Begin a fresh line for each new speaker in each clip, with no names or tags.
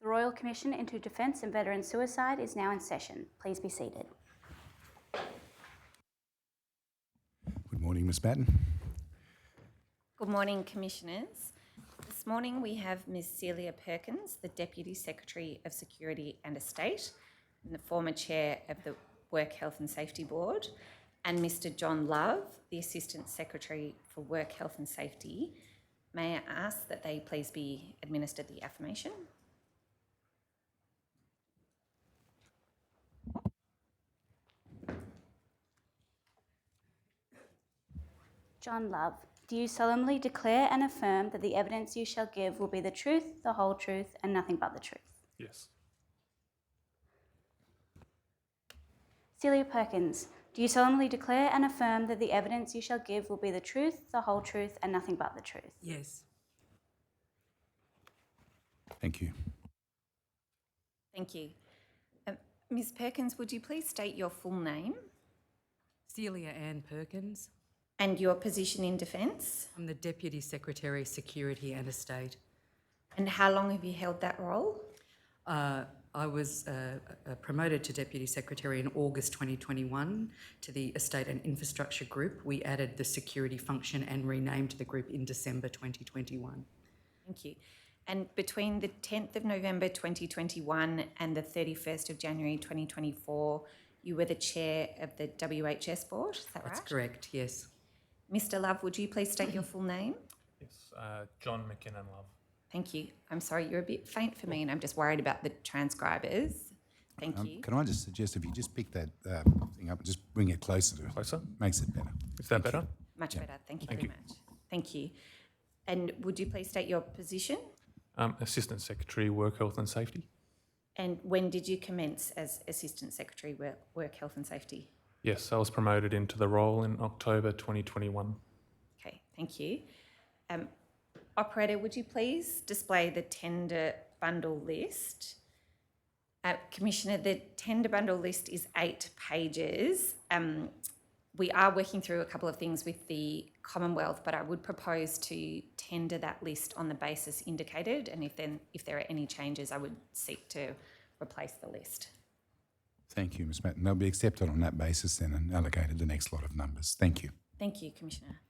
The Royal Commission into Defence and Veteran Suicide is now in session. Please be seated.
Good morning, Ms Batten.
Good morning, Commissioners. This morning we have Ms Celia Perkins, the Deputy Secretary of Security and Estate and the former Chair of the Work Health and Safety Board, and Mr John Love, the Assistant Secretary for Work Health and Safety. May I ask that they please be administered the affirmation?
John Love, do you solemnly declare and affirm that the evidence you shall give will be the truth, the whole truth, and nothing but the truth?
Yes.
Celia Perkins, do you solemnly declare and affirm that the evidence you shall give will be the truth, the whole truth, and nothing but the truth?
Yes.
Thank you.
Thank you. Ms Perkins, would you please state your full name
Celia Ann Perkins.
and your position in Defence?
I'm the Deputy Secretary, Security and Estate.
And how long have you held that role?
I was promoted to Deputy Secretary in August 2021 to the Estate and Infrastructure Group. We added the security function and renamed the group in December 2021.
Thank you. And between the 10th of November 2021 and the 31st of January 2024, you were the chair of the WHS board, is that right?
That's correct, yes.
Mr Love, would you please state your full name?
Yes. John McKinnon Love.
Thank you. I'm sorry, you're a bit faint for me and I'm just worried about the transcribers. Thank you.
Can I just suggest if you just pick that thing up and just bring it closer to it?
Closer?
Makes it better.
Is that better?
Much better. Thank you
Thank
very
you.
much. Thank you. And would you please state your position?
Assistant Secretary, Work Health and Safety.
And when did you commence as Assistant Secretary, Work Health and Safety?
Yes, I was promoted into the role in October 2021.
Okay, thank you. Operator, would you please display the tender bundle list? Commissioner, the tender bundle list is 8 pages. We are working through a couple of things with the Commonwealth, but I would propose to tender that list on the basis indicated, and if there are any changes, I would seek to replace the list.
Thank you, Ms Batten. They'll be accepted on that basis then and allocated the next lot of numbers. Thank you.
Thank you, Commissioner.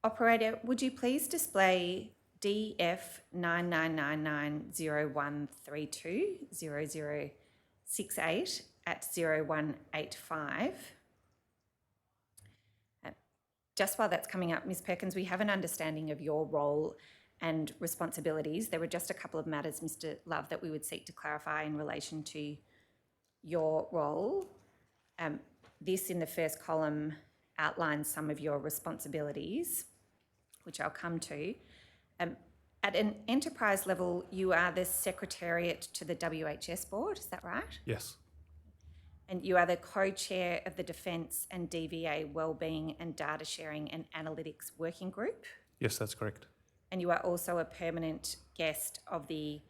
Operator, would you please display DF 999901320068 at 0185? Just while that's coming up, Ms Perkins, we have an understanding of your role and responsibilities. There were just a couple of matters, Mr Love, that we would seek to clarify in relation to your role. This in the first column outlines some of your responsibilities, which I'll come to. At an enterprise level, you are the Secretariat to the WHS board, is that right?
Yes.
And you are the co-chair of the Defence and DVA Wellbeing and Data Sharing and Analytics Working Group.
Yes, that's correct.
And you are also a permanent guest of the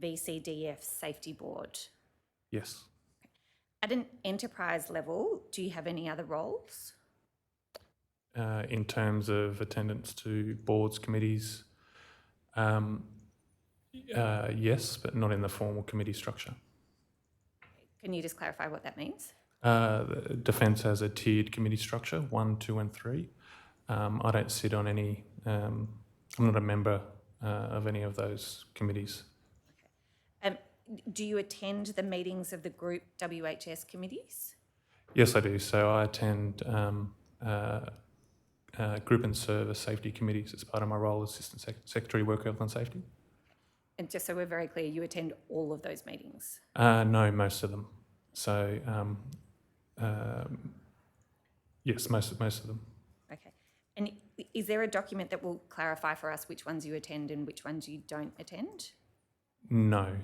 VCDF Safety Board.
Yes.
At an enterprise level, do you have any other roles?
In terms of attendance to boards, committees, yes, but not in the formal committee structure.
Can you just clarify what that means?
The Defence has a tiered committee structure, 1, 2 and 3. I don't sit on any, I'm not a member of any of those committees.
Do you attend the meetings of the group WHS committees?
Yes, I do. So I attend group and service safety committees as part of my role as Assistant Secretary, Work Health and Safety.
And just so we're very clear, you attend all of those meetings?
No, most of them. So yes, most of them.
Okay. And is there a document that will clarify for us which ones you attend and which ones you don't attend?
No.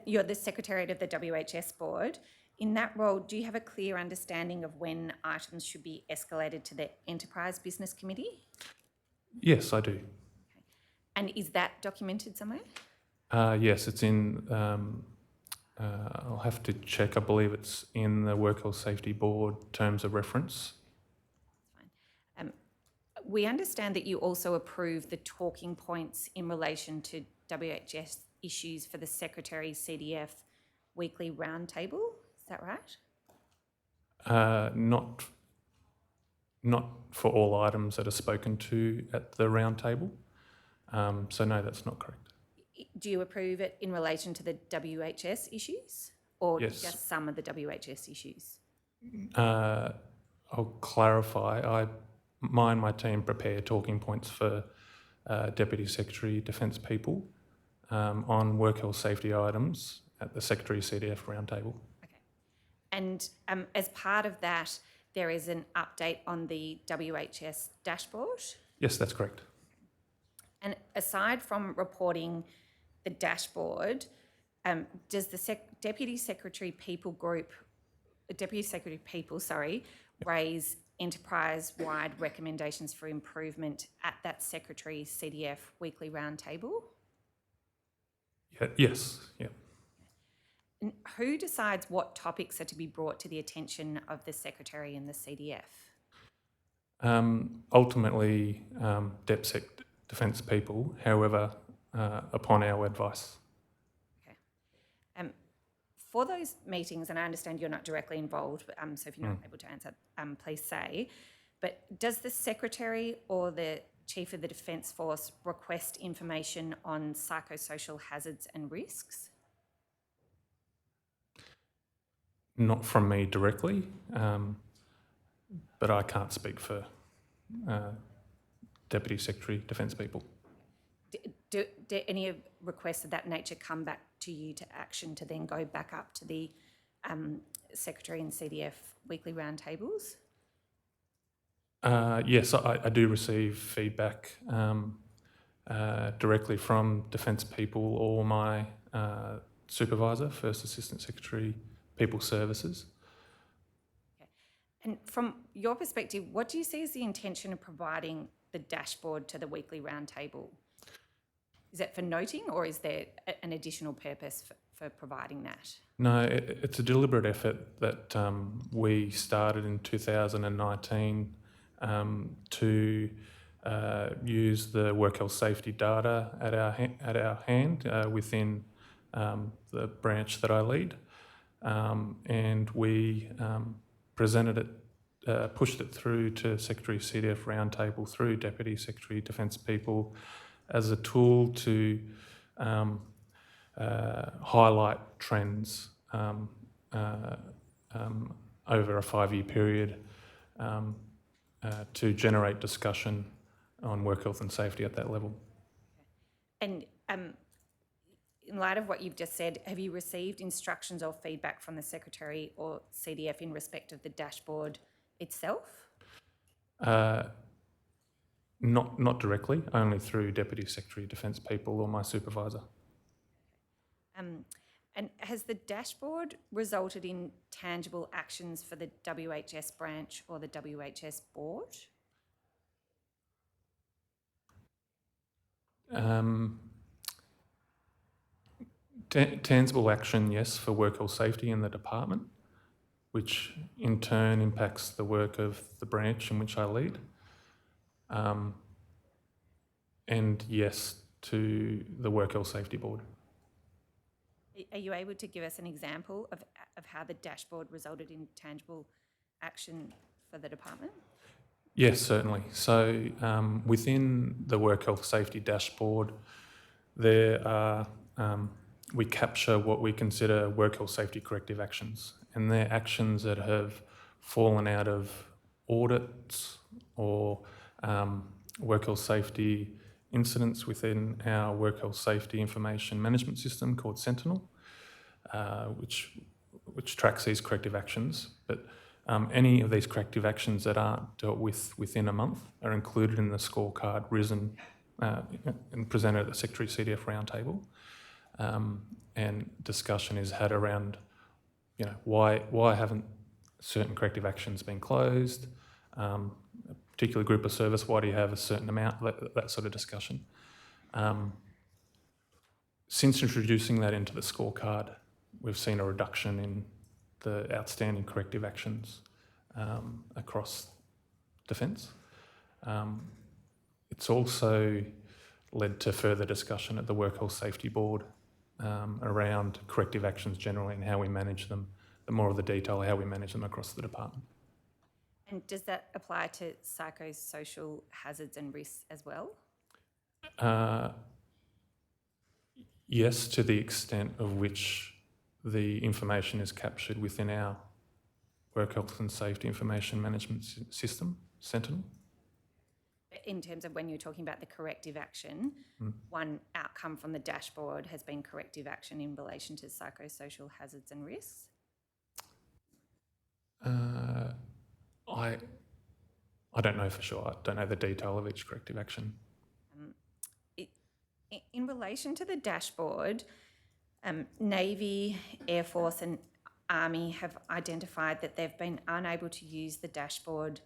You're the Secretariat of the WHS board. In that role, do you have a clear understanding of when items should be escalated to the Enterprise Business Committee?
Yes, I do.
Okay. And is that documented somewhere?
Yes, it's in, I'll have to check, I believe it's in the Work Health Safety Board terms of reference.
Fine. we understand that you also approved the talking points in relation to WHS issues for the Secretary CDF weekly roundtable. Is that right?
Not for all items that are spoken to at the round table. So no, that's not correct.
Do you approve it in relation to the WHS issues or
Yes.
just some of the WHS issues?
I'll clarify. I and my team prepare talking points for Deputy Secretary Defence people on work health safety items at the Secretary CDF roundtable.
Okay. And as part of that, there is an update on the WHS dashboard.
Yes, that's correct.
And aside from reporting the dashboard, does the Deputy Secretary People, raise enterprise-wide recommendations for improvement at that Secretary CDF weekly roundtable?
Yeah, yes, yeah.
And who decides what topics are to be brought to the attention of the Secretary and the CDF?
Ultimately, DepSec Defence people, however, upon our advice.
Okay. For those meetings, and I understand you're not directly involved, but, so if you're not able to answer, please say, but does the Secretary or the Chief of the Defence Force request information on psychosocial hazards and risks?
Not from me directly, but I can't speak for Deputy Secretary Defence people.
Do any requests of that nature come back to you to action to then go back up to the Secretary and CDF weekly roundtables?
Yes, I do receive feedback directly from Defence people or my supervisor, First Assistant Secretary, People Services.
Okay. And from your perspective, what do you see as the intention of providing the dashboard to the weekly roundtable? Is that for noting, or is there an additional purpose for providing that?
No, it's a deliberate effort that we started in 2019 to use the work health safety data at our hand within the branch that I lead, and we presented it, pushed it through to Secretary CDF Roundtable through Deputy Secretary Defence People as a tool to highlight trends over a 5-year period to generate discussion on work health and safety at that level.
And in light of what you've just said, have you received instructions or feedback from the Secretary or CDF in respect of the dashboard itself?
Not directly, only through Deputy Secretary Defence people or my supervisor.
And has the dashboard resulted in tangible actions for the WHS branch or the WHS board?
Tangible action, yes, for work health safety in the department, which in turn impacts the work of the branch in which I lead. And yes, to the Work Health Safety Board.
Are you able to give us an example of how the dashboard resulted in tangible action for the department?
Yes, certainly. So within the Work Health Safety Dashboard, there are, we capture what we consider work health safety corrective actions, and they're actions that have fallen out of audits or work health safety incidents within our work health safety information management system called Sentinel, which tracks these corrective actions. But any of these corrective actions that aren't dealt with within a month are included in the scorecard risen and presented at the Secretary CDF Roundtable. And discussion is had around, why haven't certain corrective actions been closed? A particular group of service, why do you have a certain amount? That sort of discussion. Since introducing that into the scorecard, we've seen a reduction in the outstanding corrective actions across Defence. It's also led to further discussion at the Work Health Safety Board around corrective actions generally and how we manage them, the more of the detail, how we manage them across the department.
And does that apply to psychosocial hazards and risks as well?
Yes, to the extent of which the information is captured within our Work Health and Safety Information Management System, Sentinel.
In terms of when you're talking about the corrective action, one outcome from the dashboard has been corrective action in relation to psychosocial hazards and risks.
I don't know for sure. I don't know the detail of each corrective action.
In relation to the dashboard, Navy, Air Force and Army have identified that they've been unable to use the dashboard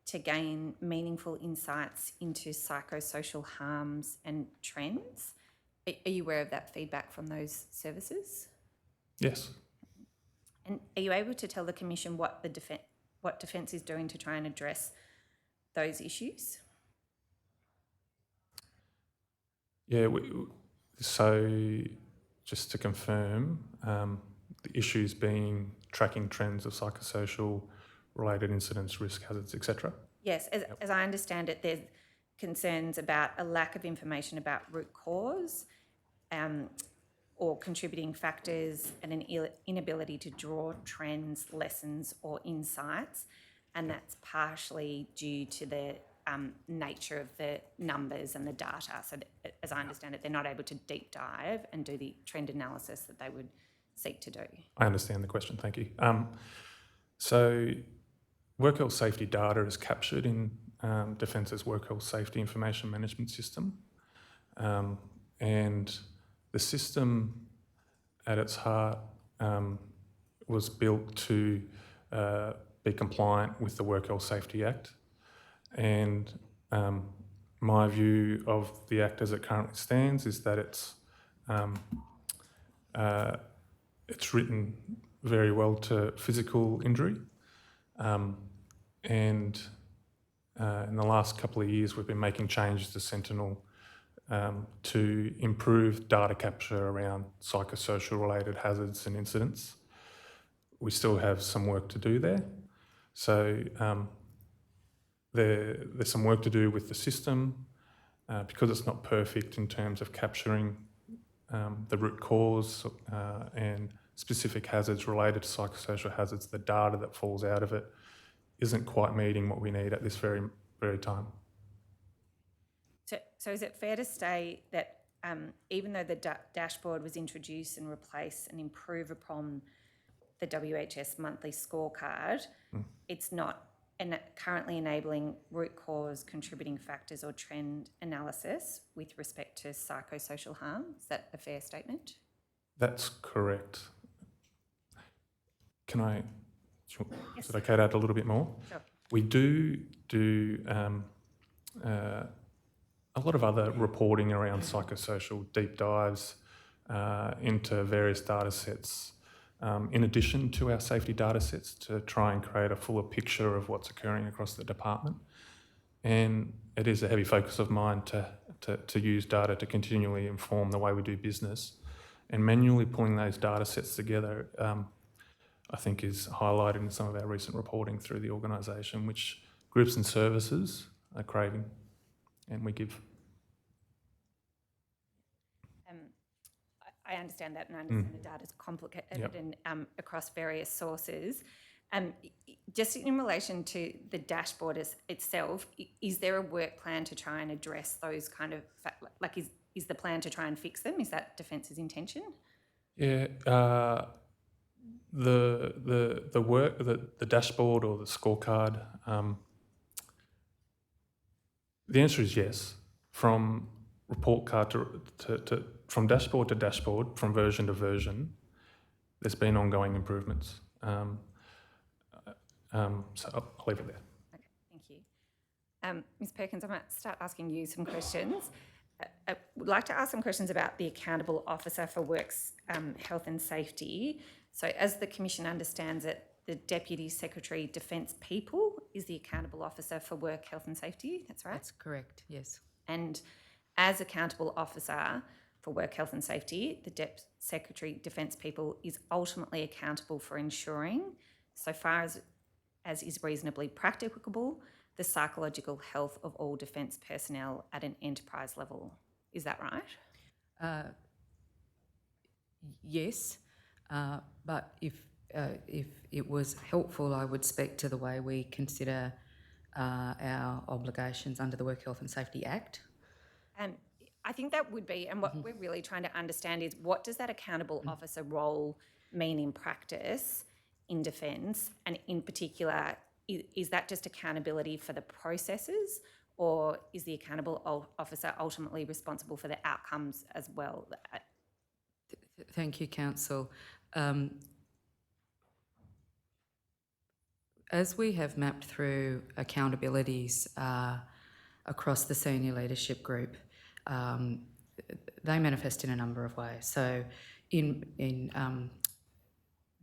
to gain meaningful insights into psychosocial harms and trends. Are you aware of that feedback from those services?
Yes.
And are you able to tell the Commission what Defence is doing to try and address those issues?
Yeah, so just to confirm, the issues being tracking trends of psychosocial related incidents, risk, hazards, etc.
Yes, as I understand it, there's concerns about a lack of information about root cause or contributing factors and an inability to draw trends, lessons or insights, and that's partially due to the nature of the numbers and the data. So as I understand it, they're not able to deep dive and do the trend analysis that they would seek to do.
I understand the question, thank you. So Work Health Safety data is captured in Defence's Work Health Safety Information Management System, and the system at its heart was built to be compliant with the Work Health Safety Act, and my view of the Act as it currently stands is that it's written very well to physical injury, and in the last couple of years we've been making changes to Sentinel to improve data capture around psychosocial related hazards and incidents. We still have some work to do there. So there's some work to do with the system because it's not perfect in terms of capturing the root cause and specific hazards related to psychosocial hazards. The data that falls out of it isn't quite meeting what we need at this very, very time.
So is it fair to say that even though the dashboard was introduced and replace and improve upon the WHS monthly scorecard, it's not currently enabling root cause, contributing factors or trend analysis with respect to psychosocial harm? Is that a fair statement?
That's correct.
Yes.
Is it okay to add a little bit more?
Sure.
We do a lot of other reporting around psychosocial deep dives into various data sets in addition to our safety data sets to try and create a fuller picture of what's occurring across the department. And it is a heavy focus of mine to use data to continually inform the way we do business. And manually pulling those data sets together, I think is highlighted in some of our recent reporting through the organisation, which groups and services are craving, and we give.
I understand that, and I understand the data is complicated and across various sources. Just in relation to the dashboard itself, is there a work plan to try and address those kind of, is the plan to try and fix them? Is that Defence's intention?
Yeah, the work, the dashboard or the scorecard, the answer is yes. From report card from dashboard to dashboard, from version to version, there's been ongoing improvements. So I'll leave it there.
Okay, thank you. Ms. Perkins, I might start asking you some questions. I would like to ask some questions about the Accountable Officer for Works Health and Safety. So as the Commission understands it, the Deputy Secretary Defence People is the Accountable Officer for Work Health and Safety, that's right?
That's correct, yes.
And as accountable officer for work health and safety, the Deputy Secretary Defence People is ultimately accountable for ensuring, so far as is reasonably practicable, the psychological health of all defence personnel at an enterprise level. Is that right?
Yes, but if it was helpful, I would speak to the way we consider our obligations under the Work Health and Safety Act.
I think that would be, and what we're really trying to understand is, what does that accountable officer role mean in practice in defence? And in particular, is that just accountability for the processes, or is the accountable officer ultimately responsible for the outcomes as well?
Thank you, Council. As we have mapped through accountabilities across the senior leadership group, they manifest in a number of ways. So in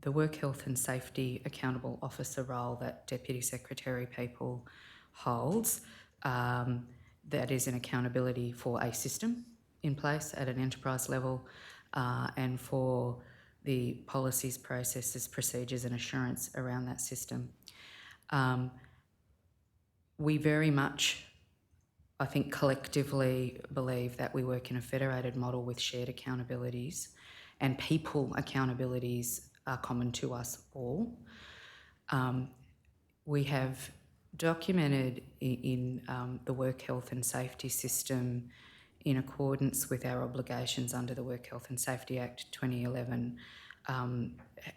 the Work Health and Safety Accountable Officer role that Deputy Secretary People holds, that is an accountability for a system in place at an enterprise level, and for the policies, processes, procedures and assurance around that system. We very much, I think, collectively believe that we work in a federated model with shared accountabilities, and people accountabilities are common to us all. We have documented in the Work Health and Safety system, in accordance with our obligations under the Work Health and Safety Act 2011,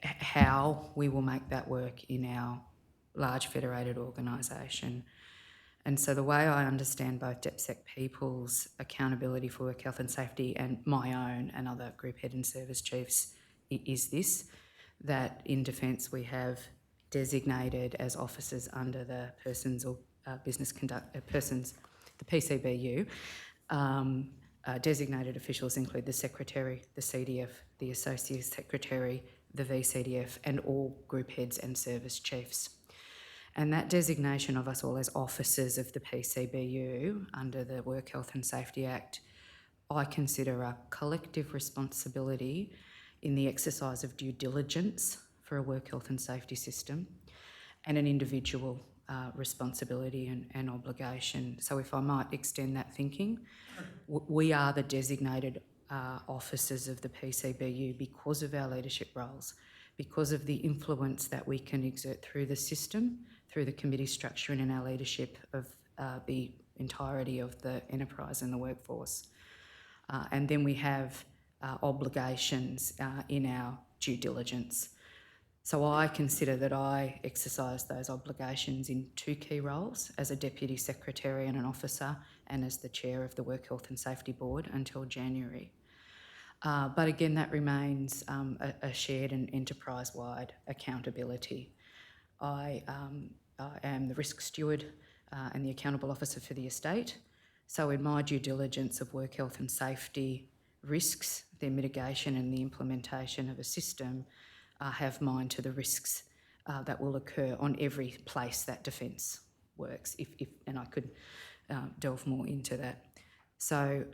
how we will make that work in our large federated organisation. And so the way I understand both DepSec People's accountability for work health and safety and my own and other group head and service chiefs is this, that in defence we have designated as officers under the persons or business conduct persons, the PCBU. Designated officials include the Secretary, the CDF, the Associate Secretary, the VCDF, and all group heads and service chiefs. And that designation of us all as officers of the PCBU under the Work Health and Safety Act, I consider a collective responsibility in the exercise of due diligence for a work health and safety system, and an individual responsibility and obligation. So if I might extend that thinking, we are the designated officers of the PCBU because of our leadership roles, because of the influence that we can exert through the system, through the committee structure and in our leadership of the entirety of the enterprise and the workforce. And then we have obligations in our due diligence. So I consider that I exercise those obligations in two key roles, as a Deputy Secretary and an officer, and as the Chair of the Work Health and Safety Board until January. But again, that remains a shared and enterprise-wide accountability. I am the risk steward and the accountable officer for the estate. So in my due diligence of work health and safety risks, their mitigation and the implementation of a system, have mind to the risks that will occur on every place that defence works, and I could delve more into that. So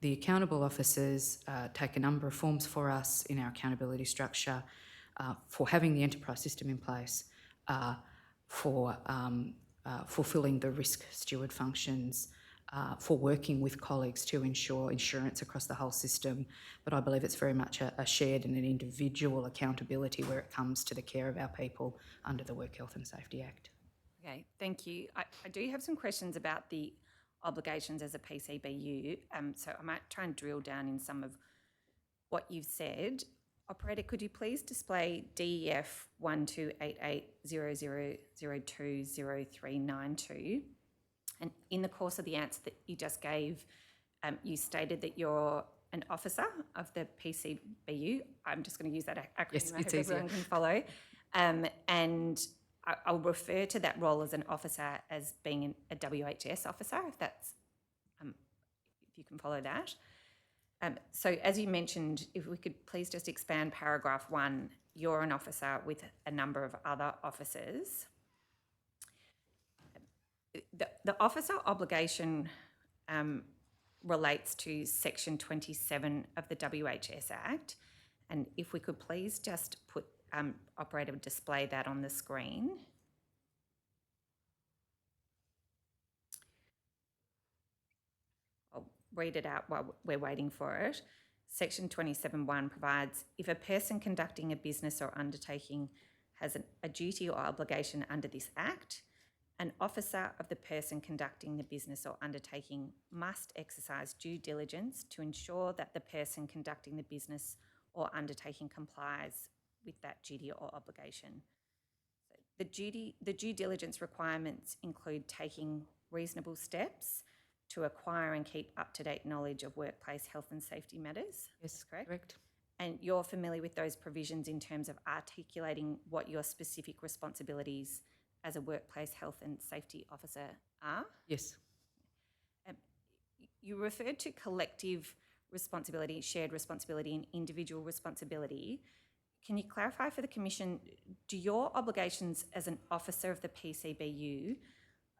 the accountable officers take a number of forms for us in our accountability structure, for having the enterprise system in place, for fulfilling the risk steward functions, for working with colleagues to ensure insurance across the whole system. But I believe it's very much a shared and an individual accountability where it comes to the care of our people under the Work Health and Safety Act.
Okay, thank you. I do have some questions about the obligations as a PCBU, so I might try and drill down in some of what you've said. Operator, could you please display DEF 128800020392? And in the course of the answer that you just gave, you stated that you're an officer of the PCBU. I'm just going to use that acronym.
Yes,
I
it's
hope
easier.
everyone can follow. And I'll refer to that role as an officer as being a WHS officer, if that's, if you can follow that. So as you mentioned, if we could please just expand paragraph 1, you're an officer with a number of other officers. The officer obligation relates to Section 27 of the WHS Act. And if we could please just put, operator display that on the screen. I'll read it out while we're waiting for it. Section 27(1) provides, if a person conducting a business or undertaking has a duty or obligation under this Act, an officer of the person conducting the business or undertaking must exercise due diligence to ensure that the person conducting the business or undertaking complies with that duty or obligation. The due diligence requirements include taking reasonable steps to acquire and keep up-to-date knowledge of workplace health and safety matters.
Yes,
Correct?
correct.
And you're familiar with those provisions in terms of articulating what your specific responsibilities as a workplace health and safety officer are?
Yes.
You referred to collective responsibility, shared responsibility, and individual responsibility. Can you clarify for the Commission, do your obligations as an officer of the PCBU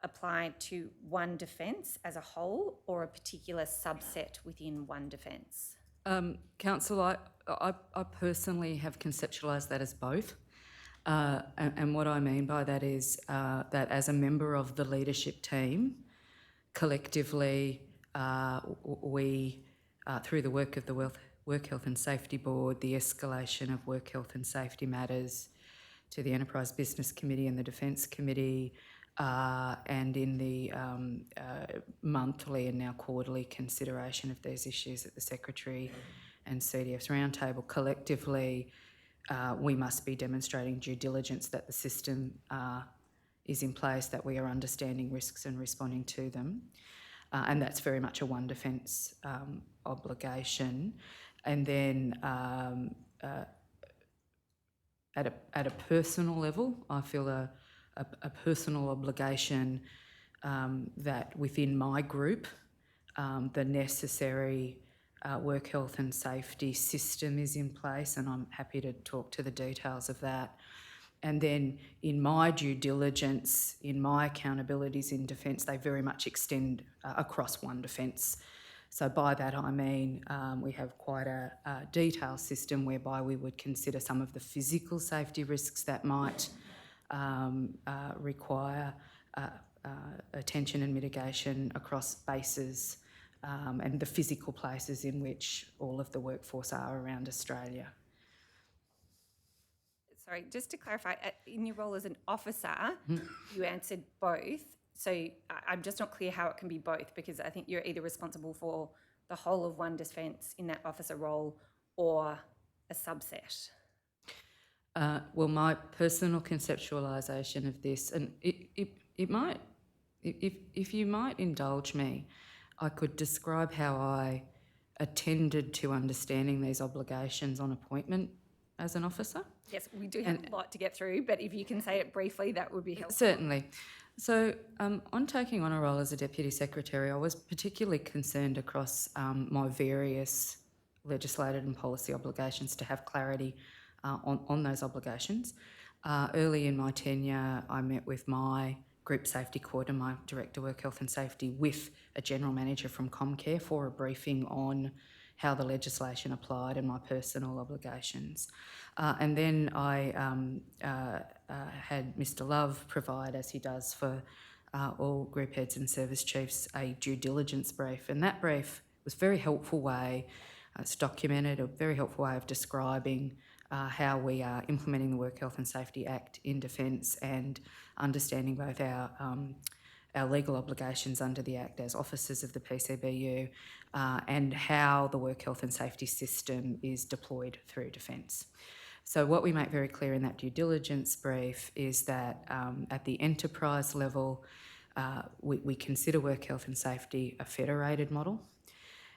apply to one defence as a whole or a particular subset within one defence?
Council, I personally have conceptualised that as both. And what I mean by that is that as a member of the leadership team, collectively, we, through the work of the Work Health and Safety Board, the escalation of work health and safety matters to the Enterprise Business Committee and the Defence Committee, and in the monthly and now quarterly consideration of these issues at the Secretary and CDF's roundtable, collectively, we must be demonstrating due diligence that the system is in place, that we are understanding risks and responding to them. And that's very much a one defence obligation. And then at a personal level, I feel a personal obligation that within my group, the necessary work health and safety system is in place, and I'm happy to talk to the details of that. And then in my due diligence, in my accountabilities in defence, they very much extend across one defence. So by that I mean we have quite a detailed system whereby we would consider some of the physical safety risks that might require attention and mitigation across bases and the physical places in which all of the workforce are around Australia.
Sorry, just to clarify, in your role as an officer, you answered both. So I'm just not clear how it can be both, because I think you're either responsible for the whole of one defence in that officer role or a subset.
Well, my personal conceptualisation of this, and it might, if you might indulge me, I could describe how I attended to understanding these obligations on appointment as an officer.
Yes, we do have a lot to get through, but if you can say it briefly, that would be helpful.
Certainly. So on taking on a role as a Deputy Secretary, I was particularly concerned across my various legislated and policy obligations to have clarity on those obligations. Early in my tenure, I met with my Group Safety Coordinator, my Director Work Health and Safety, with a General Manager from Comcare for a briefing on how the legislation applied and my personal obligations. And then I had Mr Love provide, as he does for all group heads and service chiefs, a due diligence brief. And that brief was a very helpful way, it's documented, a very helpful way of describing how we are implementing the Work Health and Safety Act in Defence and understanding both our legal obligations under the Act as officers of the PCBU and how the work health and safety system is deployed through Defence. So what we make very clear in that due diligence brief is that at the enterprise level, we consider work health and safety a federated model.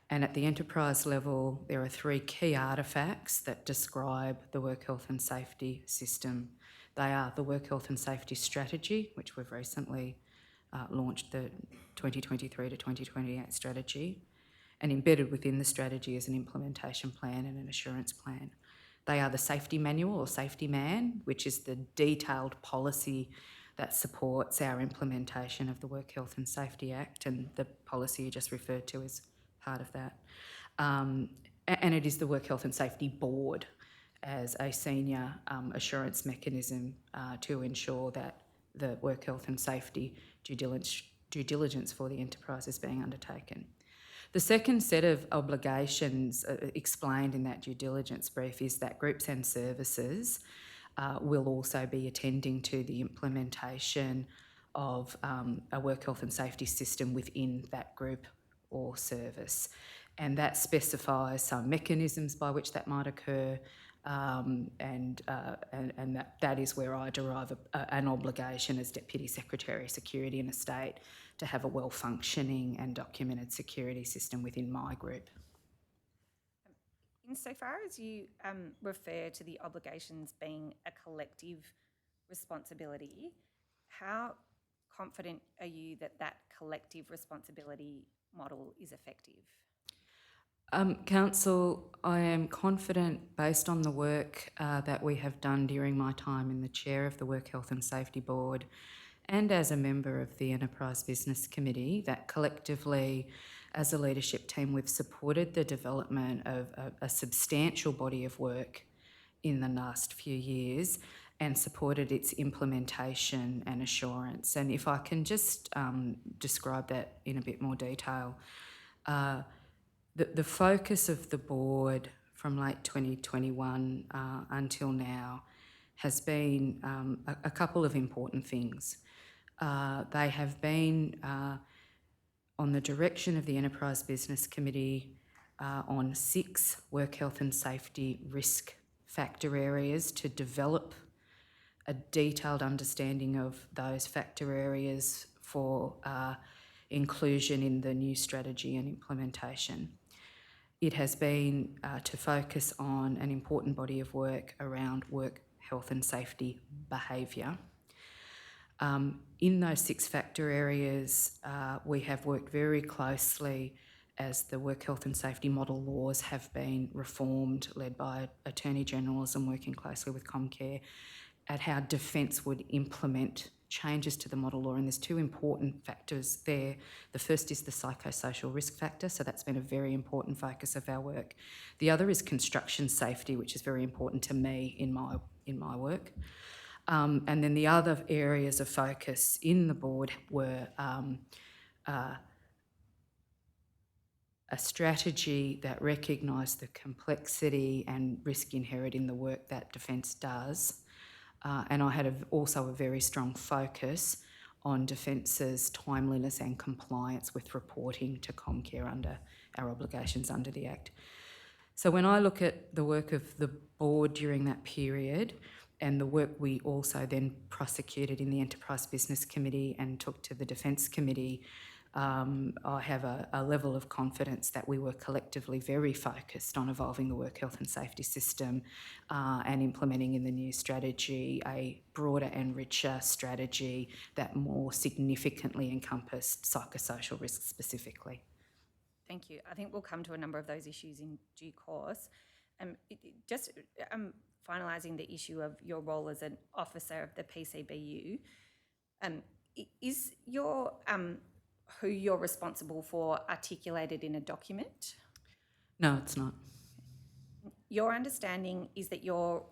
And at the enterprise level, there are three key artefacts that describe the work health and safety system. They are the Work Health and Safety Strategy, which we've recently launched, the 2023 to 2028 strategy, and embedded within the strategy is an implementation plan and an assurance plan. They are the Safety Manual or Safety Man, which is the detailed policy that supports our implementation of the Work Health and Safety Act, and the policy you just referred to is part of that. And it is the Work Health and Safety Board as a senior assurance mechanism to ensure that the work health and safety due diligence for the enterprise is being undertaken. The second set of obligations explained in that due diligence brief is that groups and services will also be attending to the implementation of a work health and safety system within that group or service. And that specifies some mechanisms by which that might occur, and that is where I derive an obligation as Deputy Secretary of Security and Estate to have a well-functioning and documented security system within my group.
Insofar as you refer to the obligations being a collective responsibility, how confident are you that that collective responsibility model is effective?
Council, I am confident, based on the work that we have done during my time in the chair of the Work Health and Safety Board and as a member of the Enterprise Business Committee, that collectively as a leadership team we've supported the development of a substantial body of work in the last few years and supported its implementation and assurance. And if I can just describe that in a bit more detail, the focus of the board from late 2021 until now has been a couple of important things. They have been on the direction of the Enterprise Business Committee on 6 work health and safety risk factor areas to develop a detailed understanding of those factor areas for inclusion in the new strategy and implementation. It has been to focus on an important body of work around work health and safety behaviour. In those 6 factor areas, we have worked very closely as the work health and safety model laws have been reformed, led by Attorney Generals and working closely with Comcare, at how Defence would implement changes to the model law. And there's 2 important factors there. The first is the psychosocial risk factor, so that's been a very important focus of our work. The other is construction safety, which is very important to me in my work. And then the other areas of focus in the board were a strategy that recognised the complexity and risk inherent in the work that Defence does. And I had also a very strong focus on Defence's timeliness and compliance with reporting to Comcare under our obligations under the Act. So when I look at the work of the board during that period and the work we also then prosecuted in the Enterprise Business Committee and took to the Defence Committee, I have a level of confidence that we were collectively very focused on evolving the work health and safety system and implementing in the new strategy a broader and richer strategy that more significantly encompassed psychosocial risks specifically.
Thank you. I think we'll come to a number of those issues in due course. Finalising the issue of your role as an officer of the PCBU, is your who you're responsible for articulated in a document?
No, it's not.
Your understanding is that you're,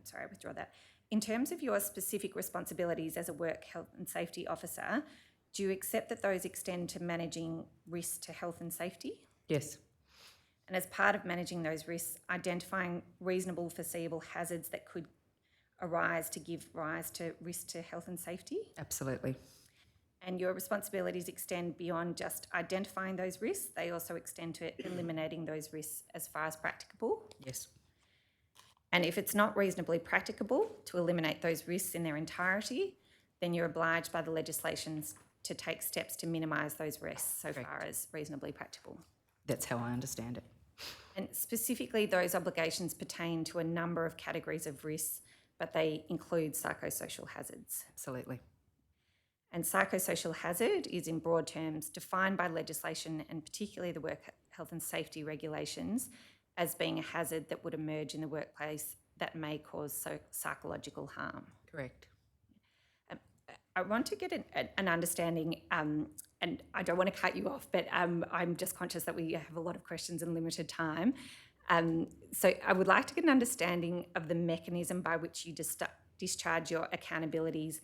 sorry, I withdraw that. In terms of your specific responsibilities as a work health and safety officer, do you accept that those extend to managing risks to health and safety?
Yes.
And as part of managing those risks, identifying reasonable foreseeable hazards that could arise to give rise to risk to health and safety?
Absolutely.
And your responsibilities extend beyond just identifying those risks. They also extend to eliminating those risks as far as practicable.
Yes.
And if it's not reasonably practicable to eliminate those risks in their entirety, then you're obliged by the legislations to take steps to minimise those risks so far as reasonably practicable.
That's how I understand it.
And specifically, those obligations pertain to a number of categories of risks, but they include psychosocial hazards.
Absolutely.
And psychosocial hazard is, in broad terms, defined by legislation and particularly the work health and safety regulations as being a hazard that would emerge in the workplace that may cause psychological harm.
Correct.
I want to get an understanding, and I don't want to cut you off, but I'm just conscious that we have a lot of questions and limited time. So I would like to get an understanding of the mechanism by which you discharge your accountabilities,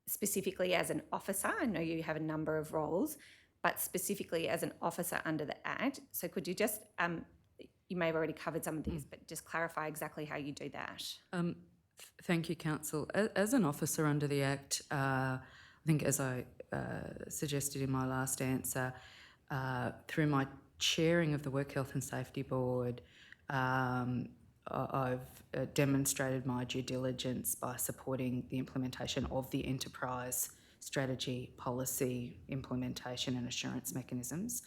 specifically as an officer. I know you have a number of roles, but specifically as an officer under the Act. So could you just, you may have already covered some of these, but just clarify exactly how you do that.
Thank you, Council. As an officer under the Act, I think as I suggested in my last answer, through my chairing of the Work Health and Safety Board, I've demonstrated my due diligence by supporting the implementation of the enterprise strategy, policy, implementation and assurance mechanisms,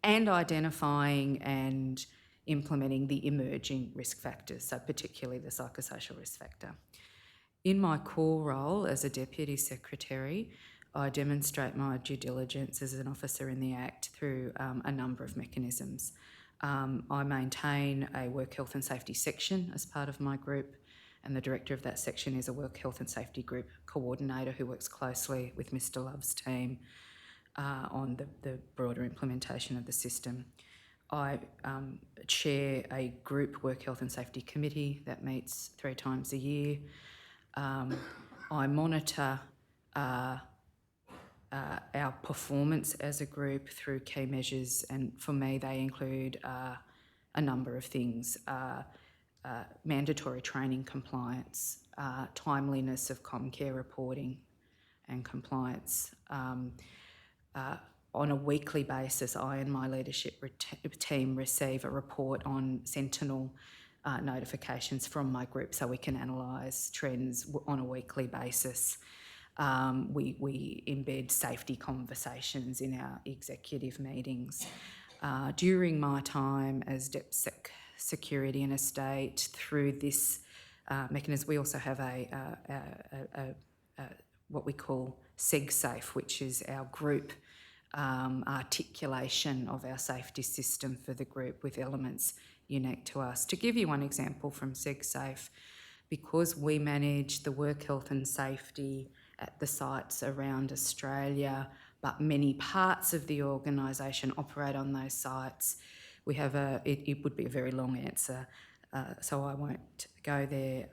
and identifying and implementing the emerging risk factors, so particularly the psychosocial risk factor. In my core role as a Deputy Secretary, I demonstrate my due diligence as an officer in the Act through a number of mechanisms. I maintain a Work Health and Safety section as part of my group, and the director of that section is a Work Health and Safety Group coordinator who works closely with Mr Love's team on the broader implementation of the system. I chair a group Work Health and Safety Committee that meets 3 times a year. I monitor our performance as a group through key measures, and for me they include a number of things. Mandatory training compliance, timeliness of Comcare reporting and compliance. On a weekly basis, I and my leadership team receive a report on Sentinel notifications from my group so we can analyse trends on a weekly basis. We embed safety conversations in our executive meetings. During my time as DepSec Security and Estate, through this mechanism, we also have what we call SegSafe, which is our group articulation of our safety system for the group with elements unique to us. To give you one example from SegSafe, because we manage the work health and safety at the sites around Australia, but many parts of the organisation operate on those sites, we have it would be a very long answer, so I won't go there.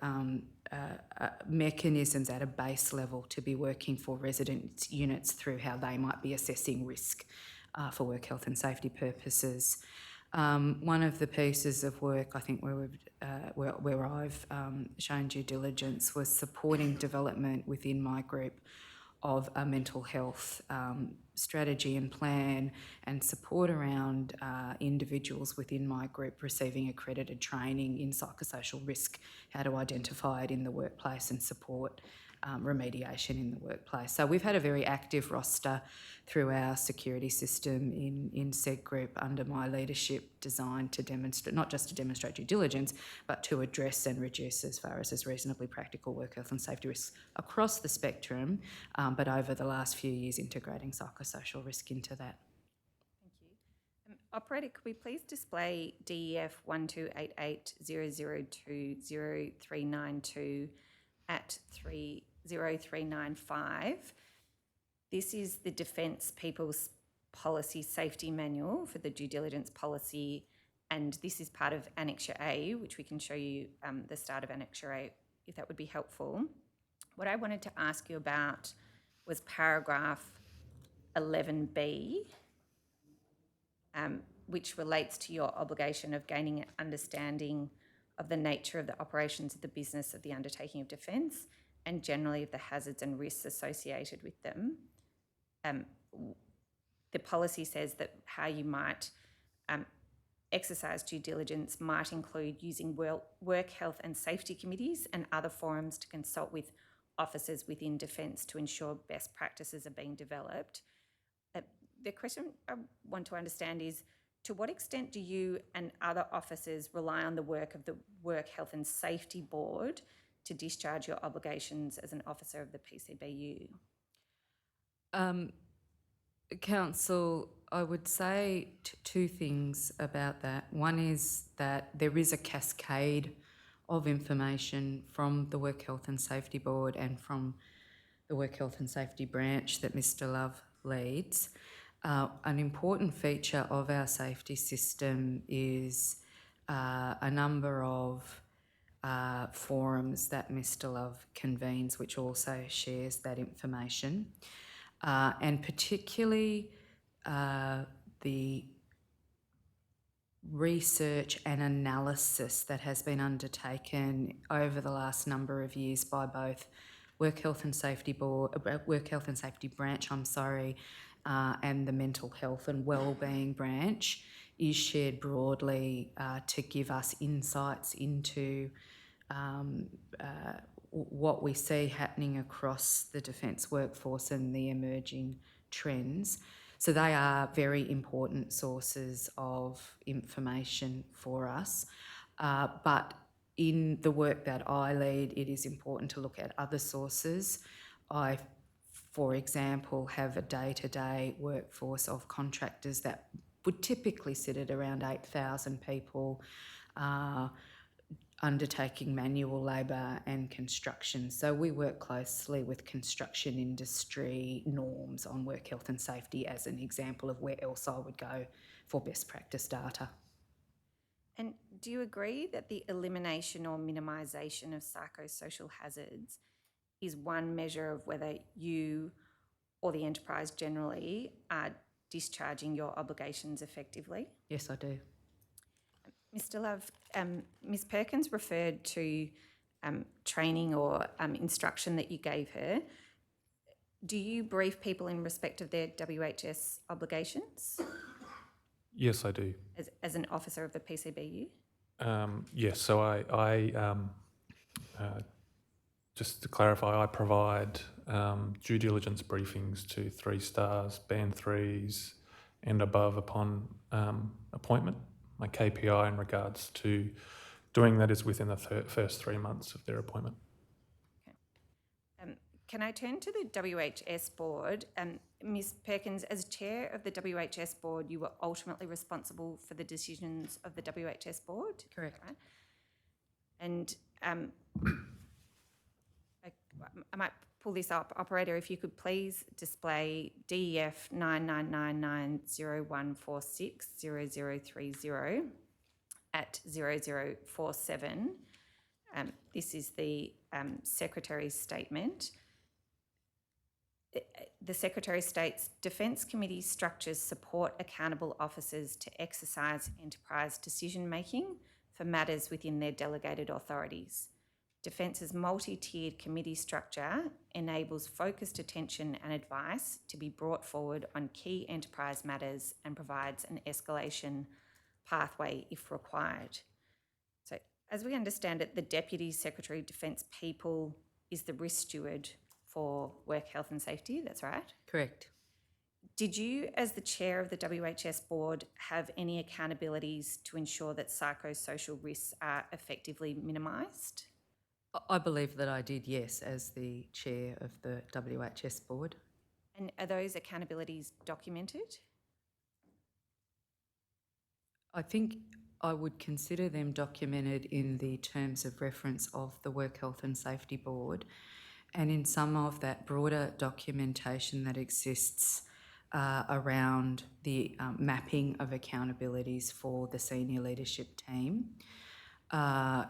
Mechanisms at a base level to be working for resident units through how they might be assessing risk for work health and safety purposes. One of the pieces of work I think where I've shown due diligence was supporting development within my group of a mental health strategy and plan, and support around individuals within my group receiving accredited training in psychosocial risk, how to identify it in the workplace and support remediation in the workplace. So we've had a very active roster through our security system in SEG Group under my leadership, designed to demonstrate, not just to demonstrate due diligence, but to address and reduce as far as is reasonably practical work health and safety risks across the spectrum, but over the last few years integrating psychosocial risk into that.
Thank you. Operator, could we please display DEF 128800200392 at 30395. This is the Defence People's Policy Safety Manual for the due diligence policy, and this is part of Annexure A, which we can show you the start of Annexure A, if that would be helpful. What I wanted to ask you about was paragraph 11B, which relates to your obligation of gaining an understanding of the nature of the operations of the business of the undertaking of defence, and generally of the hazards and risks associated with them. The policy says that how you might exercise due diligence might include using work health and safety committees and other forums to consult with officers within defence to ensure best practices are being developed. The question I want to understand is, to what extent do you and other officers rely on the work of the Work Health and Safety Board to discharge your obligations as an officer of the PCBU?
Council, I would say two things about that. One is that there is a cascade of information from the Work Health and Safety Board and from the Work Health and Safety branch that Mr Love leads. An important feature of our safety system is a number of forums that Mr Love convenes, which also shares that information, and particularly the research and analysis that has been undertaken over the last number of years by both Work Health and Safety branch, and the Mental Health and Wellbeing branch is shared broadly to give us insights into what we see happening across the defence workforce and the emerging trends. So they are very important sources of information for us. But in the work that I lead, it is important to look at other sources. I, for example, have a day-to-day workforce of contractors that would typically sit at around 8,000 people, undertaking manual labour and construction. So we work closely with construction industry norms on work health and safety as an example of where else I would go for best practice data.
And do you agree that the elimination or minimisation of psychosocial hazards is one measure of whether you or the enterprise generally are discharging your obligations effectively?
Yes, I do.
Mr Love, Ms Perkins referred to training or instruction that you gave her. Do you brief people in respect of their WHS obligations
Yes, I do.
as an officer of the PCBU?
Yes, so I just to clarify, I provide due diligence briefings to 3 stars, band 3s and above upon appointment. My KPI in regards to doing that is within the first 3 months of their appointment.
Okay. Can I turn to the WHS board? Ms Perkins, as chair of the WHS board, you were ultimately responsible for the decisions of the WHS board?
Correct.
Right? And I might pull this up. Operator, if you could please display DEF 999901460030 at 0047. This is the Secretary's statement. The Secretary states, Defence Committee structures support accountable officers to exercise enterprise decision-making for matters within their delegated authorities. Defence's multi-tiered committee structure enables focused attention and advice to be brought forward on key enterprise matters and provides an escalation pathway if required. So, as we understand it, the Deputy Secretary of Defence People is the risk steward for work health and safety, that's right?
Correct.
Did you, as the chair of the WHS board, have any accountabilities to ensure that psychosocial risks are effectively minimised?
I believe that I did, yes, as the chair of the WHS board.
And are those accountabilities documented?
I think I would consider them documented in the terms of reference of the Work Health and Safety Board and in some of that broader documentation that exists around the mapping of accountabilities for the senior leadership team.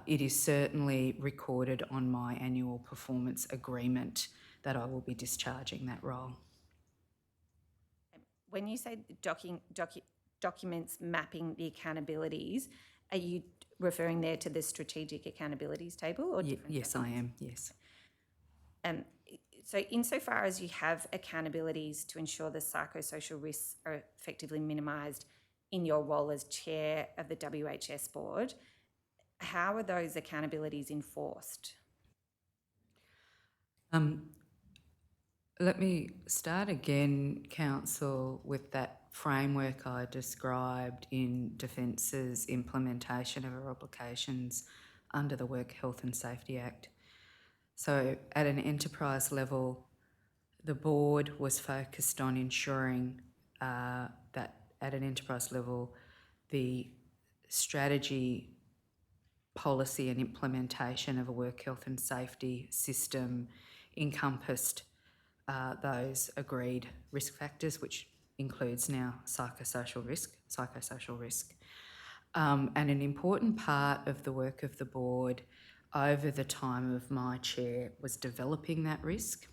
It is certainly recorded on my annual performance agreement that I will be discharging that role.
When you say documents mapping the accountabilities, are you referring there to the strategic accountabilities table? Or
Yes, I am, yes.
So insofar as you have accountabilities to ensure the psychosocial risks are effectively minimised in your role as chair of the WHS board, how are those accountabilities enforced?
Let me start again, Council, with that framework I described in Defence's implementation of our obligations under the Work Health and Safety Act. So at an enterprise level, the board was focused on ensuring that at an enterprise level, the strategy, policy and implementation of a work health and safety system encompassed those agreed risk factors, which includes now psychosocial risk. And an important part of the work of the board over the time of my chair was developing that risk,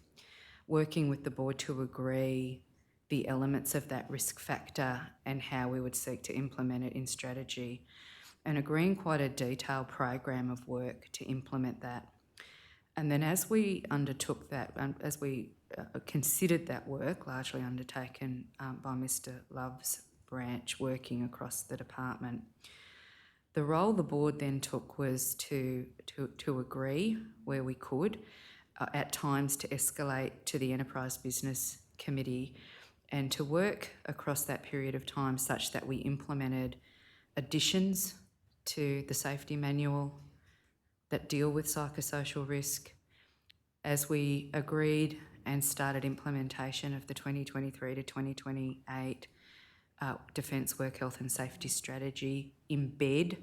working with the board to agree the elements of that risk factor and how we would seek to implement it in strategy, and agreeing quite a detailed program of work to implement that. And then as we undertook that, as we considered that work, largely undertaken by Mr Love's branch working across the department, the role the board then took was to agree where we could, at times to escalate to the Enterprise Business Committee, and to work across that period of time such that we implemented additions to the safety manual that deal with psychosocial risk. As we agreed and started implementation of the 2023 to 2028 Defence Work Health and Safety Strategy, embed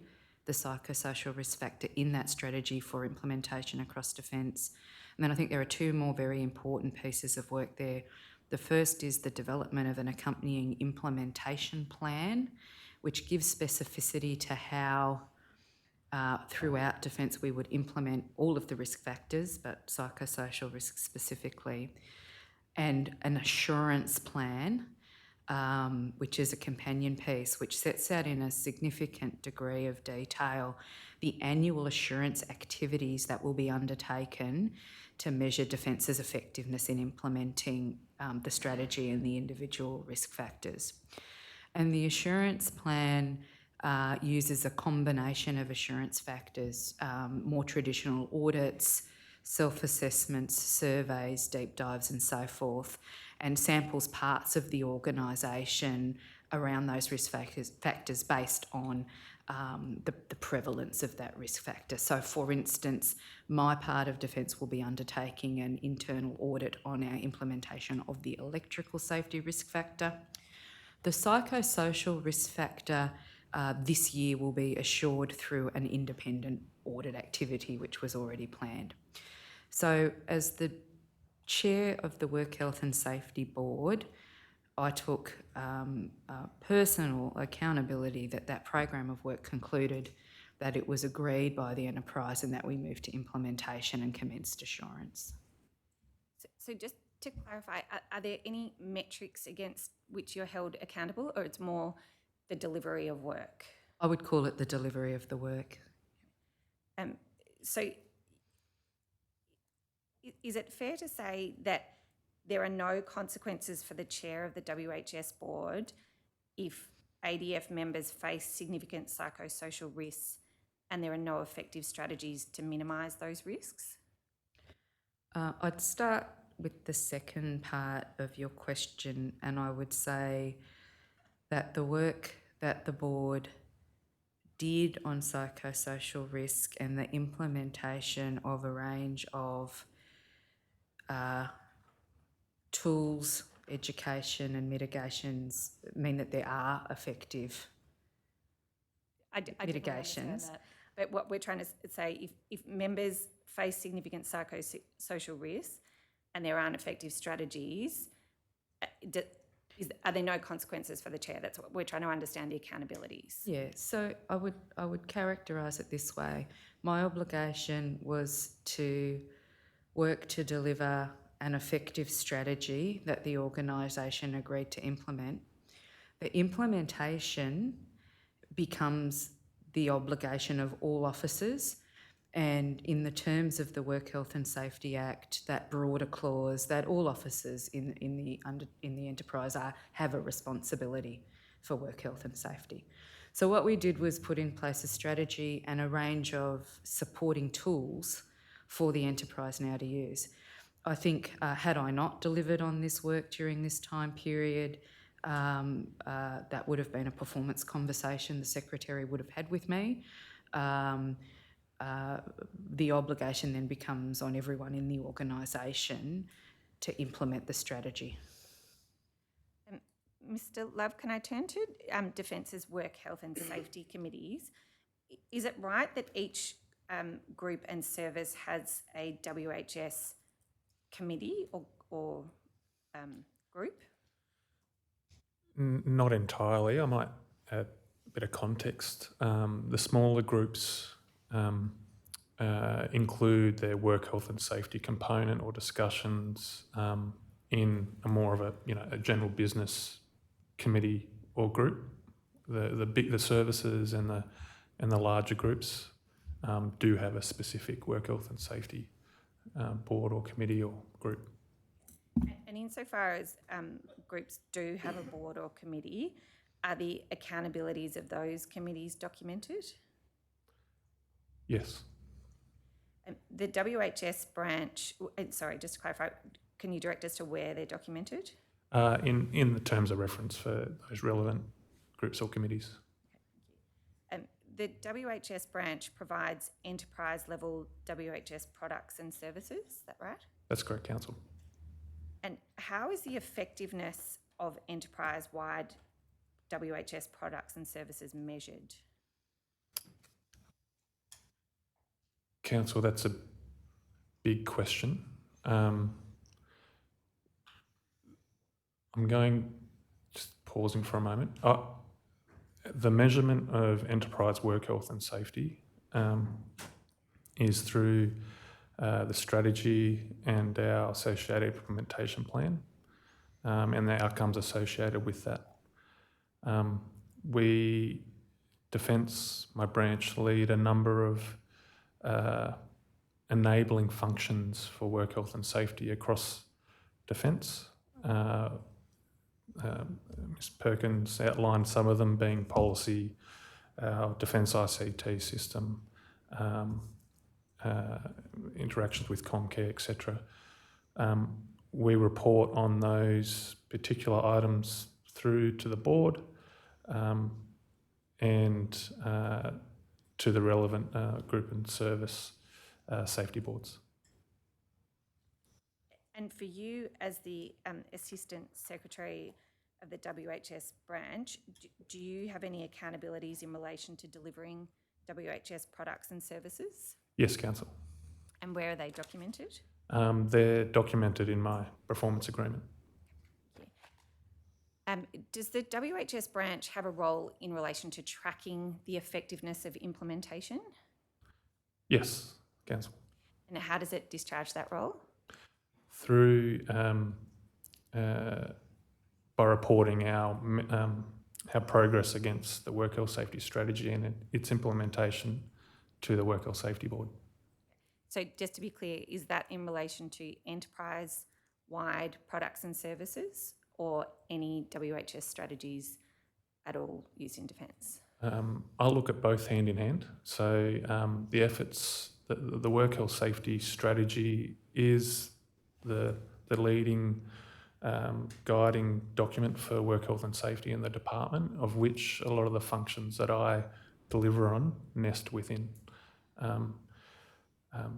the psychosocial risk factor in that strategy for implementation across Defence. And then I think there are two more very important pieces of work there. The first is the development of an accompanying implementation plan, which gives specificity to how throughout Defence we would implement all of the risk factors, but psychosocial risk specifically, and an assurance plan, which is a companion piece, which sets out in a significant degree of detail the annual assurance activities that will be undertaken to measure Defence's effectiveness in implementing the strategy and the individual risk factors. And the assurance plan uses a combination of assurance factors, more traditional audits, self-assessments, surveys, deep dives and so forth, and samples parts of the organisation around those risk factors based on the prevalence of that risk factor. So, for instance, my part of Defence will be undertaking an internal audit on our implementation of the electrical safety risk factor. The psychosocial risk factor this year will be assured through an independent audit activity, which was already planned. So, as the chair of the Work Health and Safety Board, I took personal accountability that that program of work concluded, that it was agreed by the enterprise, and that we moved to implementation and commenced assurance.
So just to clarify, are there any metrics against which you're held accountable, or it's more the delivery of work?
I would call it the delivery of the work.
So is it fair to say that there are no consequences for the chair of the WHS board if ADF members face significant psychosocial risks and there are no effective strategies to minimise those risks?
I'd start with the second part of your question, and I would say that the work that the board did on psychosocial risk and the implementation of a range of tools, education and mitigations mean that there are effective mitigations.
That. But what we're trying to say, if members face significant psychosocial risks and there aren't effective strategies, are there no consequences for the chair? That's what we're trying to understand, the accountabilities.
Yeah, so I would characterise it this way. My obligation was to work to deliver an effective strategy that the organisation agreed to implement. The implementation becomes the obligation of all officers, and in the terms of the Work Health and Safety Act, that broader clause that all officers in the enterprise have a responsibility for work health and safety. So what we did was put in place a strategy and a range of supporting tools for the enterprise now to use. I think had I not delivered on this work during this time period, that would have been a performance conversation the Secretary would have had with me. The obligation then becomes on everyone in the organisation to implement the strategy.
Mr Love, can I turn to Defence's Work Health and Safety Committees? Is it right that each group and service has a WHS committee, or group?
Not entirely. I might add a bit of context. The smaller groups include their work health and safety component or discussions in a more of a general business committee or group. The services and the larger groups do have a specific work health and safety board or committee or group.
And insofar as groups do have a board or committee, are the accountabilities of those committees documented?
Yes.
The WHS branch, sorry, just to clarify, can you direct us to where they're documented?
In the terms of reference for those relevant groups or committees.
The WHS branch provides enterprise level WHS products and services, is that right?
That's correct, Council.
And how is the effectiveness of enterprise-wide WHS products and services measured?
Council, that's a big question. I'm just pausing for a moment. The measurement of enterprise work health and safety is through the strategy and our associated implementation plan and the outcomes associated with that. Defence, my branch, lead a number of enabling functions for work health and safety across Defence. Ms Perkins outlined some of them, being policy, our Defence ICT system, interactions with Comcare, etc. We report on those particular items through to the board and to the relevant group and service safety boards.
And for you as the Assistant Secretary of the WHS branch, do you have any accountabilities in relation to delivering WHS products and services?
Yes, Council.
And where are they documented?
They're documented in my performance agreement.
Does the WHS branch have a role in relation to tracking the effectiveness of implementation?
Yes, Council.
And how does it discharge that role?
Through by reporting our progress against the Work Health Safety Strategy and its implementation to the Work Health Safety Board.
So just to be clear, is that in relation to enterprise-wide products and services or any WHS strategies at all used in Defence?
I'll look at both hand in hand. So the efforts, the Work Health Safety Strategy is the leading guiding document for work health and safety in the department, of which a lot of the functions that I deliver on nest within.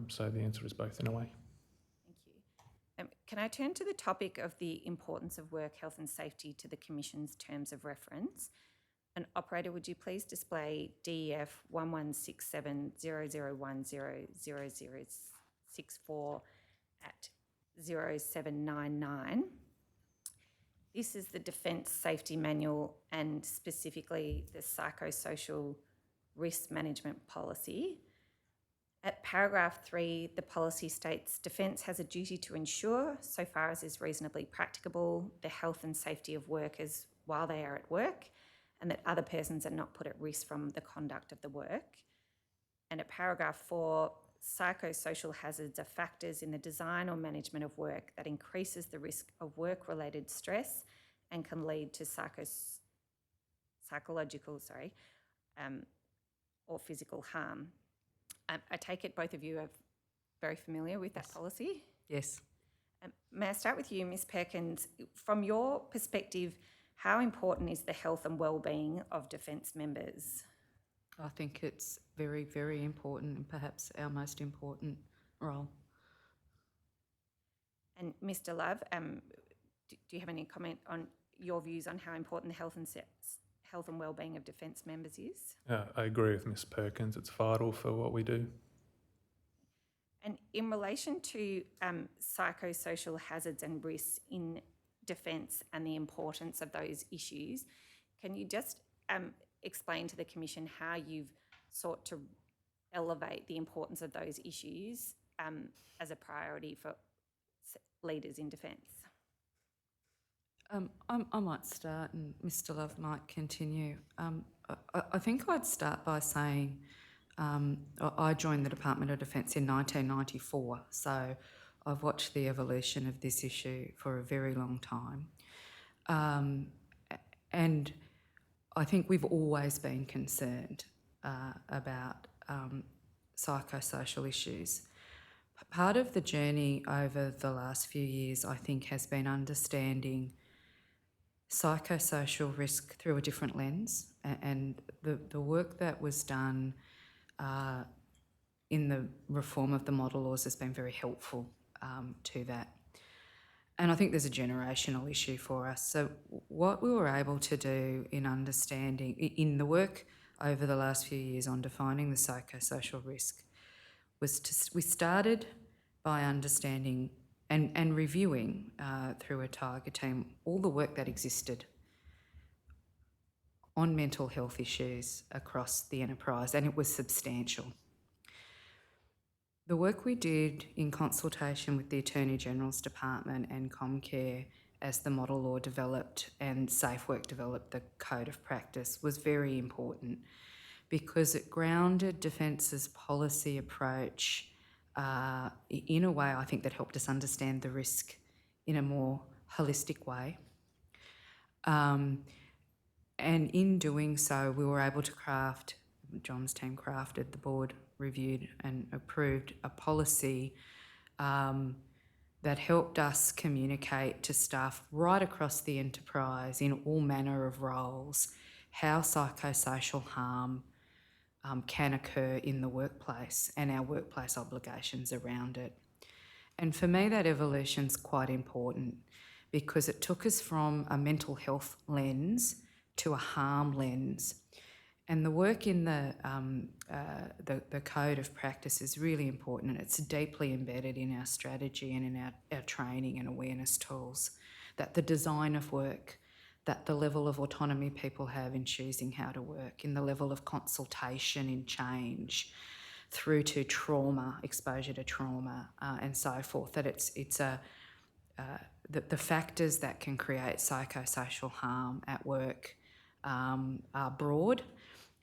So the answer is both in a way.
Thank you. Can I turn to the topic of the importance of work health and safety to the Commission's terms of reference? And operator, would you please display DEF 116700100064 at 0799. This is the Defence Safety Manual and specifically the Psychosocial Risk Management Policy. At paragraph 3, the policy states Defence has a duty to ensure, so far as is reasonably practicable, the health and safety of workers while they are at work and that other persons are not put at risk from the conduct of the work. And at paragraph 4, psychosocial hazards are factors in the design or management of work that increases the risk of work-related stress and can lead to psychological or physical harm. I take it both of you are very familiar with that policy?
Yes.
May I start with you, Ms Perkins? From your perspective, how important is the health and well-being of Defence members?
I think it's very, very important and perhaps our most important role.
And Mr Love, do you have any comment on your views on how important the health and well-being of Defence members is?
I agree with Ms Perkins. It's vital for what we do. And
in relation to psychosocial hazards and risks in defence and the importance of those issues. Can you just explain to the Commission how you've sought to elevate the importance of those issues as a priority for leaders in defence?
I might start and Mr Love might continue. I think I'd start by saying I joined the Department of Defence in 1994, so I've watched the evolution of this issue for a very long time. And I think we've always been concerned about psychosocial issues. Part of the journey over the last few years, I think, has been understanding psychosocial risk through a different lens, and the work that was done in the reform of the model laws has been very helpful to that. And I think there's a generational issue for us. So what we were able to do in understanding, in the work over the last few years on defining the psychosocial risk, was we started by understanding and reviewing through a Tiger team all the work that existed on mental health issues across the enterprise, and it was substantial. The work we did in consultation with the Attorney General's Department and Comcare as the model law developed and SafeWork developed the code of practice was very important because it grounded Defence's policy approach in a way I think that helped us understand the risk in a more holistic way. And in doing so, we were able to craft, John's team crafted, the board reviewed and approved a policy that helped us communicate to staff right across the enterprise in all manner of roles how psychosocial harm can occur in the workplace and our workplace obligations around it. And for me, that evolution's quite important because it took us from a mental health lens to a harm lens. And the work in the code of practice is really important, and it's deeply embedded in our strategy and in our training and awareness tools, that the design of work, that the level of autonomy people have in choosing how to work, in the level of consultation in change, through to trauma, exposure to trauma, and so forth, that the factors that can create psychosocial harm at work are broad,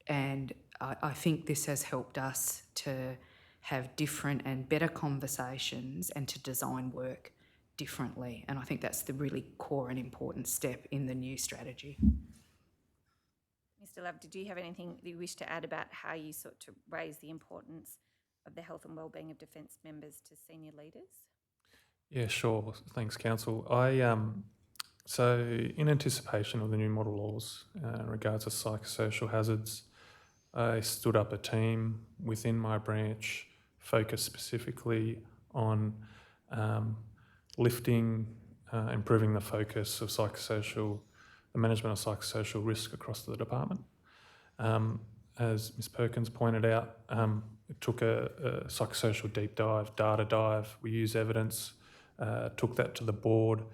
and I think this has helped us to have different and better conversations and to design work differently, and I think that's the really core and important step in the new strategy.
Mr Love, did you have anything that you wish to add about how you sought to raise the importance of the health and wellbeing of Defence members to senior leaders?
Yeah, sure. Thanks, Council. So in anticipation of the new model laws in regards to psychosocial hazards, I stood up a team within my branch focused specifically on lifting, improving the focus of the management of psychosocial risk across the department. As Ms Perkins pointed out, it took a psychosocial deep dive, data dive. We used evidence, took that to the board,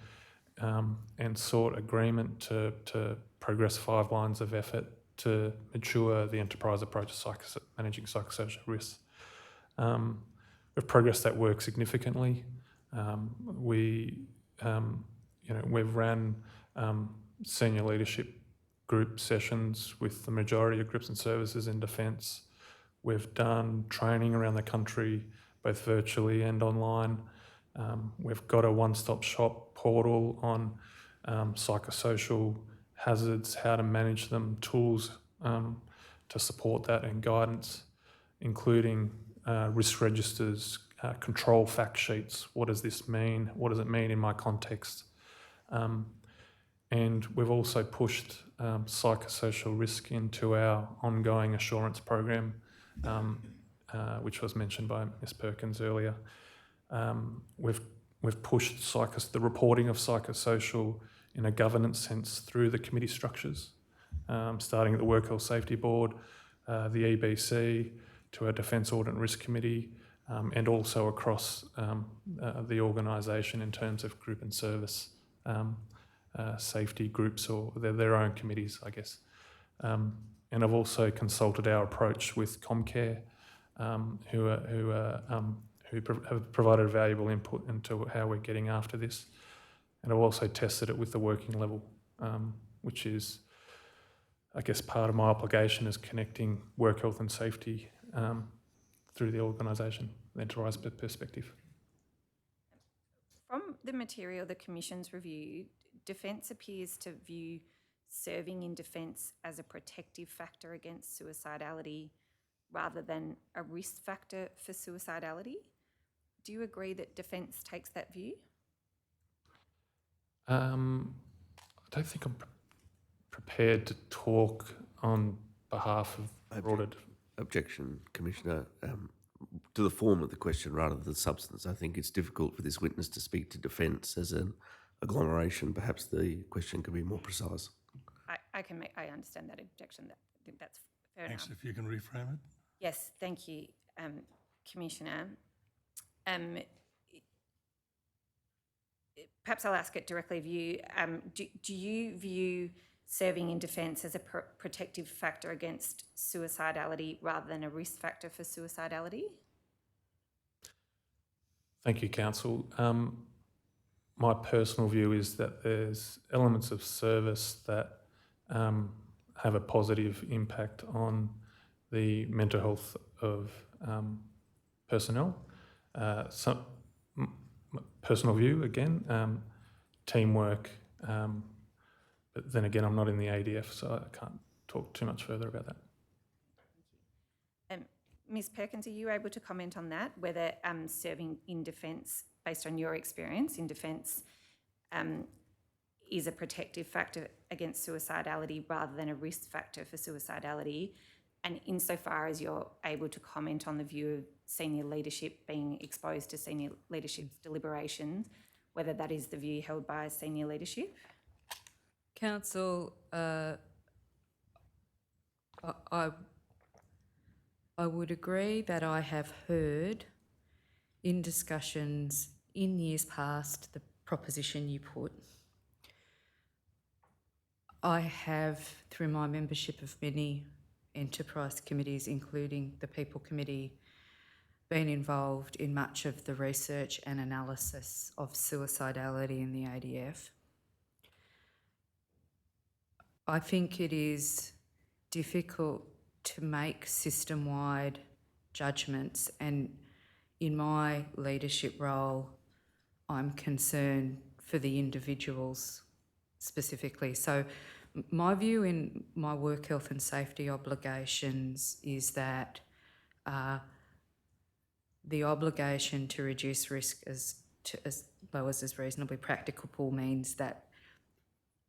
and sought agreement to progress 5 lines of effort to mature the enterprise approach to managing psychosocial risks. We've progressed that work significantly. We've ran senior leadership group sessions with the majority of groups and services in Defence. We've done training around the country, both virtually and online. We've got a one-stop shop portal on psychosocial hazards, how to manage them, tools to support that, and guidance, including risk registers, control fact sheets. What does this mean? What does it mean in my context? And we've also pushed psychosocial risk into our ongoing assurance program, which was mentioned by Ms Perkins earlier. We've pushed the reporting of psychosocial in a governance sense through the committee structures, starting at the Work Health Safety Board, the EBC, to our Defence Audit and Risk Committee, and also across the organisation in terms of group and service safety groups or their own committees, I guess. And I've also consulted our approach with Comcare, who have provided valuable input into how we're getting after this. And I've also tested it with the working level, which is, I guess, part of my obligation is connecting work health and safety through the organisation, the enterprise perspective.
From the material the Commission's reviewed, Defence appears to view serving in defence as a protective factor against suicidality rather than a risk factor for suicidality. Do you agree that Defence takes that view?
I don't think I'm prepared to talk on behalf of broader.
Objection, Commissioner. To the form of the question rather than the substance. I think it's difficult for this witness to speak to defence as an agglomeration. Perhaps the question could be more precise.
I understand that objection. I think that's fair
Thanks.
enough.
If you can reframe it.
Yes, thank you, Commissioner. Perhaps I'll ask it directly of you. Do you view serving in defence as a protective factor against suicidality rather than a risk factor for suicidality?
Thank you, Council. My personal view is that there's elements of service that have a positive impact on the mental health of personnel. Some personal view, again, teamwork, but then again, I'm not in the ADF, so I can't talk too much further about that.
Ms Perkins, are you able to comment on that, whether serving in defence, based on your experience in defence, is a protective factor against suicidality rather than a risk factor for suicidality? And insofar as you're able to comment on the view of senior leadership being exposed to senior leadership's deliberations, whether that is the view held by senior leadership?
Council, I would agree that I have heard in discussions in years past the proposition you put. I have, through my membership of many enterprise committees, including the People Committee, been involved in much of the research and analysis of suicidality in the ADF. I think it is difficult to make system-wide judgments, and in my leadership role, I'm concerned for the individuals specifically. So my view in my work health and safety obligations is that the obligation to reduce risk as low as is reasonably practicable means that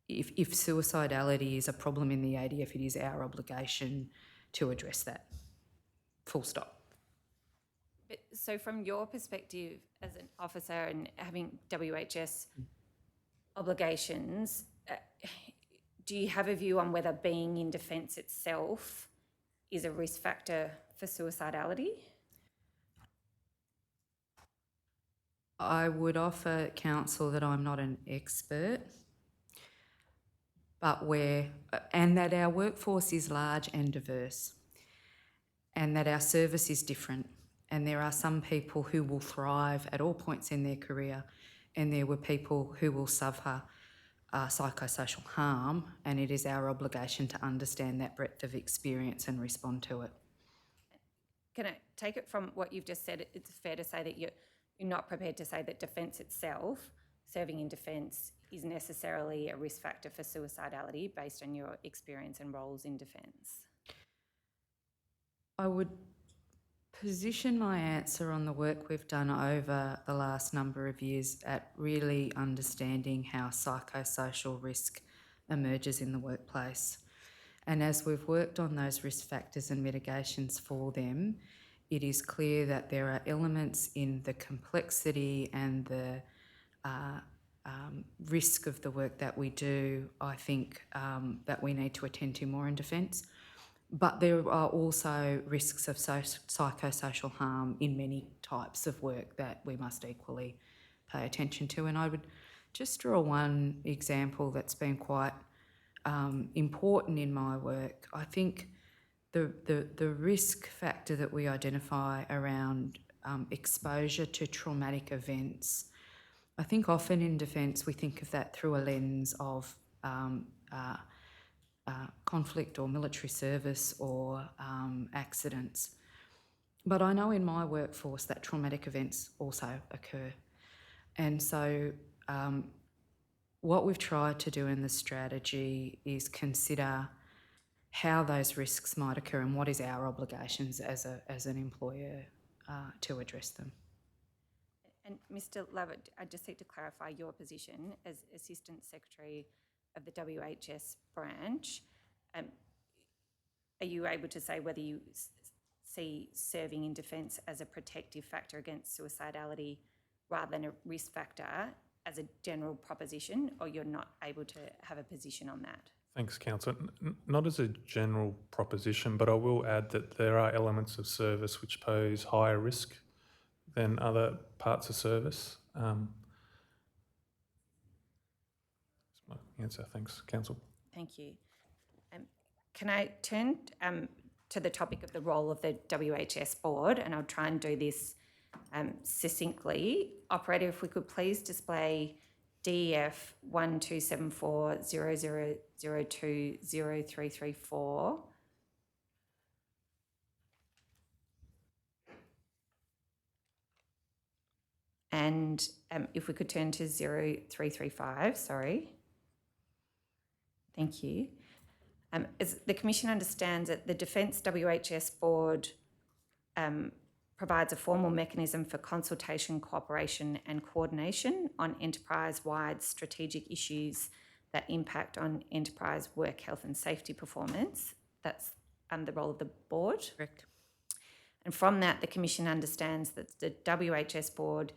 if suicidality is a problem in the ADF, it is our obligation to address that. Full stop.
But, so from your perspective as an officer and having WHS obligations, do you have a view on whether being in defence itself is a risk factor for suicidality?
I would offer counsel that I'm not an expert, but and that our workforce is large and diverse, and that our service is different, and there are some people who will thrive at all points in their career, and there were people who will suffer psychosocial harm, and it is our obligation to understand that breadth of experience and respond to it.
Can I take it from what you've just said? It's fair to say that you're not prepared to say that defence itself, serving in defence, is necessarily a risk factor for suicidality based on your experience and roles in defence?
I would position my answer on the work we've done over the last number of years at really understanding how psychosocial risk emerges in the workplace. And as we've worked on those risk factors and mitigations for them, it is clear that there are elements in the complexity and the risk of the work that we do, I think, that we need to attend to more in defence. But there are also risks of psychosocial harm in many types of work that we must equally pay attention to. And I would just draw one example that's been quite important in my work. I think the risk factor that we identify around exposure to traumatic events, I think often in defence we think of that through a lens of conflict or military service or accidents. But I know in my workforce that traumatic events also occur. And so what we've tried to do in the strategy is consider how those risks might occur and what is our obligations as an employer to address them.
And Mr. Lovett, I just need to clarify your position as Assistant Secretary of the WHS branch. Are you able to say whether you see serving in defence as a protective factor against suicidality rather than a risk factor as a general proposition, or you're not able to have a position on that?
Thanks, Councillor. Not as a general proposition, but I will add that there are elements of service which pose higher risk than other parts of service. That's my answer. Thanks, Council.
Thank you. Can I turn to the topic of the role of the WHS board, and I'll try and do this succinctly. Operator, if we could please display DEF 127400020334. And if we could turn to 0335, sorry. Thank you. As the Commission understands it, the Defence WHS Board provides a formal mechanism for consultation, cooperation and coordination on enterprise-wide strategic issues that impact on enterprise work health and safety performance. That's the role of the board.
Correct.
And from that, the Commission understands that the WHS Board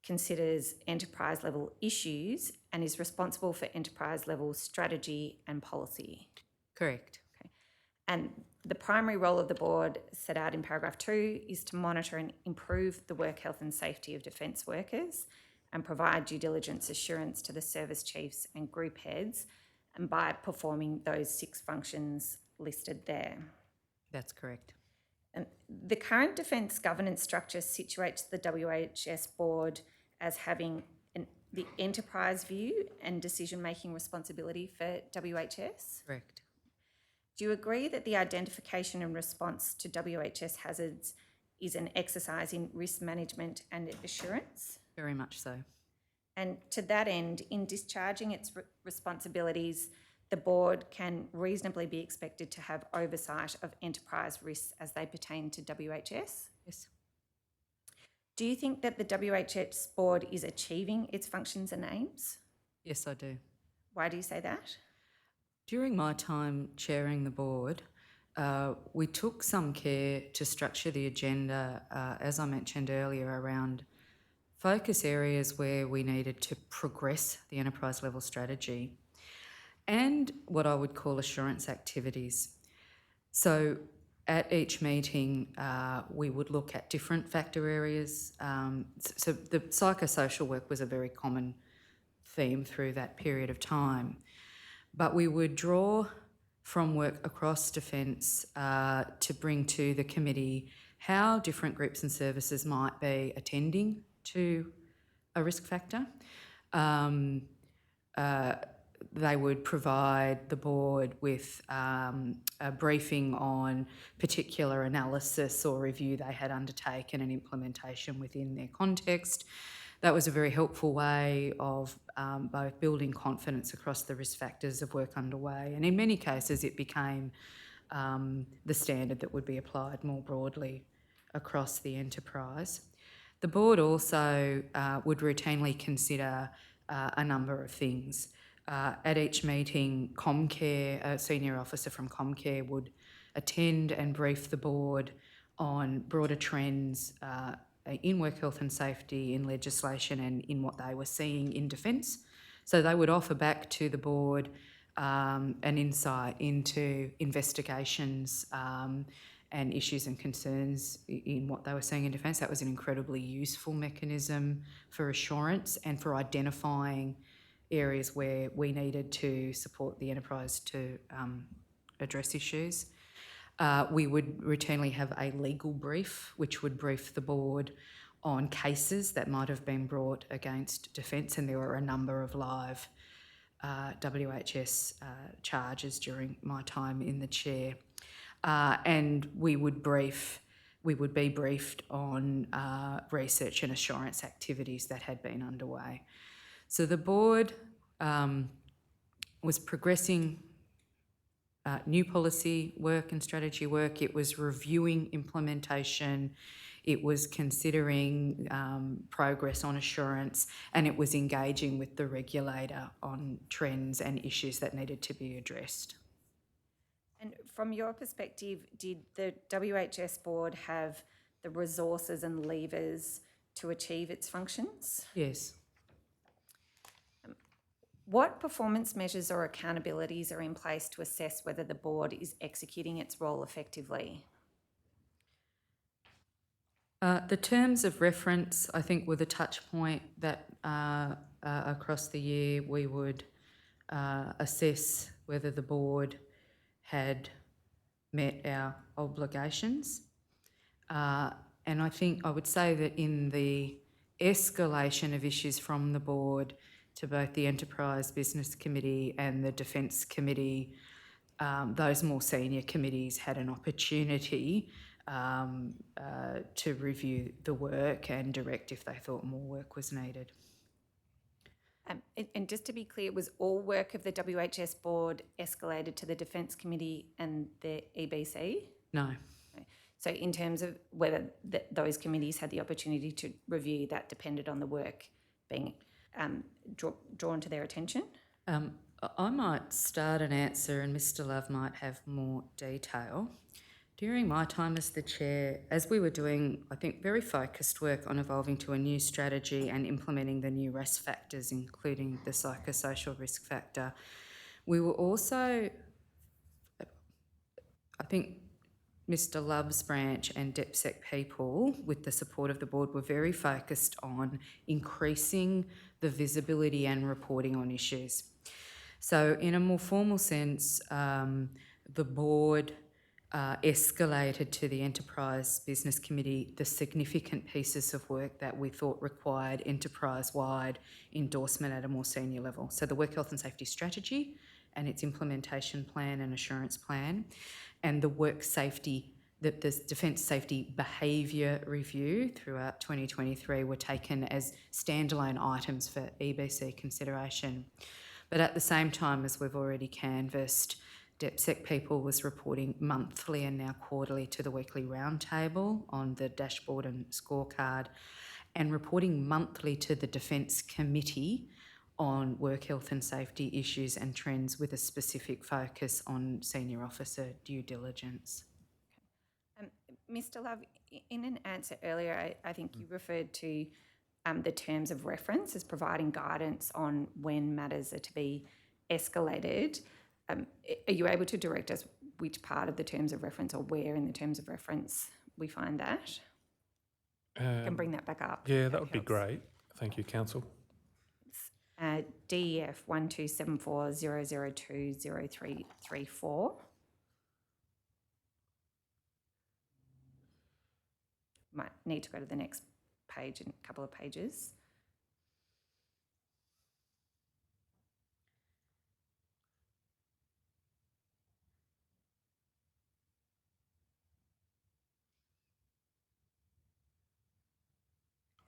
considers enterprise-level issues and is responsible for enterprise-level strategy and policy.
Correct.
Okay. And the primary role of the board set out in paragraph 2 is to monitor and improve the work health and safety of defence workers and provide due diligence assurance to the service chiefs and group heads, and by performing those 6 functions listed there.
That's correct.
And the current defence governance structure situates the WHS board as having the enterprise view and decision-making responsibility for WHS.
Correct.
Do you agree that the identification and response to WHS hazards is an exercise in risk management and assurance?
Very much so.
And to that end, in discharging its responsibilities, the board can reasonably be expected to have oversight of enterprise risks as they pertain to WHS?
Yes.
Do you think that the WHS board is achieving its functions and aims?
Yes, I do.
Why do you say that?
During my time chairing the board, we took some care to structure the agenda, as I mentioned earlier, around focus areas where we needed to progress the enterprise level strategy and what I would call assurance activities. So at each meeting, we would look at different factor areas. So the psychosocial work was a very common theme through that period of time. But we would draw from work across defence to bring to the committee how different groups and services might be attending to a risk factor. They would provide the board with a briefing on particular analysis or review they had undertaken and implementation within their context. That was a very helpful way of both building confidence across the risk factors of work underway, and in many cases it became the standard that would be applied more broadly across the enterprise. The board also would routinely consider a number of things. At each meeting, Comcare, a senior officer from Comcare would attend and brief the board on broader trends in work health and safety, in legislation and in what they were seeing in defence. So they would offer back to the board an insight into investigations and issues and concerns in what they were seeing in defence. That was an incredibly useful mechanism for assurance and for identifying areas where we needed to support the enterprise to address issues. We would routinely have a legal brief, which would brief the board on cases that might have been brought against defence, and there were a number of live WHS charges during my time in the chair. And we would be briefed on research and assurance activities that had been underway. So the board was progressing new policy work and strategy work. It was reviewing implementation. It was considering progress on assurance, and it was engaging with the regulator on trends and issues that needed to be addressed.
And from your perspective, did the WHS board have the resources and levers to achieve its functions?
Yes.
What performance measures or accountabilities are in place to assess whether the board is executing its role effectively?
The terms of reference, I think, were the touch point that across the year we would assess whether the board had met our obligations. And I think I would say that in the escalation of issues from the board to both the Enterprise Business Committee and the Defence Committee, those more senior committees had an opportunity to review the work and direct if they thought more work was needed.
And just to be clear, was all work of the WHS board escalated to the Defence Committee and the EBC?
No.
So in terms of whether those committees had the opportunity to review, that depended on the work being drawn to their attention?
I might start an answer and Mr Love might have more detail. During my time as the chair, as we were doing, I think, very focused work on evolving to a new strategy and implementing the new risk factors, including the psychosocial risk factor, we were also, I think, Mr Love's branch and DepSec people, with the support of the board, were very focused on increasing the visibility and reporting on issues. So in a more formal sense, the board escalated to the Enterprise Business Committee the significant pieces of work that we thought required enterprise-wide endorsement at a more senior level. So the Work Health and Safety Strategy and its implementation plan and assurance plan, and the work safety, the Defence Safety Behaviour Review throughout 2023 were taken as standalone items for EBC consideration. But at the same time, as we've already canvassed, DepSec people was reporting monthly and now quarterly to the weekly roundtable on the dashboard and scorecard, and reporting monthly to the Defence Committee on work health and safety issues and trends with a specific focus on senior officer due diligence.
Mr Love, in an answer earlier, I think you referred to the terms of reference as providing guidance on when matters are to be escalated. Are you able to direct us which part of the terms of reference or where in the terms of reference we find that? I can bring that back up.
Yeah, that would be great. Thank you, Council.
DEF 127400200334. Might need to go to the next page in a couple of pages.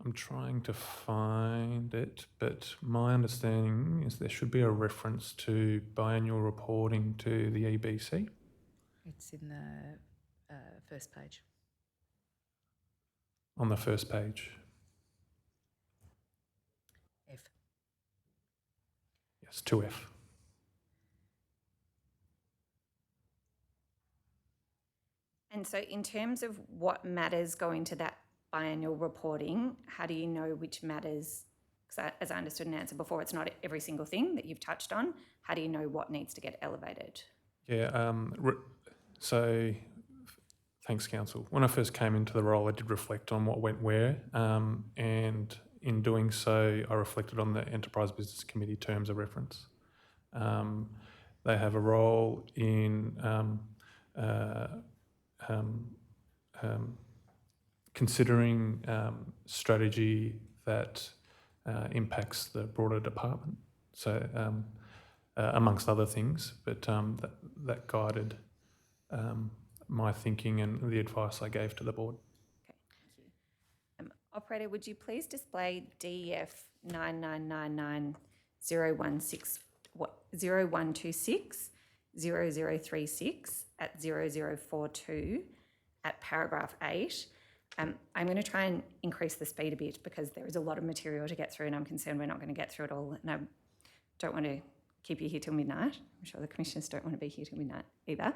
I'm trying to find it, but my understanding is there should be a reference to biannual reporting to the EBC.
It's in the first page.
On the first page.
F.
Yes, 2F.
And so in terms of what matters go into that biannual reporting, how do you know which matters, because as I understood an answer before, it's not every single thing that you've touched on. How do you know what needs to get elevated?
Yeah, so Thanks, Council. When I first came into the role, I did reflect on what went where, and in doing so, I reflected on the Enterprise Business Committee terms of reference. They have a role in considering strategy that impacts the broader department. So, amongst other things, but that guided my thinking and the advice I gave to the board.
Okay, thank you. Operator, would you please display DEF 99990126 0036 at 0042 at paragraph 8. I'm going to try and increase the speed a bit because there is a lot of material to get through and I'm concerned we're not going to get through it all, and I don't want to keep you here till midnight. I'm sure the commissioners don't want to be here till midnight either.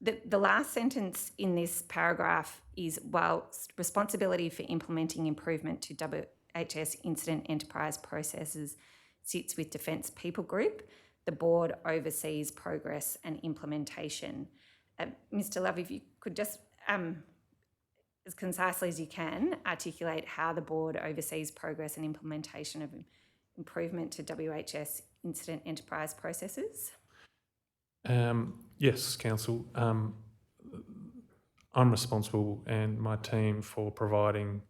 The last sentence in this paragraph is, while responsibility for implementing improvement to WHS incident enterprise processes sits with Defence People Group, the board oversees progress and implementation. Mr. Love, if you could just, as concisely as you can, articulate how the board oversees progress and implementation of improvement to WHS incident enterprise processes.
Yes, Council. I'm responsible and my team for providing,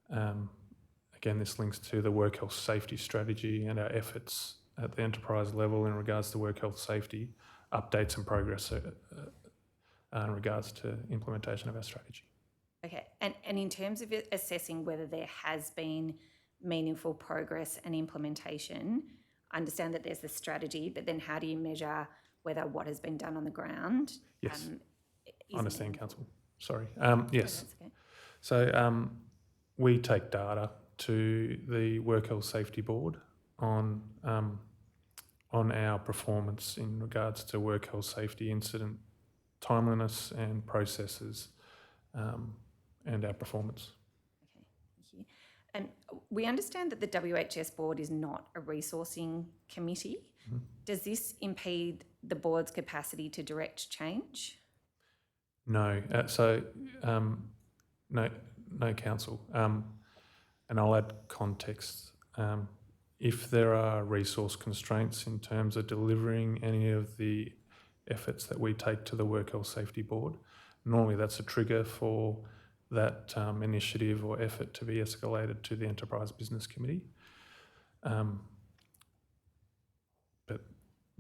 again, this links to the work health safety strategy and our efforts at the enterprise level in regards to work health safety, updates and progress in regards to implementation of our strategy.
Okay, and in terms of assessing whether there has been meaningful progress and implementation, I understand that there's the strategy, but then how do you measure whether what has been done on the ground?
Yes,
is
I understand,
meaningful?
Council. Sorry. Yes.
That's okay.
So we take data to the Work Health Safety Board on our performance in regards to work health safety incident timeliness and processes, and our performance.
Okay, thank you. And we understand that the WHS board is not a resourcing committee.
Mm-hmm.
Does this impede the board's capacity to direct change?
No. No, Council. And I'll add context. If there are resource constraints in terms of delivering any of the efforts that we take to the Work Health Safety Board, normally that's a trigger for that initiative or effort to be escalated to the Enterprise Business Committee. But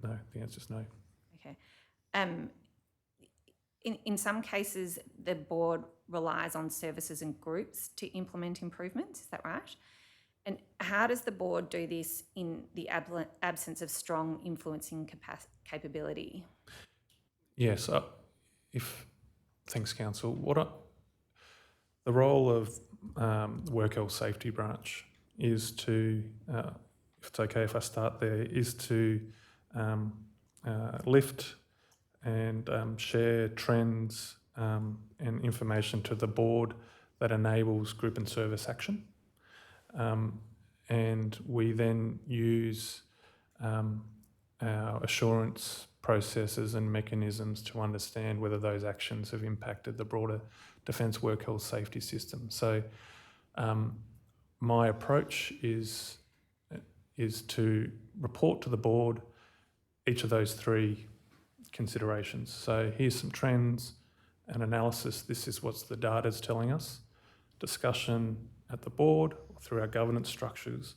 no, the answer is no.
Okay. In some cases, the board relies on services and groups to implement improvements. Is that right? And how does the board do this in the absence of strong influencing capability?
Yes. Thanks, Council. The role of the Work Health Safety Branch is to, if it's okay if I start there, is to lift and share trends and information to the board that enables group and service action. And we then use our assurance processes and mechanisms to understand whether those actions have impacted the broader Defence Work Health Safety system. So my approach is to report to the board each of those three considerations. So here's some trends and analysis. This is what the data is telling us. Discussion at the board or through our governance structures.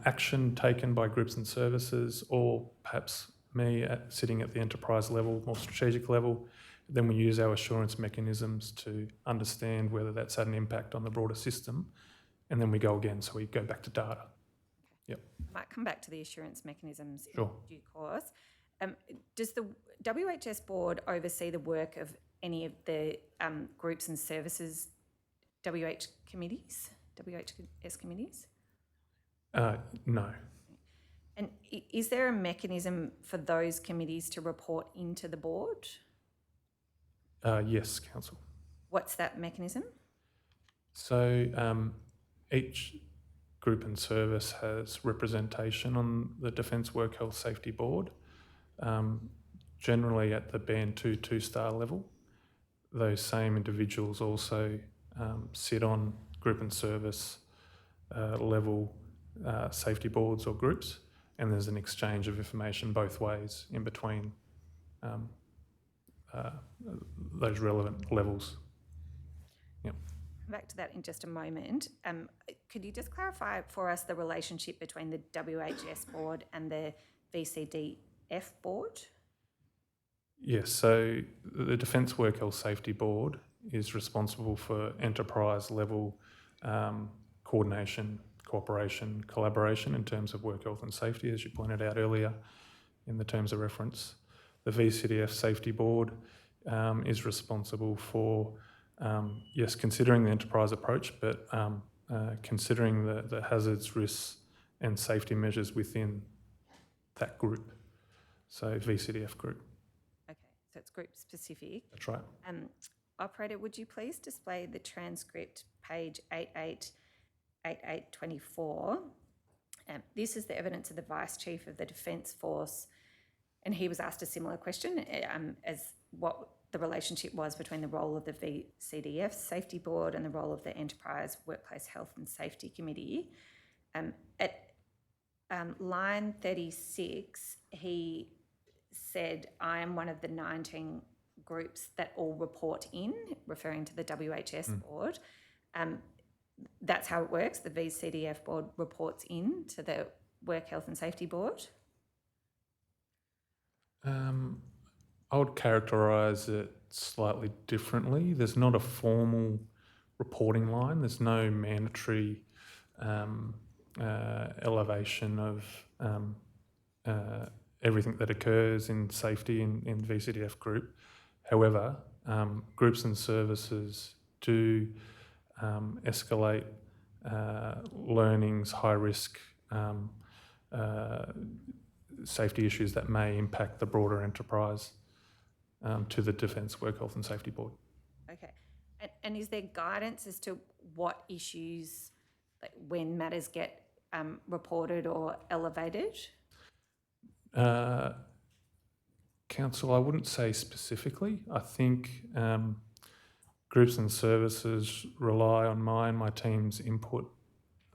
Action taken by groups and services, or perhaps me sitting at the enterprise level, more strategic level. Then we use our assurance mechanisms to understand whether that's had an impact on the broader system. And then we go again, so we go back to data. Yep.
I might come back to the assurance mechanisms
Sure.
in due course. Does the WHS board oversee the work of any of the groups and services WHS committees?
No.
And is there a mechanism for those committees to report into the board?
Yes, Council.
What's that mechanism?
So each group and service has representation on the Defence Work Health Safety Board, generally at the Band 2 2-star level. those same individuals also sit on group and service level safety boards or groups, and there's an exchange of information both ways in between those relevant levels. Yep.
Back to that in just a moment. Could you just clarify for us the relationship between the WHS board and the VCDF board?
Yes, so the Defence Work Health Safety Board is responsible for enterprise level coordination, cooperation, collaboration in terms of work health and safety, as you pointed out earlier in the terms of reference. The VCDF Safety Board is responsible for, yes, considering the enterprise approach, but considering the hazards, risks and safety measures within that group. So VCDF group.
Okay, so it's group specific.
That's right.
Operator, would you please display the transcript, page 8824? This is the evidence of the Vice Chief of the Defence Force, and he was asked a similar question as what the relationship was between the role of the VCDF Safety Board and the role of the Enterprise Workplace Health and Safety Committee. At line 36, he said, I am one of the 19 groups that all report in, referring to the WHS board. That's how it works. The VCDF board reports in to the Work Health and Safety Board.
I would characterise it slightly differently. There's not a formal reporting line. There's no mandatory elevation of everything that occurs in safety in VCDF group. However, groups and services do escalate learnings, high risk safety issues that may impact the broader enterprise to the Defence Work Health and Safety Board.
Okay. And is there guidance as to what issues, like when matters get reported or elevated?
Council, I wouldn't say specifically. I think groups and services rely on my team's input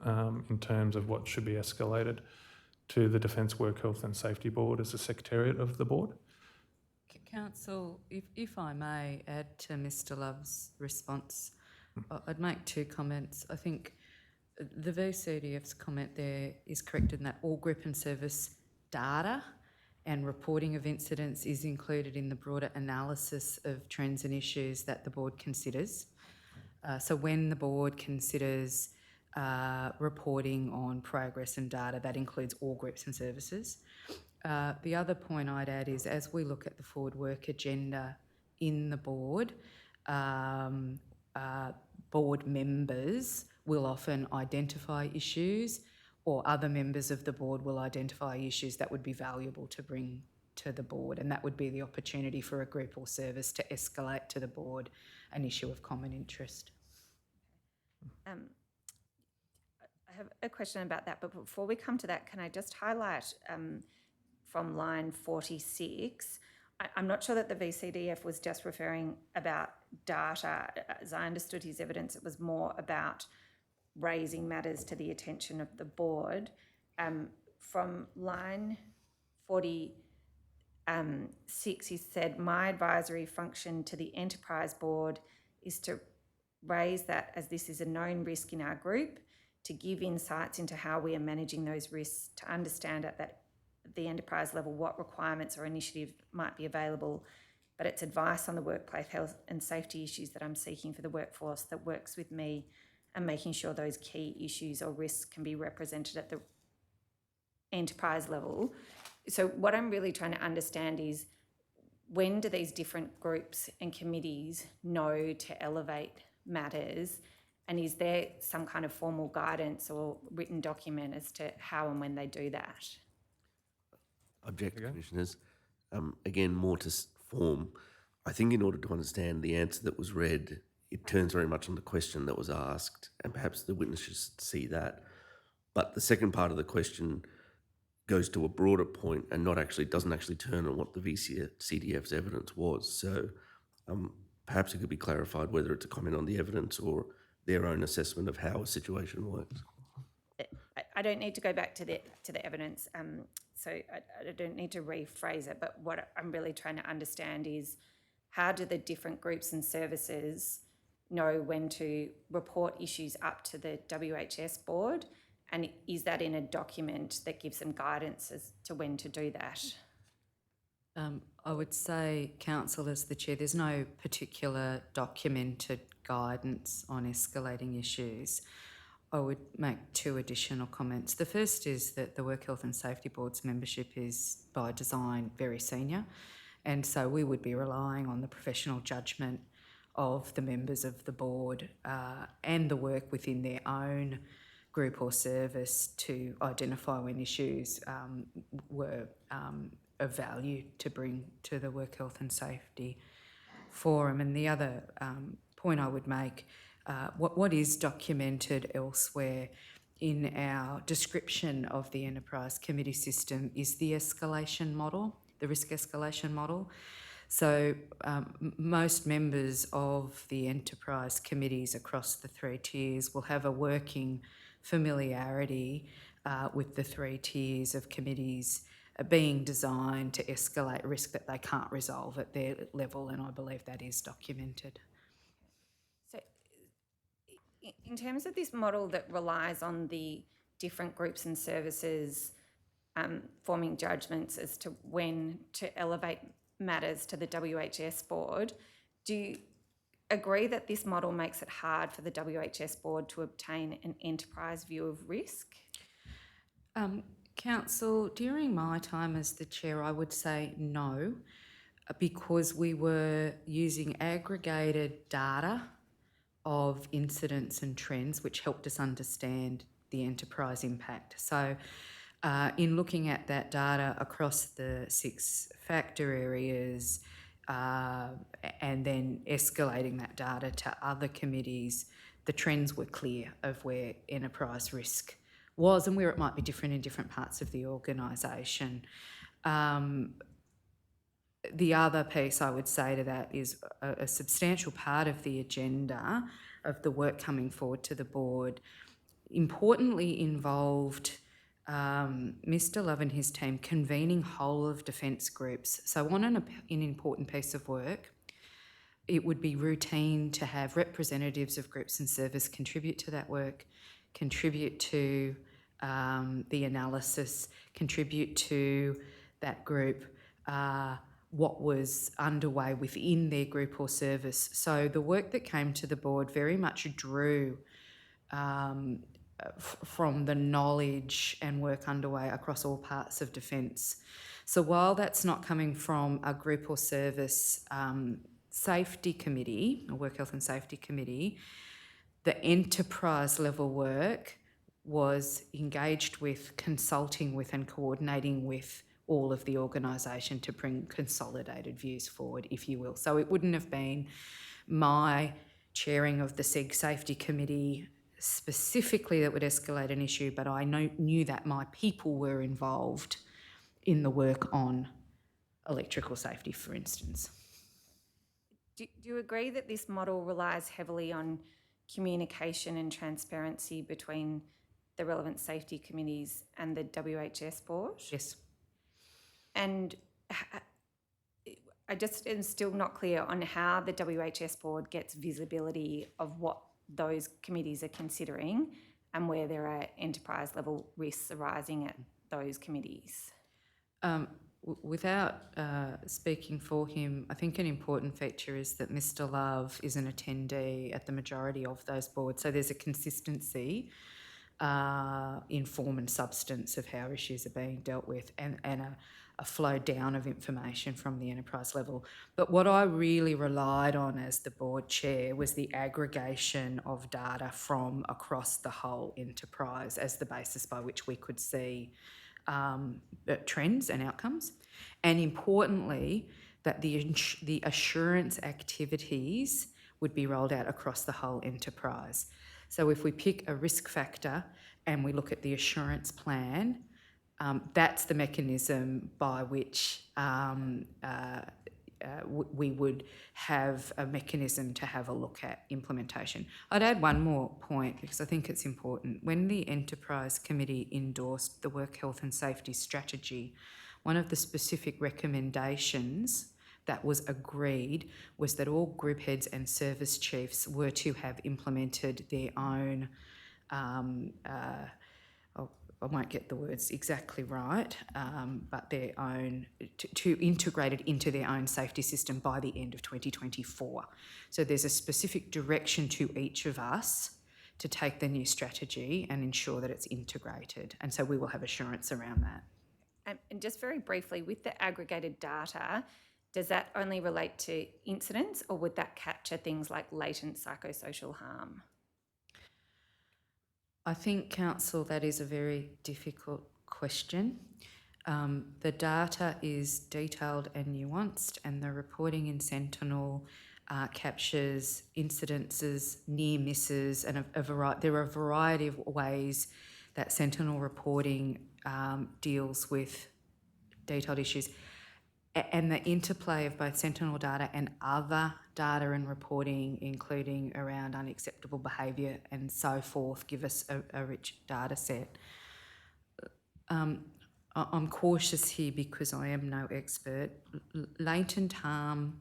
in terms of what should be escalated to the Defence Work Health and Safety Board as the secretariat of the board.
Council, if I may add to Mr Love's response, I'd make two comments. I think the VCDF's comment there is correct in that all group and service data and reporting of incidents is included in the broader analysis of trends and issues that the board considers. So when the board considers reporting on progress and data, that includes all groups and services. The other point I'd add is as we look at the forward work agenda in the board, board members will often identify issues, or other members of the board will identify issues that would be valuable to bring to the board, and that would be the opportunity for a group or service to escalate to the board an issue of common interest.
I have a question about that, but before we come to that, can I just highlight from line 46, I'm not sure that the VCDF was just referring about data. As I understood his evidence, it was more about raising matters to the attention of the board. From line 46, he said, my advisory function to the enterprise board is to raise that as this is a known risk in our group, to give insights into how we are managing those risks, to understand at the enterprise level what requirements or initiative might be available, but it's advice on the workplace health and safety issues that I'm seeking for the workforce that works with me, and making sure those key issues or risks can be represented at the enterprise level. So what I'm really trying to understand is, when do these different groups and committees know to elevate matters, and is there some kind of formal guidance or written document as to how and when they do that?
Object, Commissioners. Again, more to form. I think in order to understand the answer that was read, it turns very much on the question that was asked, and perhaps the witness should see that. But the second part of the question goes to a broader point and doesn't actually turn on what the VCDF's evidence was. So perhaps it could be clarified whether it's a comment on the evidence or their own assessment of how a situation works.
I don't need to go back to the evidence, so I don't need to rephrase it, but what I'm really trying to understand is how do the different groups and services know when to report issues up to the WHS board, and is that in a document that gives them guidance as to when to do that?
I would say, Council, as the Chair, there's no particular documented guidance on escalating issues. I would make two additional comments. The first is that the Work Health and Safety Board's membership is by design very senior, and so we would be relying on the professional judgment of the members of the board and the work within their own group or service to identify when issues were of value to bring to the Work Health and Safety Forum. And the other point I would make, what is documented elsewhere in our description of the Enterprise Committee system is the escalation model, the risk escalation model. So most members of the Enterprise Committees across the three tiers will have a working familiarity with the three tiers of committees being designed to escalate risk that they can't resolve at their level, and I believe that is documented.
So in terms of this model that relies on the different groups and services forming judgments as to when to elevate matters to the WHS board, do you agree that this model makes it hard for the WHS board to obtain an enterprise view of risk?
Council, during my time as the chair, I would say no, because we were using aggregated data of incidents and trends, which helped us understand the enterprise impact. So in looking at that data across the 6 factor areas and then escalating that data to other committees, the trends were clear of where enterprise risk was and where it might be different in different parts of the organisation. The other piece I would say to that is a substantial part of the agenda of the work coming forward to the board importantly involved Mr Love and his team convening whole of defence groups. So on an important piece of work, it would be routine to have representatives of groups and service contribute to that work, contribute to the analysis, contribute to that group, what was underway within their group or service. So the work that came to the board very much drew from the knowledge and work underway across all parts of defence. So while that's not coming from a group or service safety committee, or Work Health and Safety Committee, the enterprise level work was engaged with, consulting with and coordinating with all of the organisation to bring consolidated views forward, if you will. So it wouldn't have been my chairing of the SEG Safety Committee specifically that would escalate an issue, but I knew that my people were involved in the work on electrical safety, for instance.
Do you agree that this model relies heavily on communication and transparency between the relevant safety committees and the WHS board?
Yes.
And I just am still not clear on how the WHS board gets visibility of what those committees are considering and where there are enterprise level risks arising at those committees.
Without speaking for him, I think an important feature is that Mr Love is an attendee at the majority of those boards. So there's a consistency in form and substance of how issues are being dealt with and a flow down of information from the enterprise level. But what I really relied on as the board chair was the aggregation of data from across the whole enterprise as the basis by which we could see trends and outcomes. And importantly, that the assurance activities would be rolled out across the whole enterprise. So if we pick a risk factor and we look at the assurance plan, that's the mechanism by which we would have a mechanism to have a look at implementation. I'd add one more point because I think it's important. When the Enterprise Committee endorsed the Work Health and Safety Strategy, one of the specific recommendations that was agreed was that all group heads and service chiefs were to have implemented their own, I won't get the words exactly right, but their own, to integrate it into their own safety system by the end of 2024. So there's a specific direction to each of us to take the new strategy and ensure that it's integrated. And so we will have assurance around that.
And just very briefly, with the aggregated data, does that only relate to incidents, or would that capture things like latent psychosocial harm?
I think, Council, that is a very difficult question. The data is detailed and nuanced, and the reporting in Sentinel captures incidences, near misses, and there are a variety of ways that Sentinel reporting deals with detailed issues. And the interplay of both Sentinel data and other data and reporting, including around unacceptable behaviour and so forth, give us a rich data set. I'm cautious here because I am no expert. Latent harm,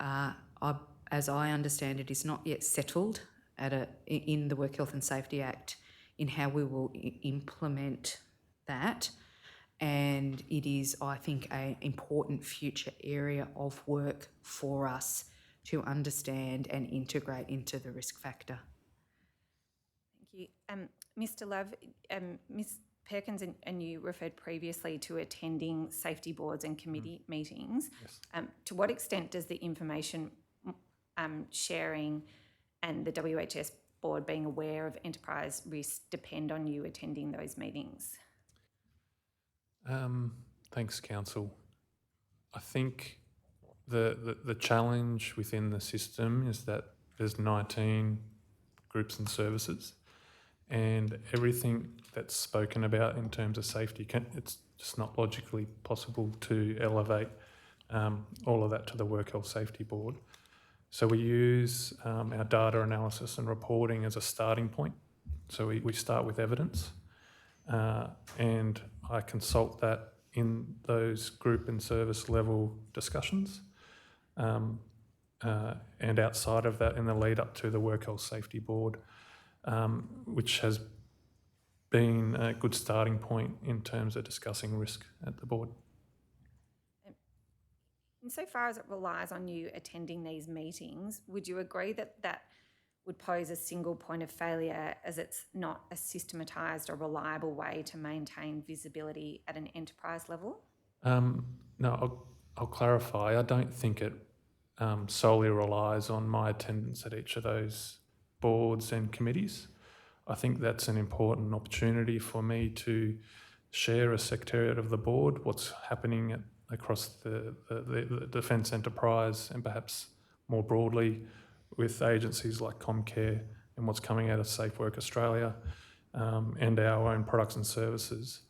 as I understand it, is not yet settled in the Work Health and Safety Act in how we will implement that. And it is, I think, an important future area of work for us to understand and integrate into the risk factor.
Thank you. Mr. Love, Ms. Perkins and you referred previously to attending safety boards and committee meetings.
Yes.
To what extent does the information sharing and the WHS board being aware of enterprise risk depend on you attending those meetings?
Thanks, Council. I think the challenge within the system is that there's 19 groups and services, and everything that's spoken about in terms of safety, it's just not logically possible to elevate all of that to the Work Health Safety Board. So we use our data analysis and reporting as a starting point. So we start with evidence, and I consult that in those group and service level discussions, and outside of that in the lead up to the Work Health Safety Board, which has been a good starting point in terms of discussing risk at the board.
Insofar as it relies on you attending these meetings, would you agree that that would pose a single point of failure, as it's not a systematised or reliable way to maintain visibility at an enterprise level?
No, I'll clarify. I don't think it solely relies on my attendance at each of those boards and committees. I think that's an important opportunity for me to share as Secretariat of the Board what's happening across the defence enterprise, and perhaps more broadly with agencies like Comcare and what's coming out of Safe Work Australia, and our own products and services.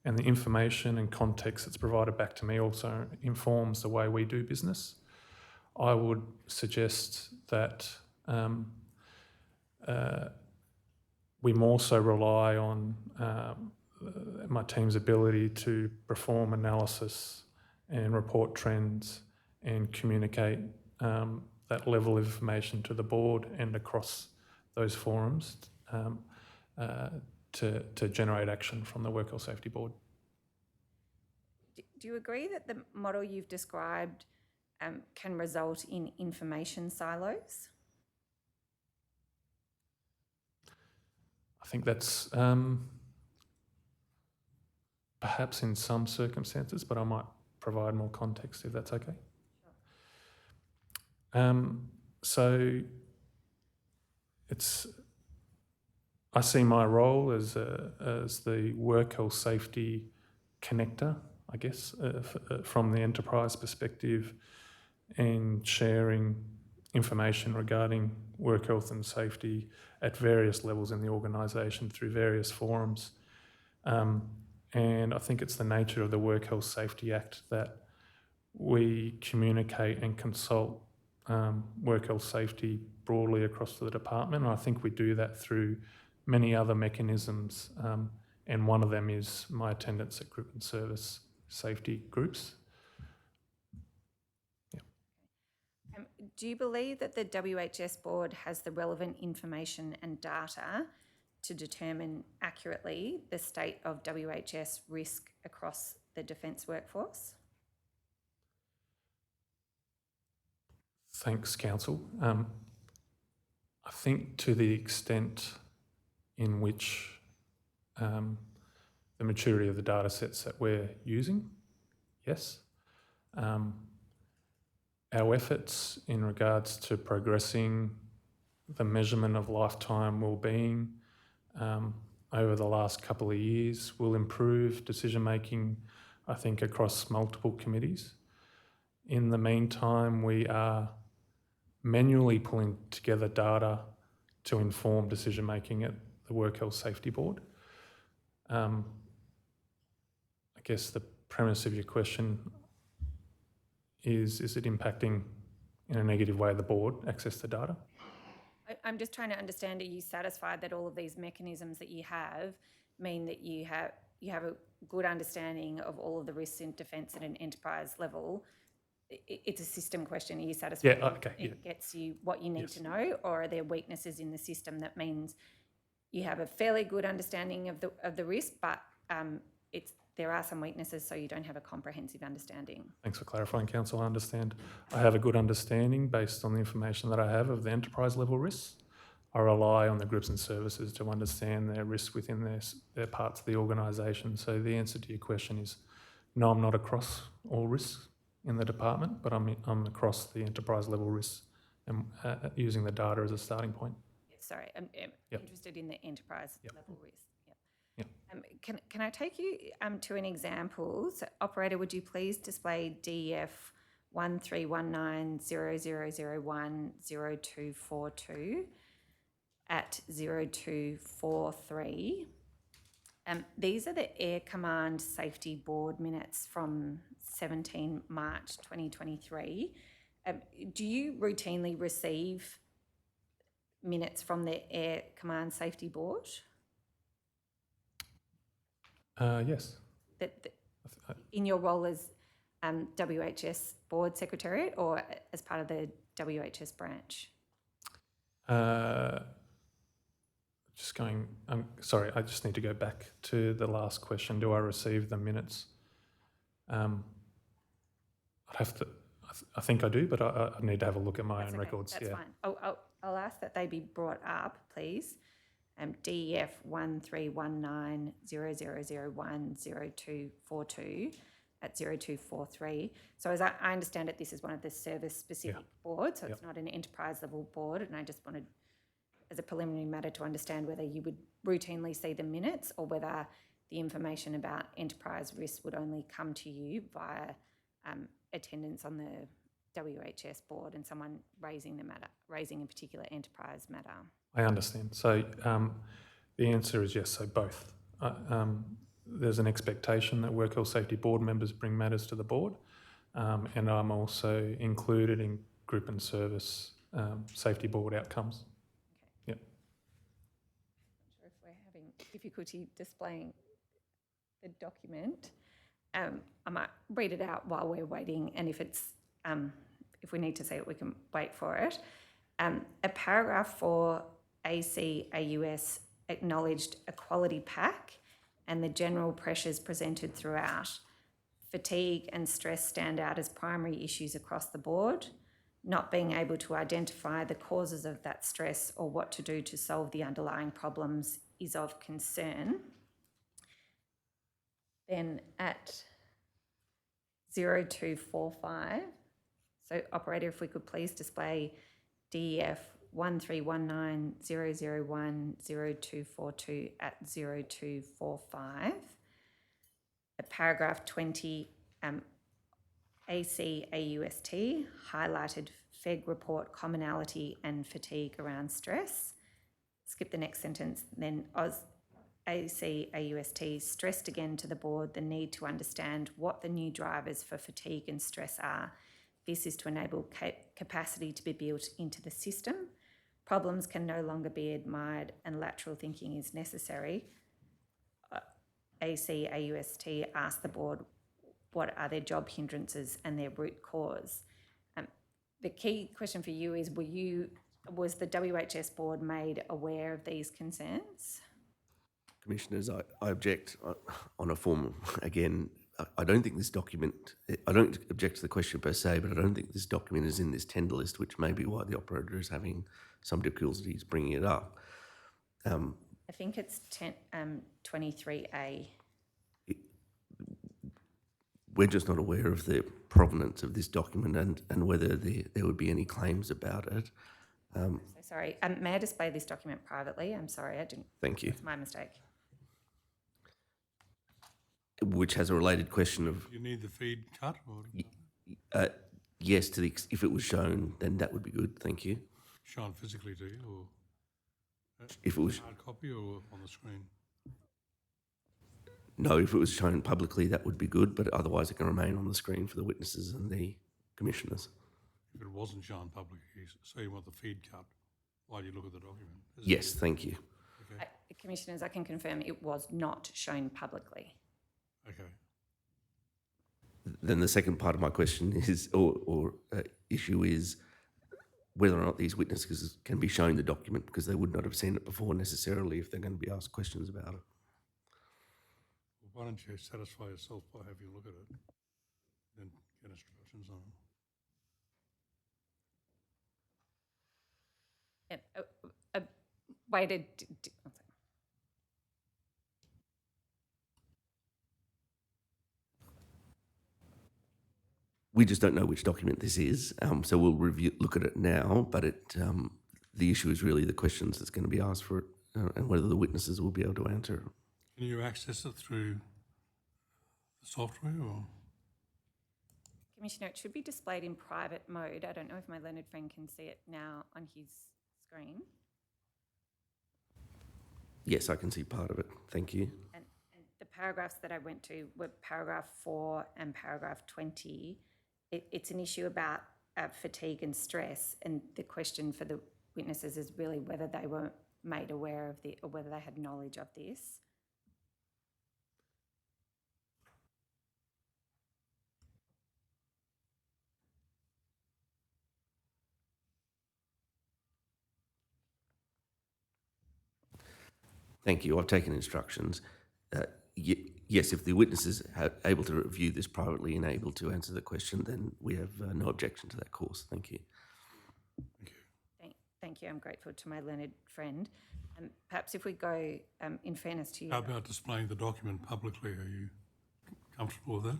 And the information and context that's provided back to me also informs the way we do business. I would suggest that we more so rely on my team's ability to perform analysis and report trends and communicate that level of information to the board and across those forums to generate action from the Work Health Safety Board.
Do you agree that the model you've described can result in information silos?
I think that's perhaps in some circumstances, but I might provide more context if that's okay. So I see my role as the work health safety connector, I guess, from the enterprise perspective, and sharing information regarding work health and safety at various levels in the organisation through various forums. And I think it's the nature of the Work Health Safety Act that we communicate and consult work health safety broadly across the department. And I think we do that through many other mechanisms, and one of them is my attendance at group and service safety groups.
Do you believe that the WHS board has the relevant information and data to determine accurately the state of WHS risk across the defence workforce?
Thanks, Council. I think to the extent in which the maturity of the data sets that we're using, yes. Our efforts in regards to progressing the measurement of lifetime wellbeing over the last couple of years will improve decision making, I think, across multiple committees. In the meantime, we are manually pulling together data to inform decision making at the Work Health Safety Board. I guess the premise of your question is it impacting in a negative way the board access to data?
I'm just trying to understand, are you satisfied that all of these mechanisms that you have mean that you have a good understanding of all of the risks in defence at an enterprise level? It's a system question. Are you satisfied it gets you what you need to know, or are there weaknesses in the system that means you have a fairly good understanding of the risk, but there are some weaknesses, so you don't have a comprehensive understanding?
Thanks for clarifying, Council. I understand. I have a good understanding based on the information that I have of the enterprise level risks. I rely on the groups and services to understand their risks within their parts of the organisation. So the answer to your question is no, I'm not across all risks in the department, but I'm across the enterprise level risks and using the data as a starting point.
Sorry, I'm interested in the enterprise level risk.
Yep.
Can I take you to an example? So, operator, would you please display DEF 131900010242 at 0243? These are the Air Command Safety Board minutes from 17 March 2023. Do you routinely receive minutes from the Air Command Safety Board?
Yes.
In your role as WHS Board Secretariat or as part of the WHS branch? Sorry, I just need to go back to the last question. Do I receive the minutes? I'd have to, I think I do, but I need to have a look at my own records. That's fine. I'll ask that they be brought up, please. DEF 131900010242 at 0243. So as I understand it, this is one of the service-specific boards, so it's not an enterprise-level board, and I just wanted, as a preliminary matter, to understand whether you would routinely see the minutes or whether the information about enterprise risk would only come to you via attendance on the WHS board and someone raising a particular enterprise matter.
I understand. So the answer is yes, so both. There's an expectation that Work Health Safety Board members bring matters to the board, and I'm also included in group and service safety board outcomes.
Okay. Yep. I'm not sure if we're having difficulty displaying the document. I might read it out while we're waiting, and if we need to see it, we can wait for it. A paragraph for ACAUS acknowledged a quality pack and the general pressures presented throughout. Fatigue and stress stand out as primary issues across the board. Not being able to identify the causes of that stress or what to do to solve the underlying problems is of concern. Then at 0245, so operator, if we could please display DEF 131900100242 at 0245. At paragraph 20, ACAUST highlighted FEG report commonality and fatigue around stress. Skip the next sentence, then ACAUST stressed again to the board the need to understand what the new drivers for fatigue and stress are. This is to enable capacity to be built into the system. Problems can no longer be admired and lateral thinking is necessary. ACAUST asked the board what are their job hindrances and their root cause. The key question for you is, was the WHS board made aware of these concerns?
Commissioners, I object on a form. Again, I don't think this document, I don't object to the question per se, but I don't think this document is in this tender list, which may be why the operator is having some difficulties bringing it up.
I think it's 23A.
We're just not aware of the provenance of this document and whether there would be any claims about it.
So sorry, may I display this document privately? I'm sorry, I didn't.
Thank you.
It's my mistake.
Which has a related question of
You need the feed cut, or
yes, if it was shown, then that would be good. Thank you.
shown physically to you, or
If it was
hard copy, or on the screen?
no, if it was shown publicly, that would be good. But otherwise, it can remain on the screen for the witnesses and the commissioners.
If it wasn't shown publicly, so you want the feed cut while you look at the document? Is it-
Yes, thank you.
Okay.
Commissioners, I can confirm it was not shown publicly.
Okay.
Then the second part of my question is, issue is, whether or not these witnesses can be shown the document, because they would not have seen it before necessarily if they're going to be asked questions about it.
Well, why don't you satisfy yourself by having a look at it, then get instructions on it?
And a way to
We just don't know which document this is, so we'll look at it now. But the issue is really the questions that's going to be asked for it, and whether the witnesses will be able to answer it.
Can you access it through the software, or?
Commissioner, it should be displayed in private mode. I don't know if my learned friend can see it now on his screen.
Yes, I can see part of it. Thank you.
And the paragraphs that I went to were paragraph 4 and paragraph 20. It's an issue about fatigue and stress, and the question for the witnesses is really whether they were made aware of or whether they had knowledge of this.
Thank you. I've taken instructions. Yes, if the witnesses are able to review this privately and able to answer the question, then we have no objection to that course. Thank you.
Thank you. I'm grateful to my learned friend. Perhaps if we go, in fairness to you.
How about displaying the document publicly? Are you comfortable with that?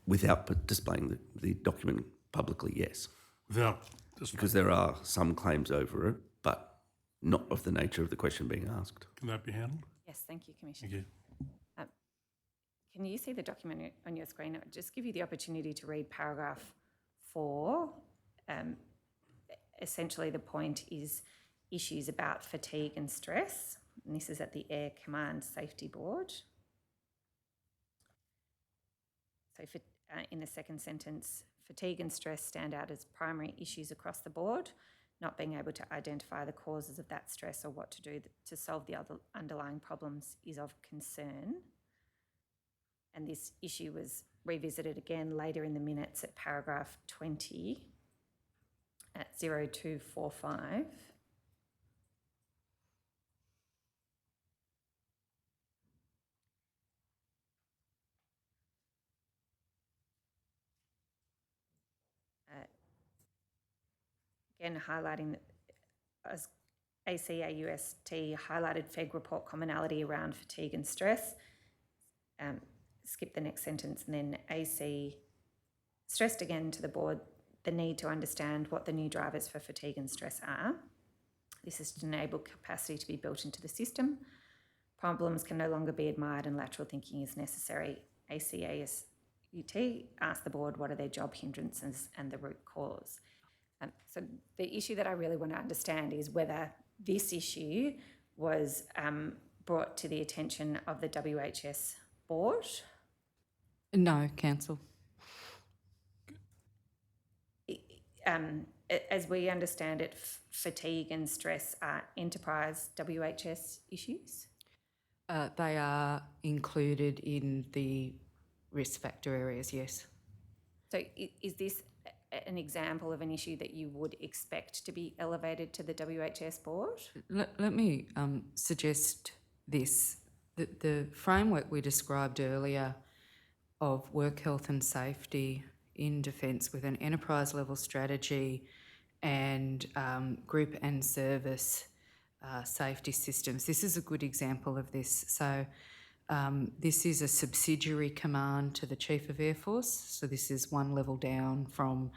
Without displaying the document publicly, yes.
Without displaying,
Because there are some claims over it, but not of the nature of the question being asked.
can that be handled?
Yes, thank you, Commissioner.
Thank you.
Can you see the document on your screen? I'll just give you the opportunity to read paragraph 4. Essentially, the point is issues about fatigue and stress. And this is at the Air Command Safety Board. So in the second sentence, fatigue and stress stand out as primary issues across the board. Not being able to identify the causes of that stress or what to do to solve the other underlying problems is of concern. And this issue was revisited again later in the minutes at paragraph 20 at 0245. Again, highlighting that as ACAUST highlighted FEG report commonality around fatigue and stress. Skip the next sentence, and then AC stressed again to the board the need to understand what the new drivers for fatigue and stress are. This is to enable capacity to be built into the system. Problems can no longer be admired and lateral thinking is necessary. ACAUST asked the board what are their job hindrances and the root cause. So the issue that I really want to understand is whether this issue was brought to the attention of the WHS board?
No, Council.
As we understand it, fatigue and stress are enterprise WHS issues?
They are included in the risk factor areas, yes.
So is this an example of an issue that you would expect to be elevated to the WHS board?
Let me suggest this. The framework we described earlier of work health and safety in defence with an enterprise level strategy and group and service safety systems. This is a good example of this. So this is a subsidiary command to the Chief of Air Force. So this is one level down from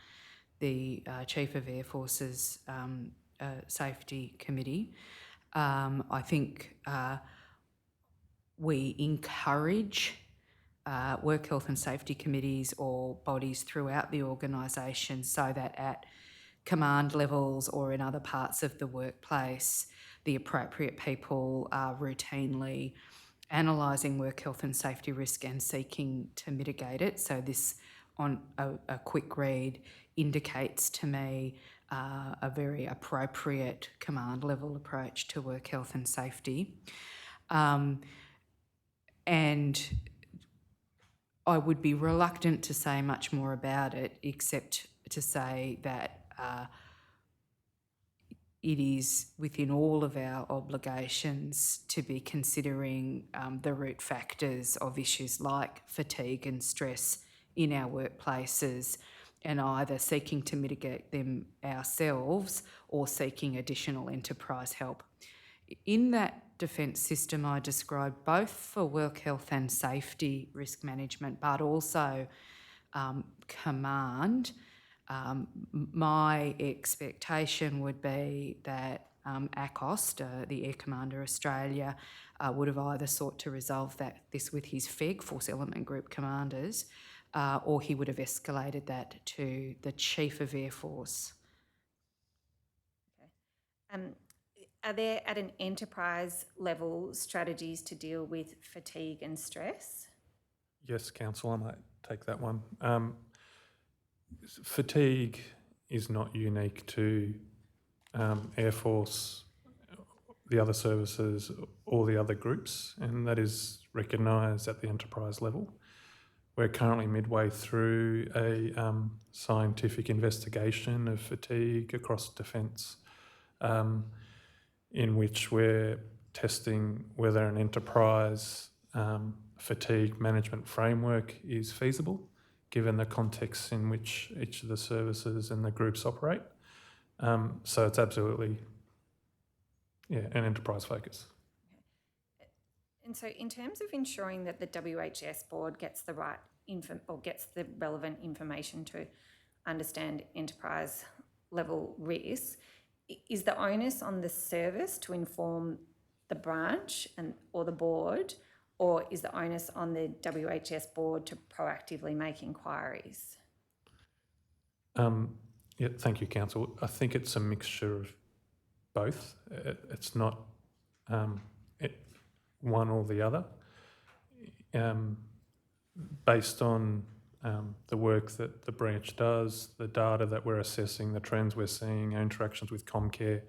the Chief of Air Force's Safety Committee. I think we encourage work health and safety committees or bodies throughout the organisation so that at command levels or in other parts of the workplace, the appropriate people are routinely analysing work health and safety risk and seeking to mitigate it. So this, on a quick read, indicates to me a very appropriate command level approach to work health and safety. And I would be reluctant to say much more about it, except to say that it is within all of our obligations to be considering the root factors of issues like fatigue and stress in our workplaces, and either seeking to mitigate them ourselves or seeking additional enterprise help. In that defence system I described, both for work health and safety risk management, but also command, my expectation would be that ACOST, the Air Commander Australia, would have either sought to resolve this with his FEG, Force Element Group commanders, or he would have escalated that to the Chief of Air Force.
Okay. Are there, at an enterprise level, strategies to deal with fatigue and stress?
Yes, Council, I might take that one. Fatigue is not unique to Air Force, the other services, or the other groups, and that is recognised at the enterprise level. We're currently midway through a scientific investigation of fatigue across defence, in which we're testing whether an enterprise fatigue management framework is feasible, given the context in which each of the services and the groups operate. So it's absolutely, an enterprise focus.
And so in terms of ensuring that the WHS board gets the right gets the relevant information to understand enterprise level risks, is the onus on the service to inform the branch or the board, or is the onus on the WHS board to proactively make inquiries?
Thank you, Council. I think it's a mixture of both. It's not one or the other. Based on the work that the branch does, the data that we're assessing, the trends we're seeing, our interactions with Comcare,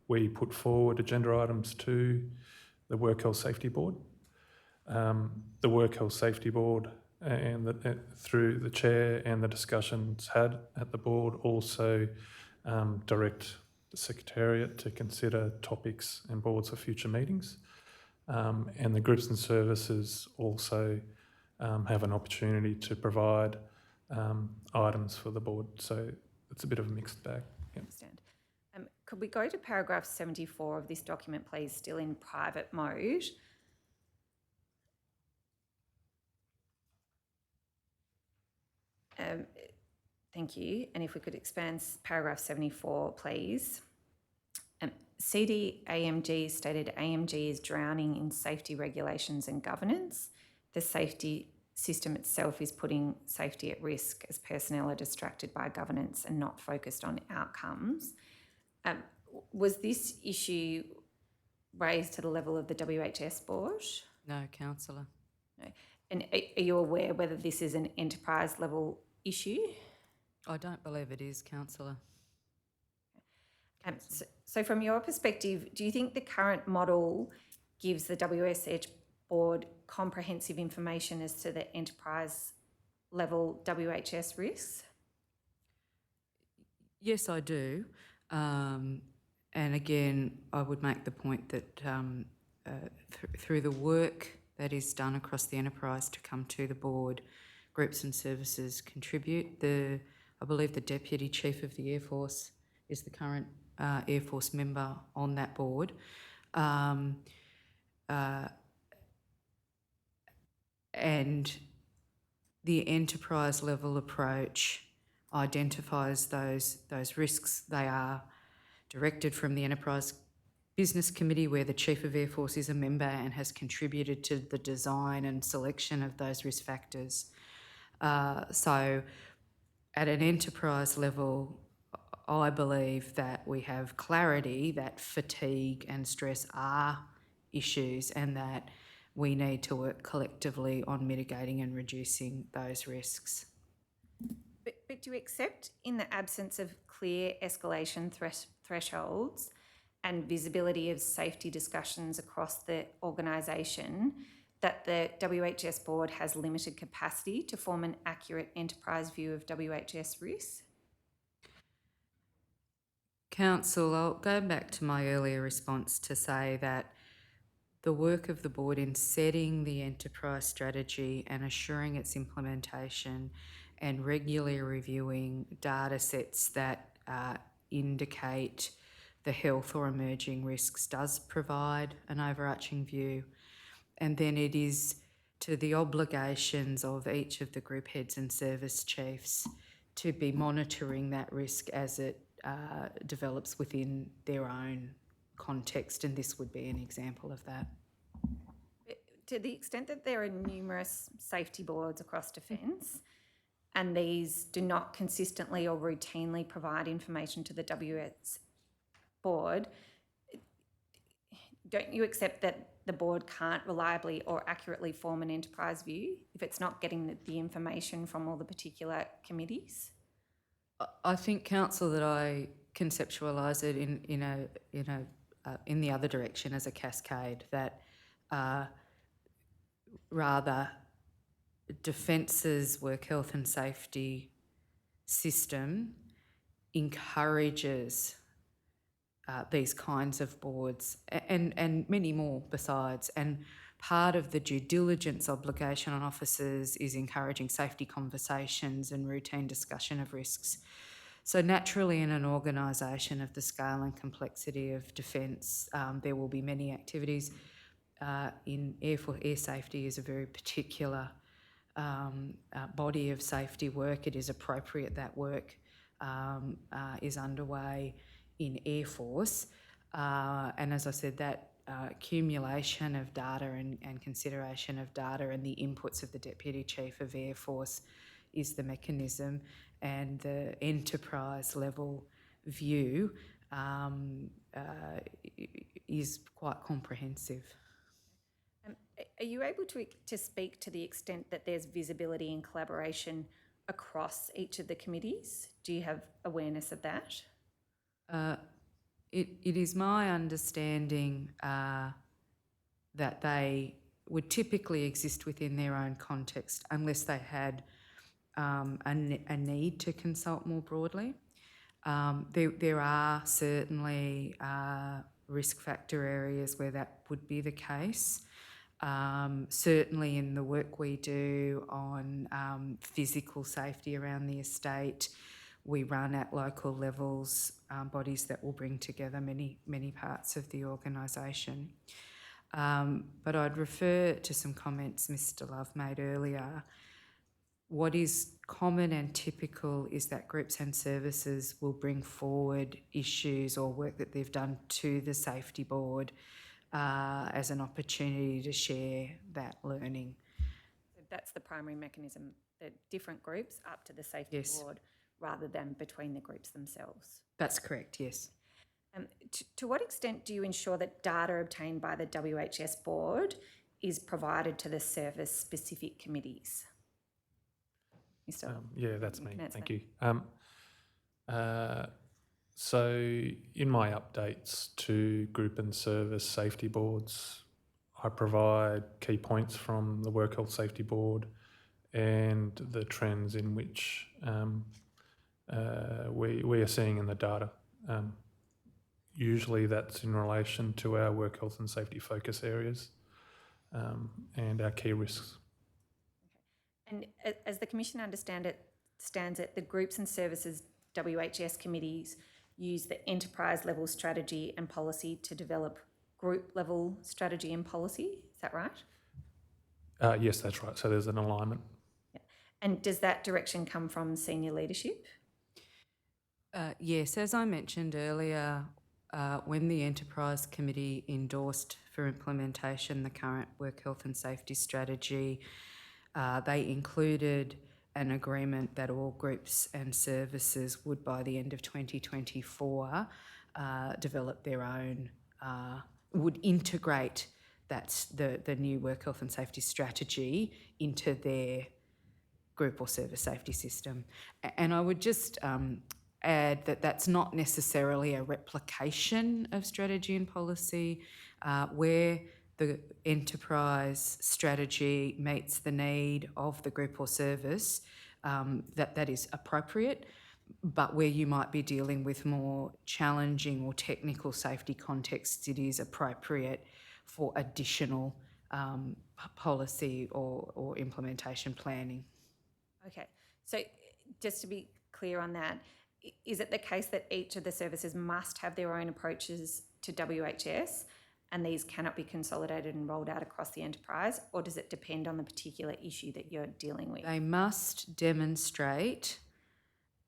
we put forward agenda items to the Work Health Safety Board. The Work Health Safety Board and through the chair and the discussions had at the board also direct the Secretariat to consider topics and boards for future meetings. And the groups and services also have an opportunity to provide items for the board. So it's a bit of a mixed bag.
I understand. Could we go to paragraph 74 of this document, please, still in private mode? Thank you. And if we could expand paragraph 74, please. CDAMG stated AMG is drowning in safety regulations and governance. The safety system itself is putting safety at risk as personnel are distracted by governance and not focused on outcomes. Was this issue raised to the level of the WHS board?
No, councillor.
No. And are you aware whether this is an enterprise level issue?
I don't believe it is, councillor.
So from your perspective, do you think the current model gives the WSH board comprehensive information as to the enterprise level WHS risks?
Yes, I do. And again, I would make the point that through the work that is done across the enterprise to come to the board, groups and services contribute. I believe the Deputy Chief of the Air Force is the current Air Force member on that board. And the enterprise level approach identifies those risks. They are directed from the Enterprise Business Committee, where the Chief of Air Force is a member and has contributed to the design and selection of those risk factors. So at an enterprise level, I believe that we have clarity that fatigue and stress are issues and that we need to work collectively on mitigating and reducing those risks.
But do you accept, in the absence of clear escalation thresholds and visibility of safety discussions across the organisation, that the WHS board has limited capacity to form an accurate enterprise view of WHS risks?
Council, I'll go back to my earlier response to say that the work of the board in setting the enterprise strategy and assuring its implementation and regularly reviewing data sets that indicate the health or emerging risks does provide an overarching view. And then it is to the obligations of each of the group heads and service chiefs to be monitoring that risk as it develops within their own context, and this would be an example of that.
To the extent that there are numerous safety boards across Defence, and these do not consistently or routinely provide information to the WS board, don't you accept that the board can't reliably or accurately form an enterprise view if it's not getting the information from all the particular committees?
I think, council, that I conceptualise it in the other direction as a cascade, that rather Defence's work health and safety system encourages these kinds of boards and many more besides. And part of the due diligence obligation on officers is encouraging safety conversations and routine discussion of risks. So naturally, in an organisation of the scale and complexity of Defence, there will be many activities. In air safety is a very particular body of safety work. It is appropriate that work is underway in Air Force. And as I said, that accumulation of data and consideration of data and the inputs of the Deputy Chief of Air Force is the mechanism, and the enterprise level view is quite comprehensive.
Are you able to speak to the extent that there's visibility and collaboration across each of the committees? Do you have awareness of that?
It is my understanding that they would typically exist within their own context unless they had a need to consult more broadly. There are certainly risk factor areas where that would be the case. Certainly in the work we do on physical safety around the estate, we run at local levels bodies that will bring together many parts of the organisation. But I'd refer to some comments Mr. Love made earlier. What is common and typical is that groups and services will bring forward issues or work that they've done to the safety board as an opportunity to share that learning.
So that's the primary mechanism, the different groups up to the safety board rather than between the groups themselves.
That's correct, yes.
To what extent do you ensure that data obtained by the WHS board is provided to the service-specific committees? Mr.
Yeah, that's me.
can answer
Thank you. So in my updates to group and service safety boards, I provide key points from the Work Health Safety Board and the trends in which we are seeing in the data. Usually that's in relation to our work health and safety focus areas and our key risks.
And as the Commission stands it, the groups and services WHS committees use the enterprise level strategy and policy to develop group level strategy and policy. Is that right?
Yes, that's right. So there's an alignment.
Yeah. And does that direction come from senior leadership?
Yes, as I mentioned earlier, when the Enterprise Committee endorsed for implementation the current work health and safety strategy, they included an agreement that all groups and services would, by the end of 2024, develop their own, would integrate the new work health and safety strategy into their group or service safety system. And I would just add that that's not necessarily a replication of strategy and policy, where the enterprise strategy meets the need of the group or service, that is appropriate, but where you might be dealing with more challenging or technical safety contexts, it is appropriate for additional policy or implementation planning.
Okay, so just to be clear on that, is it the case that each of the services must have their own approaches to WHS and these cannot be consolidated and rolled out across the enterprise, or does it depend on the particular issue that you're dealing with?
They must demonstrate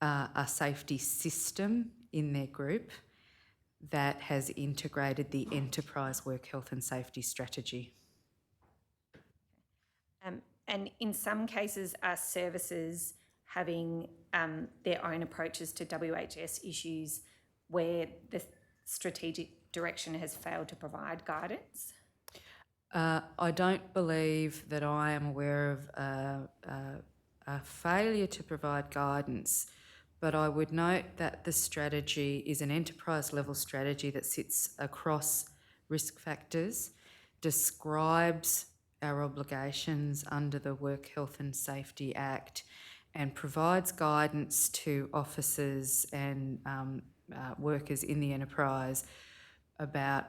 a safety system in their group that has integrated the enterprise work health and safety strategy.
And in some cases, are services having their own approaches to WHS issues where the strategic direction has failed to provide guidance?
I don't believe that I am aware of a failure to provide guidance, but I would note that the strategy is an enterprise level strategy that sits across risk factors, describes our obligations under the Work Health and Safety Act, and provides guidance to officers and workers in the enterprise about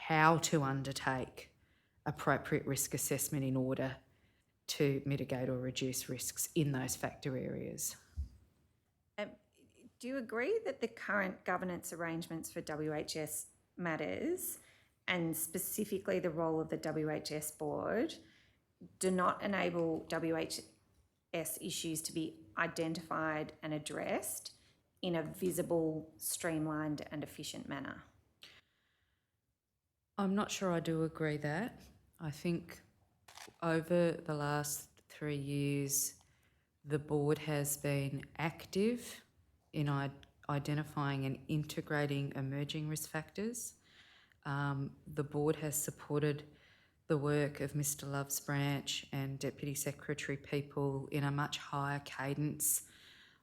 how to undertake appropriate risk assessment in order to mitigate or reduce risks in those factor areas.
Do you agree that the current governance arrangements for WHS matters, and specifically the role of the WHS board, do not enable WHS issues to be identified and addressed in a visible, streamlined and efficient manner?
I'm not sure I do agree that. I think over the last 3 years, the board has been active in identifying and integrating emerging risk factors. The board has supported the work of Mr Love's branch and Deputy Secretary People in a much higher cadence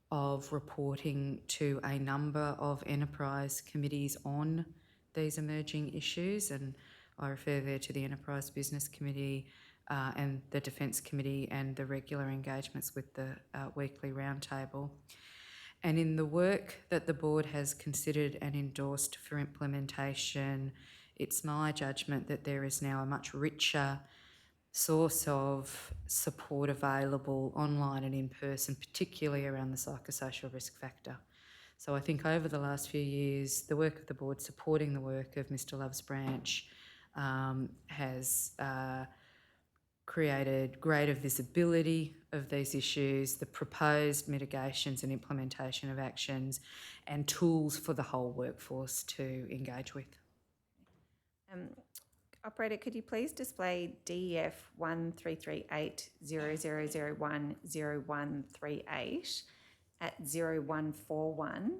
of reporting to a number of enterprise committees on these emerging issues, and I refer there to the Enterprise Business Committee and the Defence Committee and the regular engagements with the weekly roundtable. And in the work that the board has considered and endorsed for implementation, it's my judgment that there is now a much richer source of support available online and in person, particularly around the psychosocial risk factor. So I think over the last few years, the work of the board supporting the work of Mr Love's branch has created greater visibility of these issues, the proposed mitigations and implementation of actions, and tools for the whole workforce to engage with.
Operator, could you please display DEF 133800010138 at 0141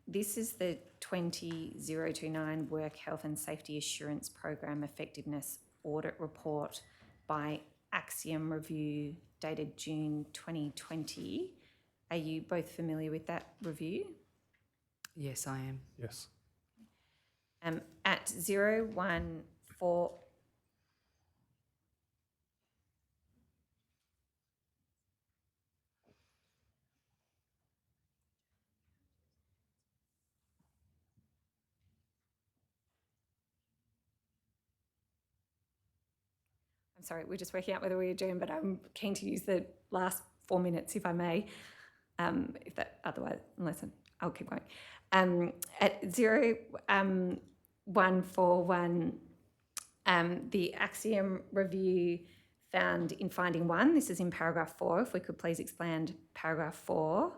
This is the 20029 Work Health and Safety Assurance Program Effectiveness Audit Report by Axiom Review dated June 2020. Are you both familiar with that review?
Yes, I am.
Yes.
At 014... I'm sorry, we're just working out whether we adjourn, but I'm keen to use the last 4 minutes, if I may. If that otherwise, unless I'll keep going. At 0141, the Axiom Review found in finding 1, this is in paragraph 4, if we could please expand paragraph 4,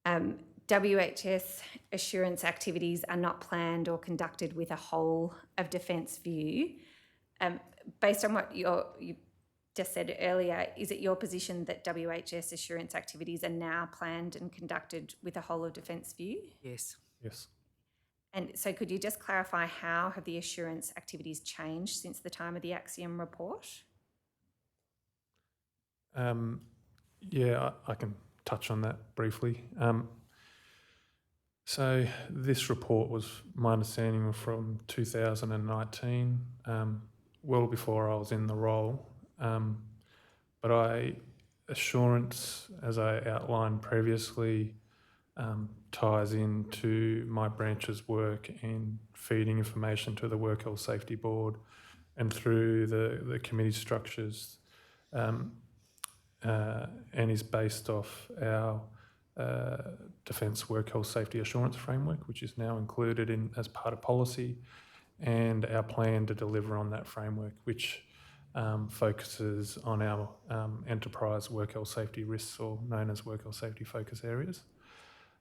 WHS assurance activities are not planned or conducted with a whole of defence view. Based on what you just said earlier, is it your position that WHS assurance activities are now planned and conducted with a whole of defence view?
Yes.
Yes.
And so could you just clarify how have the assurance activities changed since the time of the Axiom report?
Yeah, I can touch on that briefly. So this report was, my understanding, from 2019, well before I was in the role. But assurance, as I outlined previously, ties into my branch's work in feeding information to the Work Health Safety Board and through the committee structures, and is based off our Defence Work Health Safety Assurance Framework, which is now included in as part of policy, and our plan to deliver on that framework, which focuses on our enterprise work health safety risks, or known as work health safety focus areas.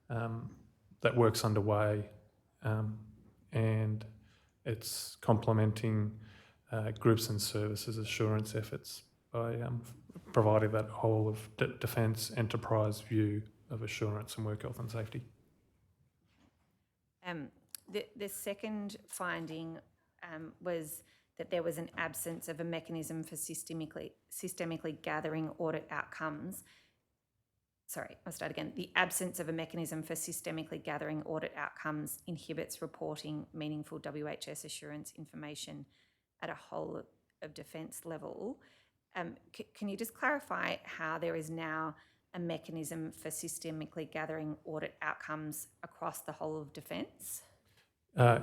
That work's underway, and it's complementing groups and services assurance efforts by providing that whole of defence enterprise view of assurance and work health and safety.
The second finding was that there was an absence of a mechanism for systemically gathering audit outcomes. Sorry, I'll start again. The absence of a mechanism for systemically gathering audit outcomes inhibits reporting meaningful WHS assurance information at a whole of defence level. Can you just clarify how there is now a mechanism for systemically gathering audit outcomes across the whole of defence?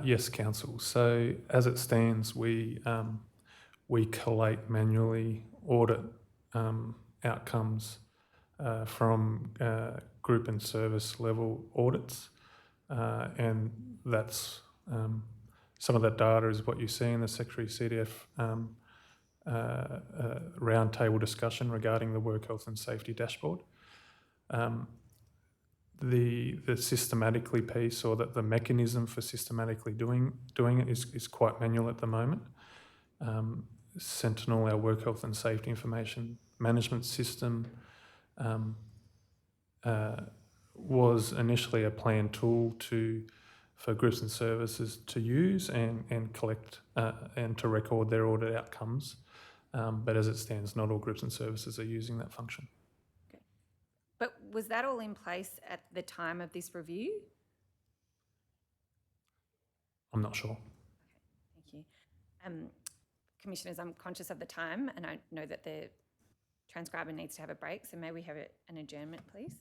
Yes, Council. So as it stands, we collate manually audit outcomes from group and service level audits, and that's some of that data is what you see in the Secretary CDF roundtable discussion regarding the Work Health and Safety Dashboard. The systematically piece, or that the mechanism for systematically doing it is quite manual at the moment. Sentinel, our work health and safety information management system, was initially a planned tool for groups and services to use and collect and to record their audit outcomes. But as it stands, not all groups and services are using that function.
But was that all in place at the time of this review?
I'm not sure.
Thank you. Commissioners, I'm conscious of the time, and I know that the transcriber needs to have a break, so may we have an adjournment, please?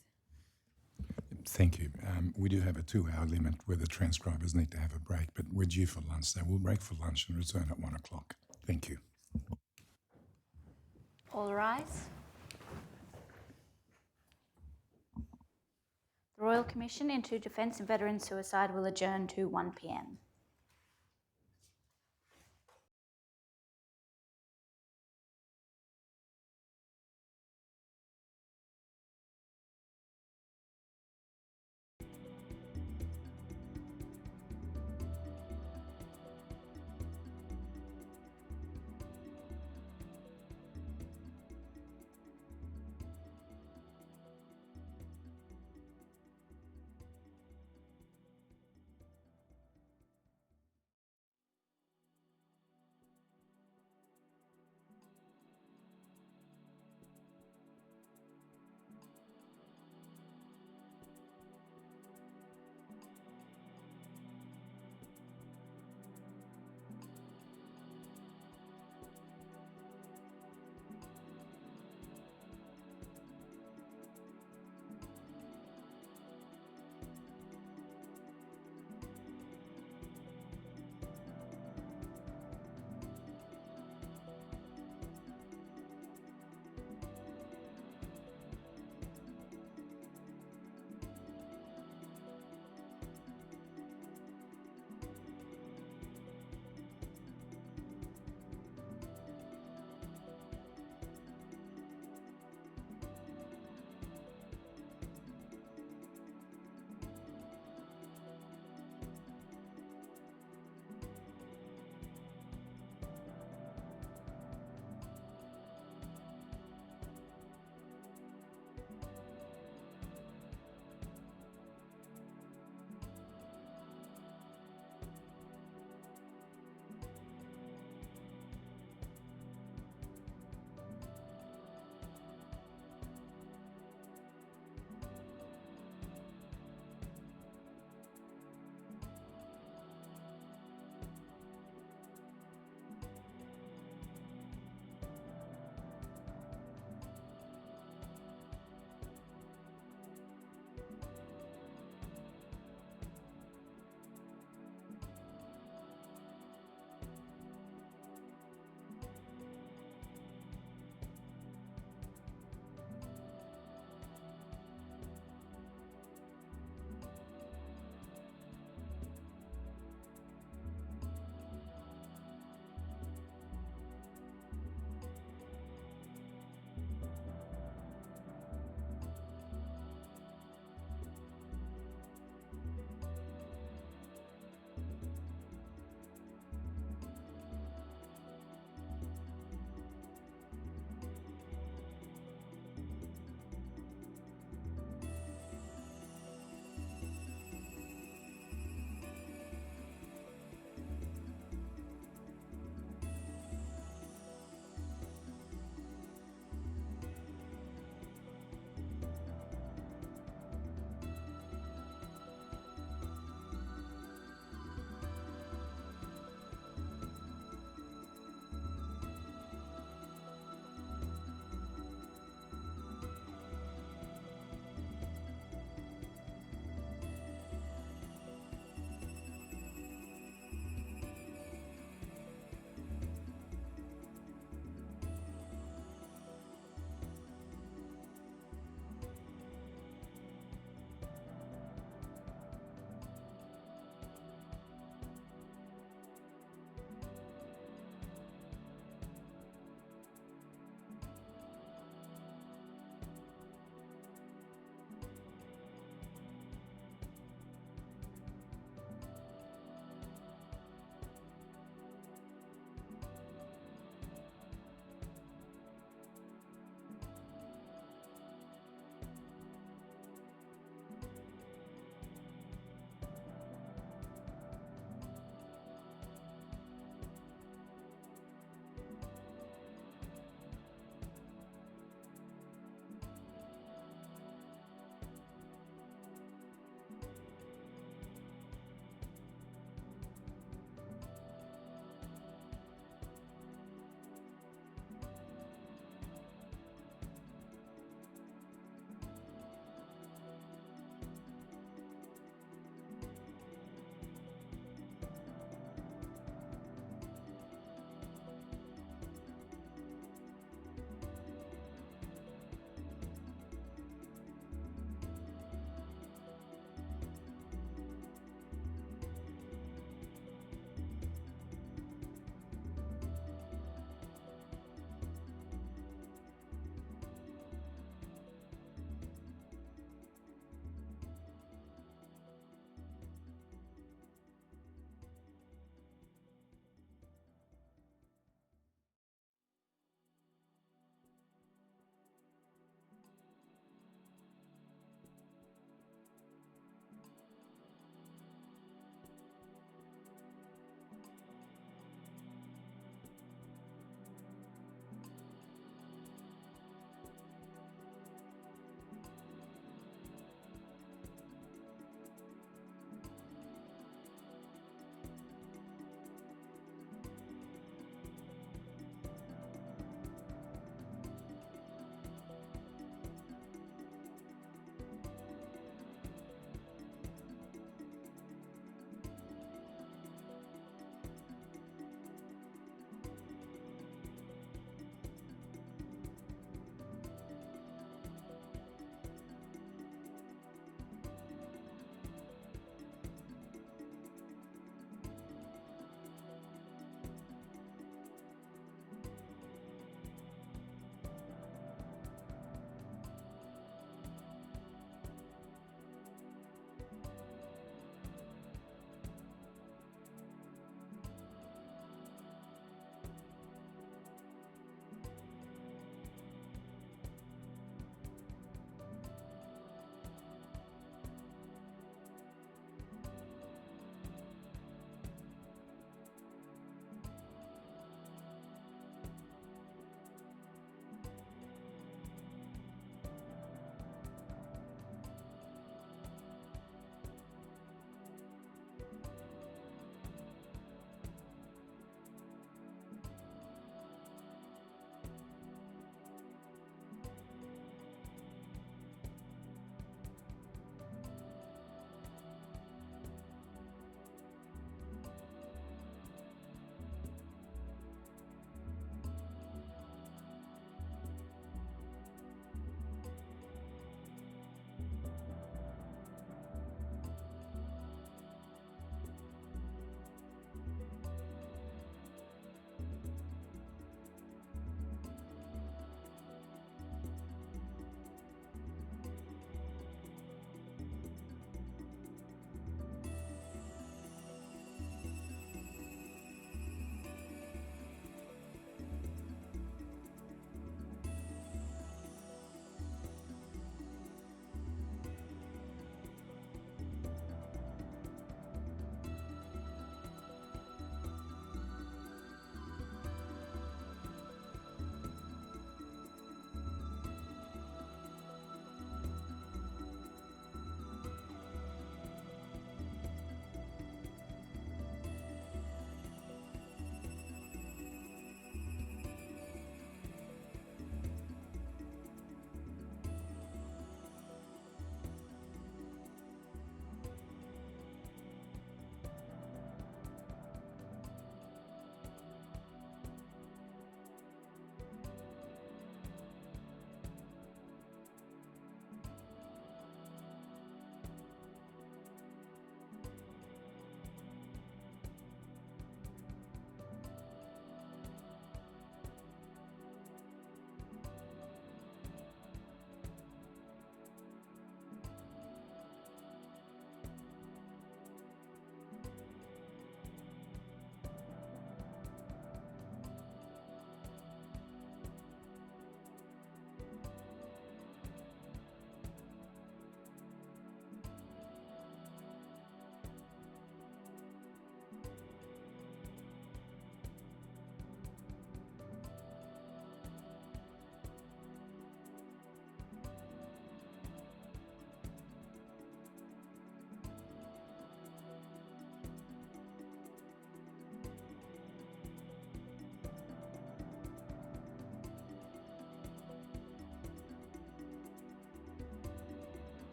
Thank you. We do have a 2-hour limit where the transcribers need to have a break, but we're due for lunch, so we'll break for lunch and return at 1 o'clock. Thank you.
All rise. The Royal Commission into Defence and Veteran Suicide will adjourn to 1 p.m.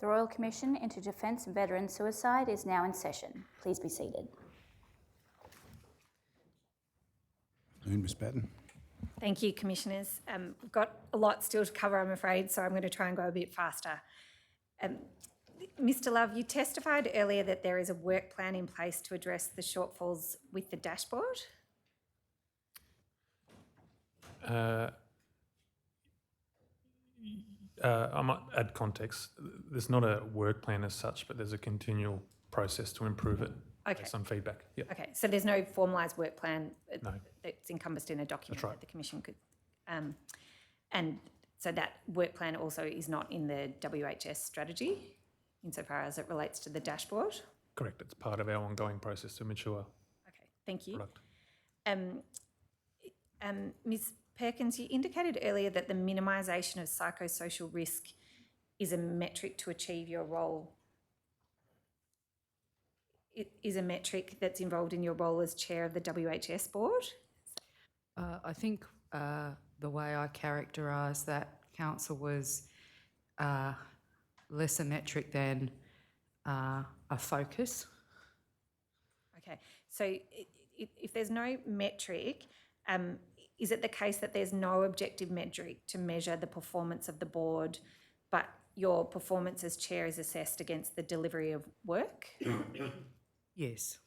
The Royal Commission into Defence and Veteran Suicide is now in session. Please be seated.
Ms. Batten.
Thank you, Commissioners. We've got a lot still to cover, I'm afraid, so I'm going to try and go a bit faster. Mr Love, you testified earlier that there is a work plan in place to address the shortfalls with the dashboard.
I might add context. There's not a work plan as such, but there's a continual process to improve it.
Okay.
Based on feedback. Yep.
Okay, so there's no formalised work plan
No.
that's encompassed in a document
That's right.
that the Commission could, and so that work plan also is not in the WHS strategy insofar as it relates to the dashboard?
Correct. It's part of our ongoing process to mature
Okay, thank you.
product.
Ms Perkins, you indicated earlier that the minimisation of psychosocial risk is a metric to achieve your role. It is a metric that's involved in your role as chair of the WHS board?
I think the way I characterise that, Council, was less a metric than a focus.
Okay, so if there's no metric, is it the case that there's no objective metric to measure the performance of the board, but your performance as chair is assessed against the delivery of work?
Yes.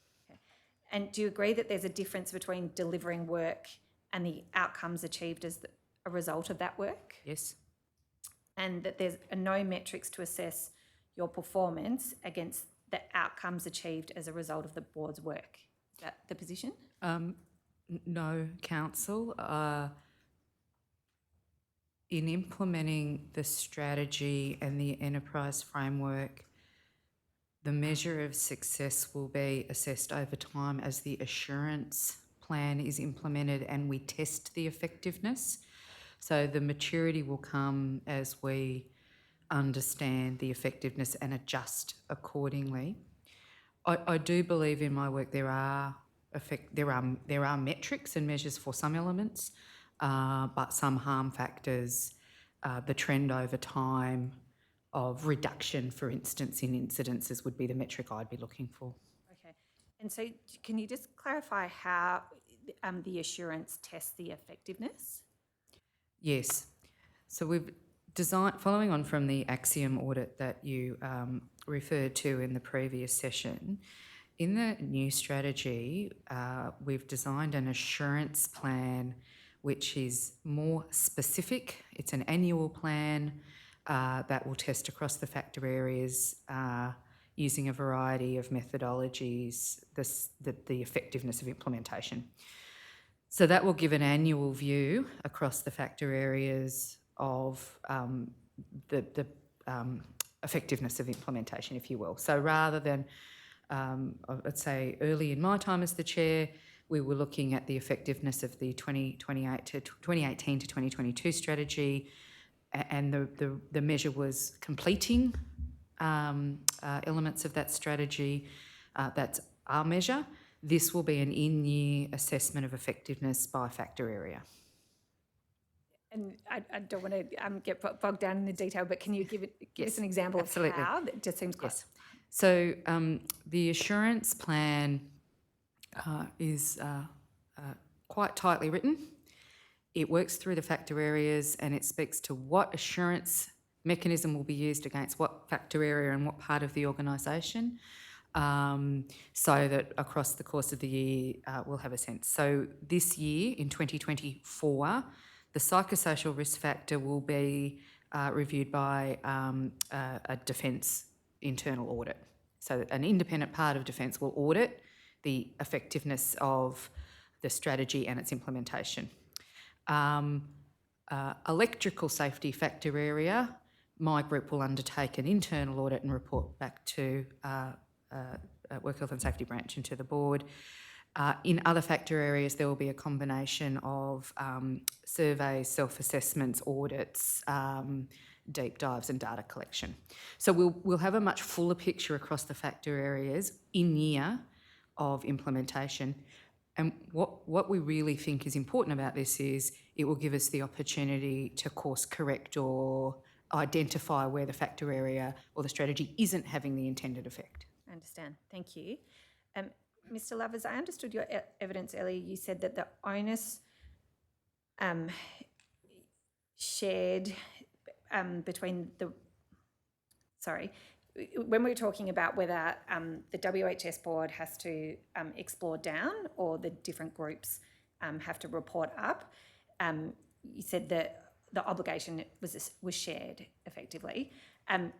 And do you agree that there's a difference between delivering work and the outcomes achieved as a result of that work?
Yes.
And that there's no metrics to assess your performance against the outcomes achieved as a result of the board's work? Is that the position?
No, Council. In implementing the strategy and the enterprise framework, the measure of success will be assessed over time as the assurance plan is implemented and we test the effectiveness. So the maturity will come as we understand the effectiveness and adjust accordingly. I do believe in my work there are metrics and measures for some elements, but some harm factors, the trend over time of reduction, for instance, in incidences would be the metric I'd be looking for.
Okay. And so can you just clarify how the assurance tests the effectiveness?
Yes. So we've designed, following on from the Axiom audit that you referred to in the previous session, in the new strategy, we've designed an assurance plan which is more specific. It's an annual plan that will test across the factor areas using a variety of methodologies, the effectiveness of implementation. So that will give an annual view across the factor areas of the effectiveness of implementation, if you will. So rather than, let's say, early in my time as the chair, we were looking at the effectiveness of the 2018 to 2022 strategy, and the measure was completing elements of that strategy. That's our measure. This will be an in-year assessment of effectiveness by factor area.
And I don't want to get bogged down in the detail, but can you give us an example
absolutely.
of how? That just seems quite...
Yes. So the assurance plan is quite tightly written. It works through the factor areas and it speaks to what assurance mechanism will be used against what factor area and what part of the organisation, so that across the course of the year we'll have a sense. So this year, in 2024, the psychosocial risk factor will be reviewed by a defence internal audit. So an independent part of Defence will audit the effectiveness of the strategy and its implementation. Electrical safety factor area, my group will undertake an internal audit and report back to Work Health and Safety Branch and to the board. In other factor areas, there will be a combination of surveys, self-assessments, audits, deep dives and data collection. So we'll have a much fuller picture across the factor areas in year of implementation. And what we really think is important about this is it will give us the opportunity to course correct or identify where the factor area or the strategy isn't having the intended effect.
I understand. Thank you. Mr. Love, as I understood your evidence earlier, you said that the onus shared between the, sorry, when we were talking about whether the WHS board has to explore down or the different groups have to report up, you said that the obligation was shared effectively.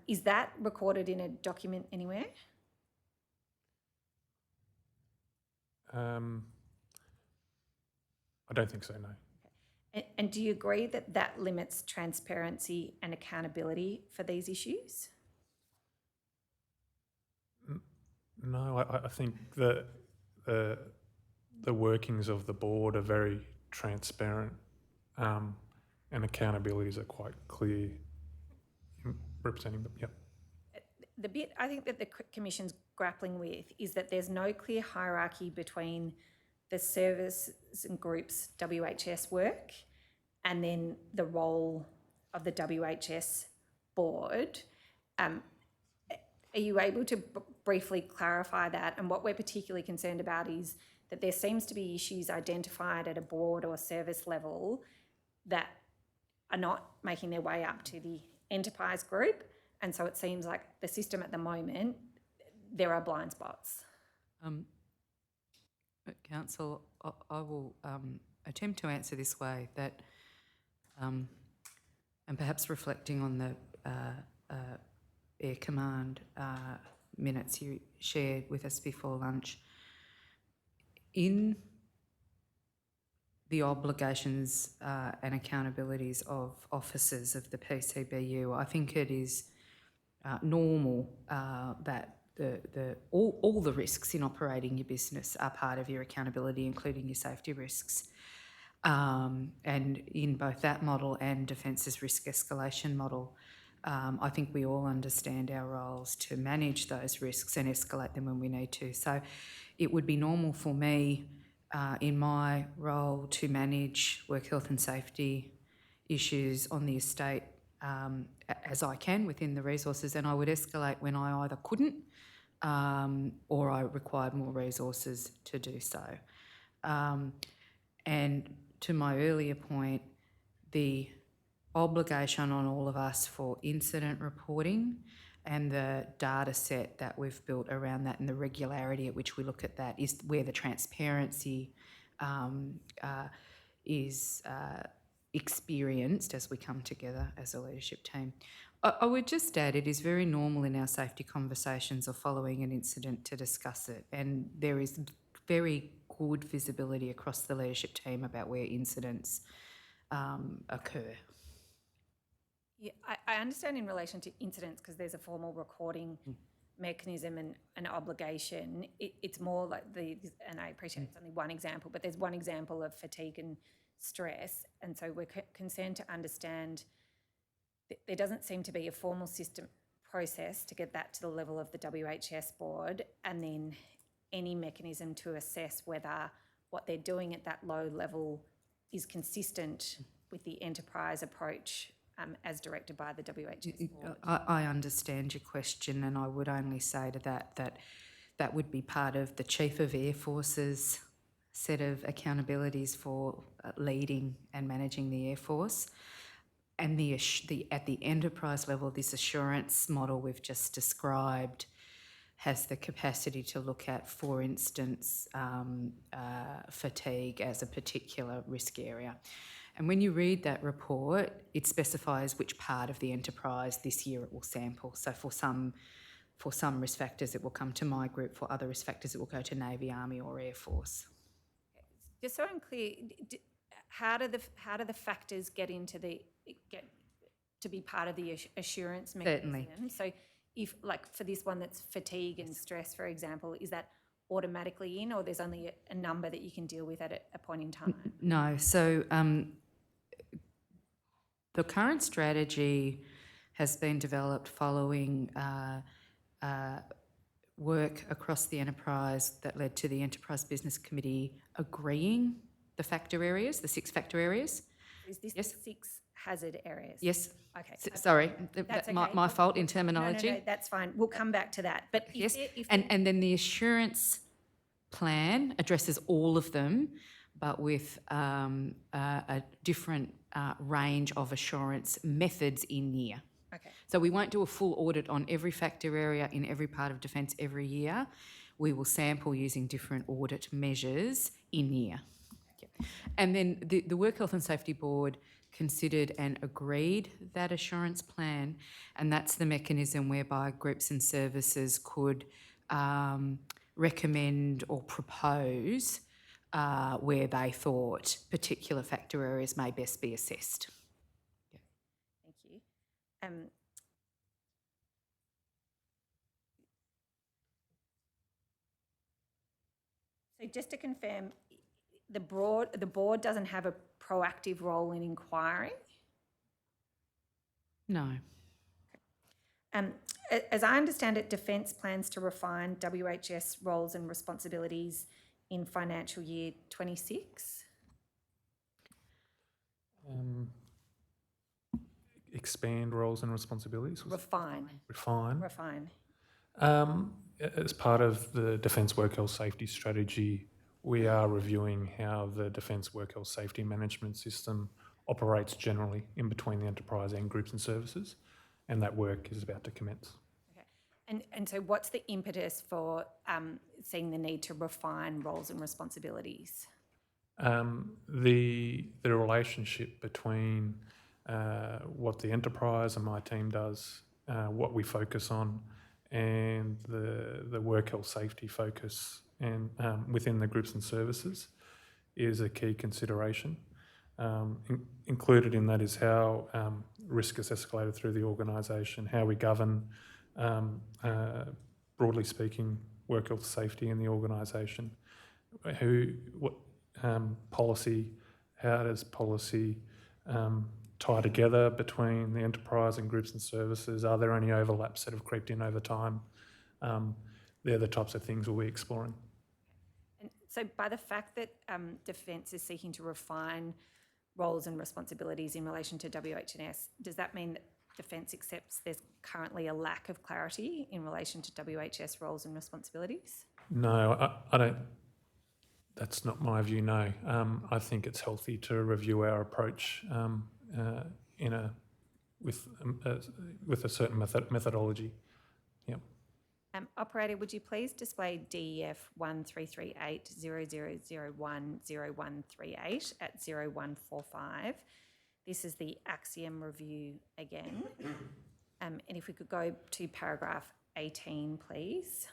Is that recorded in a document anywhere?
I don't think so, no.
And do you agree that that limits transparency and accountability for these issues?
No, I think that the workings of the board are very transparent, and accountabilities are quite clear in representing them. Yep.
The bit I think that the Commission's grappling with is that there's no clear hierarchy between the services and groups WHS work and then the role of the WHS board. Are you able to briefly clarify that? And what we're particularly concerned about is that there seems to be issues identified at a board or service level that are not making their way up to the enterprise group. And so it seems like the system at the moment, there are blind spots.
Council, I will attempt to answer this way, that, and perhaps reflecting on the Air Command minutes you shared with us before lunch, in the obligations and accountabilities of officers of the PCBU, I think it is normal that all the risks in operating your business are part of your accountability, including your safety risks. And in both that model and Defence's risk escalation model, I think we all understand our roles to manage those risks and escalate them when we need to. So it would be normal for me in my role to manage work health and safety issues on the estate as I can within the resources, and I would escalate when I either couldn't or I required more resources to do so. And to my earlier point, the obligation on all of us for incident reporting and the data set that we've built around that and the regularity at which we look at that is where the transparency is experienced as we come together as a leadership team. I would just add, it is very normal in our safety conversations or following an incident to discuss it, and there is very good visibility across the leadership team about where incidents occur.
Yeah, I understand in relation to incidents because there's a formal recording mechanism and an obligation. It's more like and I appreciate it's only one example, but there's one example of fatigue and stress, and so we're concerned to understand that there doesn't seem to be a formal system process to get that to the level of the WHS board, and then any mechanism to assess whether what they're doing at that low level is consistent with the enterprise approach as directed by the WHS board.
I understand your question, and I would only say to that would be part of the Chief of Air Force's set of accountabilities for leading and managing the Air Force. And at the enterprise level, this assurance model we've just described has the capacity to look at, for instance, fatigue as a particular risk area. And when you read that report, it specifies which part of the enterprise this year it will sample. So for some risk factors, it will come to my group. For other risk factors, it will go to Navy, Army or Air Force.
Just so I'm clear, how do the factors get to be part of the assurance mechanism?
Certainly.
So if, like, for this one that's fatigue and stress, for example, is that automatically in, or there's only a number that you can deal with at a point in time?
No. So the current strategy has been developed following work across the enterprise that led to the Enterprise Business Committee agreeing the factor areas, the 6 factor areas.
Is this
Yes.
the 6 hazard areas?
Yes.
Okay.
Sorry,
That's
my
okay.
fault in
No,
terminology.
no, that's fine. We'll come back to that. But
Yes,
if
and then the assurance plan addresses all of them, but with a different range of assurance methods in year.
okay.
So we won't do a full audit on every factor area in every part of defence every year. We will sample using different audit measures in year. Yeah. And then the Work Health and Safety Board considered and agreed that assurance plan, and that's the mechanism whereby groups and services could recommend or propose where they thought particular factor areas may best be assessed.
Thank you. So just to confirm, the board doesn't have a proactive role in inquiry?
No.
As I understand it, Defence plans to refine WHS roles and responsibilities in financial year 26.
Expand roles and responsibilities.
Refine.
Refine. As part of the Defence Work Health Safety Strategy, we are reviewing how the Defence Work Health Safety Management System operates generally in between the enterprise and groups and services, and that work is about to commence.
Okay. And so what's the impetus for seeing the need to refine roles and responsibilities?
The relationship between what the enterprise and my team does, what we focus on, and the work health safety focus and within the groups and services is a key consideration. Included in that is how risk is escalated through the organisation, how we govern, broadly speaking, work health safety in the organisation, what policy, how does policy tie together between the enterprise and groups and services? Are there any overlaps that have crept in over time? They're the types of things we'll be exploring.
And so by the fact that Defence is seeking to refine roles and responsibilities in relation to WHS, does that mean that Defence accepts there's currently a lack of clarity in relation to WHS roles and responsibilities?
No, I don't. That's not my view, no. I think it's healthy to review our approach with a certain methodology. Yep.
Operator, would you please display DEF 133800010138 at 0145? This is the Axiom review again. And if we could go to paragraph 18, please.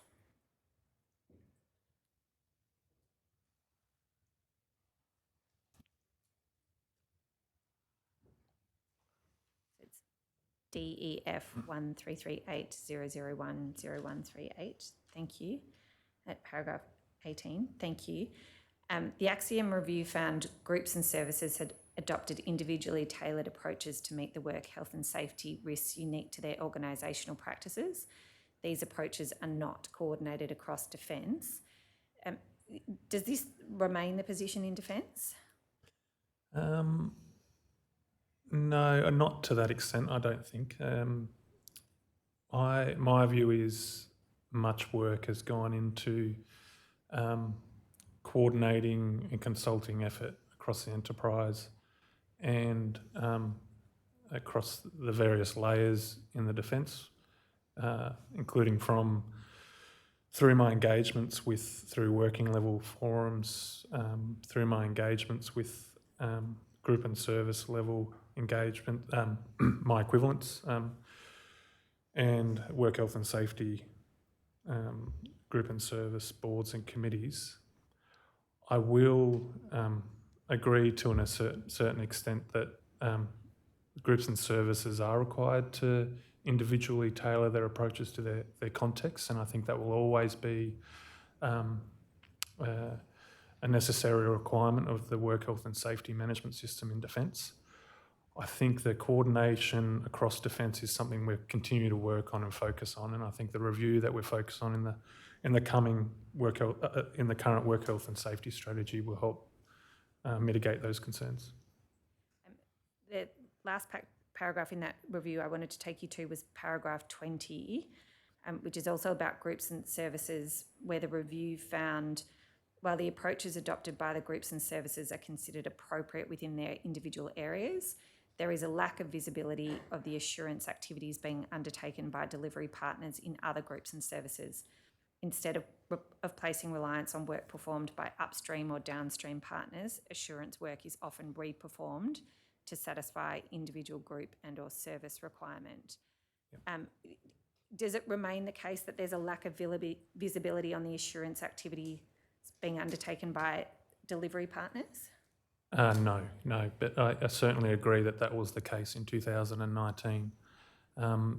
It's DEF 133800010138. Thank you. At paragraph 18, thank you. The Axiom review found groups and services had adopted individually tailored approaches to meet the work health and safety risks unique to their organisational practices. These approaches are not coordinated across Defence. Does this remain the position in Defence?
No, not to that extent, I don't think. My view is much work has gone into coordinating and consulting effort across the enterprise and across the various layers in the Defence, including through my engagements through working level forums, through my engagements with group and service level engagement, my equivalents, and work health and safety group and service boards and committees. I will agree to a certain extent that groups and services are required to individually tailor their approaches to their context, and I think that will always be a necessary requirement of the work health and safety management system in Defence. I think the coordination across Defence is something we continue to work on and focus on, and I think the review that we're focused on in the coming in the current work health and safety strategy will help mitigate those concerns.
last paragraph in that review I wanted to take you to was paragraph 20, which is also about groups and services, where the review found while the approaches adopted by the groups and services are considered appropriate within their individual areas, there is a lack of visibility of the assurance activities being undertaken by delivery partners in other groups and services. Instead of placing reliance on work performed by upstream or downstream partners, assurance work is often re-performed to satisfy individual group and or service requirement. Does it remain the case that there's a lack of visibility on the assurance activity being undertaken by delivery partners?
No, but I certainly agree that that was the case in 2019.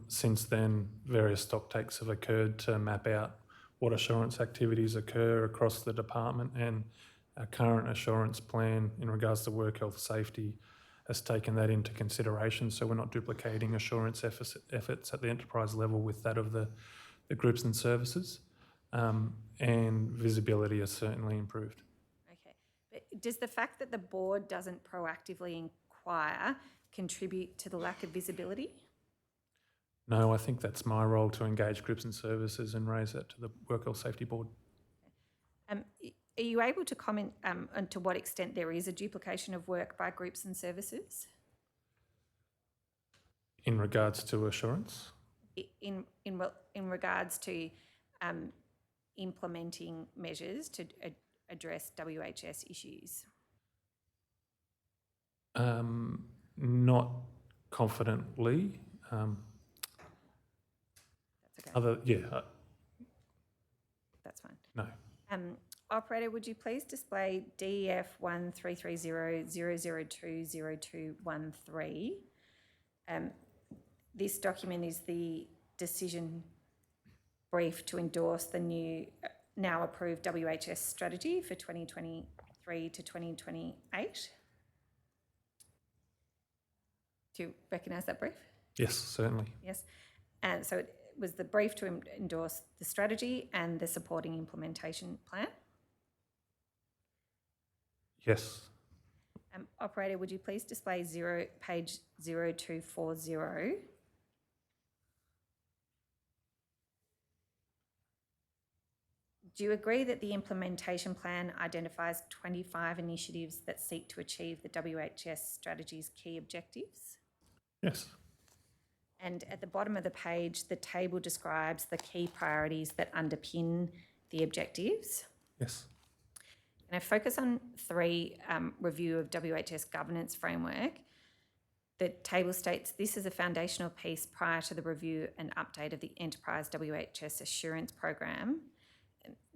Since then, various stocktakes have occurred to map out what assurance activities occur across the department, and our current assurance plan in regards to work health safety has taken that into consideration, so we're not duplicating assurance efforts at the enterprise level with that of the groups and services, and visibility has certainly improved.
Okay, but does the fact that the board doesn't proactively inquire contribute to the lack of visibility?
No, I think that's my role to engage groups and services and raise that to the Work Health Safety Board.
Are you able to comment on to what extent there is a duplication of work by groups and services?
In regards to assurance?
In regards to implementing measures to address WHS issues?
Not confidently.
That's okay.
That's
fine.
No.
Operator, would you please display DEF 1330-002-0213? This document is the decision brief to endorse the new, now approved WHS strategy for 2023 to 2028. Do you recognise that brief?
Yes, certainly.
Yes. And so it was the brief to endorse the strategy and the supporting implementation plan.
Yes.
Operator, would you please display page 0240? Do you agree that the implementation plan identifies 25 initiatives that seek to achieve the WHS strategy's key objectives?
Yes.
And at the bottom of the page, the table describes the key priorities that underpin the objectives.
Yes.
And I focus on 3, review of WHS governance framework. The table states this is a foundational piece prior to the review and update of the Enterprise WHS Assurance Program.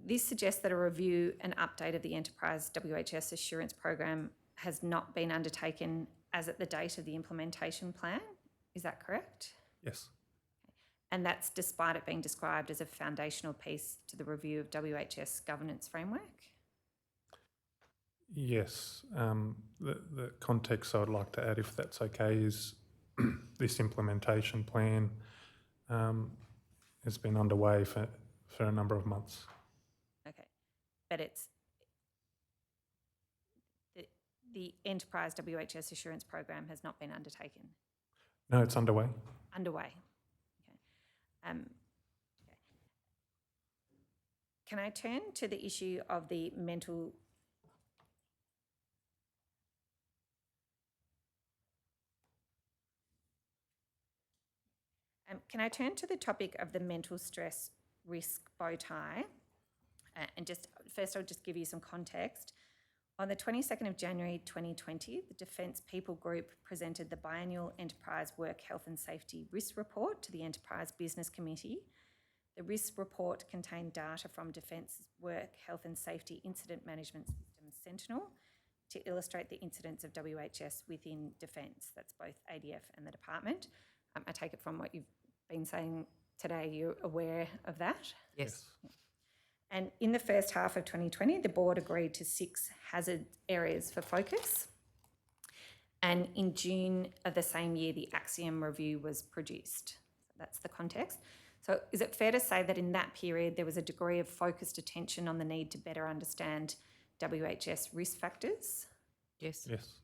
This suggests that a review and update of the Enterprise WHS Assurance Program has not been undertaken as at the date of the implementation plan. Is that correct?
Yes.
And that's despite it being described as a foundational piece to the review of WHS governance framework?
Yes. The context I would like to add, if that's okay, is this implementation plan has been underway for a number of months.
Okay. But it's the Enterprise WHS Assurance Program has not been undertaken?
No, it's underway.
Underway. Okay. Can I turn to the issue of the mental... can I turn to the topic of the mental stress risk bow tie? And just first, I'll just give you some context. On the 22nd of January 2020, the Defence People Group presented the biannual Enterprise Work Health and Safety Risk Report to the Enterprise Business Committee. The risk report contained data from Defence's Work Health and Safety Incident Management System, Sentinel, to illustrate the incidence of WHS within Defence. That's both ADF and the department. I take it from what you've been saying today, you're aware of that?
Yes.
And in the first half of 2020, the board agreed to 6 hazard areas for focus. And in June of the same year, the Axiom review was produced. That's the context. So is it fair to say that in that period, there was a degree of focused attention on the need to better understand WHS risk factors?
Yes.
Yes.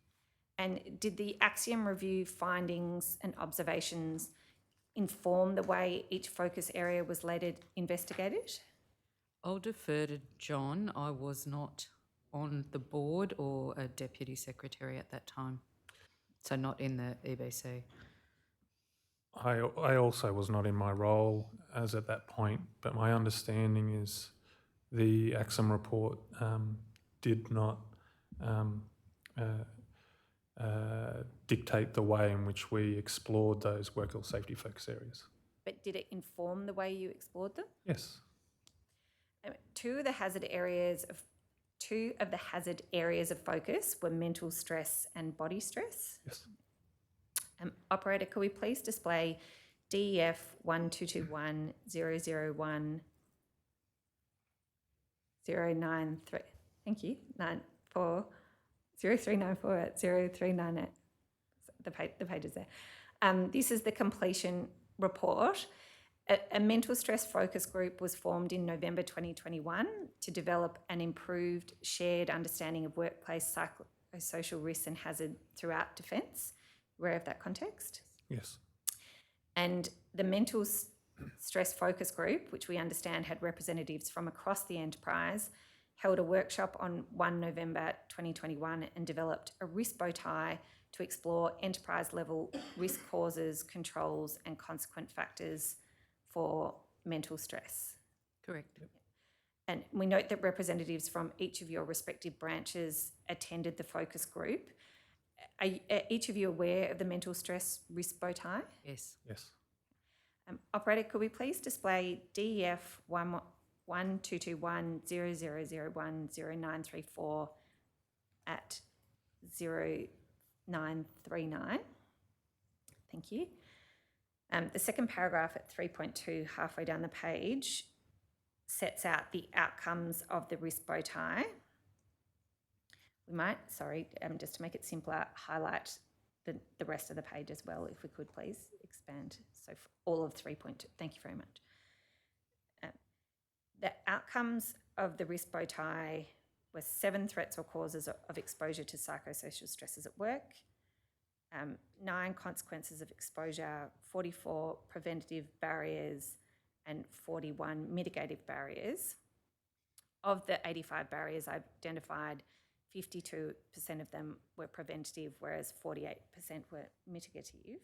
And did the Axiom review findings and observations inform the way each focus area was later investigated?
I'll defer to John. I was not on the board or a deputy secretary at that time, so not in the EBC.
I also was not in my role as at that point, but my understanding is the AXIM report did not dictate the way in which we explored those work health safety focus areas.
But did it inform the way you explored them?
Yes.
Two of the hazard areas of focus were mental stress and body stress.
Yes.
Operator, could we please display DEF 1221 001 093? Thank you. 0394 at 0398. The page is there. This is the completion report. A mental stress focus group was formed in November 2021 to develop an improved shared understanding of workplace psychosocial risks and hazard throughout Defence. Aware of that context?
Yes.
And the mental stress focus group, which we understand had representatives from across the enterprise, held a workshop on 1 November 2021 and developed a risk bow tie to explore enterprise level risk causes, controls and consequent factors for mental stress.
Correct.
And we note that representatives from each of your respective branches attended the focus group. Are each of you aware of the mental stress risk bow tie?
Yes.
Yes.
Operator, could we please display DEF 1221 0001 0934 at 0939? Thank you. The second paragraph at 3.2, halfway down the page, sets out the outcomes of the risk bow tie. We might, just to make it simpler, highlight the rest of the page as well, if we could please expand. So for all of 3.2, thank you very much. The outcomes of the risk bow tie were 7 threats or causes of exposure to psychosocial stresses at work, 9 consequences of exposure, 44 preventative barriers, and 41 mitigative barriers. Of the 85 barriers identified, 52% of them were preventative, whereas 48% were mitigative.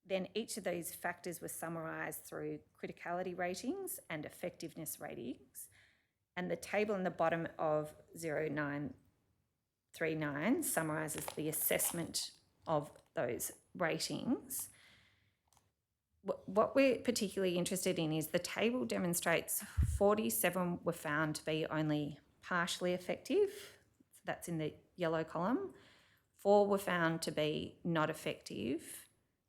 Then each of those factors were summarised through criticality ratings and effectiveness ratings. And the table in the bottom of 0939 summarises the assessment of those ratings. What we're particularly interested in is the table demonstrates 47 were found to be only partially effective. That's in the yellow column. 4 were found to be not effective.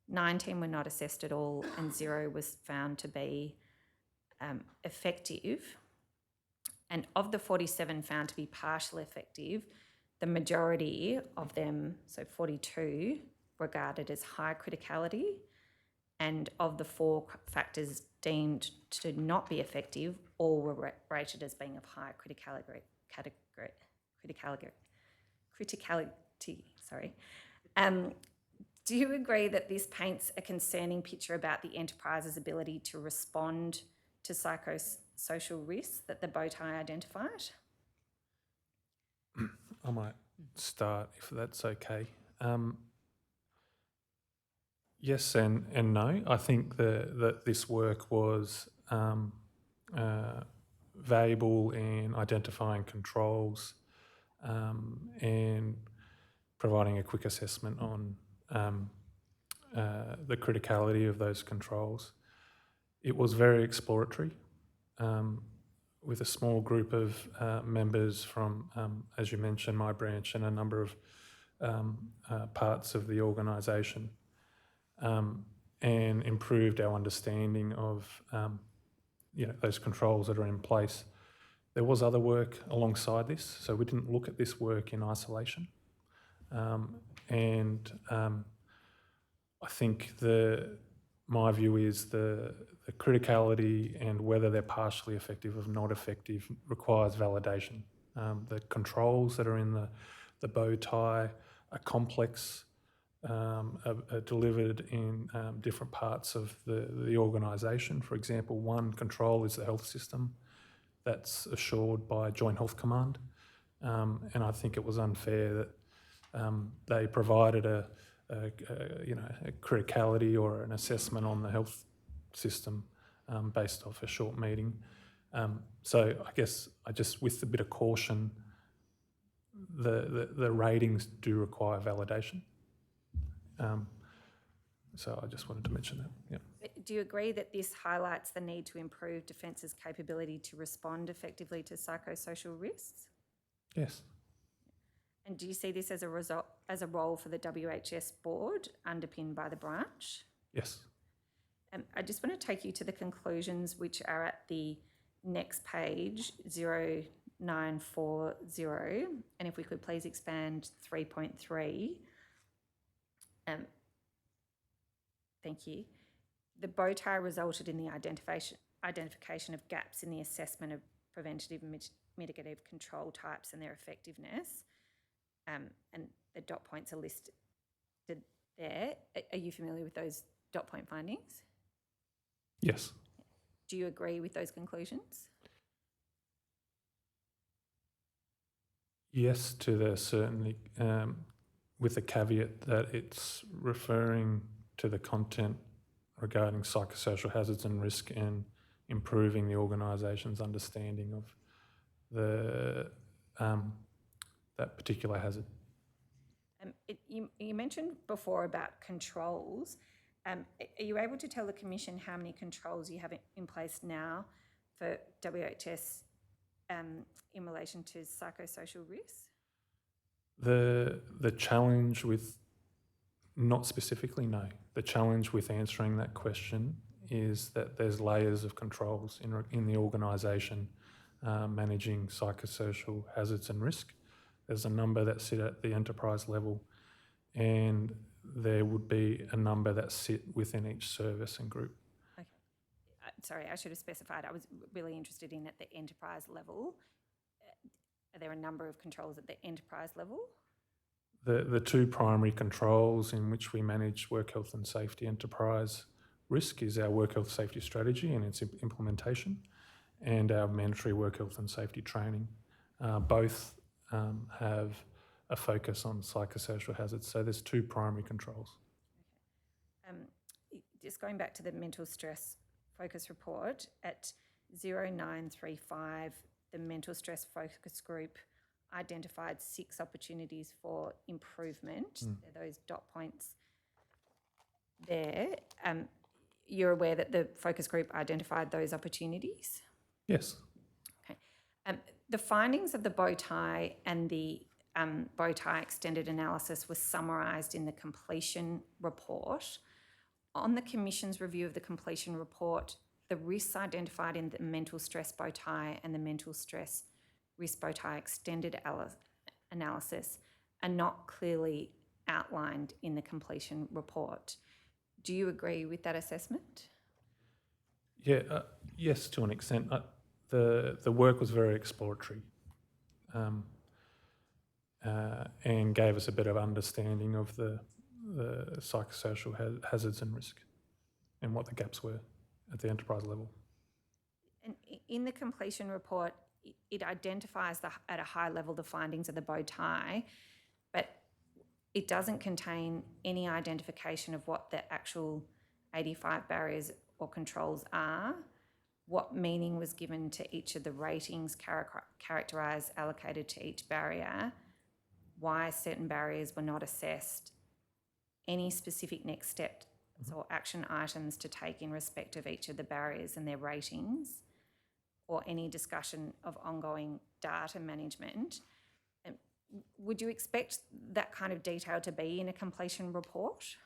19 were not assessed at all, and 0 was found to be effective. And of the 47 found to be partially effective, the majority of them, so 42, regarded as high criticality. And of the 4 factors deemed to not be effective, all were rated as being of high criticality. Do you agree that this paints a concerning picture about the enterprise's ability to respond to psychosocial risks that the bow tie identified?
I might start if that's okay. Yes and no. I think that this work was valuable in identifying controls and providing a quick assessment on the criticality of those controls. It was very exploratory with a small group of members from, as you mentioned, my branch and a number of parts of the organisation, and improved our understanding of those controls that are in place. There was other work alongside this, so we didn't look at this work in isolation. I think my view is the criticality and whether they're partially effective or not effective requires validation. The controls that are in the bow tie complex, are delivered in different parts of the organisation. For example, one control is the health system that's assured by Joint Health Command, and I think it was unfair that they provided a criticality or an assessment on the health system based off a short meeting. So I guess with a bit of caution, the ratings do require validation. So I just wanted to mention that. Yeah.
Do you agree that this highlights the need to improve Defence's capability to respond effectively to psychosocial risks?
Yes.
And do you see this as a role for the WHS board underpinned by the branch?
Yes.
I just want to take you to the conclusions, which are at the next page, 0940. And if we could please expand 3.3. Thank you. The bow tie resulted in the identification of gaps in the assessment of preventative and mitigative control types and their effectiveness. And the dot points are listed there. Are you familiar with those dot point findings?
Yes.
Do you agree with those conclusions?
Yes, to the certainly, with the caveat that it's referring to the content regarding psychosocial hazards and risk and improving the organisation's understanding of the that particular hazard.
You mentioned before about controls. Are you able to tell the Commission how many controls you have in place now for WHS in relation to psychosocial risks?
The challenge with, not specifically, no. The challenge with answering that question is that there's layers of controls in the organisation managing psychosocial hazards and risk. There's a number that sit at the enterprise level, and there would be a number that sit within each service and group.
Okay. Sorry, I should have specified. I was really interested in at the enterprise level. Are there a number of controls at the enterprise level?
The two primary controls in which we manage work health and safety enterprise risk is our work health safety strategy and its implementation, and our mandatory work health and safety training. Both have a focus on psychosocial hazards. So there's two primary controls.
Okay. Just going back to the mental stress focus report, at 0935, the mental stress focus group identified 6 opportunities for improvement. Those dot points there. You're aware that the focus group identified those opportunities?
Yes.
Okay. The findings of the bow tie and the bow tie extended analysis was summarised in the completion report. On the Commission's review of the completion report, the risks identified in the mental stress bow tie and the mental stress risk bow tie extended analysis are not clearly outlined in the completion report. Do you agree with that assessment?
Yeah, yes, to an extent. The work was very exploratory and gave us a bit of understanding of the psychosocial hazards and risk and what the gaps were at the enterprise level.
And in the completion report, it identifies at a high level the findings of the bow tie, but it doesn't contain any identification of what the actual 85 barriers or controls are, what meaning was given to each of the ratings characterised, allocated to each barrier, why certain barriers were not assessed, any specific next steps or action items to take in respect of each of the barriers and their ratings, or any discussion of ongoing data management. Would you expect that kind of detail to be in a completion report?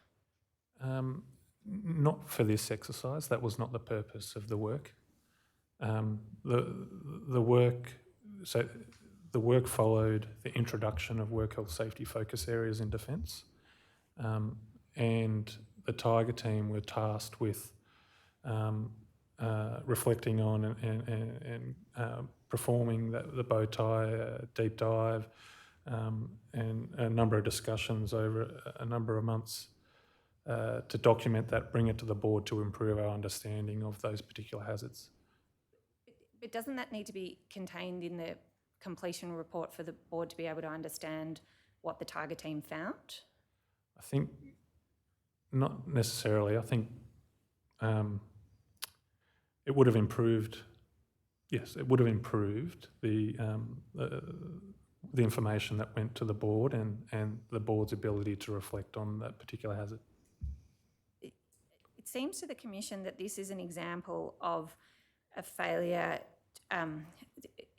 Not for this exercise. That was not the purpose of the work. The work followed the introduction of work health safety focus areas in defence, and the Tiger team were tasked with reflecting on and performing the bow tie deep dive, and a number of discussions over a number of months to document that, bring it to the board to improve our understanding of those particular hazards.
But doesn't that need to be contained in the completion report for the board to be able to understand what the Tiger team found?
I think not necessarily. I think it would have improved. Yes, it would have improved the information that went to the board and the board's ability to reflect on that particular hazard.
It seems to the Commission that this is an example of a failure.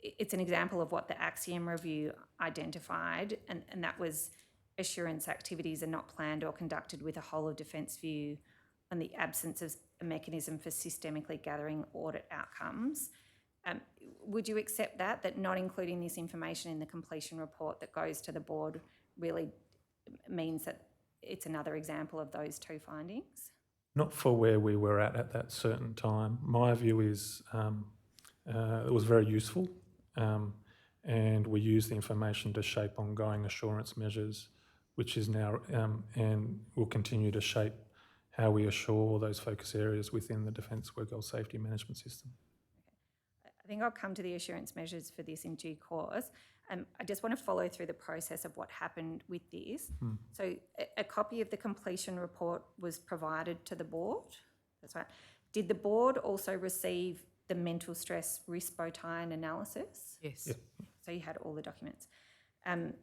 It's an example of what the Axiom Review identified, and that was assurance activities are not planned or conducted with a whole of defence view on the absence of a mechanism for systemically gathering audit outcomes. Would you accept that not including this information in the completion report that goes to the board really means that it's another example of those two findings?
Not for where we were at that certain time. My view is it was very useful, and we used the information to shape ongoing assurance measures, which is now and will continue to shape how we assure those focus areas within the Defence Work Health Safety Management System.
I think I'll come to the assurance measures for this in due course. I just want to follow through the process of what happened with this. So a copy of the completion report was provided to the board. That's right. Did the board also receive the mental stress risk bow tie and analysis?
Yes.
Yeah.
So you had all the documents. The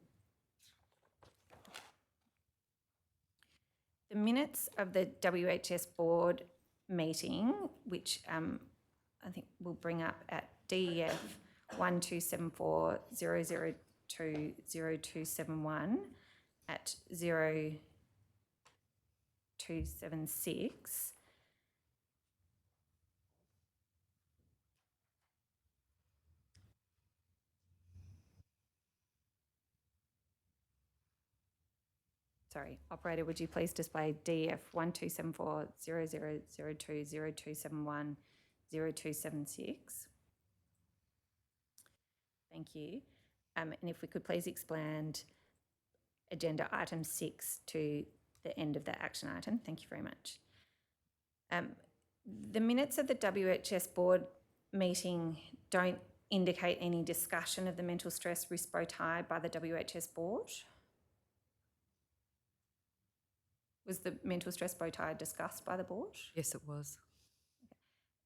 minutes of the WHS board meeting, which I think we'll bring up at DEF 1274-002-0271 at 0276. Sorry, operator, would you please display DEF 1274-0002-0271 0276? Thank you. And if we could please expand agenda item 6 to the end of the action item. Thank you very much. The minutes of the WHS board meeting don't indicate any discussion of the mental stress risk bow tie by the WHS board. Was the mental stress bow tie discussed by the board?
Yes, it was.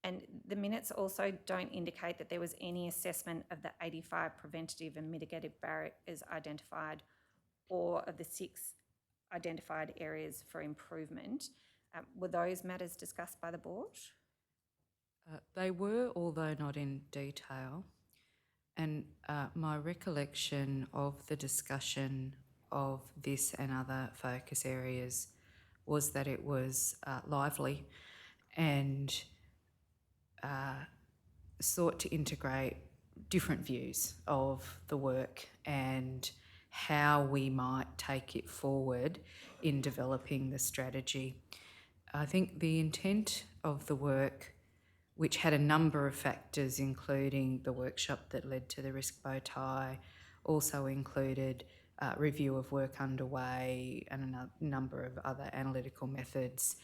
And the minutes also don't indicate that there was any assessment of the 85 preventative and mitigative barriers identified or of the 6 identified areas for improvement. Were those matters discussed by the board?
They were, although not in detail. And my recollection of the discussion of this and other focus areas was that it was lively and sought to integrate different views of the work and how we might take it forward in developing the strategy. I think the intent of the work, which had a number of factors, including the workshop that led to the risk bow tie, also included review of work underway and a number of other analytical methods,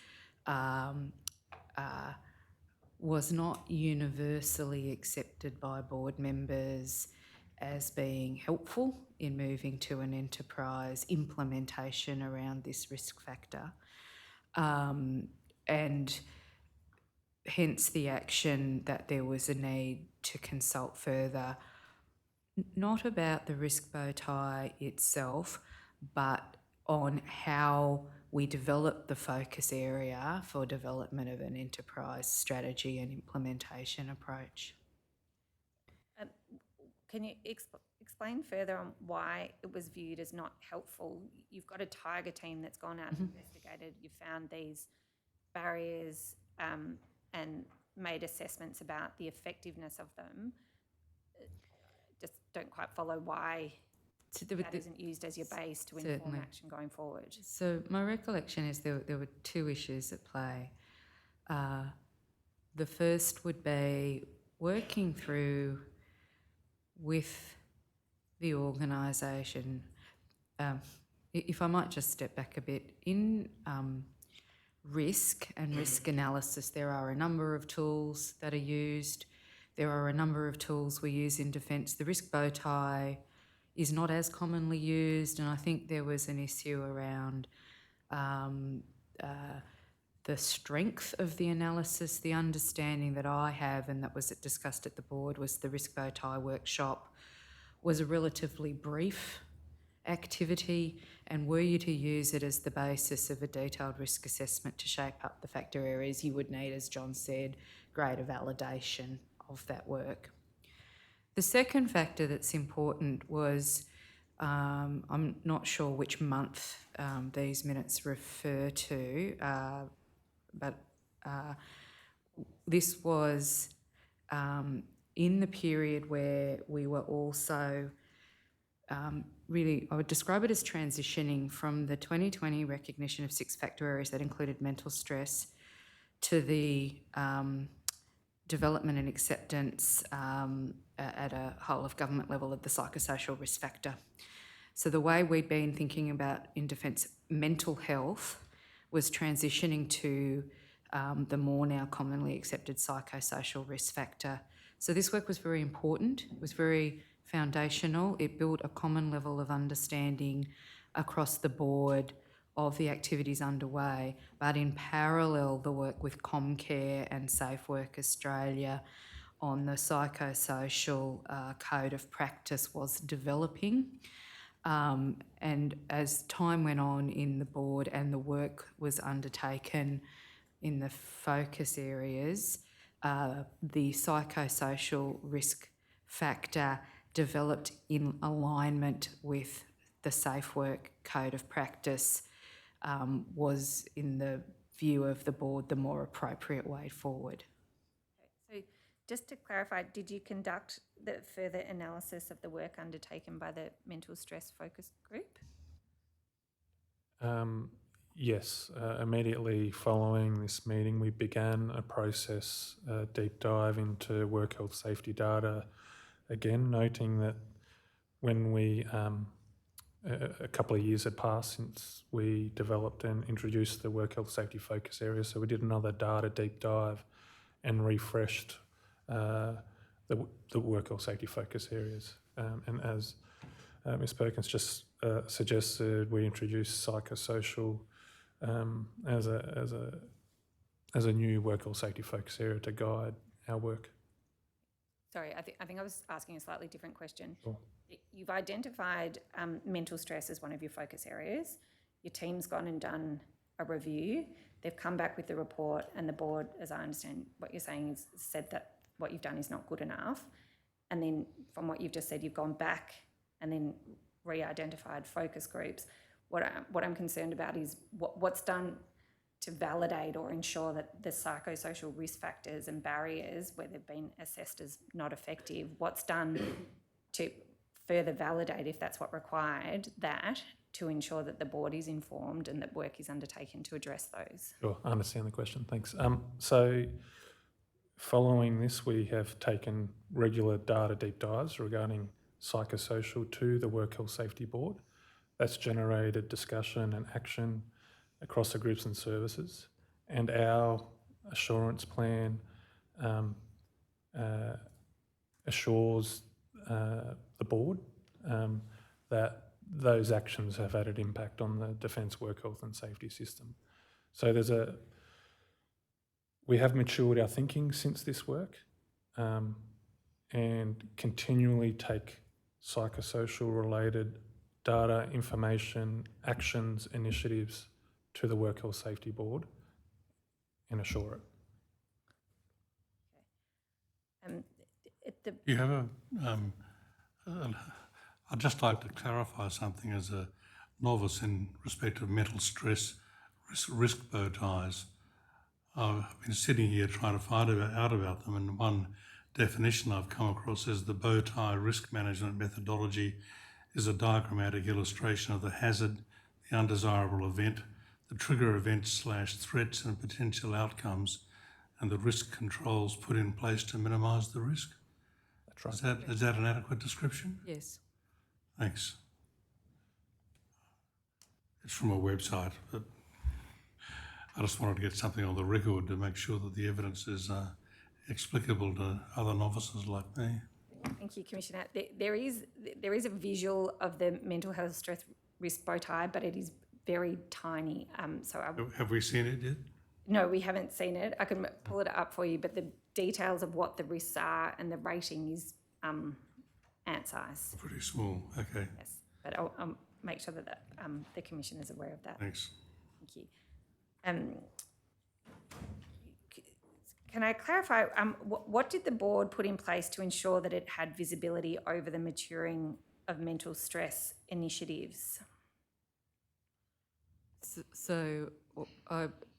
was not universally accepted by board members as being helpful in moving to an enterprise implementation around this risk factor. And hence the action that there was a need to consult further, not about the risk bow tie itself, but on how we develop the focus area for development of an enterprise strategy and implementation approach.
Can you explain further on why it was viewed as not helpful? You've got a Tiger team that's gone out and investigated, you've found these barriers and made assessments about the effectiveness of them. Just don't quite follow why that isn't used as your base to inform action going forward.
So my recollection is there were 2 issues at play. The first would be working through with the organisation. If I might just step back a bit, in risk and risk analysis, there are a number of tools that are used. There are a number of tools we use in defence. The risk bow tie is not as commonly used, and I think there was an issue around the strength of the analysis. The understanding that I have, and that was discussed at the board, was the risk bow tie workshop was a relatively brief activity, and were you to use it as the basis of a detailed risk assessment to shape up the factor areas, you would need, as John said, greater validation of that work. The second factor that's important was, I'm not sure which month these minutes refer to, but this was in the period where we were also really, I would describe it as transitioning from the 2020 recognition of 6 factor areas that included mental stress to the development and acceptance at a whole of government level of the psychosocial risk factor. So the way we'd been thinking about in defence mental health was transitioning to the more now commonly accepted psychosocial risk factor. So this work was very important, it was very foundational. It built a common level of understanding across the board of the activities underway, but in parallel, the work with Comcare and Safe Work Australia on the psychosocial code of practice was developing. And as time went on in the board and the work was undertaken in the focus areas, the psychosocial risk factor developed in alignment with the Safe Work Code of Practice was, in the view of the board, the more appropriate way forward.
So just to clarify, did you conduct the further analysis of the work undertaken by the mental stress focus group?
Yes, immediately following this meeting, we began a process, a deep dive into work health safety data. Again, noting that when we, a couple of years had passed since we developed and introduced the work health safety focus area, so we did another data deep dive and refreshed the work health safety focus areas. And as Ms Perkins just suggested, we introduced psychosocial as a new work health safety focus area to guide our work.
Sorry, I think I was asking a slightly different question.
Sure.
You've identified mental stress as one of your focus areas. Your team's gone and done a review. They've come back with the report, and the board, as I understand what you're saying, is said that what you've done is not good enough. And then from what you've just said, you've gone back and then re-identified focus groups. What I'm concerned about is what's done to validate or ensure that the psychosocial risk factors and barriers where they've been assessed as not effective, what's done to further validate, if that's what required, that to ensure that the board is informed and that work is undertaken to address those?
Sure, I understand the question, thanks. So following this, we have taken regular data deep dives regarding psychosocial to the Work Health Safety Board. That's generated discussion and action across the groups and services, and our assurance plan assures the board that those actions have had an impact on the defence work health and safety system. So we have matured our thinking since this work and continually take psychosocial related data, information, actions, initiatives to the Work Health Safety Board and assure it.
You have I'd just like to clarify something as a novice in respect of mental stress risk bow ties. I've been sitting here trying to find out about them, and one definition I've come across is the bow tie risk management methodology is a diagrammatic illustration of the hazard, the undesirable event, the trigger events / threats and potential outcomes, and the risk controls put in place to minimise the risk.
That's right.
Is that an adequate description?
Yes.
Thanks. It's from a website, but I just wanted to get something on the record to make sure that the evidence is explicable to other novices like me.
Thank you, Commissioner. There is a visual of the mental health stress risk bow tie, but it is very tiny.
Have we seen it yet?
No, we haven't seen it. I can pull it up for you, but the details of what the risks are and the rating is ant size.
Pretty small. Okay,
Yes, but I'll make sure that the Commissioner is aware of that.
thanks.
Thank you. Can I clarify, what did the board put in place to ensure that it had visibility over the maturing of mental stress initiatives?
So,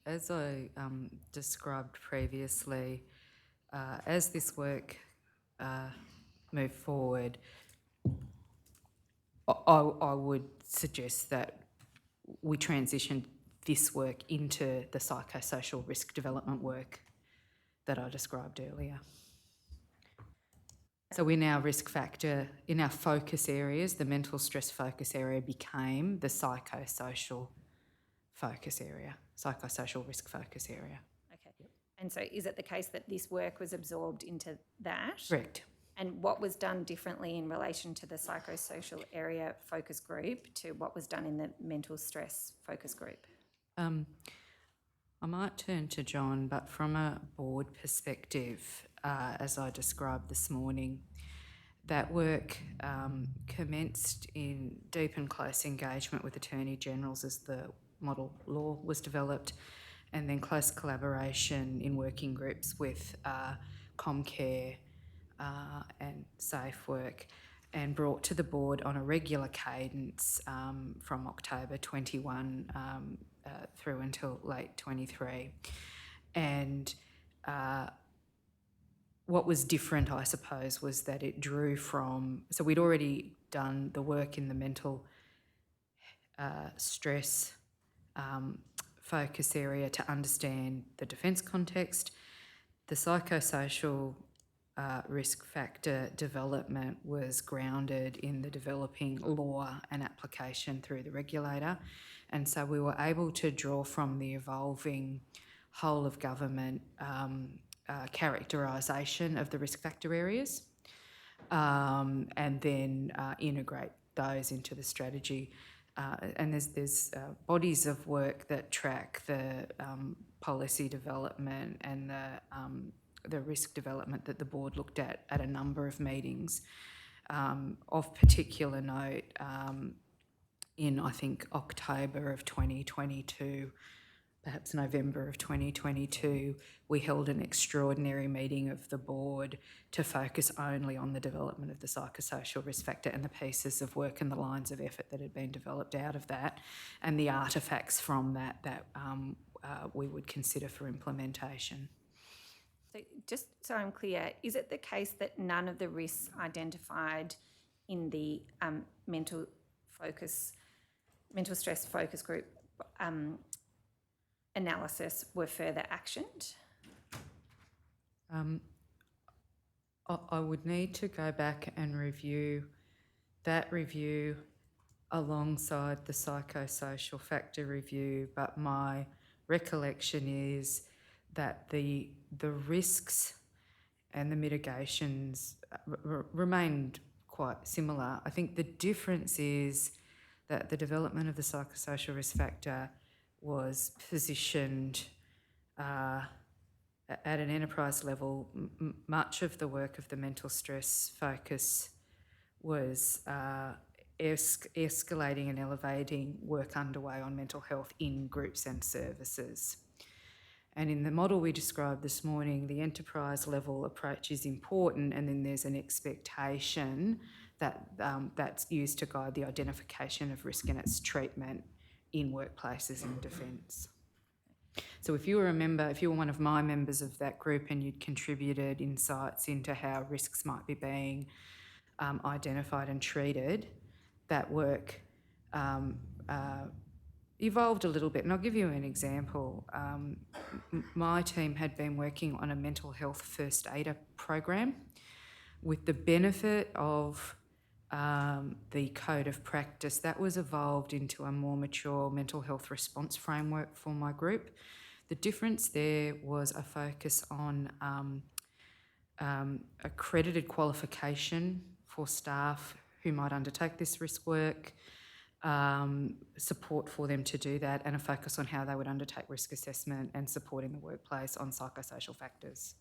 as I described previously, as this work moved forward, I would suggest that we transition this work into the psychosocial risk development work that I described earlier. So in our risk factor, in our focus areas, the mental stress focus area became the psychosocial focus area, psychosocial risk focus area.
Okay. And so is it the case that this work was absorbed into that?
Correct.
And what was done differently in relation to the psychosocial area focus group to what was done in the mental stress focus group?
I might turn to John, but from a board perspective, as I described this morning, that work commenced in deep and close engagement with Attorney Generals as the model law was developed, and then close collaboration in working groups with Comcare and SafeWork, and brought to the board on a regular cadence from October 21 through until late 23. And what was different, I suppose, was that it drew from, so we'd already done the work in the mental stress focus area to understand the defence context. The psychosocial risk factor development was grounded in the developing law and application through the regulator. And so we were able to draw from the evolving whole of government characterisation of the risk factor areas and then integrate those into the strategy. And there's bodies of work that track the policy development and the risk development that the board looked at a number of meetings. Of particular note, in I think October of 2022, perhaps November of 2022, we held an extraordinary meeting of the board to focus only on the development of the psychosocial risk factor and the pieces of work and the lines of effort that had been developed out of that, and the artefacts from that we would consider for implementation.
So just so I'm clear, is it the case that none of the risks identified in the mental stress focus group analysis were further actioned?
I would need to go back and review that review alongside the psychosocial factor review, but my recollection is that the risks and the mitigations remained quite similar. I think the difference is that the development of the psychosocial risk factor was positioned at an enterprise level. Much of the work of the mental stress focus was escalating and elevating work underway on mental health in groups and services. And in the model we described this morning, the enterprise level approach is important, and then there's an expectation that that's used to guide the identification of risk and its treatment in workplaces in defence. So if you were one of my members of that group and you'd contributed insights into how risks might be being identified and treated, that work evolved a little bit. And I'll give you an example. My team had been working on a mental health first aider program with the benefit of the code of practice. That was evolved into a more mature mental health response framework for my group. The difference there was a focus on accredited qualification for staff who might undertake this risk work, support for them to do that, and a focus on how they would undertake risk assessment and support in the workplace on psychosocial factors.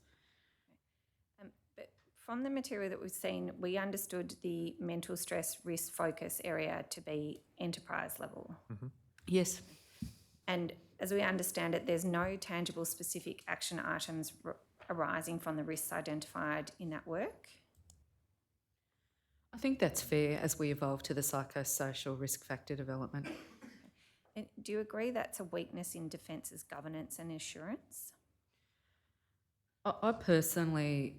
But from the material that we've seen, we understood the mental stress risk focus area to be enterprise level.
Yes.
And as we understand it, there's no tangible specific action items arising from the risks identified in that work.
I think that's fair as we evolve to the psychosocial risk factor development.
And do you agree that's a weakness in Defence's governance and assurance?
I personally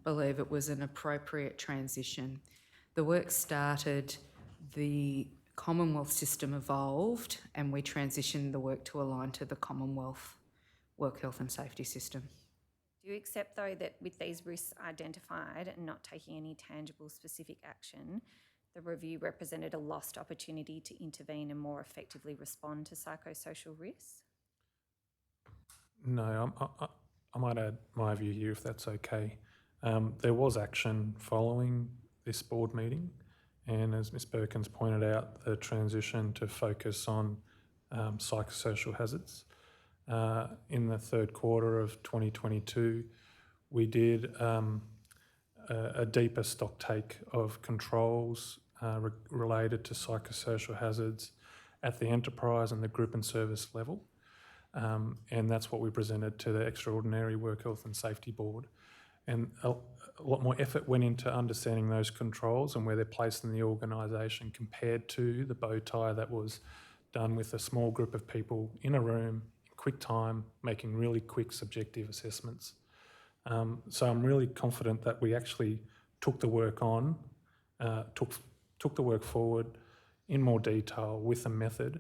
believe it was an appropriate transition. The work started, the Commonwealth system evolved, and we transitioned the work to align to the Commonwealth work health and safety system.
Do you accept, though, that with these risks identified and not taking any tangible specific action, the review represented a lost opportunity to intervene and more effectively respond to psychosocial risks?
No, I might add my view here if that's okay. There was action following this board meeting, and as Ms Perkins pointed out, the transition to focus on psychosocial hazards. In the third quarter of 2022, we did a deeper stock take of controls related to psychosocial hazards at the enterprise and the group and service level. And that's what we presented to the Extraordinary Work Health and Safety Board. And a lot more effort went into understanding those controls and where they're placed in the organisation compared to the bow tie that was done with a small group of people in a room, in quick time, making really quick subjective assessments. So I'm really confident that we actually took the work on, took the work forward in more detail with a method,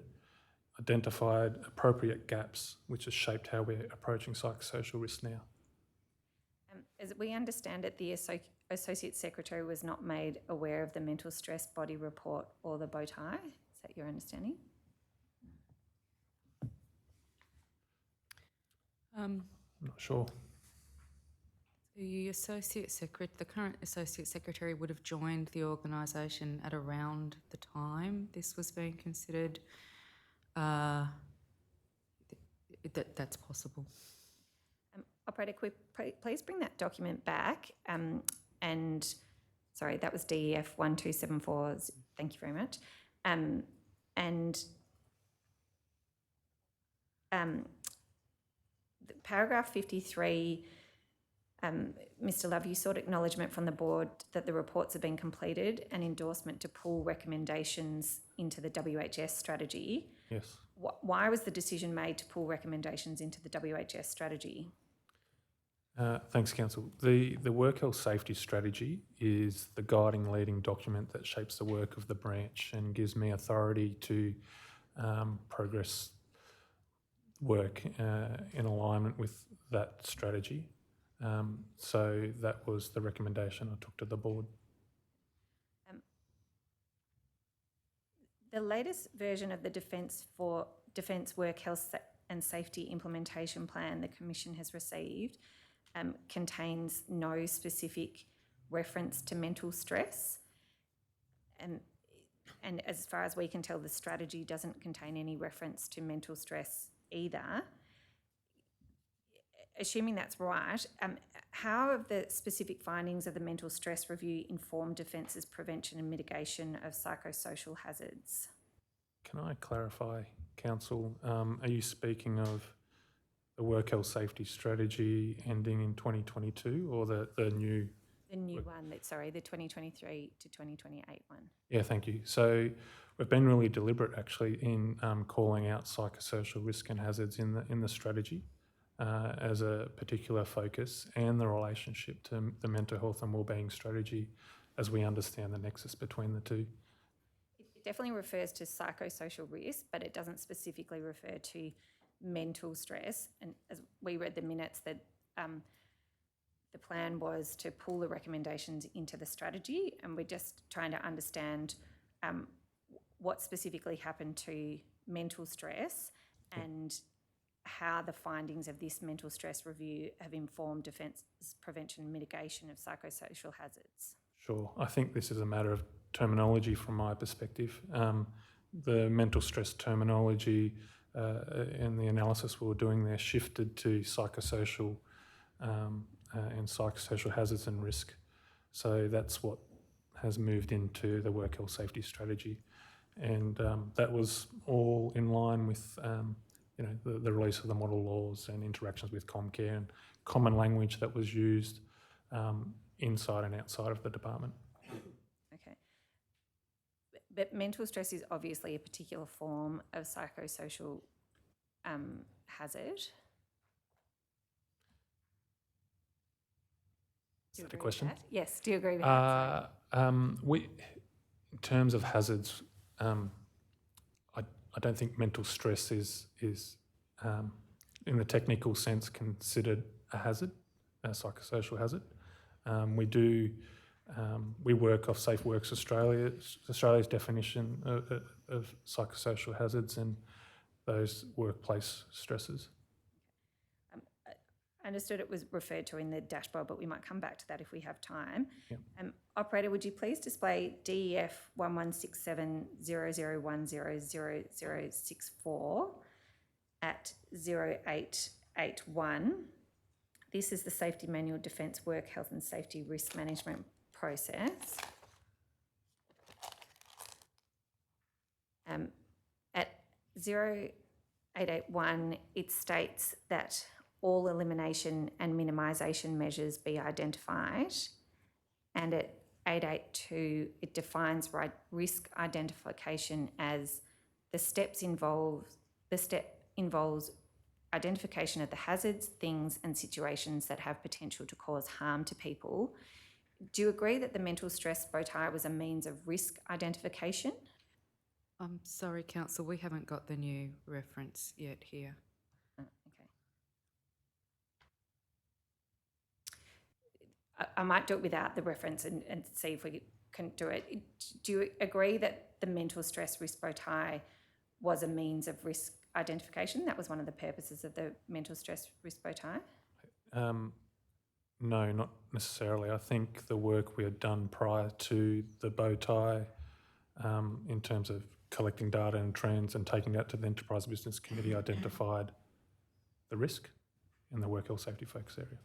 identified appropriate gaps, which has shaped how we're approaching psychosocial risk now.
As we understand it, the Associate Secretary was not made aware of the mental stress body report or the bow tie. Is that your understanding?
I'm not sure.
The current Associate Secretary would have joined the organisation at around the time this was being considered. That's possible.
Operator, please bring that document back. And sorry, that was DEF 1274. Thank you very much. Paragraph 53, Mr. Love, you sought acknowledgement from the board that the reports have been completed and endorsement to pull recommendations into the WHS strategy.
Yes.
Why was the decision made to pull recommendations into the WHS strategy?
Thanks, Council. The Work Health Safety Strategy is the guiding leading document that shapes the work of the branch and gives me authority to progress work in alignment with that strategy. So that was the recommendation I took to the board.
The latest version of the Defence Work Health and Safety Implementation Plan the Commission has received contains no specific reference to mental stress. And as far as we can tell, the strategy doesn't contain any reference to mental stress either. Assuming that's right, how have the specific findings of the mental stress review informed Defence's prevention and mitigation of psychosocial hazards?
Can I clarify, Council? Are you speaking of the Work Health Safety Strategy ending in 2022 or the new?
The new one, the 2023 to 2028 one.
Yeah, thank you. So we've been really deliberate actually in calling out psychosocial risk and hazards in the strategy as a particular focus and the relationship to the mental health and wellbeing strategy as we understand the nexus between the two.
It definitely refers to psychosocial risk, but it doesn't specifically refer to mental stress. And as we read the minutes, that the plan was to pull the recommendations into the strategy, and we're just trying to understand what specifically happened to mental stress and how the findings of this mental stress review have informed defence, prevention and mitigation of psychosocial hazards.
Sure. I think this is a matter of terminology from my perspective. The mental stress terminology in the analysis we were doing there shifted to psychosocial and psychosocial hazards and risk. So that's what has moved into the work health safety strategy. And that was all in line with the release of the model laws and interactions with Comcare and common language that was used inside and outside of the department.
Okay. But mental stress is obviously a particular form of psychosocial hazard.
Is that a question?
Yes. Do you agree with that?
In terms of hazards, I don't think mental stress is in the technical sense considered a hazard, a psychosocial hazard. We work off Safe Works Australia's definition of psychosocial hazards and those workplace stresses.
I understood it was referred to in the dashboard, but we might come back to that if we have time.
Yep.
Operator, would you please display DEF 116700000064 at 0881. This is the Safety Manual Defence Work Health and Safety Risk Management Process. At 0881, it states that all elimination and minimisation measures be identified. And at 882, it defines risk identification as the step involves identification of the hazards, things and situations that have potential to cause harm to people. Do you agree that the mental stress bow tie was a means of risk identification?
I'm sorry, Council, we haven't got the new reference yet here.
Okay. I might do it without the reference and see if we can do it. Do you agree that the mental stress risk bow tie was a means of risk identification? That was one of the purposes of the mental stress risk bow tie?
No, not necessarily. I think the work we had done prior to the bow tie in terms of collecting data and trends and taking that to the Enterprise Business Committee identified the risk in the work health safety focus area.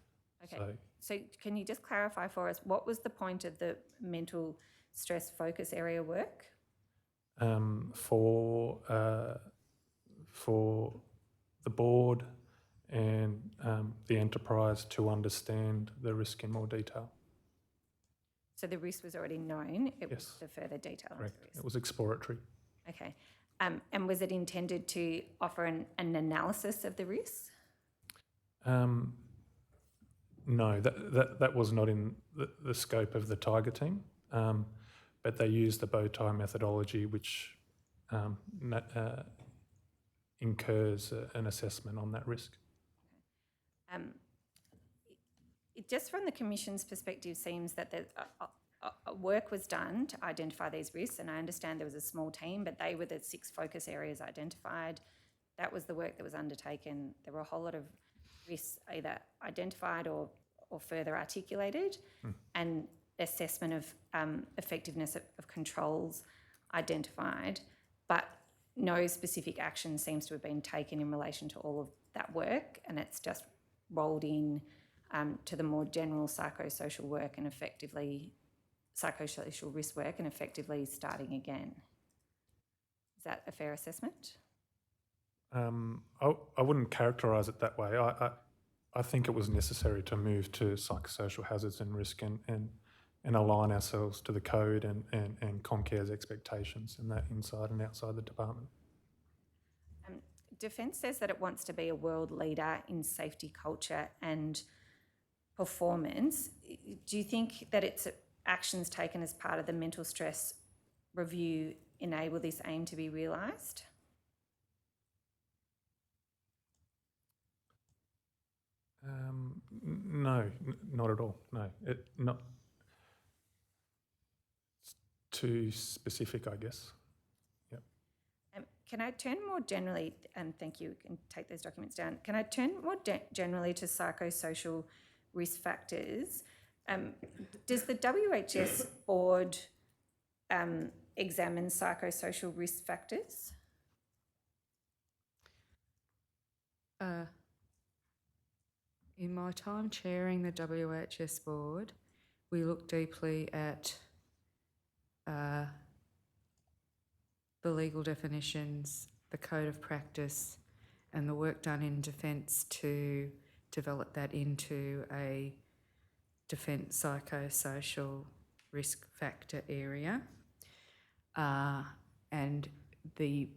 Okay. So can you just clarify for us, what was the point of the mental stress focus area work?
For the board and the enterprise to understand the risk in more detail.
So the risk was already known, it was
Yes.
the further detail
Correct.
of the
It
risk.
was exploratory.
Okay. And was it intended to offer an analysis of the risk?
No, that was not in the scope of the Tiger team, but they used the bow tie methodology, which incurs an assessment on that risk.
It just from the Commission's perspective seems that work was done to identify these risks, and I understand there was a small team, but they were the 6 focus areas identified. That was the work that was undertaken. There were a whole lot of risks either identified or further articulated, and assessment of effectiveness of controls identified, but no specific action seems to have been taken in relation to all of that work, and it's just rolled in to the more general psychosocial work and effectively psychosocial risk work and effectively starting again. Is that a fair assessment?
I wouldn't characterise it that way. I think it was necessary to move to psychosocial hazards and risk and align ourselves to the code and Comcare's expectations in that inside and outside the department.
Defence says that it wants to be a world leader in safety culture and performance. Do you think that its actions taken as part of the mental stress review enable this aim to be realised?
No, not at all. No, not it's too specific, I guess. Yep.
Can I turn more generally, and thank you, can take those documents down. Can I turn more generally to psychosocial risk factors? Does the WHS board examine psychosocial risk factors?
In my time chairing the WHS board, we looked deeply at the legal definitions, the code of practice, and the work done in defence to develop that into a defence psychosocial risk factor area. And the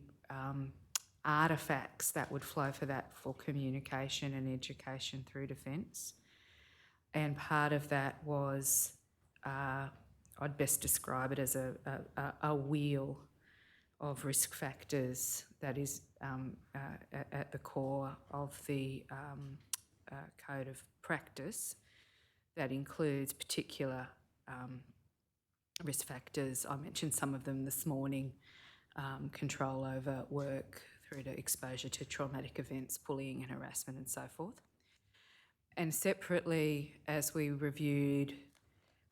artefacts that would flow for that for communication and education through defence. And part of that was, I'd best describe it as a wheel of risk factors that is at the core of the code of practice that includes particular risk factors. I mentioned some of them this morning, control over work through to exposure to traumatic events, bullying and harassment and so forth. And separately, as we reviewed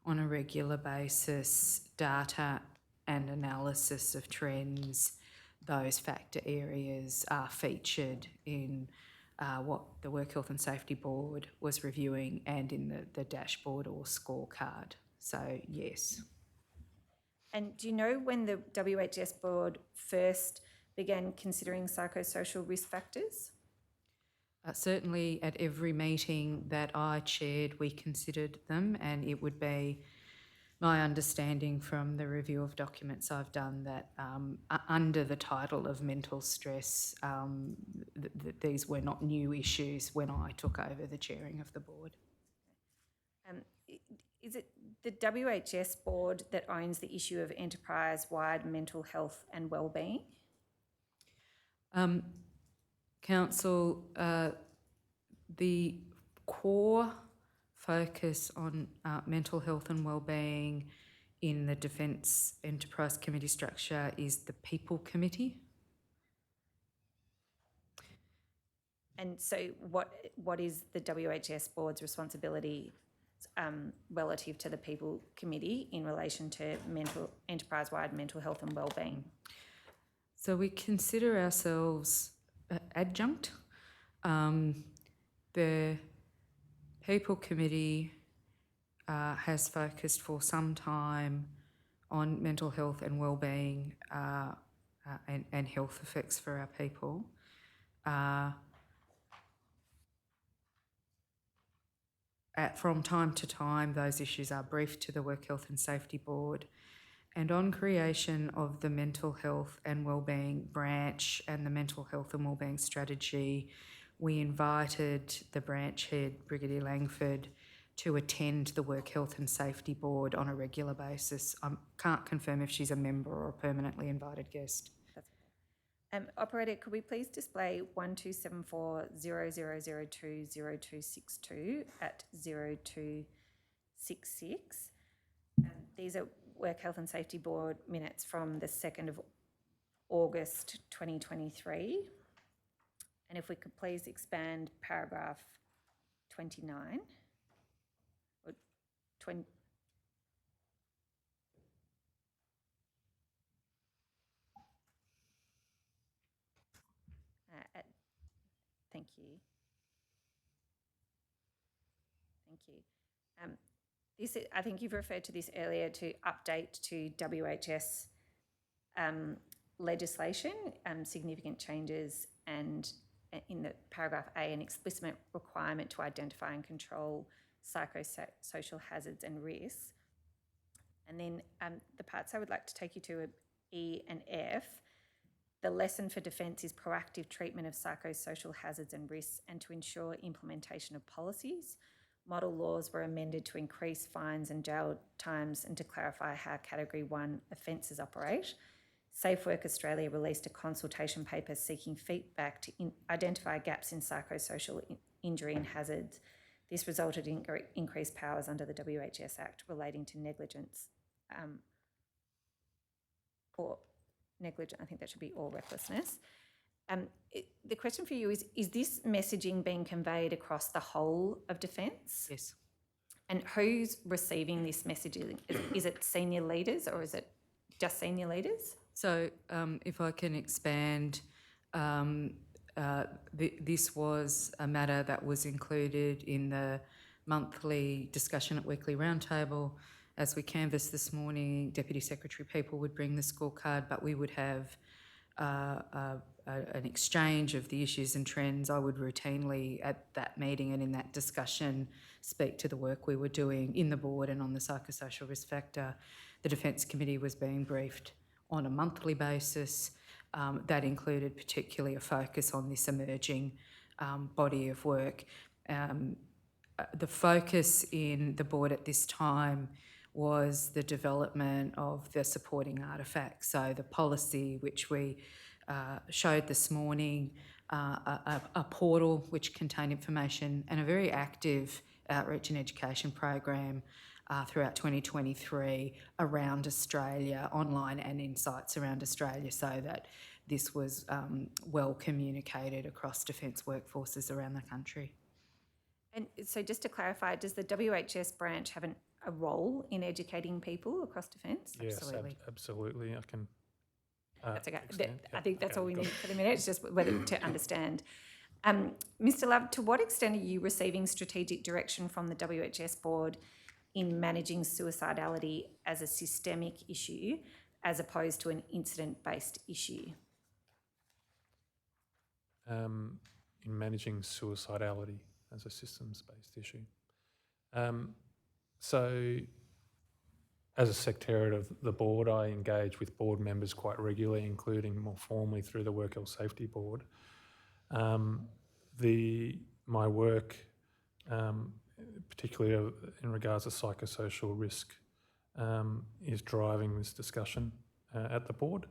on a regular basis data and analysis of trends, those factor areas are featured in what the Work Health and Safety Board was reviewing and in the dashboard or scorecard. So, yes.
And do you know when the WHS board first began considering psychosocial risk factors?
Certainly at every meeting that I chaired, we considered them, and it would be my understanding from the review of documents I've done that under the title of mental stress, these were not new issues when I took over the chairing of the board.
Is it the WHS board that owns the issue of enterprise-wide mental health and wellbeing?
Council, the core focus on mental health and wellbeing in the Defence Enterprise Committee structure is the People Committee.
And so what is the WHS board's responsibility relative to the People Committee in relation to enterprise-wide mental health and wellbeing?
So we consider ourselves adjunct. The People Committee has focused for some time on mental health and wellbeing and health effects for our people. From time to time, those issues are briefed to the Work Health and Safety Board. And on creation of the Mental Health and Wellbeing branch and the Mental Health and Wellbeing strategy, we invited the branch head, Brigadier Langford, to attend the Work Health and Safety Board on a regular basis. I can't confirm if she's a member or a permanently invited guest.
Operator, could we please display 1274-0002-0262 at 0266? These are Work Health and Safety Board minutes from the 2nd of August 2023. And if we could please expand paragraph 29 or 20. Thank you. Thank you. This, I think you've referred to this earlier, to update to WHS legislation, significant changes, and in the paragraph A, an explicit requirement to identify and control psychosocial hazards and risks. And then the parts I would like to take you to are E and F. The lesson for defence is proactive treatment of psychosocial hazards and risks and to ensure implementation of policies. Model laws were amended to increase fines and jail times and to clarify how Category 1 offences operate. Safe Work Australia released a consultation paper seeking feedback to identify gaps in psychosocial injury and hazards. This resulted in increased powers under the WHS Act relating to negligence or negligent, I think that should be or recklessness. The question for you is this messaging being conveyed across the whole of Defence?
Yes.
And who's receiving this messaging? Is it senior leaders or is it just senior leaders?
So if I can expand, this was a matter that was included in the monthly discussion at Weekly Roundtable. As we canvassed this morning, Deputy Secretary People would bring the scorecard, but we would have an exchange of the issues and trends. I would routinely at that meeting and in that discussion speak to the work we were doing in the board and on the psychosocial risk factor. The Defence Committee was being briefed on a monthly basis. That included particularly a focus on this emerging body of work. The focus in the board at this time was the development of the supporting artefacts. So the policy which we showed this morning, a portal which contained information and a very active outreach and education program throughout 2023 around Australia, online and in sites around Australia, so that this was well communicated across defence workforces around the country.
And so just to clarify, does the WHS branch have a role in educating people across Defence?
Yes,
Absolutely.
absolutely. I can.
That's okay.
extend.
I think that's
Okay,
all we
cool.
need for the minute. It's just whether to understand. Mr. Love, to what extent are you receiving strategic direction from the WHS board in managing suicidality as a systemic issue as opposed to an incident-based issue?
In managing suicidality as a systems-based issue. So, as a secretariat of the board, I engage with board members quite regularly, including more formally through the Work Health Safety Board. My work, particularly in regards to psychosocial risk, is driving this discussion at the board.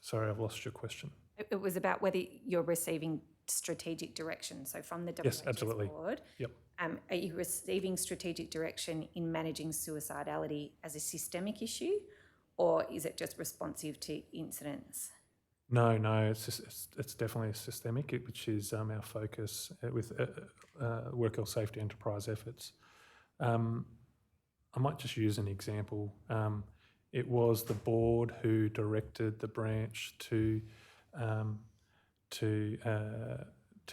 Sorry, I've lost your question.
It was about whether you're receiving strategic direction. So from the WHS
Yes, absolutely.
board,
Yep.
are you receiving strategic direction in managing suicidality as a systemic issue, or is it just responsive to incidents?
No, it's definitely systemic, which is our focus with Work Health Safety Enterprise efforts. I might just use an example. It was the board who directed the branch to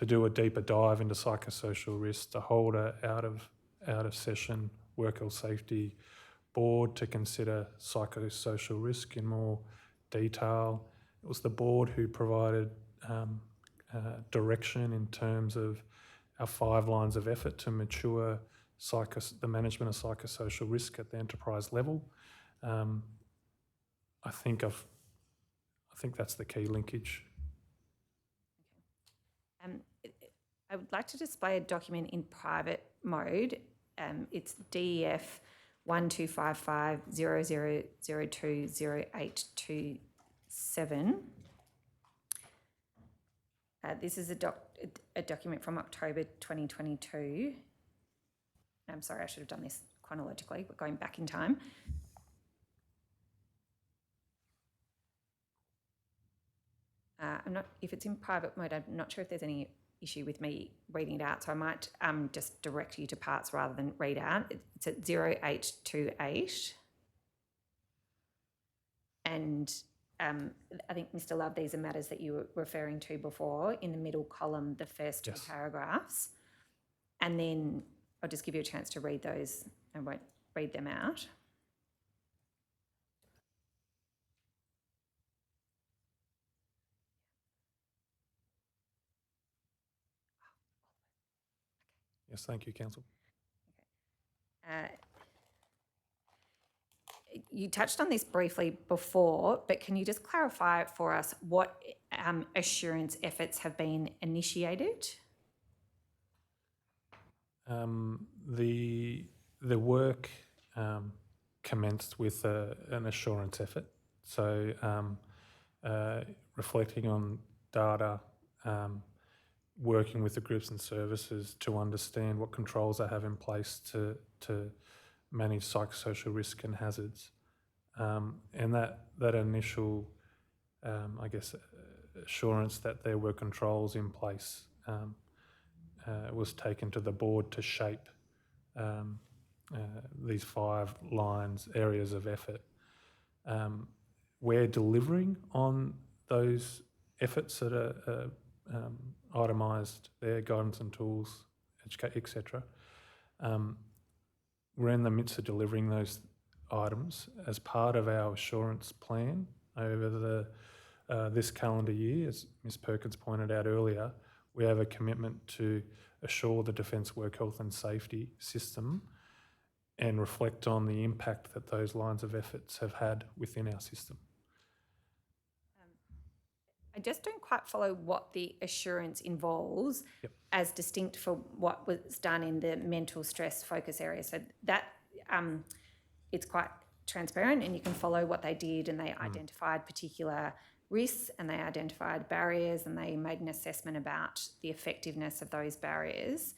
do a deeper dive into psychosocial risk, to hold a out of session Work Health Safety board to consider psychosocial risk in more detail. It was the board who provided direction in terms of our 5 lines of effort to mature the management of psychosocial risk at the enterprise level. I think that's the key linkage.
I would like to display a document in private mode. It's DEF 125500020827. This is a document from October 2022. I'm sorry, I should have done this chronologically. We're going back in time. If it's in private mode, I'm not sure if there's any issue with me reading it out, so I might just direct you to parts rather than read out. It's at 0828. And I think, Mr. Love, these are matters that you were referring to before. In the middle column, the first 2
Yes.
paragraphs. And then I'll just give you a chance to read those. I won't read them out.
Yes, thank you, Council.
You touched on this briefly before, but can you just clarify for us what assurance efforts have been initiated?
The work commenced with an assurance effort. So reflecting on data, working with the groups and services to understand what controls they have in place to manage psychosocial risk and hazards. And that initial, I guess, assurance that there were controls in place was taken to the board to shape these 5 areas of effort. We're delivering on those efforts that are itemised there, guidance and tools, educate, etc. We're in the midst of delivering those items as part of our assurance plan over this calendar year. As Ms Perkins pointed out earlier, we have a commitment to assure the Defence Work Health and Safety system and reflect on the impact that those lines of efforts have had within our system.
I just don't quite follow what the assurance involves as distinct from what was done in the mental stress focus area. So that it's quite transparent and you can follow what they did, and they identified particular risks and they identified barriers and they made an assessment about the effectiveness of those barriers.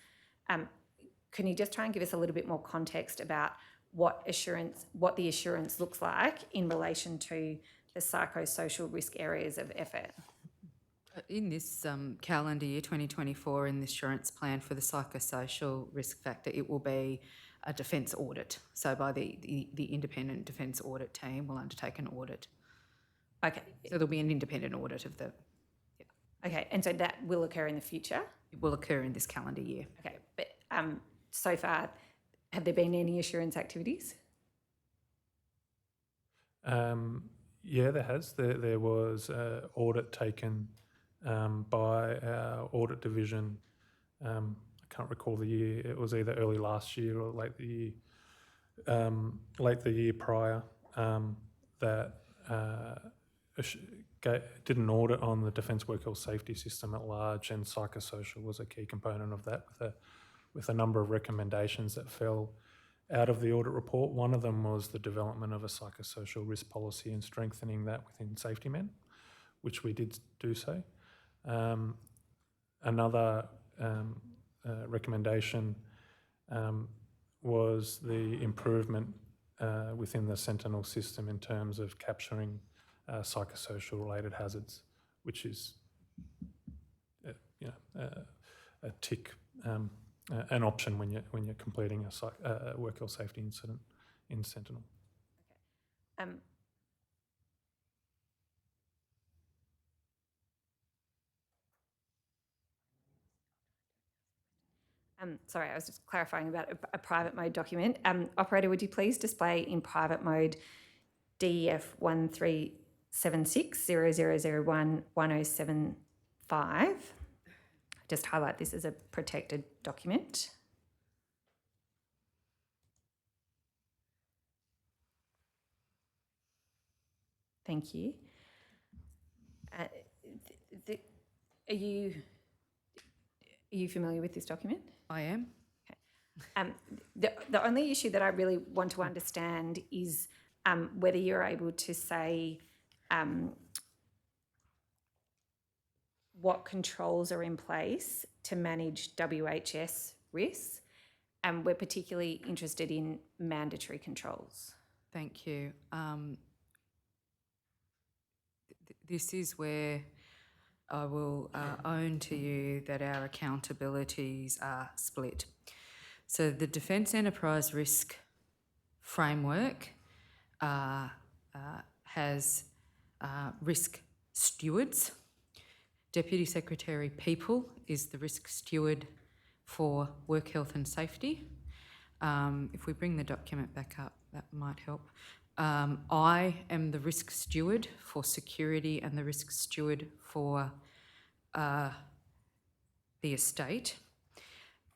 Can you just try and give us a little bit more context about what the assurance looks like in relation to the psychosocial risk areas of effort?
In this calendar year 2024, in the assurance plan for the psychosocial risk factor, it will be a defence audit. So by the independent defence audit team will undertake an audit.
Okay.
So there'll be an independent audit of the...
Okay, and so that will occur in the future?
It will occur in this calendar year.
Okay, but so far, have there been any assurance activities?
Yeah, there has. There was an audit taken by our audit division. I can't recall the year. It was either early last year or late the year prior. That did an audit on the Defence Work Health Safety system at large, and psychosocial was a key component of that, with a number of recommendations that fell out of the audit report. One of them was the development of a psychosocial risk policy and strengthening that within SafetyMed, which we did do so. Another recommendation was the improvement within the Sentinel system in terms of capturing psychosocial related hazards, which is a tick, an option when you're completing a work health safety incident in Sentinel.
Sorry, I was just clarifying about a private mode document. Operator, would you please display in private mode DEF 137600011075? Just highlight this as a protected document. Thank you. Are you familiar with this document?
I am.
Okay. The only issue that I really want to understand is whether you're able to say what controls are in place to manage WHS risks, and we're particularly interested in mandatory controls.
Thank you. This is where I will own to you that our accountabilities are split. So the Defence Enterprise Risk Framework has risk stewards. Deputy Secretary People is the risk steward for work health and safety. If we bring the document back up, that might help. I am the risk steward for security and the risk steward for the estate.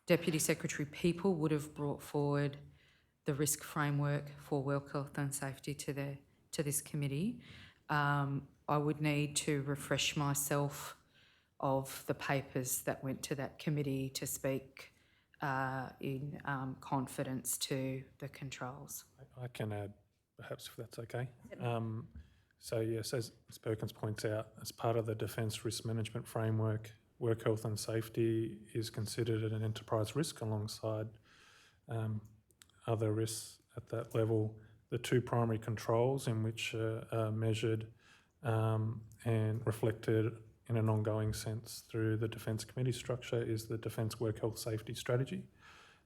Deputy Secretary People would have brought forward the risk framework for work health and safety to this committee. I would need to refresh myself of the papers that went to that committee to speak in confidence to the controls.
I can add, perhaps, if that's okay. So yes, as Ms Perkins points out, as part of the Defence Risk Management Framework, work health and safety is considered an enterprise risk alongside other risks at that level. The two primary controls in which are measured and reflected in an ongoing sense through the Defence Committee structure is the Defence Work Health Safety Strategy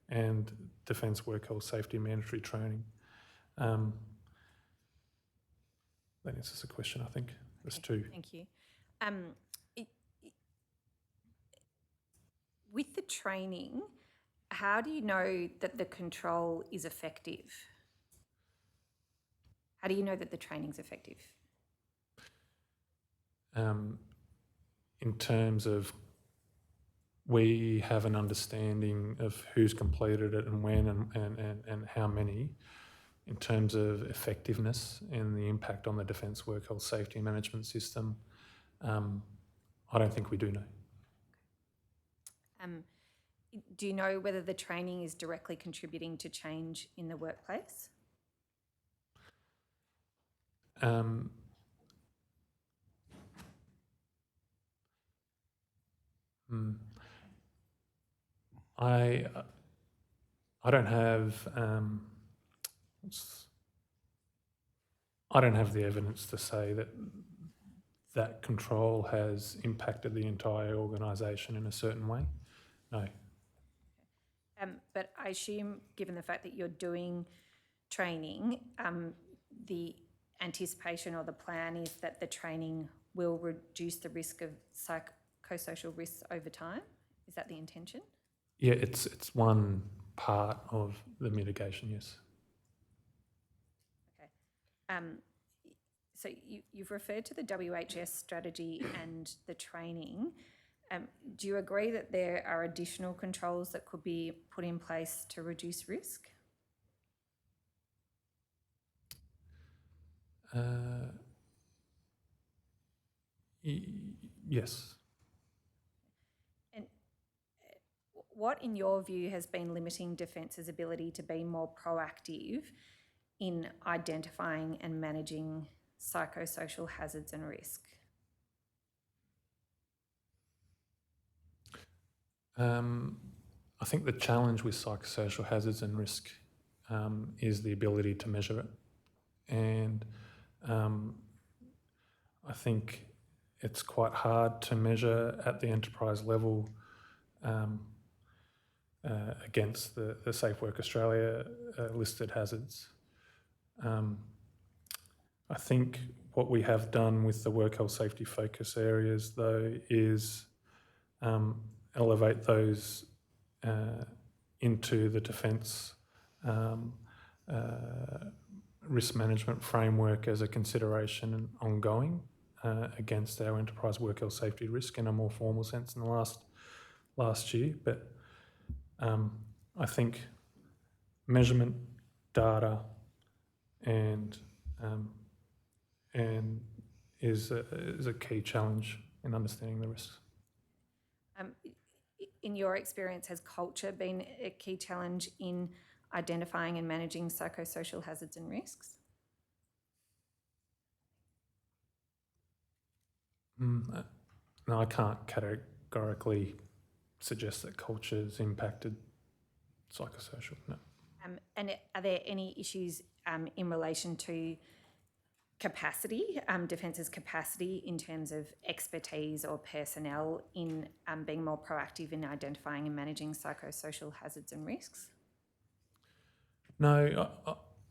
and Defence Work Health Safety Mandatory Training. That answers the question, I think. There's two.
Thank you. With the training, how do you know that the control is effective? How do you know that the training's effective?
In terms of we have an understanding of who's completed it and when and how many. In terms of effectiveness and the impact on the Defence Work Health Safety Management System, I don't think we do know.
Do you know whether the training is directly contributing to change in the workplace? I don't have the evidence to say that that control has impacted the entire organisation in a certain way. No. But I assume, given the fact that you're doing training, the anticipation or the plan is that the training will reduce the risk of psychosocial risks over time. Is that the intention?
Yeah, it's one part of the mitigation, yes.
Okay. So you've referred to the WHS strategy and the training. Do you agree that there are additional controls that could be put in place to reduce risk?
Yes.
And what, in your view, has been limiting Defence's ability to be more proactive in identifying and managing psychosocial hazards and risk?
I think the challenge with psychosocial hazards and risk is the ability to measure it. And I think it's quite hard to measure at the enterprise level against the Safe Work Australia listed hazards. I think what we have done with the work health safety focus areas, though, is elevate those into the Defence risk management framework as a consideration and ongoing against our enterprise work health safety risk in a more formal sense in the last year. But I think measurement, data, and is a key challenge in understanding the risks.
In your experience, has culture been a key challenge in identifying and managing psychosocial hazards and risks?
No, I can't categorically suggest that culture's impacted psychosocial, no.
And are there any issues in relation to capacity, Defence's capacity in terms of expertise or personnel in being more proactive in identifying and managing psychosocial hazards and risks?
No,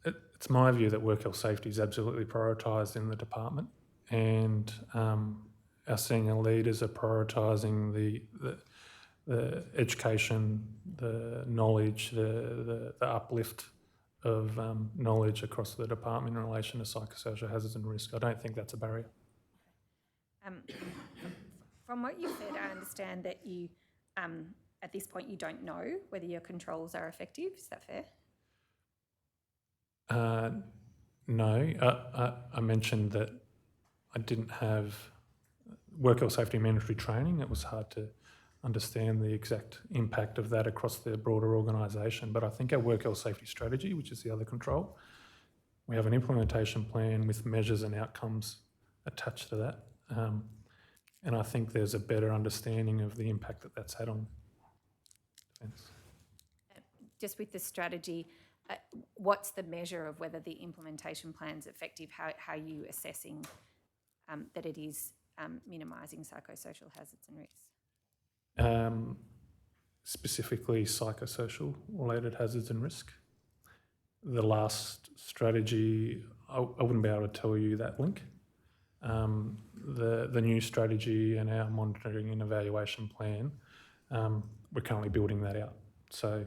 it's my view that work health safety is absolutely prioritised in the department, and our senior leaders are prioritising the education, the knowledge, the uplift of knowledge across the department in relation to psychosocial hazards and risk. I don't think that's a barrier.
From what you've said, I understand that you, at this point, you don't know whether your controls are effective. Is that fair?
No, I mentioned that I didn't have work health safety mandatory training. It was hard to understand the exact impact of that across the broader organisation. But I think our work health safety strategy, which is the other control, we have an implementation plan with measures and outcomes attached to that. And I think there's a better understanding of the impact that that's had on defence.
Just with the strategy, what's the measure of whether the implementation plan's effective? How are you assessing that it is minimising psychosocial hazards and risks?
Specifically psychosocial related hazards and risk. The last strategy, I wouldn't be able to tell you that link. The new strategy and our monitoring and evaluation plan, we're currently building that out. So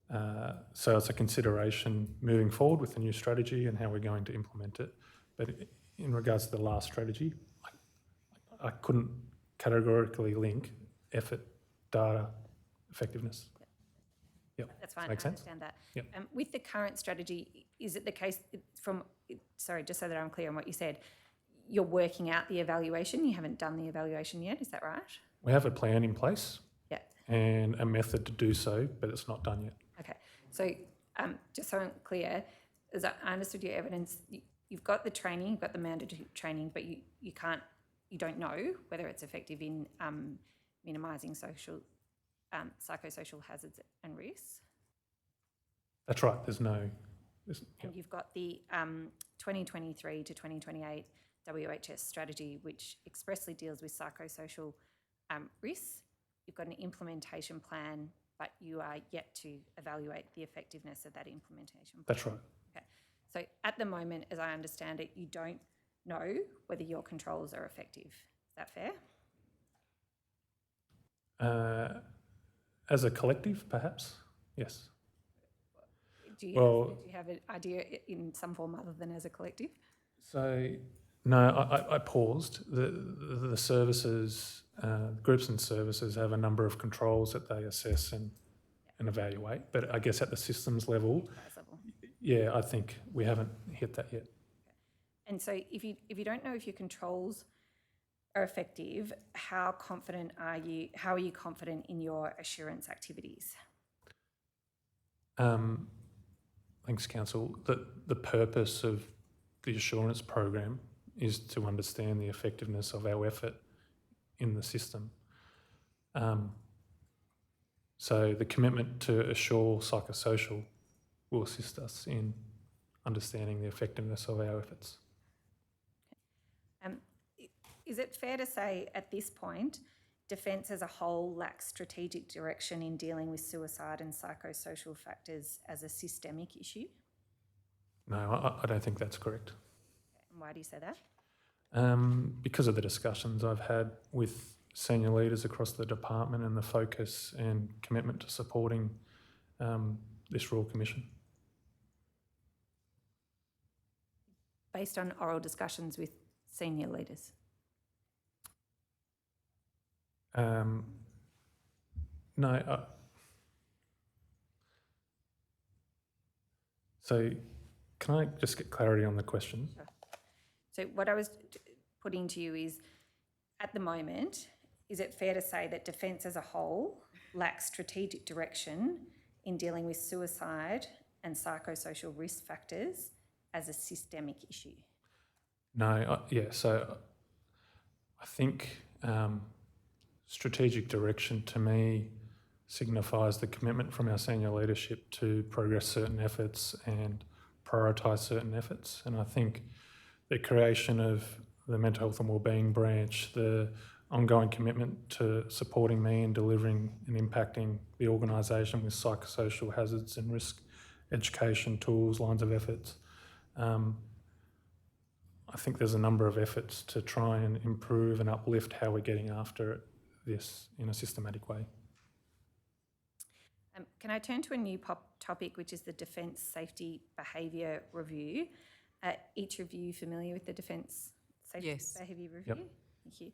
it's a consideration moving forward with the new strategy and how we're going to implement it. But in regards to the last strategy, I couldn't categorically link effort, data, effectiveness. Yep.
That's fine.
Makes
I
sense?
understand that.
Yep.
With the current strategy, is it the case sorry, just so that I'm clear on what you said, you're working out the evaluation, you haven't done the evaluation yet, is that right?
We have a plan in place
Yeah.
and a method to do so, but it's not done yet.
Okay. So just so I'm clear, as I understood your evidence, you've got the training, you've got the mandatory training, but you don't know whether it's effective in minimising psychosocial hazards and risks.
That's right.
And you've got the 2023 to 2028 WHS strategy, which expressly deals with psychosocial risks. You've got an implementation plan, but you are yet to evaluate the effectiveness of that implementation plan.
That's right.
Okay. So at the moment, as I understand it, you don't know whether your controls are effective. Is that fair?
As a collective, perhaps, yes.
Do you have an idea in some form other than as a collective?
So, no, I paused. The services, groups and services have a number of controls that they assess and evaluate. But I guess at the systems level,
Enterprise level.
yeah, I think we haven't hit that yet.
And so if you don't know if your controls are effective, how are you confident in your assurance activities?
Thanks, Council. The purpose of the assurance program is to understand the effectiveness of our effort in the system. So the commitment to assure psychosocial will assist us in understanding the effectiveness of our efforts.
Is it fair to say at this point, Defence as a whole lacks strategic direction in dealing with suicide and psychosocial factors as a systemic issue?
No, I don't think that's correct.
And why do you say that?
Because of the discussions I've had with senior leaders across the department and the focus and commitment to supporting this Royal Commission.
Based on oral discussions with senior leaders?
No. So can I just get clarity on the question?
Sure. So what I was putting to you is, at the moment, is it fair to say that Defence as a whole lacks strategic direction in dealing with suicide and psychosocial risk factors as a systemic issue?
No, so I think strategic direction to me signifies the commitment from our senior leadership to progress certain efforts and prioritise certain efforts. And I think the creation of the mental health and wellbeing branch, the ongoing commitment to supporting me in delivering and impacting the organisation with psychosocial hazards and risk education tools, lines of efforts. I think there's a number of efforts to try and improve and uplift how we're getting after this in a systematic way.
Can I turn to a new topic, which is the Defence Safety Behaviour Review? Each of you familiar with the Defence Safety Behaviour Review?
Yep.
Thank you.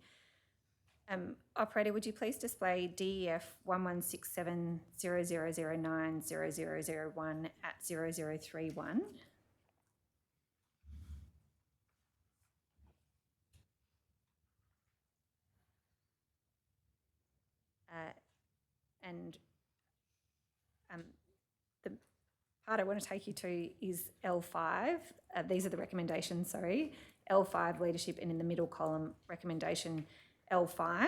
Operator, would you please display DEF 116700090001 at 0031? And the part I want to take you to is L5. These are the recommendations, sorry. L5 leadership, and in the middle column, recommendation L5,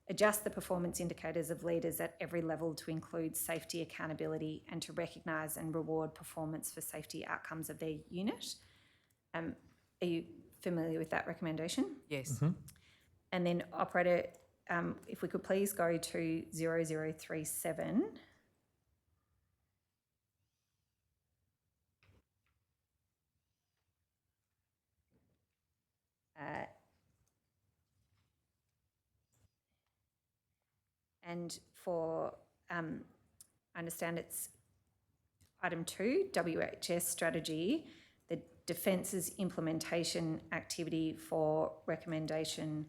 adjust the performance indicators of leaders at every level to include safety accountability and to recognise and reward performance for safety outcomes of their unit. Are you familiar with that recommendation?
Yes.
And then operator, if we could please go to 0037. And for, I understand it's item 2, WHS strategy, the Defence's implementation activity for recommendation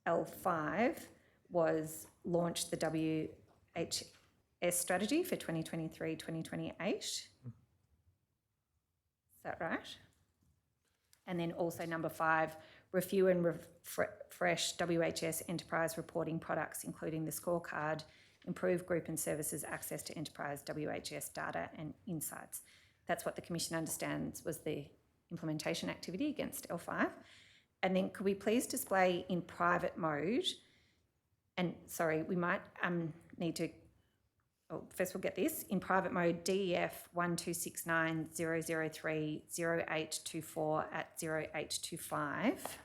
L5 was launch the WHS strategy for 2023-2028. Is that right? And then also number 5, review and refresh WHS enterprise reporting products, including the scorecard, improve group and services access to enterprise WHS data and insights. That's what the Commission understands was the implementation activity against L5. And then could we please display in private mode, and sorry, we might need to, first we'll get this, in private mode DEF 1269-003-0824 at 0825.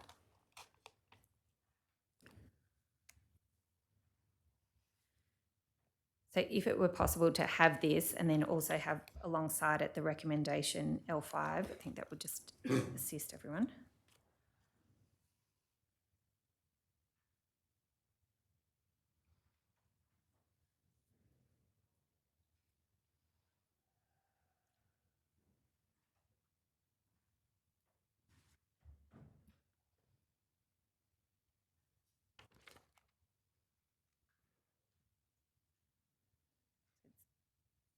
So if it were possible to have this and then also have alongside it the recommendation L5, I think that would just assist everyone.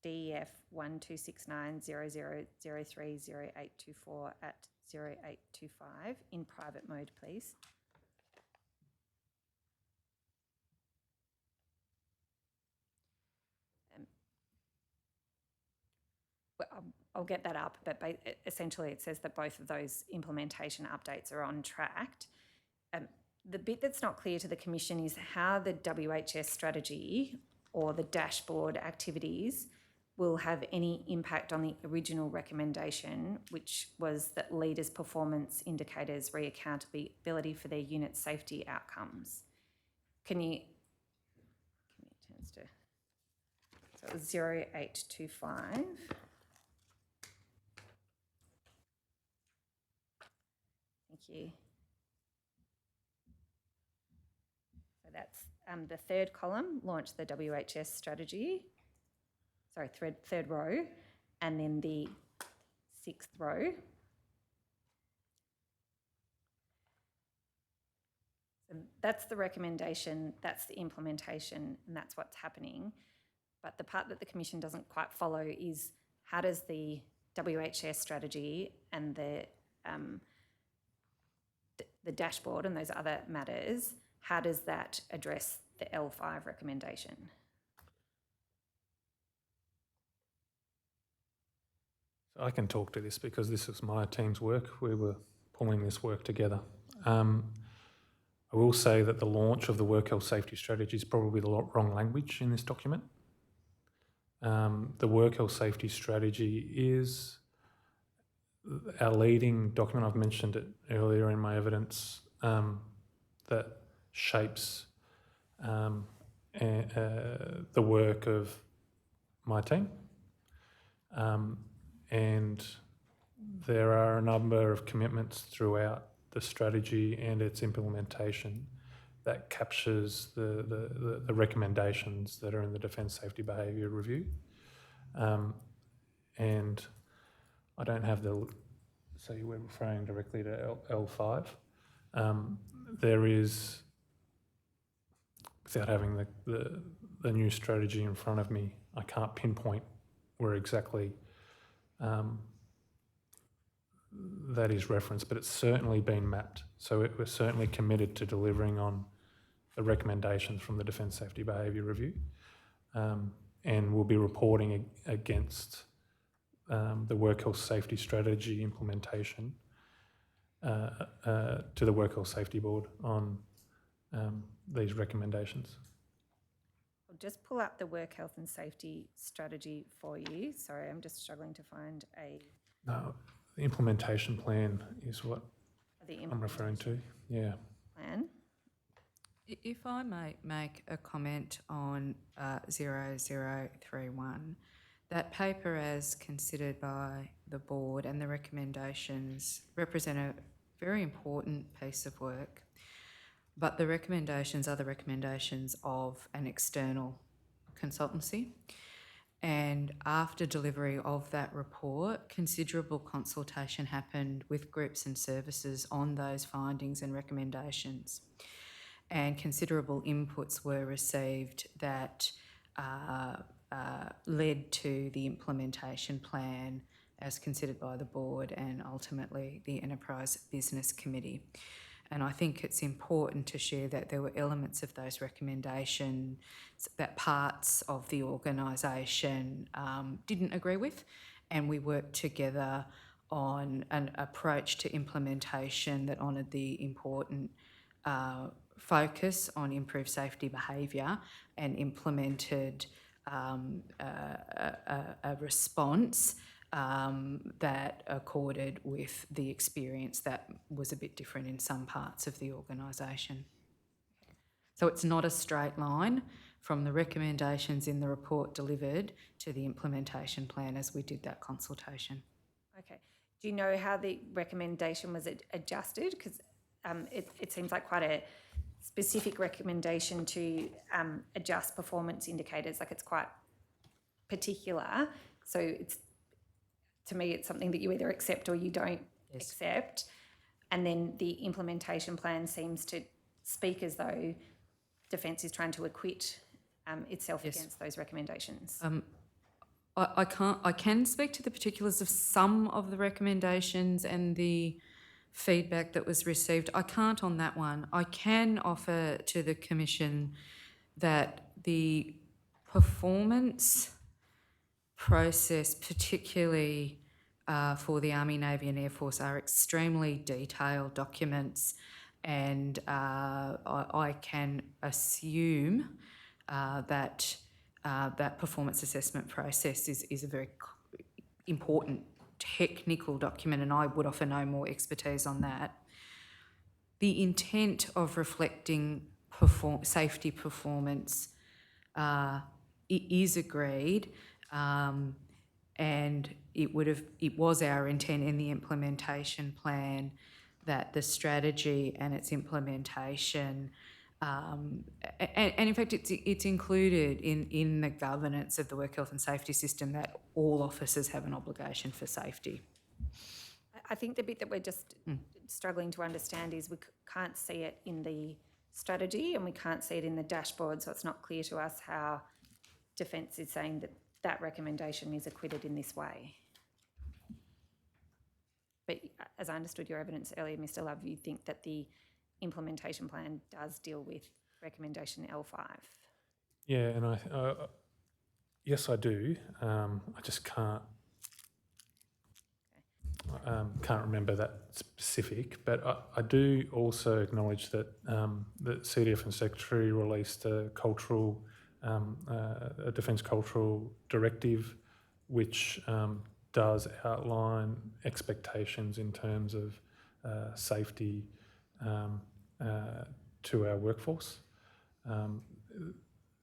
DEF 1269-0003-0824 at 0825 in private mode, please. Well, I'll get that up, but essentially it says that both of those implementation updates are on track. The bit that's not clear to the Commission is how the WHS strategy or the dashboard activities will have any impact on the original recommendation, which was that leaders' performance indicators re-accountability for their unit safety outcomes. Can you give me a chance to, so it was 0825. Thank you. So that's the third column, launch the WHS strategy. Sorry, third row, and then the 6th row. So that's the recommendation, that's the implementation, and that's what's happening. But the part that the Commission doesn't quite follow is how does the WHS strategy and the dashboard and those other matters, how does that address the L5 recommendation?
I can talk to this because this is my team's work. We were pulling this work together. I will say that the launch of the work health safety strategy is probably the wrong language in this document. The work health safety strategy is our leading document. I've mentioned it earlier in my evidence that shapes the work of my team. And there are a number of commitments throughout the strategy and its implementation that captures the recommendations that are in the Defence Safety Behaviour Review. And I don't have so you were referring directly to L5. There is, without having the new strategy in front of me, I can't pinpoint where exactly that is referenced, but it's certainly been mapped. So we're certainly committed to delivering on the recommendations from the Defence Safety Behaviour Review, and we'll be reporting against the work health safety strategy implementation to the Work Health Safety Board on these recommendations.
I'll just pull up the work health and safety strategy for you. Sorry, I'm just struggling to find
No, the implementation plan is what
the
I'm referring to. Yeah.
plan.
If I may make a comment on 0031, that paper as considered by the board and the recommendations represent a very important piece of work, but the recommendations are the recommendations of an external consultancy. And after delivery of that report, considerable consultation happened with groups and services on those findings and recommendations. And considerable inputs were received that led to the implementation plan as considered by the board and ultimately the Enterprise Business Committee. And I think it's important to share that there were elements of those recommendations that parts of the organisation didn't agree with, and we worked together on an approach to implementation that honoured the important focus on improved safety behaviour and implemented a response that accorded with the experience that was a bit different in some parts of the organisation. So it's not a straight line from the recommendations in the report delivered to the implementation plan as we did that consultation.
Okay. Do you know how the recommendation was adjusted? Because it seems like quite a specific recommendation to adjust performance indicators, like it's quite particular. So it's, to me, it's something that you either accept or you don't accept. And then the implementation plan seems to speak as though Defence is trying to acquit itself against those recommendations.
I can speak to the particulars of some of the recommendations and the feedback that was received. I can't on that one. I can offer to the Commission that the performance process, particularly for the Army, Navy and Air Force, are extremely detailed documents, and I can assume that that performance assessment process is a very important technical document, and I would offer no more expertise on that. The intent of reflecting safety performance is agreed, and it was our intent in the implementation plan that the strategy and its implementation, and in fact it's included in the governance of the work health and safety system, that all officers have an obligation for safety.
I think the bit that we're just struggling to understand is we can't see it in the strategy and we can't see it in the dashboard, so it's not clear to us how Defence is saying that that recommendation is acquitted in this way. But as I understood your evidence earlier, Mr. Love, you think that the implementation plan does deal with recommendation L5.
Yeah, and yes, I do. I just can't remember that specific, but I do also acknowledge that the CDF and Secretary released a cultural, a Defence cultural directive, which does outline expectations in terms of safety to our workforce.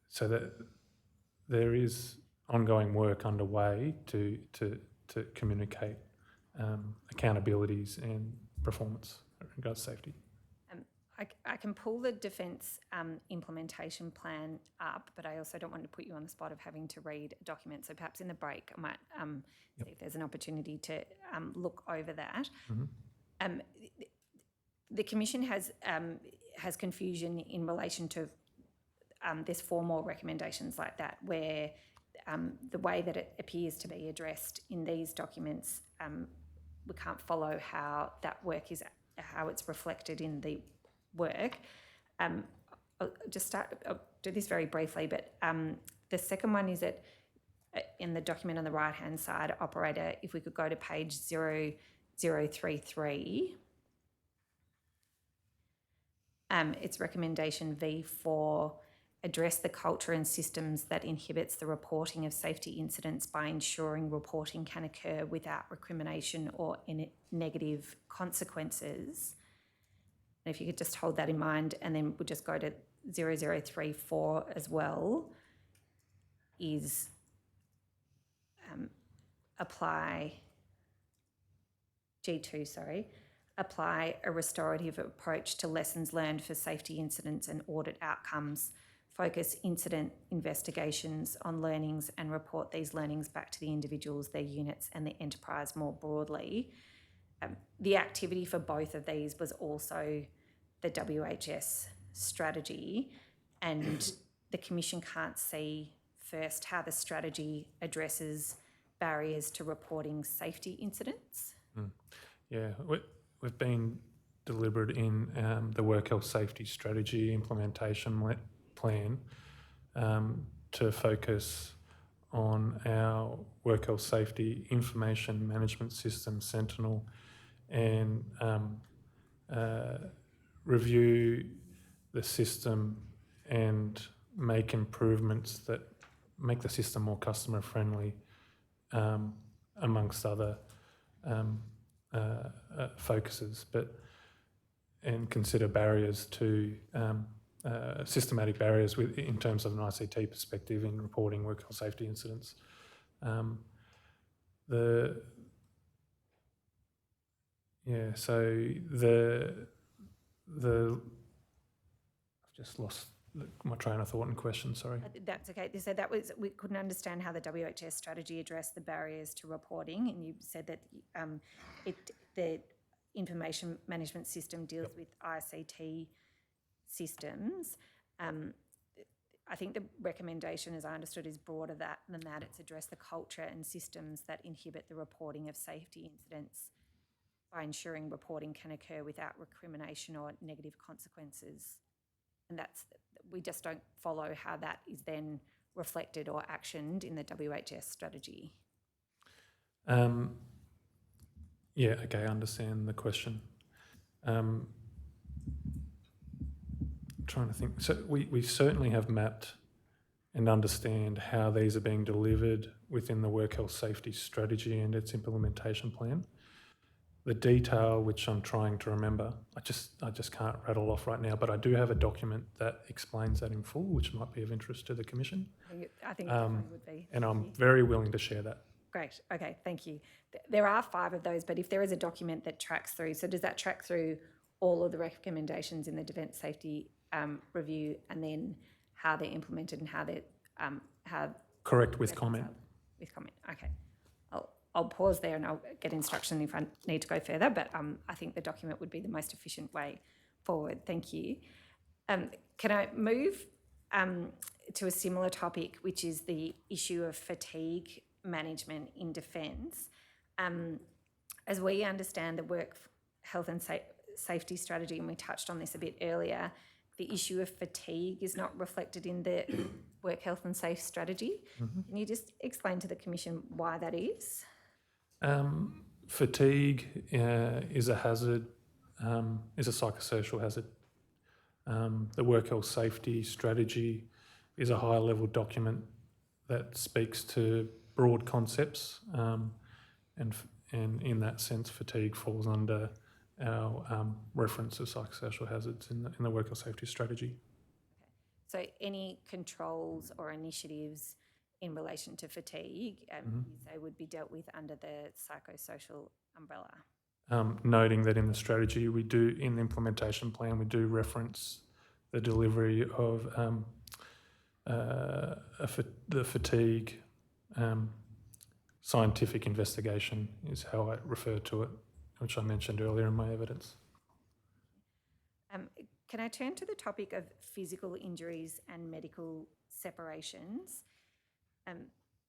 So that there is ongoing work underway to communicate accountabilities and performance in regards to safety.
I can pull the Defence implementation plan up, but I also don't want to put you on the spot of having to read a document. So perhaps in the break I might see if there's an opportunity to look over that. Mm-hmm. The Commission has confusion in relation to there's 4 more recommendations like that, where the way that it appears to be addressed in these documents, we can't follow how that work is, how it's reflected in the work. I'll do this very briefly, but the second one is that in the document on the right-hand side, operator, if we could go to page 0033, It's recommendation V4, address the culture and systems that inhibits the reporting of safety incidents by ensuring reporting can occur without recrimination or negative consequences. And if you could just hold that in mind, and then we'll just go to 0034 as well, is apply G2, sorry, apply a restorative approach to lessons learned for safety incidents and audit outcomes, focus incident investigations on learnings and report these learnings back to the individuals, their units and the enterprise more broadly. The activity for both of these was also the WHS strategy, and the Commission can't see first how the strategy addresses barriers to reporting safety incidents.
Yeah, we've been deliberate in the work health safety strategy implementation plan to focus on our work health safety information management system, Sentinel, and review the system and make improvements that make the system more customer friendly, amongst other focuses, and consider barriers to systematic barriers in terms of an ICT perspective in reporting work health safety incidents. I've just lost my train of thought and question, sorry.
That's okay. So that was, we couldn't understand how the WHS strategy addressed the barriers to reporting, and you said that the information management system deals with ICT systems. I think the recommendation, as I understood, is broader than that. It's addressed the culture and systems that inhibit the reporting of safety incidents by ensuring reporting can occur without recrimination or negative consequences. And we just don't follow how that is then reflected or actioned in the WHS strategy.
Yeah, okay, I understand the question. Trying to think. So we certainly have mapped and understand how these are being delivered within the work health safety strategy and its implementation plan. The detail, which I'm trying to remember, I just can't rattle off right now, but I do have a document that explains that in full, which might be of interest to the Commission.
I think it definitely would be.
And I'm very willing to share that.
Great. Okay, thank you. There are 5 of those, but if there is a document that tracks through, so does that track through all of the recommendations in the Defence Safety Review, and then how they're implemented and how they're
Correct, with comment.
With comment. Okay. I'll pause there and I'll get instruction if I need to go further, but I think the document would be the most efficient way forward. Thank you. Can I move to a similar topic, which is the issue of fatigue management in defence? As we understand the work health and safety strategy, and we touched on this a bit earlier, the issue of fatigue is not reflected in the work health and safe strategy. Mm-hmm. Can you just explain to the Commission why that is?
Fatigue is a hazard, is a psychosocial hazard. The work health safety strategy is a higher level document that speaks to broad concepts, and in that sense, fatigue falls under our reference to psychosocial hazards in the work health safety strategy.
Okay. So any controls or initiatives in relation to fatigue, you say, would be dealt with under the psychosocial umbrella?
Noting that in the strategy we do, in the implementation plan, we do reference the delivery of the fatigue scientific investigation is how I refer to it, which I mentioned earlier in my evidence.
Can I turn to the topic of physical injuries and medical separations? Are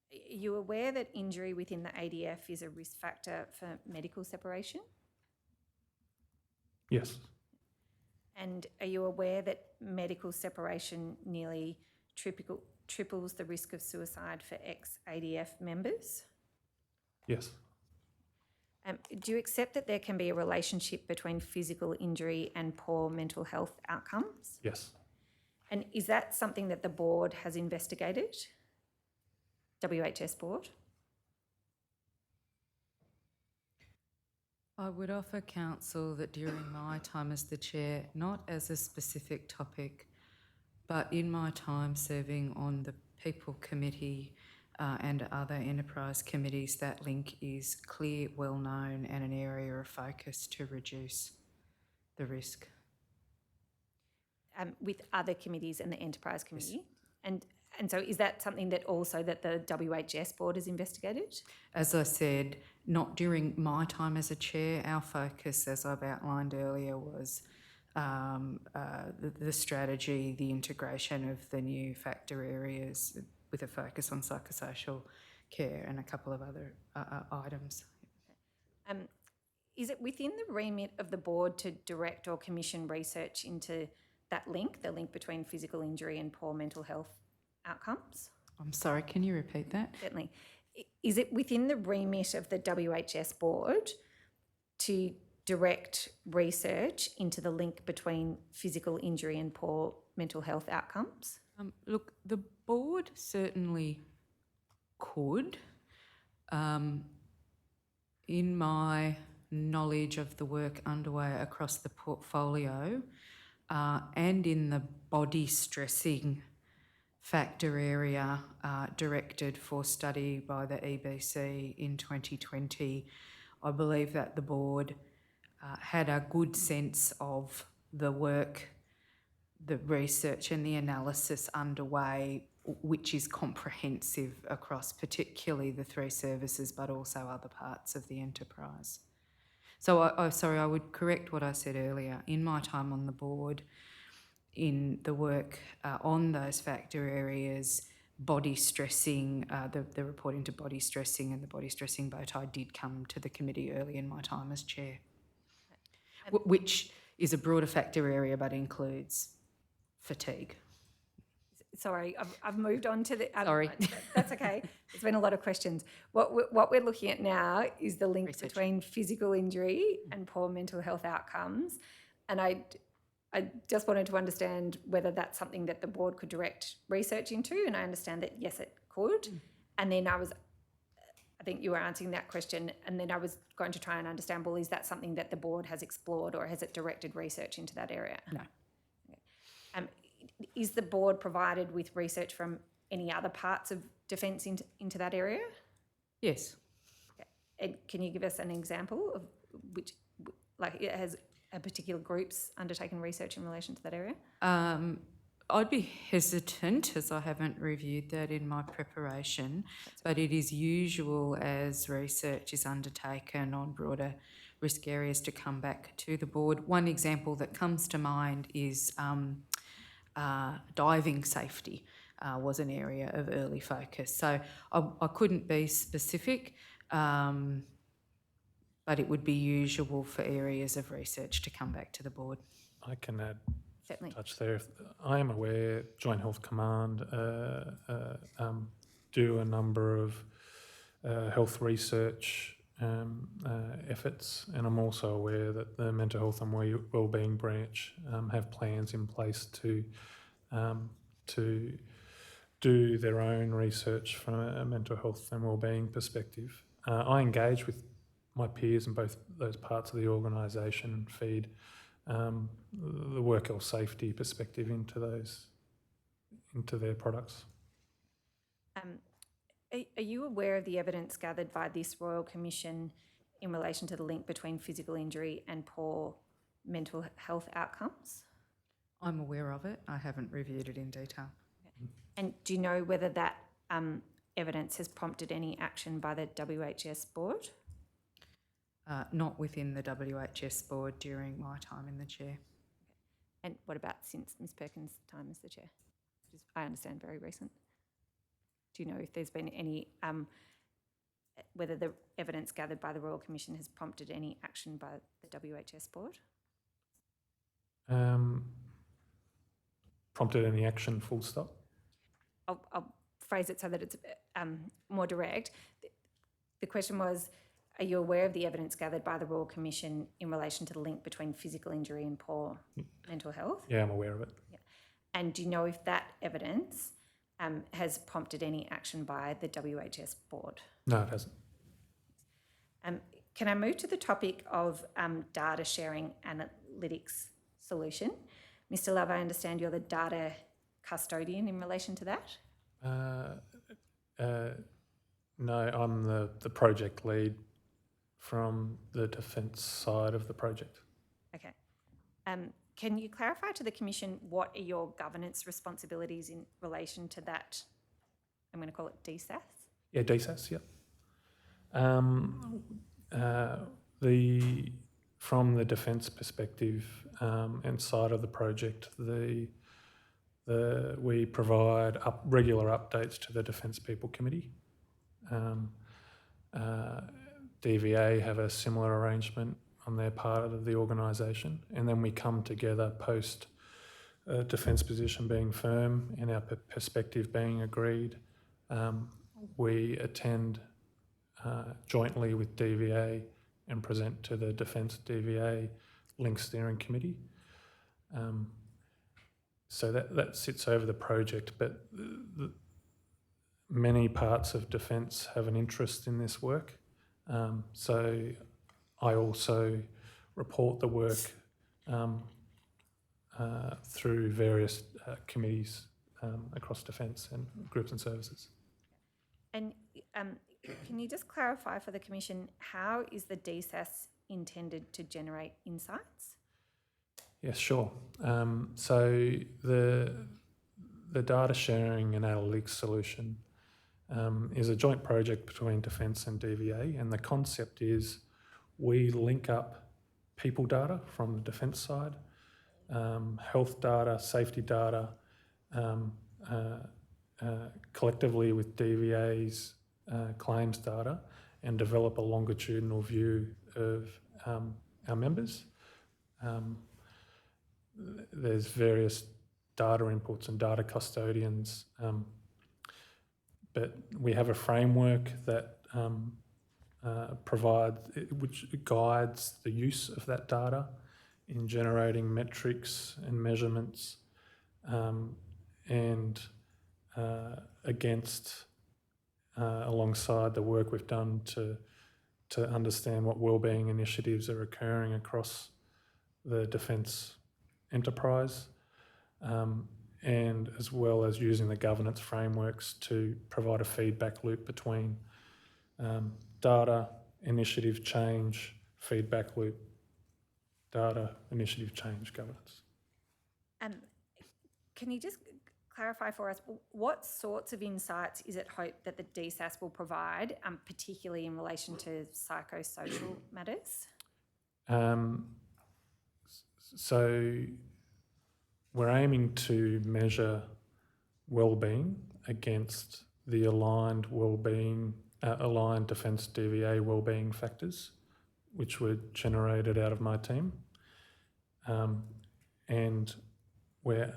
you aware that injury within the ADF is a risk factor for medical separation?
Yes.
And are you aware that medical separation nearly triples the risk of suicide for ex-ADF members?
Yes.
Do you accept that there can be a relationship between physical injury and poor mental health outcomes?
Yes.
And is that something that the board has investigated? WHS board?
I would offer counsel that during my time as the chair, not as a specific topic, but in my time serving on the People Committee and other enterprise committees, that link is clear, well known, and an area of focus to reduce the risk.
With other committees and the enterprise committee? And so is that something that also that the WHS board has investigated?
As I said, not during my time as a chair. Our focus, as I've outlined earlier, was the strategy, the integration of the new factor areas with a focus on psychosocial care and a couple of other items.
Is it within the remit of the board to direct or commission research into that link, the link between physical injury and poor mental health outcomes?
I'm sorry, can you repeat that?
Certainly. Is it within the remit of the WHS board to direct research into the link between physical injury and poor mental health outcomes?
Look, the board certainly could. In my knowledge of the work underway across the portfolio and in the body stressing factor area directed for study by the EBC in 2020, I believe that the board had a good sense of the work, the research and the analysis underway, which is comprehensive across particularly the three services, but also other parts of the enterprise. So, I would correct what I said earlier. In my time on the board, in the work on those factor areas, body stressing, the report into body stressing and the body stressing bow tie did come to the committee early in my time as chair, which is a broader factor area but includes fatigue.
Sorry, I've moved on to the...
Sorry.
That's okay. There's been a lot of questions. What we're looking at now is the link
Research.
between physical injury and poor mental health outcomes. And I just wanted to understand whether that's something that the board could direct research into. And I understand that, yes, it could. And then I think you were answering that question. And then I was going to try and understand, well, is that something that the board has explored or has it directed research into that area?
No.
Is the board provided with research from any other parts of defence into that area?
Yes.
And can you give us an example of which, like, has a particular groups undertaken research in relation to that area?
I'd be hesitant, as I haven't reviewed that in my preparation, but it is usual as research is undertaken on broader risk areas to come back to the board. One example that comes to mind is diving safety was an area of early focus. So I couldn't be specific, but it would be usual for areas of research to come back to the board.
I can add
Certainly.
touch there. I am aware Joint Health Command do a number of health research efforts, and I'm also aware that the Mental Health and Wellbeing Branch have plans in place to do their own research from a mental health and wellbeing perspective. I engage with my peers in both those parts of the organisation and feed the work health safety perspective into their products.
Are you aware of the evidence gathered by this Royal Commission in relation to the link between physical injury and poor mental health outcomes?
I'm aware of it. I haven't reviewed it in detail.
And do you know whether that evidence has prompted any action by the WHS board?
Not within the WHS board during my time in the chair.
And what about since Ms Perkins' time as the chair? Which is, I understand, very recent. Do you know if there's been any, whether the evidence gathered by the Royal Commission has prompted any action by the WHS board?
Prompted any action, full stop?
I'll phrase it so that it's more direct. The question was, are you aware of the evidence gathered by the Royal Commission in relation to the link between physical injury and poor mental health?
Yeah, I'm aware of it.
And do you know if that evidence has prompted any action by the WHS board?
No, it hasn't.
Can I move to the topic of data sharing analytics solution? Mr. Love, I understand you're the data custodian in relation to that?
No, I'm the project lead from the defence side of the project.
Okay. Can you clarify to the Commission what are your governance responsibilities in relation to that? I'm going to call it DSAS.
Yeah, DSAS, yeah. From the defence perspective and side of the project, we provide regular updates to the Defence People Committee. DVA have a similar arrangement on their part of the organisation, and then we come together post defence position being firm and our perspective being agreed. We attend jointly with DVA and present to the Defence DVA Link Steering Committee. So that sits over the project, but many parts of Defence have an interest in this work. So I also report the work through various committees across Defence and groups and services.
And can you just clarify for the Commission, how is the DSAS intended to generate insights?
Yes, sure. So the data sharing and analytics solution is a joint project between Defence and DVA, and the concept is we link up people data from the Defence side, health data, safety data, collectively with DVA's claims data, and develop a longitudinal view of our members. There's various data inputs and data custodians, but we have a framework that which guides the use of that data in generating metrics and measurements, and alongside the work we've done to understand what wellbeing initiatives are occurring across the Defence enterprise, and as well as using the governance frameworks to provide a feedback loop between data, initiative change, feedback loop, data, initiative change, governance.
Can you just clarify for us, what sorts of insights is it hoped that the DSAS will provide, particularly in relation to psychosocial matters?
So we're aiming to measure wellbeing against the aligned Defence DVA wellbeing factors, which were generated out of my team, and where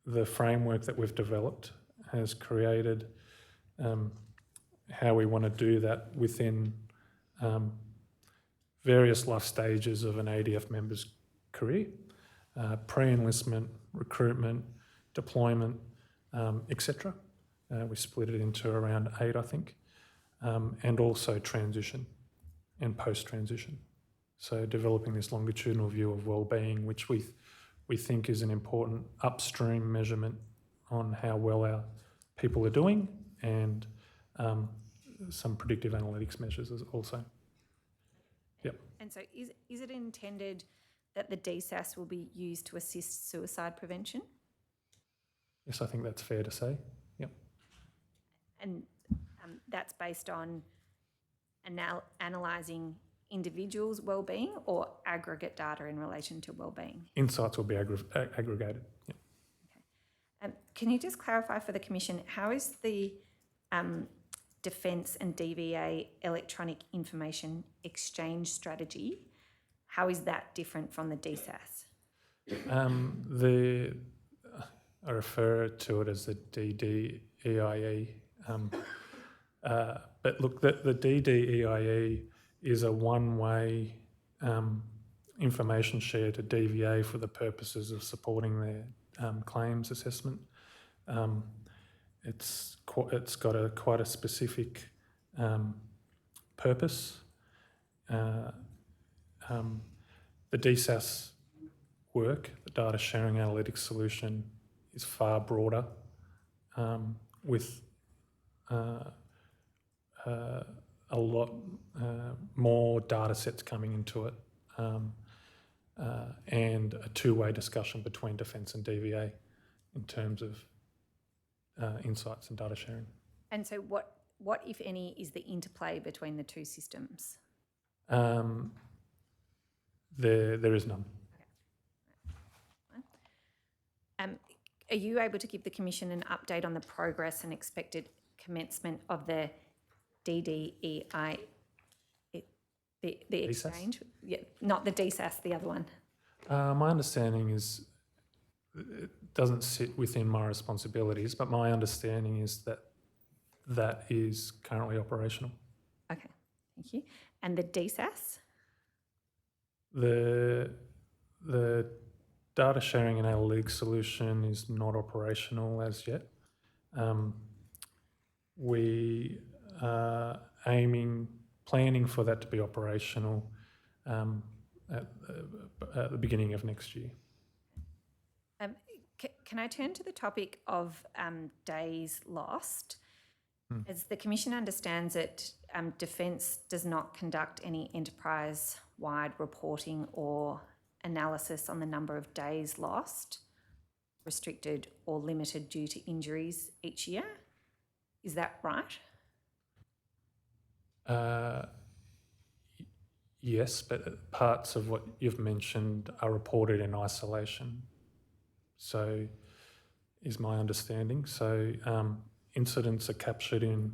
the framework that we've developed has created how we want to do that within various life stages of an ADF member's career, pre-enlistment, recruitment, deployment, etc. We split it into around 8, I think, and also transition and post-transition. So developing this longitudinal view of wellbeing, which we think is an important upstream measurement on how well our people are doing, and some predictive analytics measures also. Yep.
And so is it intended that the DSAS will be used to assist suicide prevention?
Yes, I think that's fair to say. Yep.
And that's based on analysing individuals' wellbeing or aggregate data in relation to wellbeing?
Insights will be aggregated. Yep.
Okay. Can you just clarify for the Commission, how is the Defence and DVA electronic information exchange strategy, how is that different from the DSAS?
I refer to it as the DDEIE But look, the DDEIE is a one-way information share to DVA for the purposes of supporting their claims assessment. It's got quite a specific purpose. The DSAS work, the data sharing analytics solution, is far broader, with a lot more data sets coming into it, and a two-way discussion between Defence and DVA in terms of insights and data sharing.
And so what, if any, is the interplay between the two systems?
There is none.
Are you able to give the Commission an update on the progress and expected commencement of the DDEI, the exchange? Yeah, not the DSAS, the other one.
My understanding is it doesn't sit within my responsibilities, but my understanding is that is currently operational.
Okay, thank you. And the DSAS?
The data sharing and analytics solution is not operational as yet. We are planning for that to be operational at the beginning of next year.
Can I turn to the topic of days lost? As the Commission understands it, Defence does not conduct any enterprise-wide reporting or analysis on the number of days lost, restricted or limited due to injuries each year. Is that right?
Yes, but parts of what you've mentioned are reported in isolation. So is my understanding. So incidents are captured in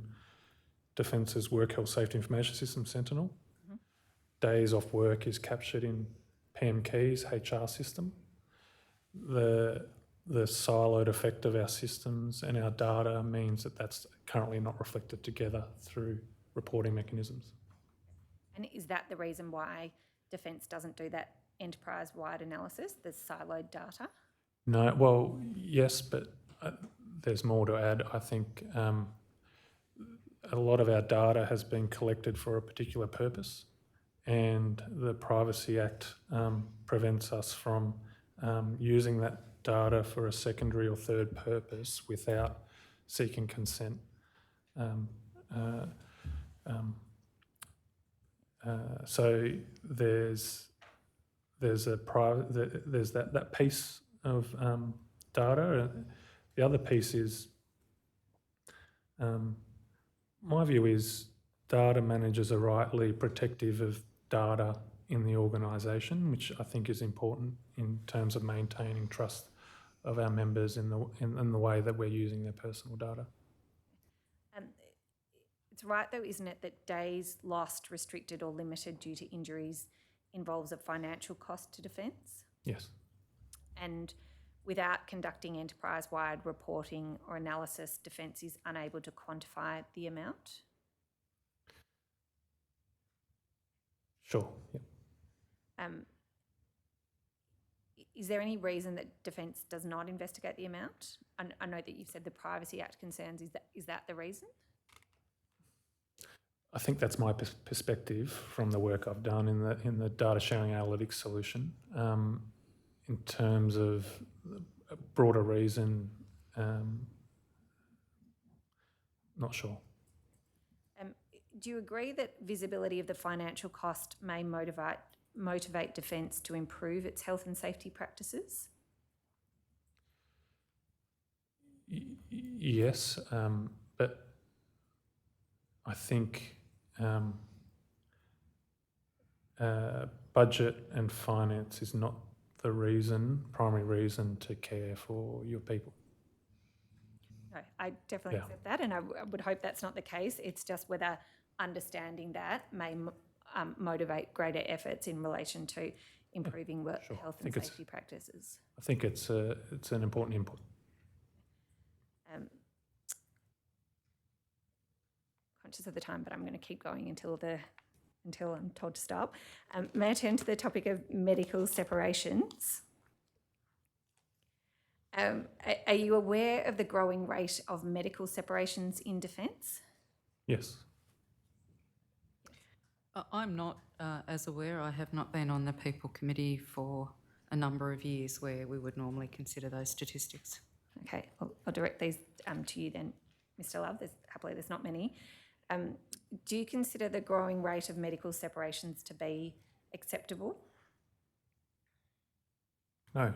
Defence's Work Health Safety Information System, Sentinel. Days off work is captured in PM Keys HR system. The siloed effect of our systems and our data means that that's currently not reflected together through reporting mechanisms.
And is that the reason why Defence doesn't do that enterprise-wide analysis, the siloed data?
No, well, yes, but there's more to add. I think a lot of our data has been collected for a particular purpose, and the Privacy Act prevents us from using that data for a secondary or third purpose without seeking consent. So there's that piece of data. The other piece is, my view is data managers are rightly protective of data in the organisation, which I think is important in terms of maintaining trust of our members in the way that we're using their personal data.
It's right though, isn't it, that days lost, restricted or limited due to injuries involves a financial cost to Defence?
Yes.
And without conducting enterprise-wide reporting or analysis, Defence is unable to quantify the amount?
Sure, yeah.
Is there any reason that Defence does not investigate the amount? I know that you've said the Privacy Act concerns. Is that the reason?
I think that's my perspective from the work I've done in the data sharing analytics solution. In terms of a broader reason, not sure.
Do you agree that visibility of the financial cost may motivate Defence to improve its health and safety practices?
Yes, but I think budget and finance is not the primary reason to care for your people.
No, I definitely accept that, and I would hope that's not the case. It's just whether understanding that may motivate greater efforts in relation to improving work health and safety practices.
I think it's an important input.
conscious of the time, but I'm going to keep going until I'm told to stop. May I turn to the topic of medical separations? Are you aware of the growing rate of medical separations in defence?
Yes.
I'm not as aware. I have not been on the People Committee for a number of years where we would normally consider those statistics.
Okay, I'll direct these to you then, Mr. Love. Happily, there's not many. Do you consider the growing rate of medical separations to be acceptable?
No.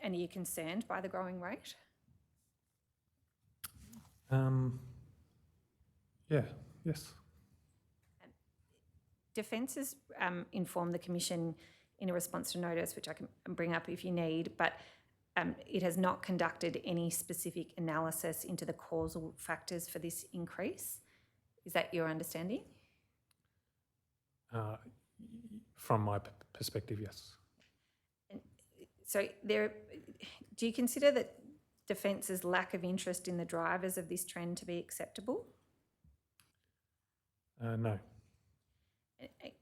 And are you concerned by the growing rate?
Yeah. Yes.
Defence has informed the Commission in a response to notice, which I can bring up if you need, but it has not conducted any specific analysis into the causal factors for this increase. Is that your understanding?
From my perspective, yes.
So do you consider that Defence's lack of interest in the drivers of this trend to be acceptable?
No.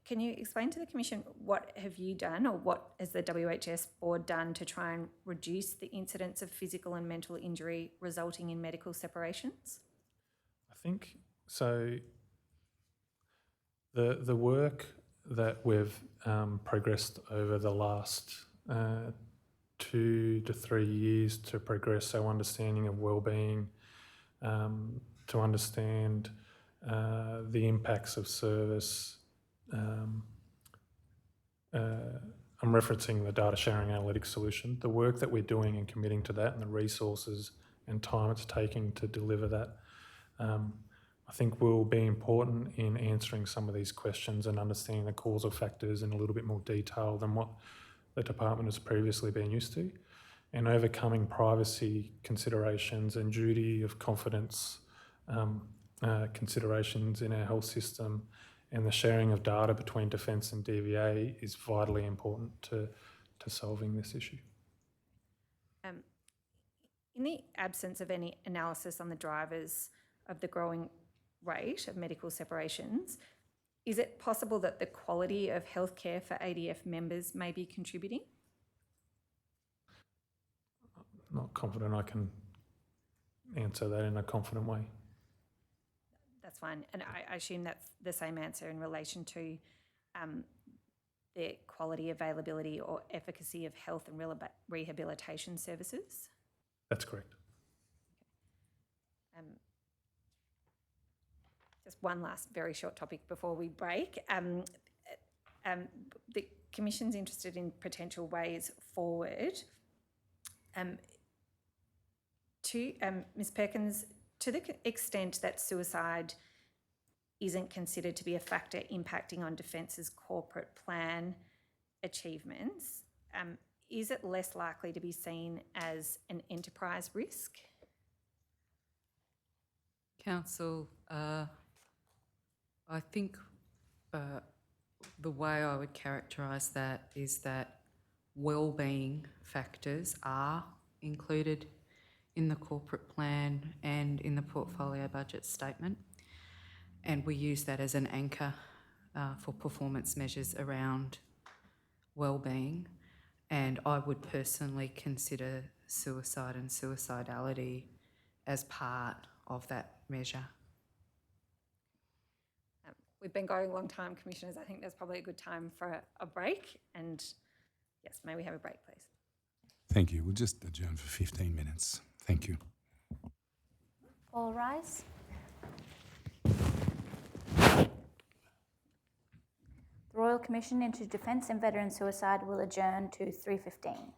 Can you explain to the Commission what have you done, or what has the WHS board done to try and reduce the incidence of physical and mental injury resulting in medical separations?
I think so. The work that we've progressed over the last 2 to 3 years to progress our understanding of wellbeing, to understand the impacts of service. I'm referencing the data sharing analytics solution. The work that we're doing and committing to that, and the resources and time it's taking to deliver that, I think will be important in answering some of these questions and understanding the causal factors in a little bit more detail than what the department has previously been used to, and overcoming privacy considerations and duty of confidence considerations in our health system, and the sharing of data between Defence and DVA is vitally important to solving this issue.
In the absence of any analysis on the drivers of the growing rate of medical separations, is it possible that the quality of healthcare for ADF members may be contributing?
Not confident I can answer that in a confident way.
That's fine. And I assume that's the same answer in relation to the quality, availability or efficacy of health and rehabilitation services?
That's correct.
Just one last very short topic before we break. The Commission's interested in potential ways forward. Ms Perkins, to the extent that suicide isn't considered to be a factor impacting on Defence's corporate plan achievements, is it less likely to be seen as an enterprise risk?
Council, I think the way I would characterise that is that wellbeing factors are included in the corporate plan and in the portfolio budget statement, and we use that as an anchor for performance measures around wellbeing. And I would personally consider suicide and suicidality as part of that measure.
We've been going a long time, Commissioners. I think there's probably a good time for a break. And yes, may we have a break, please?
Thank you. We'll just adjourn for 15 minutes. Thank you.
All rise. The Royal Commission into Defence and Veteran Suicide will adjourn to 3:15.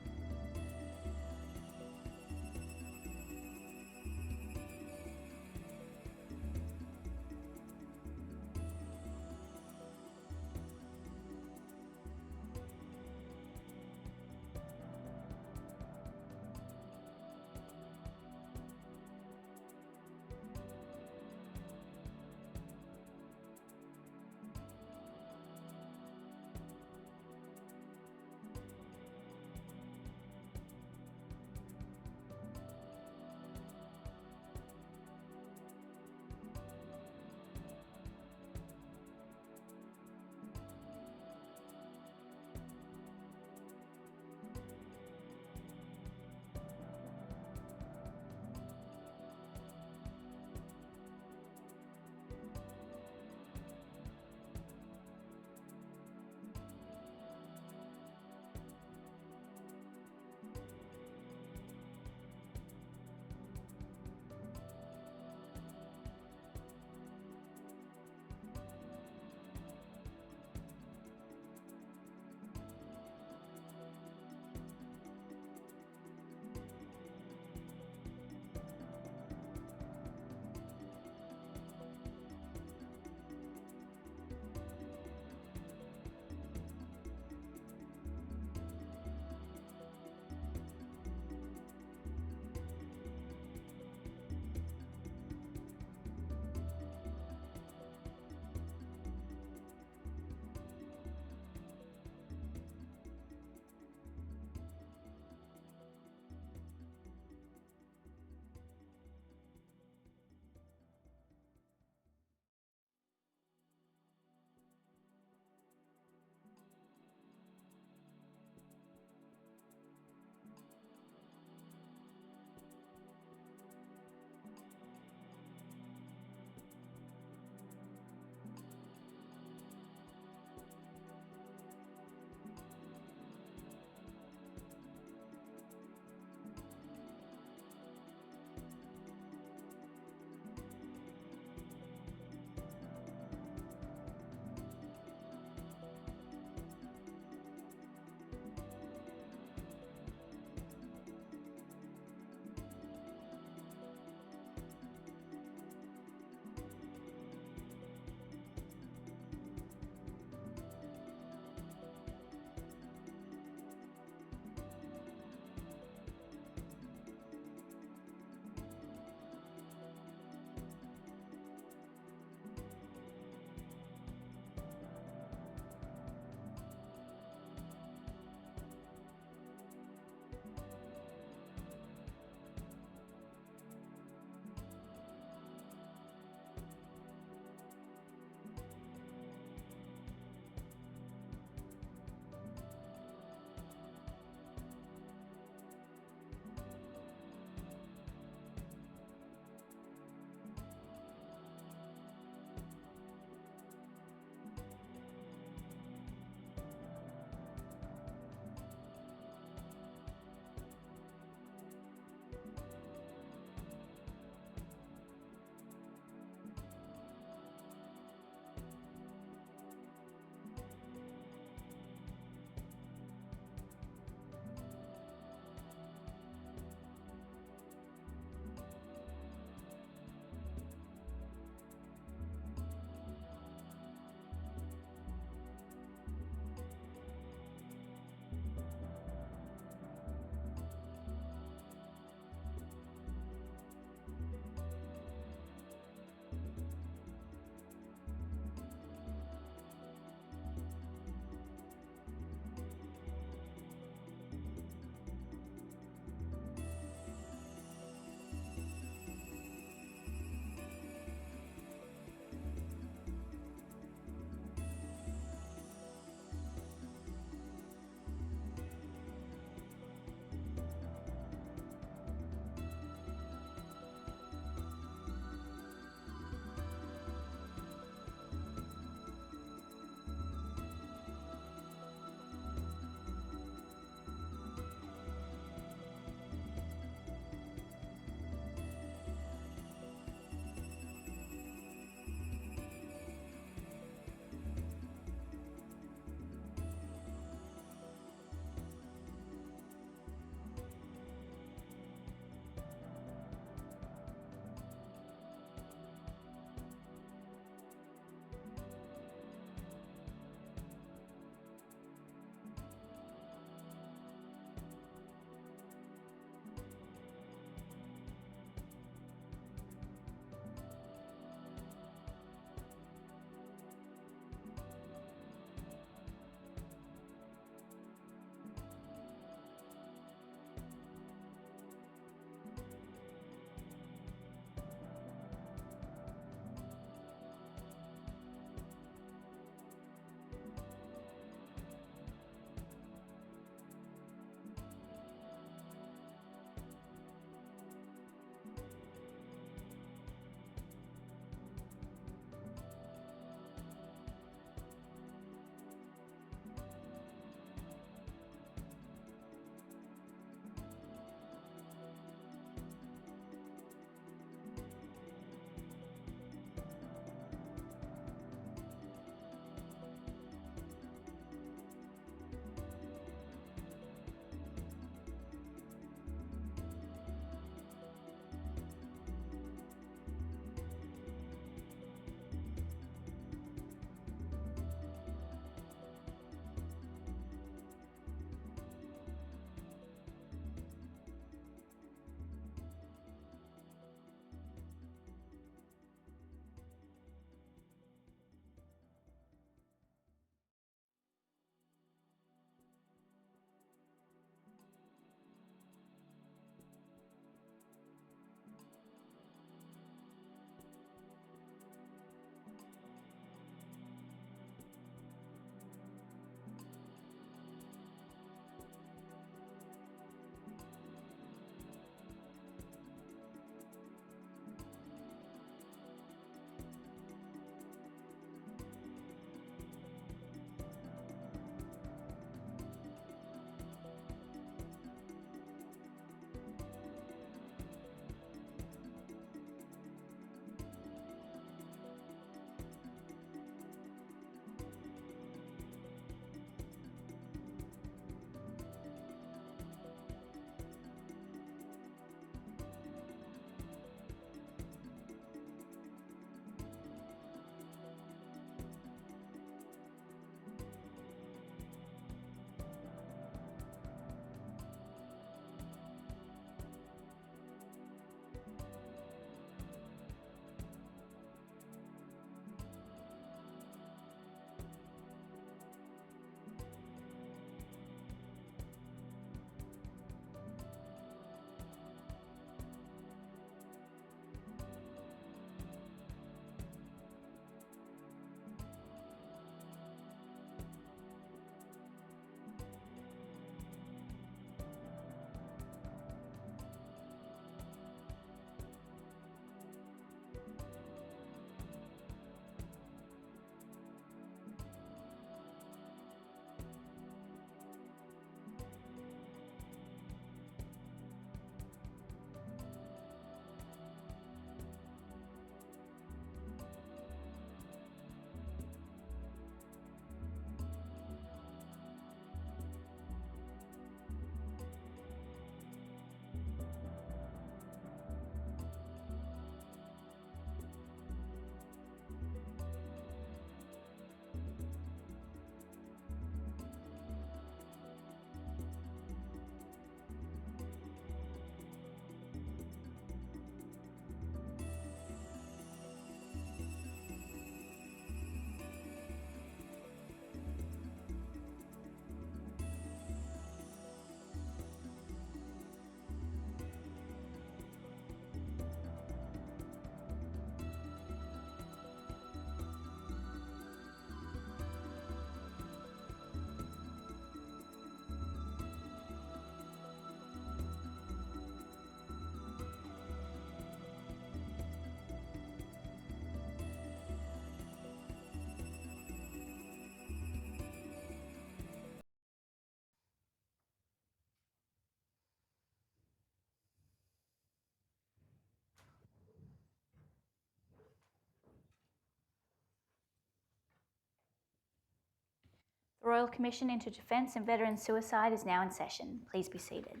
Royal Commission into Defence and Veteran Suicide is now in session. Please be seated.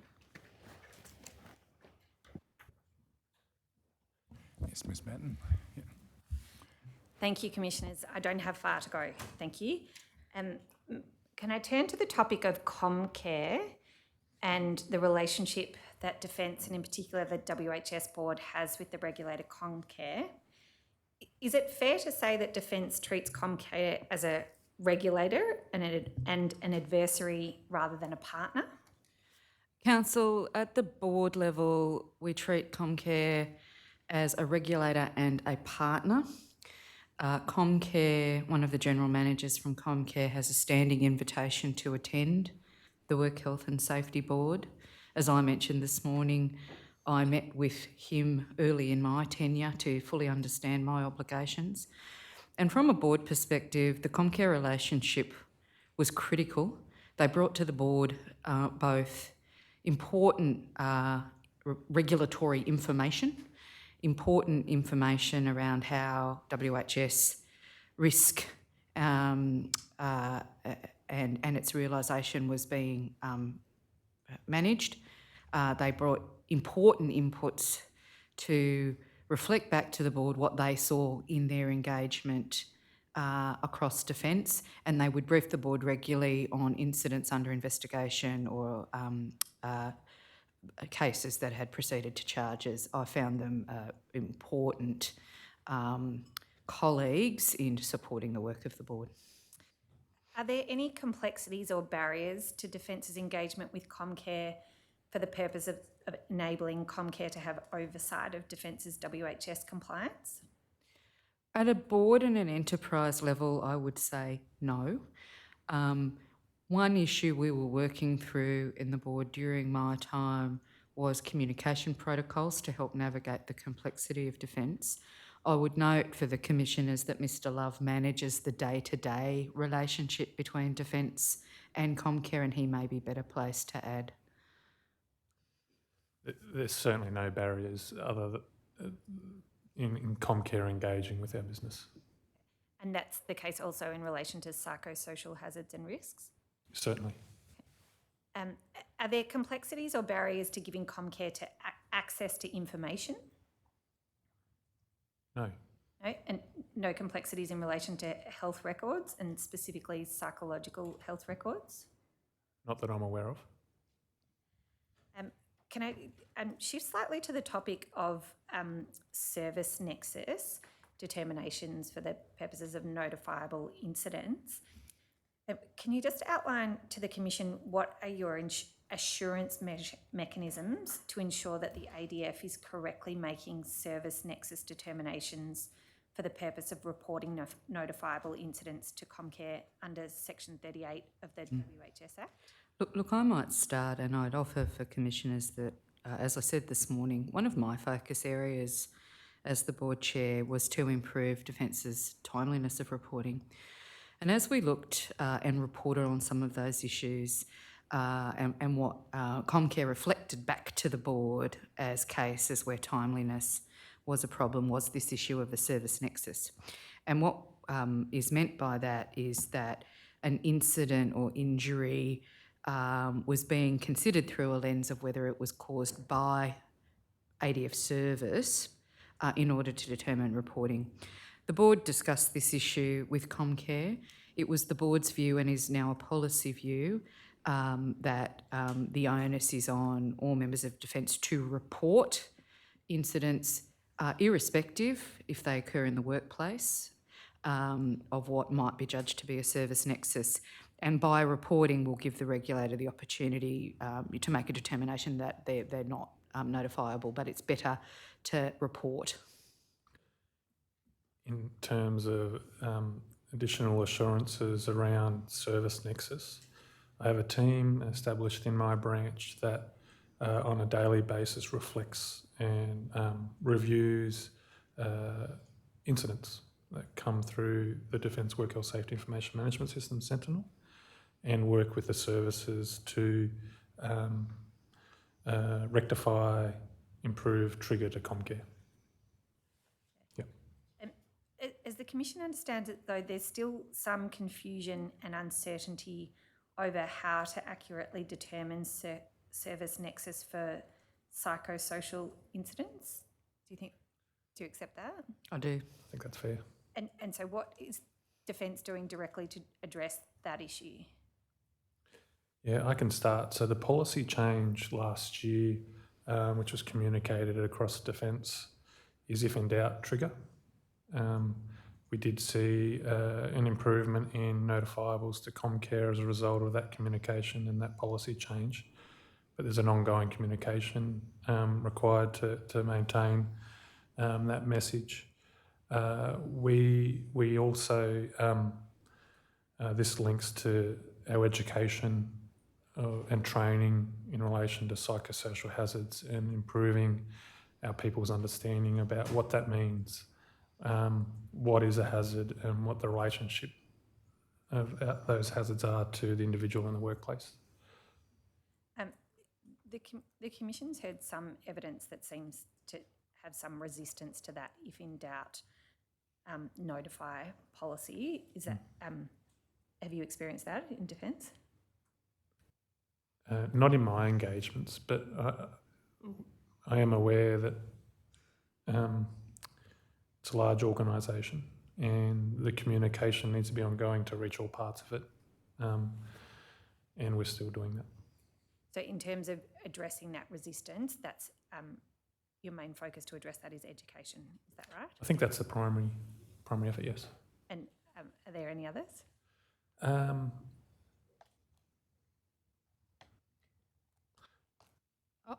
Yes, Ms. Batten. Yeah.
Thank you, Commissioners. I don't have far to go. Thank you. Can I turn to the topic of Comcare and the relationship that Defence, and in particular the WHS board, has with the regulator Comcare? Is it fair to say that Defence treats Comcare as a regulator and an adversary rather than a partner?
Council, at the board level, we treat Comcare as a regulator and a partner. Comcare, one of the general managers from Comcare, has a standing invitation to attend the Work Health and Safety Board. As I mentioned this morning, I met with him early in my tenure to fully understand my obligations. And from a board perspective, the Comcare relationship was critical. They brought to the board both important regulatory information, important information around how WHS risk and its realisation was being managed. They brought important inputs to reflect back to the board what they saw in their engagement across Defence, and they would brief the board regularly on incidents under investigation or cases that had proceeded to charges. I found them important colleagues in supporting the work of the board.
Are there any complexities or barriers to Defence's engagement with Comcare for the purpose of enabling Comcare to have oversight of Defence's WHS compliance?
At a board and an enterprise level, I would say no. One issue we were working through in the board during my time was communication protocols to help navigate the complexity of Defence. I would note for the Commissioners that Mr Love manages the day-to-day relationship between Defence and Comcare, and he may be better placed to add.
There's certainly no barriers other in Comcare engaging with our business.
And that's the case also in relation to psychosocial hazards and risks?
Certainly.
Are there complexities or barriers to giving Comcare to access to information?
No.
No? And no complexities in relation to health records and specifically psychological health records?
Not that I'm aware of.
Can I shift slightly to the topic of service nexus determinations for the purposes of notifiable incidents? Can you just outline to the Commission what are your assurance mechanisms to ensure that the ADF is correctly making service nexus determinations for the purpose of reporting notifiable incidents to Comcare under Section 38 of the WHS Act?
Look, I might start, and I'd offer for Commissioners that, as I said this morning, one of my focus areas as the board chair was to improve Defence's timeliness of reporting. And as we looked and reported on some of those issues and what Comcare reflected back to the board as cases where timeliness was a problem was this issue of the service nexus. And what is meant by that is that an incident or injury was being considered through a lens of whether it was caused by ADF service in order to determine reporting. The board discussed this issue with Comcare. It was the board's view, and is now a policy view, that the onus is on all members of Defence to report incidents irrespective if they occur in the workplace of what might be judged to be a service nexus. And by reporting, we'll give the regulator the opportunity to make a determination that they're not notifiable, but it's better to report.
In terms of additional assurances around service nexus, I have a team established in my branch that on a daily basis reflects and reviews incidents that come through the Defence Work Health Safety Information Management System, Sentinel, and work with the services to rectify, improve, trigger to Comcare.
As the Commission understands that though there's still some confusion and uncertainty over how to accurately determine service nexus for psychosocial incidents. Do you accept that?
I do.
I think that's fair.
And so what is Defence doing directly to address that issue?
Yeah, I can start. So the policy change last year, which was communicated across Defence, is if in doubt, trigger. We did see an improvement in notifiables to Comcare as a result of that communication and that policy change. But there's an ongoing communication required to maintain that message. We also, this links to our education and training in relation to psychosocial hazards and improving our people's understanding about what that means, what is a hazard and what the relationship of those hazards are to the individual in the workplace.
The Commission's heard some evidence that seems to have some resistance to that if in doubt notify policy. Is that, have you experienced that in Defence?
Not in my engagements, but I am aware that it's a large organisation and the communication needs to be ongoing to reach all parts of it, and we're still doing that.
So in terms of addressing that resistance, that's your main focus to address that is education, is that right?
I think that's the primary effort, yes.
And are there any others?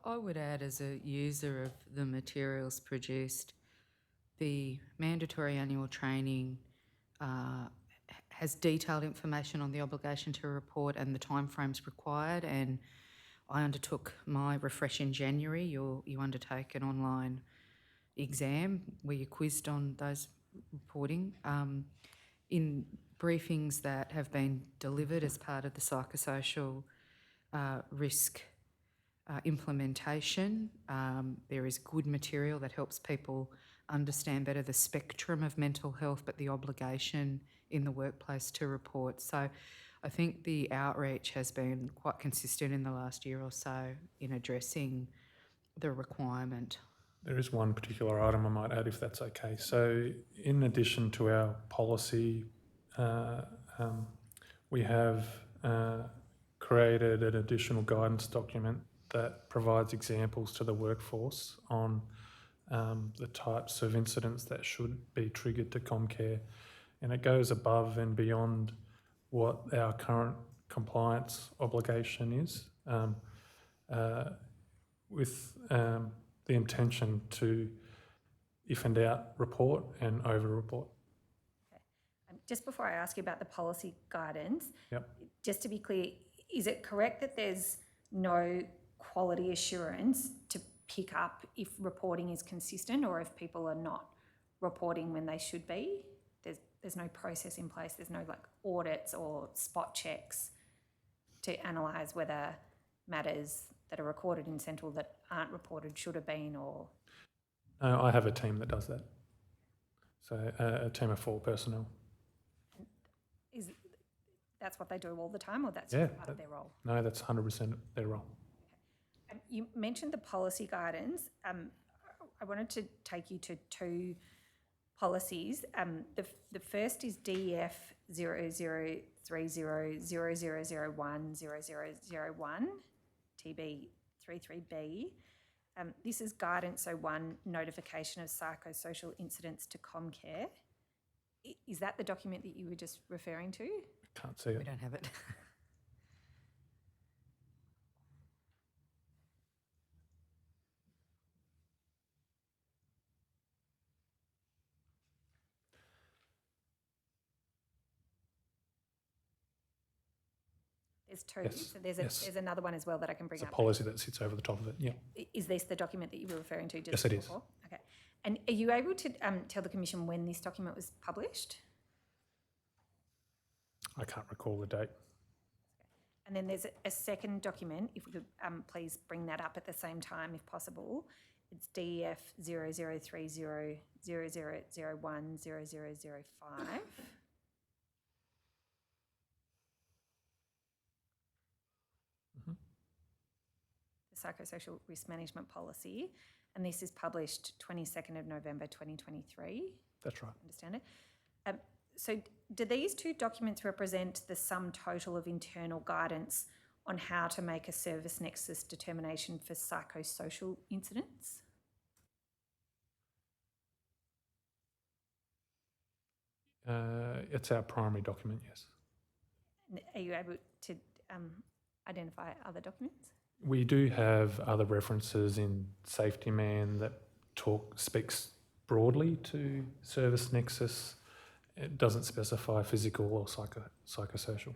I would add, as a user of the materials produced, the mandatory annual training has detailed information on the obligation to report and the timeframes required, and I undertook my refresh in January. You undertake an online exam where you're quizzed on those reporting. In briefings that have been delivered as part of the psychosocial risk implementation, there is good material that helps people understand better the spectrum of mental health, but the obligation in the workplace to report. So I think the outreach has been quite consistent in the last year or so in addressing the requirement.
There is one particular item I might add, if that's okay. So in addition to our policy, we have created an additional guidance document that provides examples to the workforce on the types of incidents that should be triggered to Comcare. And it goes above and beyond what our current compliance obligation is, with the intention to, if in doubt, report and over-report.
Just before I ask you about the policy guidance,
Yep.
just to be clear, is it correct that there's no quality assurance to pick up if reporting is consistent or if people are not reporting when they should be? There's no process in place, there's no like audits or spot checks to analyse whether matters that are recorded in Central that aren't reported should have been, or?
I have a team that does that. So a team of 4 personnel.
That's what they do all the time, or that's
Yeah,
just part of their role?
No, that's 100% their role.
You mentioned the policy guidance. I wanted to take you to 2 policies. The first is DEF 003000010001 TB 33B. This is Guidance 01, Notification of Psychosocial Incidents to Comcare. Is that the document that you were just referring to?
Can't see
We
it.
don't have it.
There's 2.
Yes,
So there's
yes.
there's another one as well that I can bring
It's a
up.
policy that sits over the top of it, yeah.
Is this the document that you were referring to just
Yes, it is.
before? Okay. And are you able to tell the Commission when this document was published?
I can't recall the date.
And then there's a second document, if we could please bring that up at the same time if possible. It's DEF 0030 0001 0005. The Psychosocial Risk Management Policy, and this is published 22nd of November 2023.
That's right.
Understand it? So do these two documents represent the sum total of internal guidance on how to make a service nexus determination for psychosocial incidents?
It's our primary document, yes.
And are you able to identify other documents?
We do have other references in Safety Man that speaks broadly to service nexus. It doesn't specify physical or psychosocial.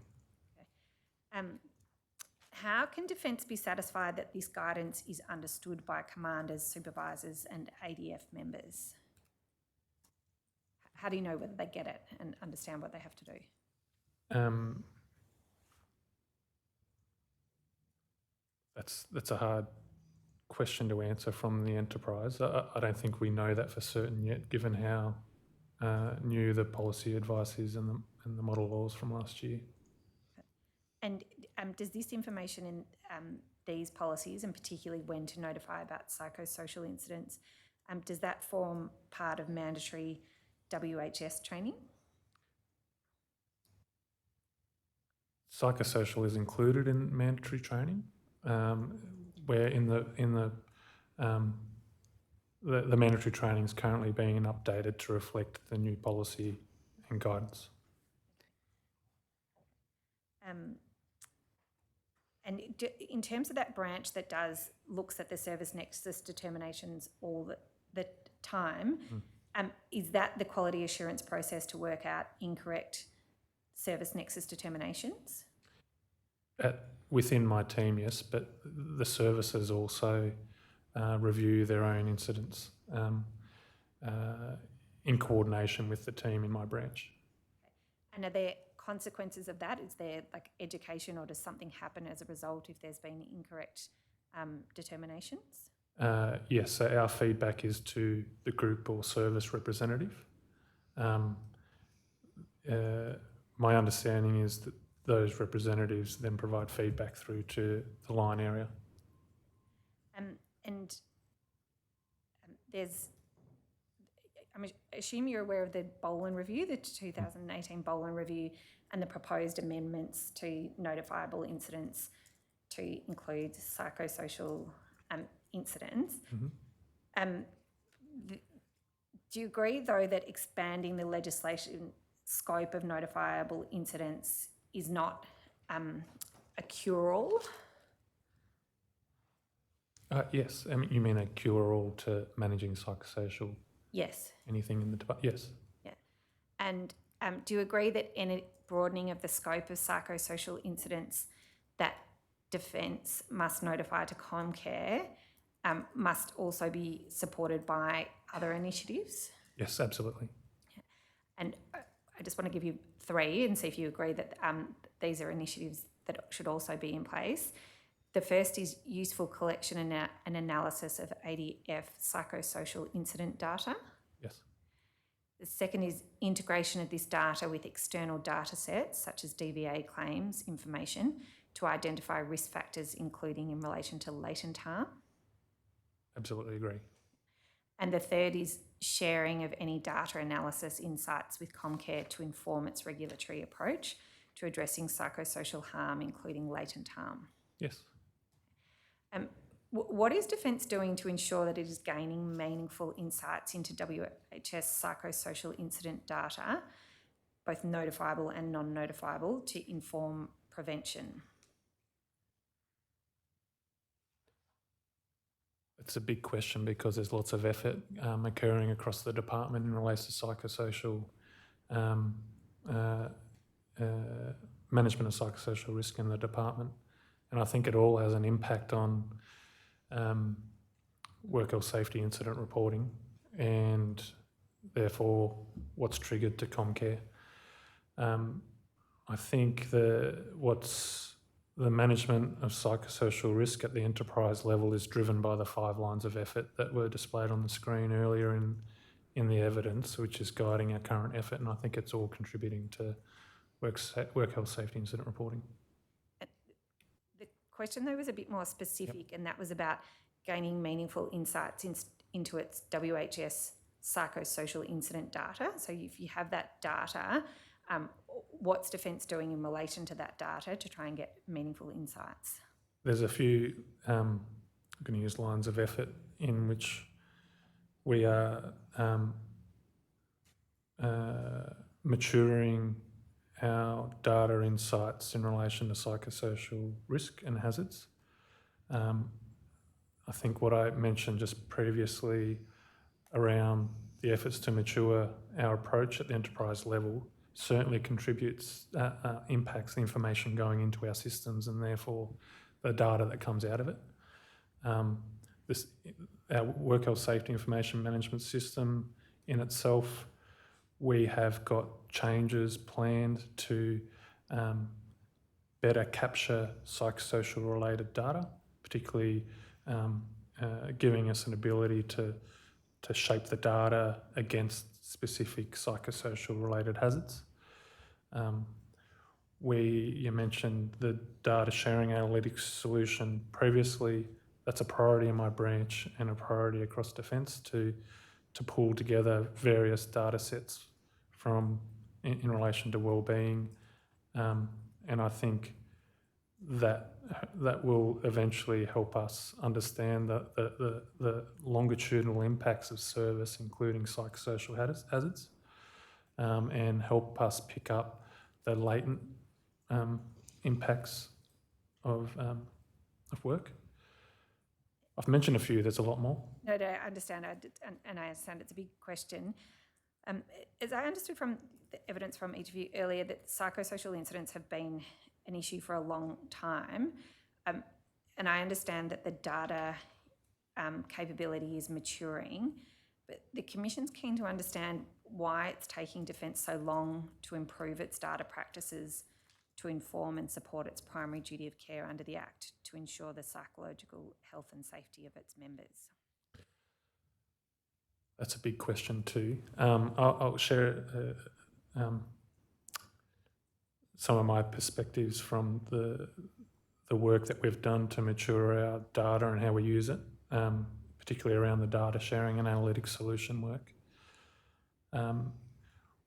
How can Defence be satisfied that this guidance is understood by commanders, supervisors and ADF members? How do you know whether they get it and understand what they have to do?
That's a hard question to answer from the enterprise. I don't think we know that for certain yet, given how new the policy advice is and the model laws from last year.
And does this information in these policies, and particularly when to notify about psychosocial incidents, does that form part of mandatory WHS training?
Psychosocial is included in mandatory training, where in the mandatory training is currently being updated to reflect the new policy and guidance.
And in terms of that branch that looks at the service nexus determinations all the time, is that the quality assurance process to work out incorrect service nexus determinations?
Within my team, yes, but the services also review their own incidents in coordination with the team in my branch.
And are there consequences of that? Is there like education, or does something happen as a result if there's been incorrect determinations?
Yes, so our feedback is to the group or service representative. My understanding is that those representatives then provide feedback through to the line area.
And I assume you're aware of the Boland Review, the 2018 Boland Review, and the proposed amendments to notifiable incidents to include psychosocial incidents. Do you agree, though, that expanding the legislation scope of notifiable incidents is not a cure-all?
Yes, I mean, you mean a cure-all to managing psychosocial?
Yes.
Anything in the department? Yes.
Yeah. And do you agree that any broadening of the scope of psychosocial incidents that Defence must notify to Comcare must also be supported by other initiatives?
Yes, absolutely.
And I just want to give you three and see if you agree that these are initiatives that should also be in place. The first is useful collection and analysis of ADF psychosocial incident data.
Yes.
The second is integration of this data with external data sets, such as DVA claims information, to identify risk factors, including in relation to latent harm.
Absolutely agree.
And the third is sharing of any data analysis insights with Comcare to inform its regulatory approach to addressing psychosocial harm, including latent harm.
Yes.
What is Defence doing to ensure that it is gaining meaningful insights into WHS psychosocial incident data, both notifiable and non-notifiable, to inform prevention?
It's a big question because there's lots of effort occurring across the department in relation to psychosocial management of psychosocial risk in the department. And I think it all has an impact on work health safety incident reporting and therefore what's triggered to Comcare. I think what's the management of psychosocial risk at the enterprise level is driven by the 5 lines of effort that were displayed on the screen earlier in the evidence, which is guiding our current effort, and I think it's all contributing to work health safety incident reporting.
The question though was a bit more specific, and that was about gaining meaningful insights into its WHS psychosocial incident data. So if you have that data, what's Defence doing in relation to that data to try and get meaningful insights?
There's a few, I'm going to use lines of effort in which we are maturing our data insights in relation to psychosocial risk and hazards. I think what I mentioned just previously around the efforts to mature our approach at the enterprise level certainly contributes, impacts the information going into our systems and therefore the data that comes out of it. Our work health safety information management system in itself, we have got changes planned to better capture psychosocial related data, particularly giving us an ability to shape the data against specific psychosocial related hazards. You mentioned the data sharing analytics solution previously. That's a priority in my branch and a priority across Defence to pull together various data sets from in relation to wellbeing, and I think that will eventually help us understand the longitudinal impacts of service, including psychosocial hazards, and help us pick up the latent impacts of work. I've mentioned a few, there's a lot more.
No, I understand, and I understand it's a big question. As I understood from the evidence from each of you earlier, that psychosocial incidents have been an issue for a long time, and I understand that the data capability is maturing, but the Commission's keen to understand why it's taking Defence so long to improve its data practices to inform and support its primary duty of care under the Act to ensure the psychological health and safety of its members.
That's a big question too. I'll share some of my perspectives from the work that we've done to mature our data and how we use it, particularly around the data sharing and analytics solution work.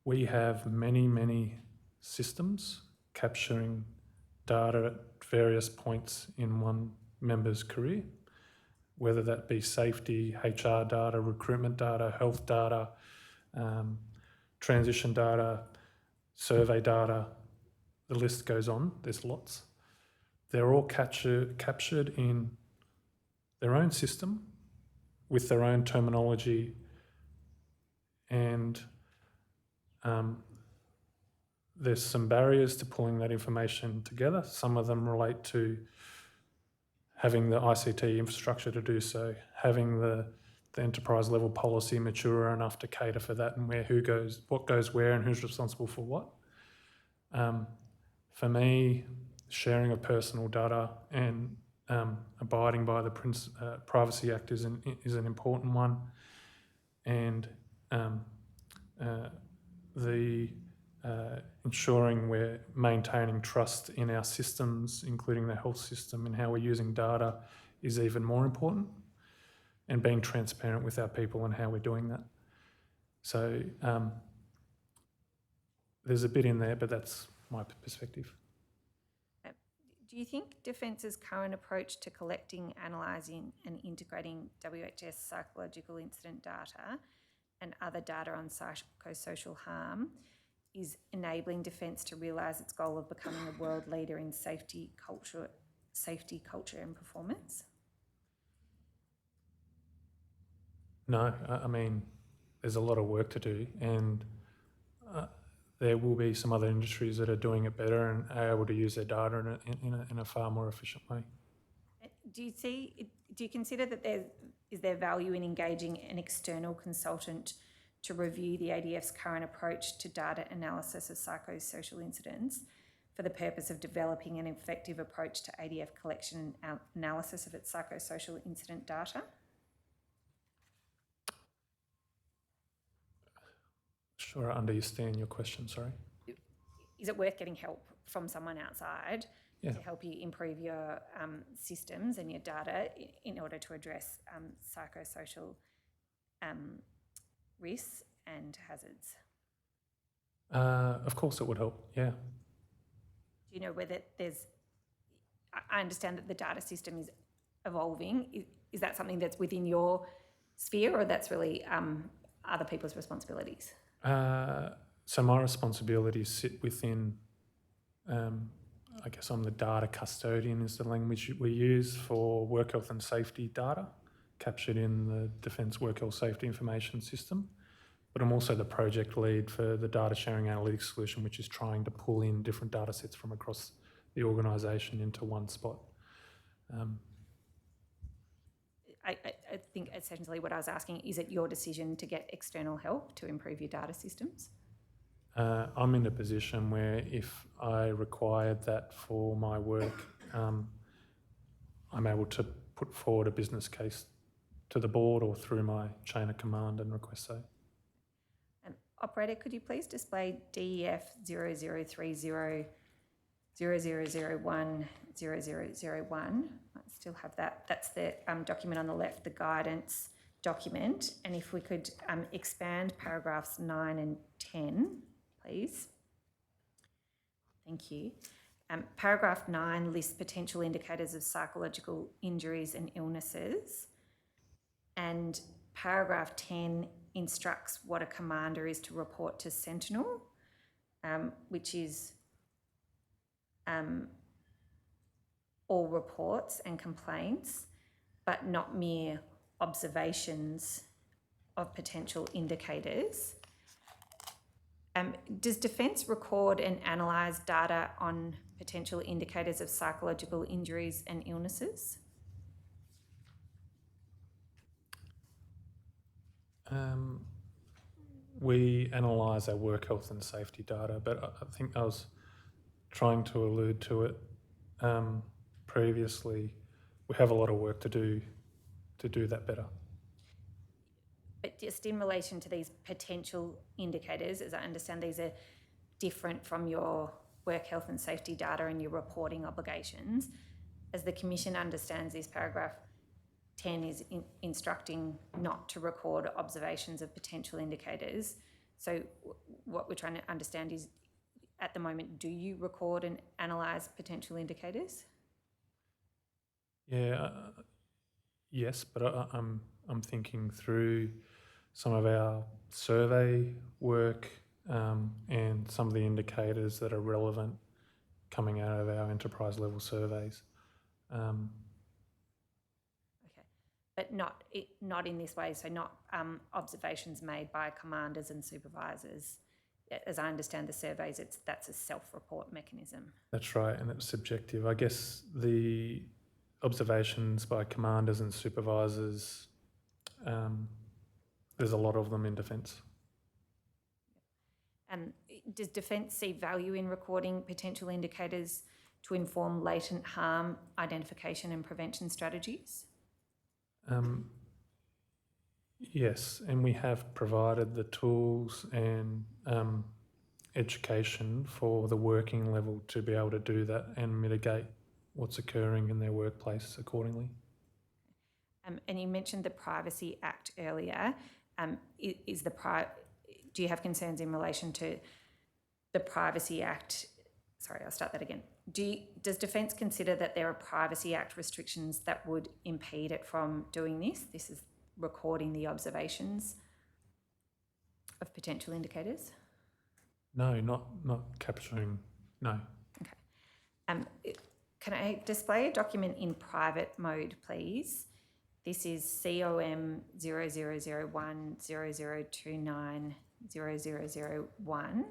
We have many systems capturing data at various points in one member's career, whether that be safety, HR data, recruitment data, health data, transition data, survey data, the list goes on, there's lots. They're all captured in their own system with their own terminology, and there's some barriers to pulling that information together. Some of them relate to having the ICT infrastructure to do so, having the enterprise level policy mature enough to cater for that, and what goes where and who's responsible for what. For me, sharing of personal data and abiding by the Privacy Act is an important one, and ensuring we're maintaining trust in our systems, including the health system, and how we're using data is even more important, and being transparent with our people and how we're doing that. So there's a bit in there, but that's my perspective.
Do you think Defence's current approach to collecting, analysing and integrating WHS psychological incident data and other data on psychosocial harm is enabling Defence to realise its goal of becoming a world leader in safety, culture and performance?
No, I mean, there's a lot of work to do, and there will be some other industries that are doing it better and are able to use their data in a far more efficient way.
Do you consider that there value in engaging an external consultant to review the ADF's current approach to data analysis of psychosocial incidents for the purpose of developing an effective approach to ADF collection and analysis of its psychosocial incident data.
Sure, I understand your question, sorry.
Is it worth getting help from someone outside
Yeah.
to help you improve your systems and your data in order to address psychosocial risks and hazards?
Of course it would help, yeah.
Do you know whether there's, I understand that the data system is evolving. Is that something that's within your sphere, or that's really other people's responsibilities?
So my responsibilities sit within, I guess I'm the data custodian is the language we use for work health and safety data captured in the Defence Work Health Safety Information System. But I'm also the project lead for the data sharing analytics solution, which is trying to pull in different data sets from across the organisation into one spot.
I think essentially what I was asking, is it your decision to get external help to improve your data systems?
I'm in a position where if I required that for my work, I'm able to put forward a business case to the board or through my chain of command and request so.
Operator, could you please display DEF 0030 0001 0001? I still have that. That's the document on the left, the guidance document. And if we could expand paragraphs 9 and 10, please. Thank you. Paragraph 9 lists potential indicators of psychological injuries and illnesses. And paragraph 10 instructs what a commander is to report to Sentinel, which is all reports and complaints, but not mere observations of potential indicators. Does Defence record and analyse data on potential indicators of psychological injuries and illnesses?
We analyse our work health and safety data, but I think I was trying to allude to it previously. We have a lot of work to do that better.
But just in relation to these potential indicators, as I understand, these are different from your work health and safety data and your reporting obligations. As the Commission understands this, paragraph 10 is instructing not to record observations of potential indicators. So what we're trying to understand is, at the moment, do you record and analyse potential indicators?
Yeah, yes, but I'm thinking through some of our survey work and some of the indicators that are relevant coming out of our enterprise level surveys.
But not in this way, so not observations made by commanders and supervisors. As I understand the surveys, that's a self-report mechanism.
That's right, and it's subjective. I guess the observations by commanders and supervisors, there's a lot of them in Defence.
Does Defence see value in recording potential indicators to inform latent harm identification and prevention strategies?
Yes, and we have provided the tools and education for the working level to be able to do that and mitigate what's occurring in their workplace accordingly.
And you mentioned the Privacy Act earlier. Do you have concerns in relation to the Privacy Act? Sorry, I'll start that again. Does Defence consider that there are Privacy Act restrictions that would impede it from doing this? This is recording the observations of potential indicators?
No, not capturing, no.
Okay. Can I display a document in private mode, please? This is COM 0001 0029 0001.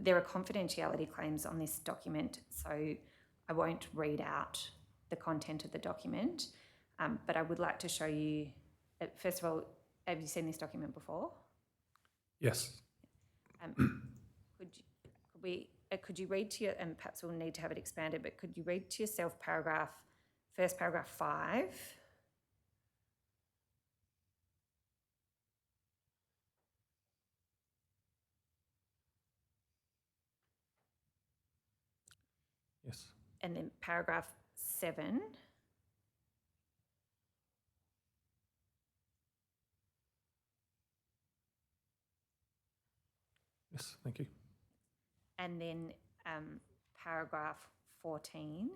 There are confidentiality claims on this document, so I won't read out the content of the document, but I would like to show you, first of all, have you seen this document before?
Yes.
could you read to your, and perhaps we'll need to have it expanded, but could you read to yourself first paragraph 5?
Yes.
And then paragraph 7.
Yes, thank you.
And then paragraph 14.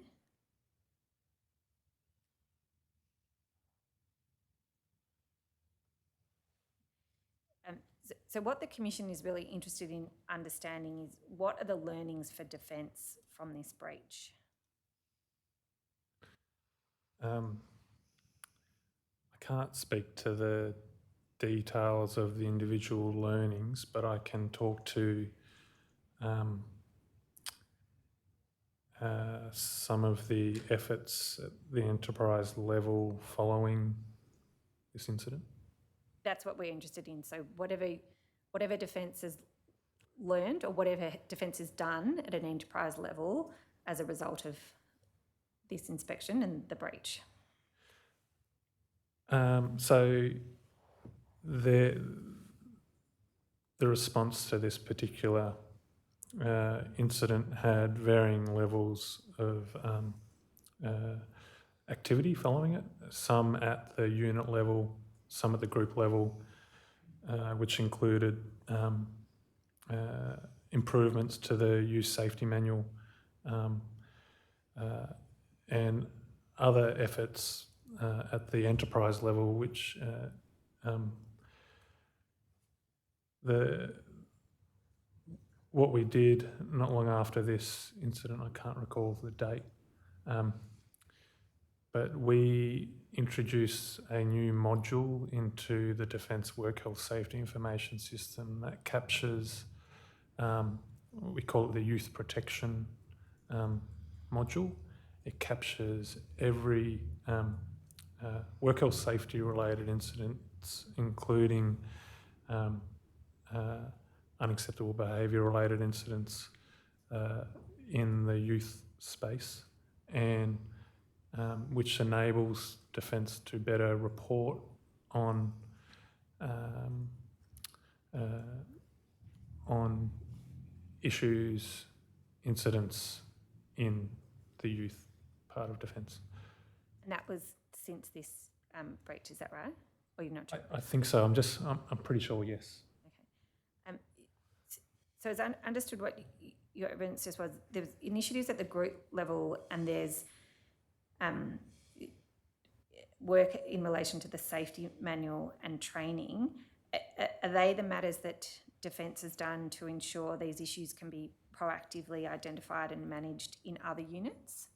So what the Commission is really interested in understanding is what are the learnings for Defence from this breach?
I can't speak to the details of the individual learnings, but I can talk to some of the efforts at the enterprise level following this incident.
That's what we're interested in. So whatever Defence has learned or whatever Defence has done at an enterprise level as a result of this inspection and the breach.
So the response to this particular incident had varying levels of activity following it, some at the unit level, some at the group level, which included improvements to the use safety manual and other efforts at the enterprise level, which what we did not long after this incident, I can't recall the date, but we introduced a new module into the Defence Work Health Safety Information System that captures, we call it the Youth Protection module. It captures every work health safety related incidents, including unacceptable behaviour related incidents in the youth space, and which enables Defence to better report on issues, incidents in the youth part of Defence.
And that was since this breach, is that right? Or you're not sure?
I think so. I'm pretty sure, yes.
Okay. So as I understood what your evidence just was, there's initiatives at the group level and there's work in relation to the safety manual and training. Are they the matters that Defence has done to ensure these issues can be proactively identified and managed in other units?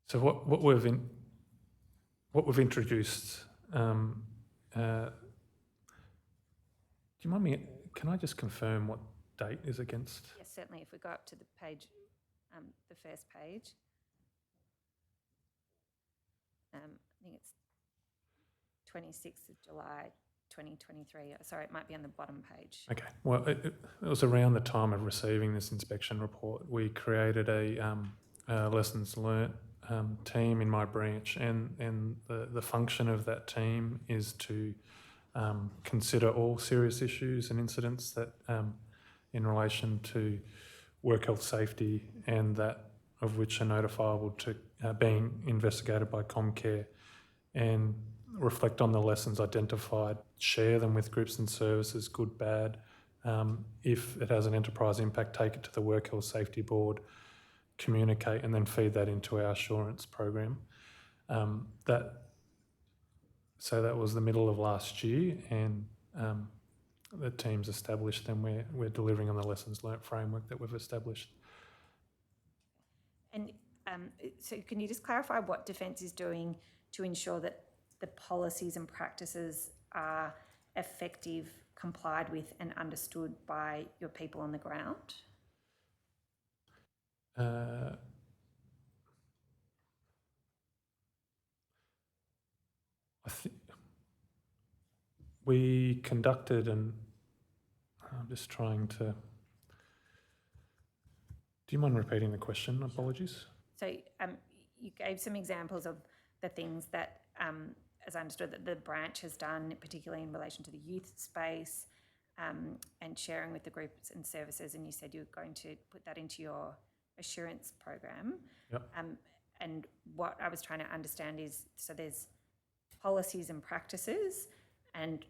So what we've introduced. Do you mind me? Can I just confirm what date is against?
Yes, certainly. If we go up to the page, the first page, I think it's 26th of July 2023. Sorry, it might be on the bottom page.
Okay. Well, it was around the time of receiving this inspection report. We created a lessons learnt team in my branch, and the function of that team is to consider all serious issues and incidents that in relation to work health safety and that of which are notifiable to being investigated by Comcare, and reflect on the lessons identified, share them with groups and services, good, bad. If it has an enterprise impact, take it to the Work Health Safety Board, communicate, and then feed that into our assurance program. So that was the middle of last year, and the team's established, and we're delivering on the lessons learnt framework that we've established.
And so can you just clarify what Defence is doing to ensure that the policies and practices are effective, complied with and understood by your people on the ground? We conducted I'm just trying to
Do you mind repeating the question? Apologies.
So you gave some examples of the things that, as I understood, that the branch has done, particularly in relation to the youth space and sharing with the groups and services, and you said you were going to put that into your assurance program.
Yep.
And what I was trying to understand is, so there's policies and practices, and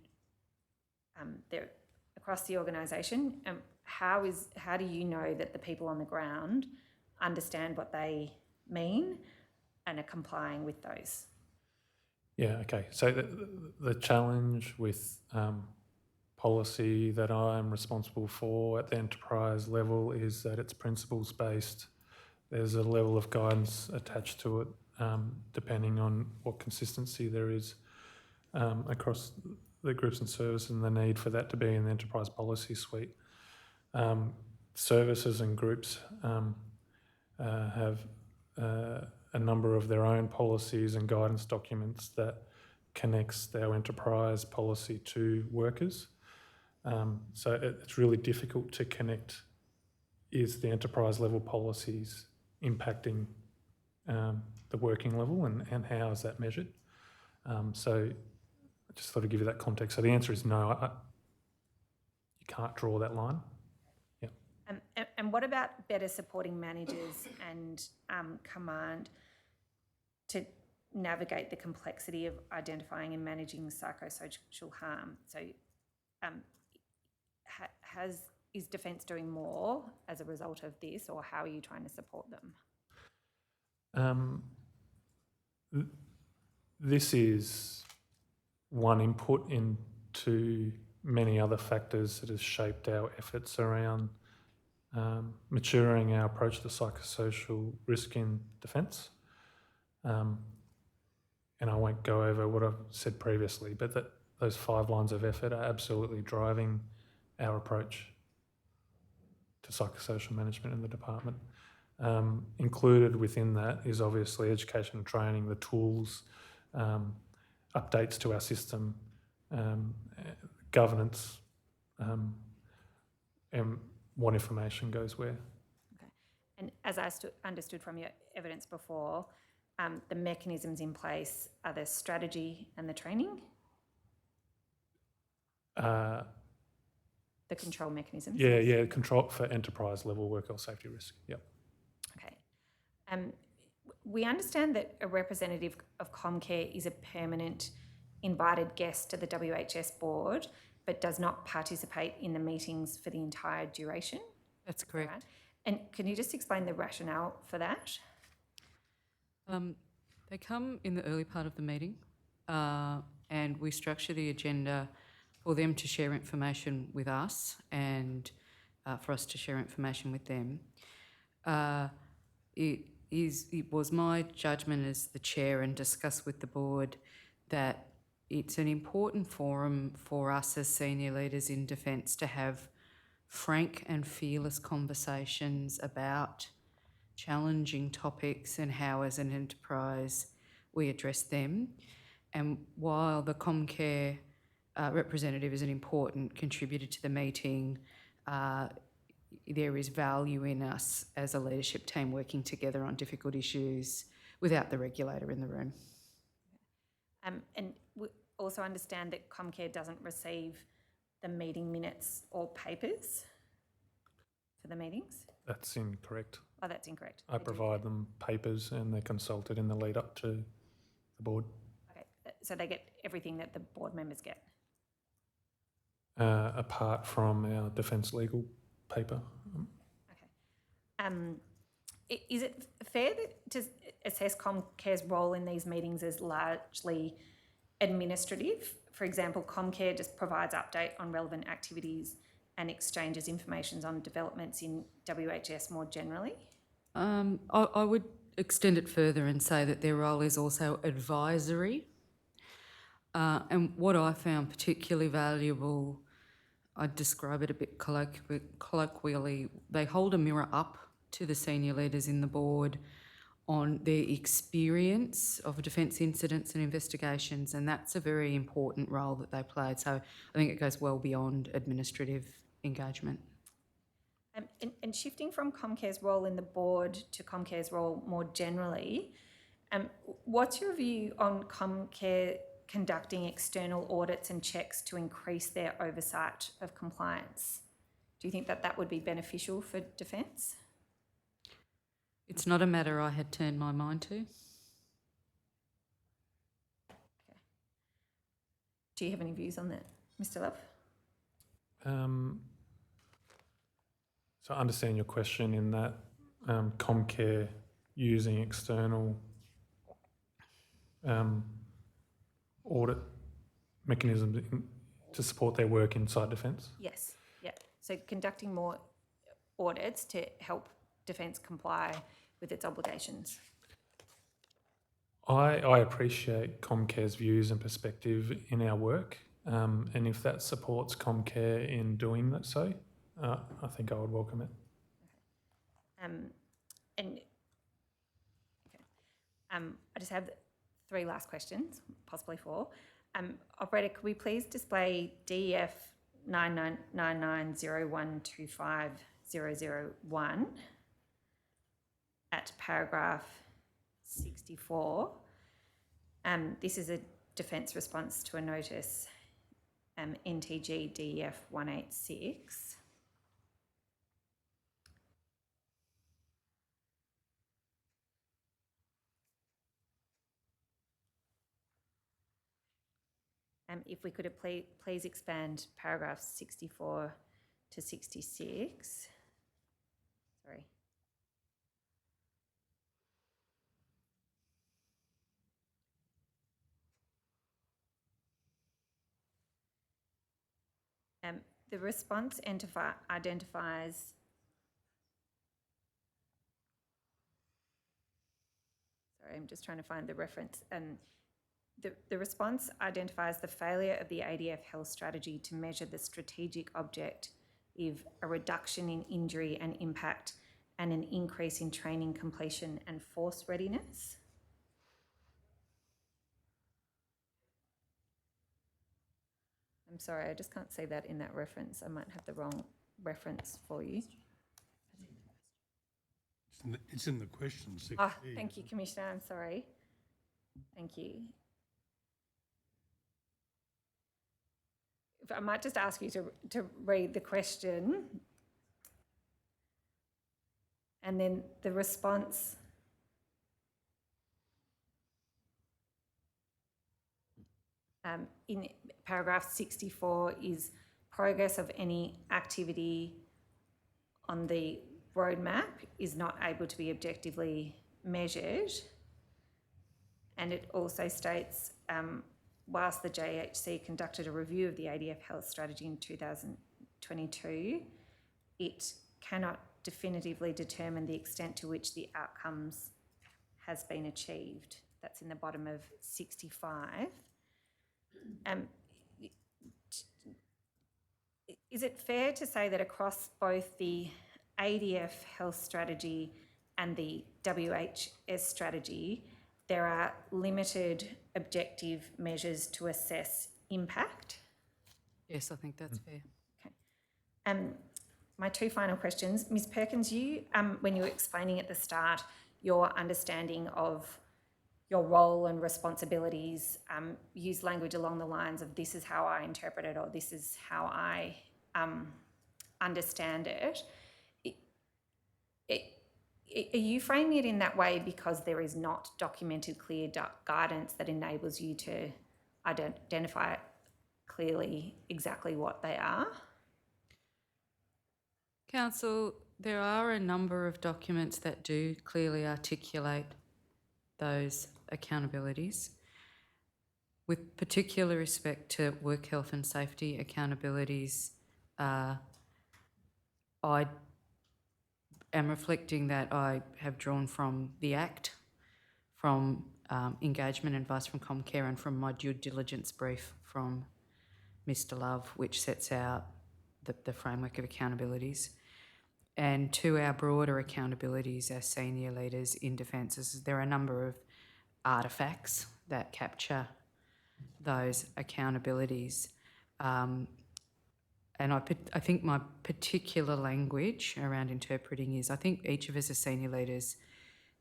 they're across the organisation. How do you know that the people on the ground understand what they mean and are complying with those?
Yeah, okay. So the challenge with policy that I'm responsible for at the enterprise level is that it's principles based. There's a level of guidance attached to it, depending on what consistency there is across the groups and services, and the need for that to be in the enterprise policy suite. Services and groups have a number of their own policies and guidance documents that connects our enterprise policy to workers. So it's really difficult to connect, is the enterprise level policies impacting the working level, and how is that measured? So I just thought I'd give you that context. So the answer is no, you can't draw that line. Yeah.
And what about better supporting managers and command to navigate the complexity of identifying and managing psychosocial harm? So is Defence doing more as a result of this, or how are you trying to support them?
This is one input into many other factors that has shaped our efforts around maturing our approach to psychosocial risk in defence. And I won't go over what I've said previously, but those 5 lines of effort are absolutely driving our approach to psychosocial management in the department. Included within that is obviously education and training, the tools, updates to our system, governance, and what information goes where.
Okay. And as I understood from your evidence before, the mechanisms in place are the strategy and the training? The control mechanisms?
Yeah, control for enterprise level work health safety risk, yep.
Okay. We understand that a representative of Comcare is a permanent invited guest to the WHS board, but does not participate in the meetings for the entire duration.
That's correct.
Right? And can you just explain the rationale for that?
They come in the early part of the meeting, and we structure the agenda for them to share information with us and for us to share information with them. It was my judgment as the chair and discussed with the board that it's an important forum for us as senior leaders in defence to have frank and fearless conversations about challenging topics and how as an enterprise we address them. And while the Comcare representative is an important contributor to the meeting, there is value in us as a leadership team working together on difficult issues without the regulator in the room.
And we also understand that Comcare doesn't receive the meeting minutes or papers for the meetings?
That's incorrect.
Oh, that's incorrect.
I provide them papers and they're consulted in the lead up to the board.
Okay, so they get everything that the board members get?
Apart from our defence legal paper.
Okay. Is it fair to assess Comcare's role in these meetings as largely administrative? For example, Comcare just provides update on relevant activities and exchanges information on developments in WHS more generally?
I would extend it further and say that their role is also advisory. And what I found particularly valuable, I'd describe it a bit colloquially, they hold a mirror up to the senior leaders in the board on their experience of defence incidents and investigations, and that's a very important role that they played. So I think it goes well beyond administrative engagement.
And shifting from Comcare's role in the board to Comcare's role more generally, what's your view on Comcare conducting external audits and checks to increase their oversight of compliance? Do you think that that would be beneficial for Defence?
It's not a matter I had turned my mind to.
Do you have any views on that, Mr. Love?
So I understand your question in that Comcare using external audit mechanisms to support their work inside Defence.
Yes, yeah. So conducting more audits to help Defence comply with its obligations.
I appreciate Comcare's views and perspective in our work, and if that supports Comcare in doing that, I think I would welcome it.
I just have 3 last questions, possibly 4. Operator, could we please display DEF 999901250001 at paragraph 64? This is a Defence response to a notice, NTG DEF 186. If we could please expand paragraphs 64 to 66. Sorry. The response identifies sorry, I'm just trying to find the reference. The response identifies the failure of the ADF health strategy to measure the strategic objective, a reduction in injury and impact, and an increase in training completion and force readiness. I'm sorry, I just can't see that in that reference. I might have the wrong reference for you.
It's in the question. 6E.
Oh, thank you, Commissioner. I'm sorry. Thank you. If I might just ask you to read the question and then the response. In paragraph 64 is progress of any activity on the roadmap is not able to be objectively measured. And it also states, whilst the JHC conducted a review of the ADF health strategy in 2022, it cannot definitively determine the extent to which the outcomes has been achieved. That's in the bottom of 65. Is it fair to say that across both the ADF health strategy and the WHS strategy, there are limited objective measures to assess impact?
Yes, I think that's fair.
Okay. My 2 final questions. Ms. Perkins, you, when you were explaining at the start your understanding of your role and responsibilities, use language along the lines of this is how I interpret it or this is how I understand it. Are you framing it in that way because there is not documented clear guidance that enables you to identify clearly exactly what they are?
Council, there are a number of documents that do clearly articulate those accountabilities. With particular respect to work health and safety accountabilities, I am reflecting that I have drawn from the Act, from engagement advice from Comcare and from my due diligence brief from Mr Love, which sets out the framework of accountabilities. And to our broader accountabilities as senior leaders in Defence, there are a number of artefacts that capture those accountabilities. and I think my particular language around interpreting is I think each of us as senior leaders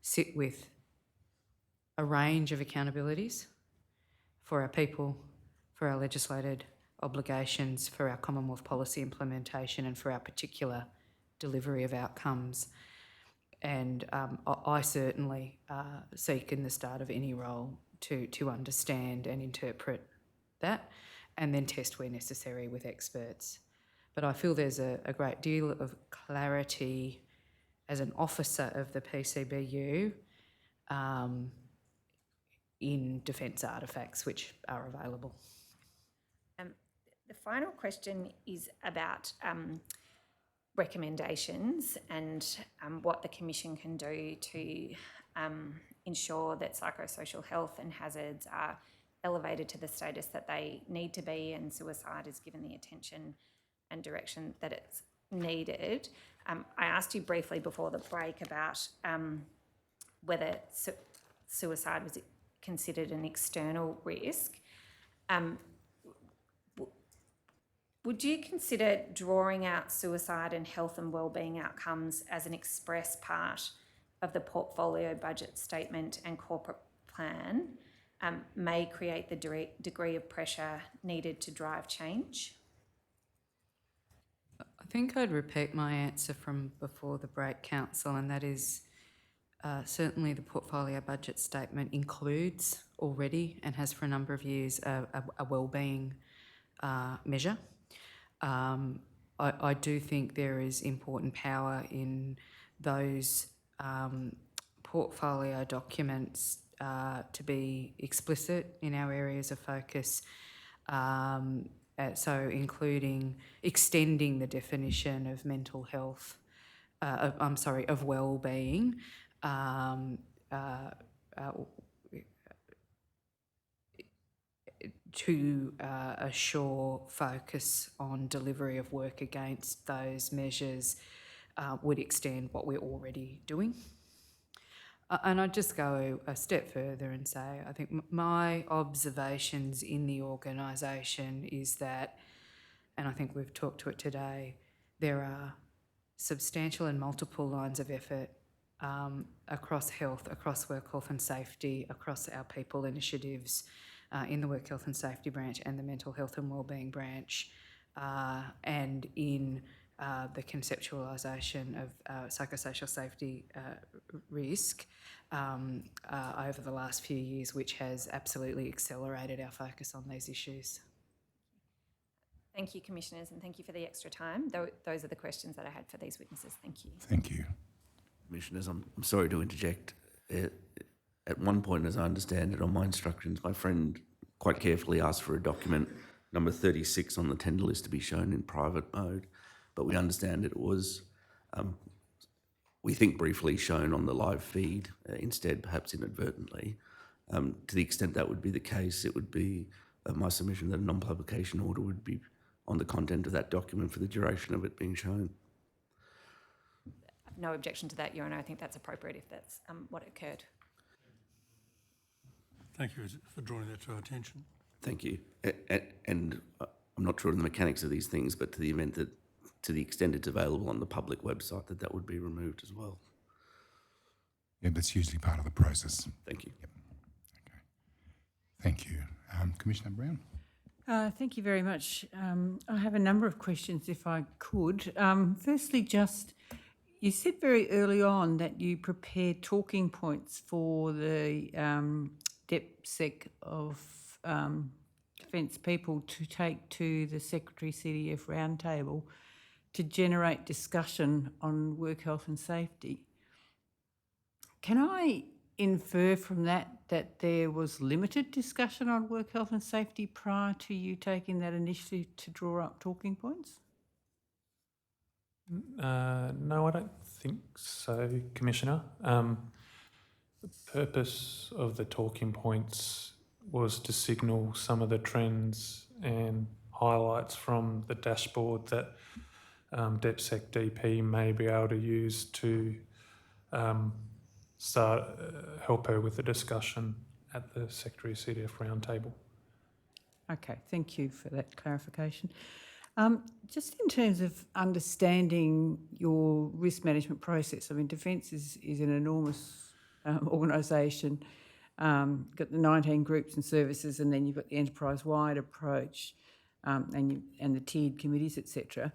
sit with a range of accountabilities for our people, for our legislated obligations, for our Commonwealth policy implementation and for our particular delivery of outcomes. And I certainly seek in the start of any role to understand and interpret that and then test where necessary with experts. But I feel there's a great deal of clarity as an officer of the PCBU in defence artefacts which are available.
The final question is about recommendations and what the Commission can do to ensure that psychosocial health and hazards are elevated to the status that they need to be and suicide is given the attention and direction that it's needed. I asked you briefly before the break about whether suicide was considered an external risk. Would you consider drawing out suicide and health and wellbeing outcomes as an express part of the portfolio budget statement and corporate plan may create the degree of pressure needed to drive change?
I think I'd repeat my answer from before the break, Council, and that is certainly the portfolio budget statement includes already and has for a number of years a wellbeing measure. I do think there is important power in those portfolio documents to be explicit in our areas of focus, so including extending the definition of mental health, of wellbeing, to assure focus on delivery of work against those measures would extend what we're already doing. And I'd just go a step further and say, I think my observations in the organisation is that, and I think we've talked to it today, there are substantial and multiple lines of effort across health, across work health and safety, across our people initiatives, in the work health and safety branch and the mental health and wellbeing branch, and in the conceptualisation of psychosocial safety risk over the last few years, which has absolutely accelerated our focus on these issues.
Thank you, Commissioners, and thank you for the extra time. Those are the questions that I had for these witnesses. Thank you.
Thank you.
Commissioners, I'm sorry to interject. At one point, as I understand it, on my instructions, my friend quite carefully asked for a document number 36 on the tender list to be shown in private mode, but we understand it was, we think briefly shown on the live feed instead, perhaps inadvertently. To the extent that would be the case, it would be my submission that a non-publication order would be on the content of that document for the duration of it being shown.
No objection to that, Your Honour. I think that's appropriate if that's what occurred.
Thank you for drawing that to our attention.
Thank you. And I'm not sure of the mechanics of these things, but to the extent it's available on the public website, that would be removed as well.
Yeah, that's usually part of the process.
Thank you.
Yep. Okay. Thank you. Commissioner Brown?
Thank you very much. I have a number of questions, if I could. Firstly, you said very early on that you prepared talking points for the DepSec of Defence people to take to the Secretary CDF Roundtable to generate discussion on work health and safety. Can I infer from that there was limited discussion on work health and safety prior to you taking that initiative to draw up talking points?
No, I don't think so, Commissioner. The purpose of the talking points was to signal some of the trends and highlights from the dashboard that DepSec DP may be able to use to help her with the discussion at the Secretary CDF Roundtable.
Okay, thank you for that clarification. Just in terms of understanding your risk management process, I mean, Defence is an enormous organisation. Got the 19 groups and services, and then you've got the enterprise-wide approach, and the tiered committees, etc.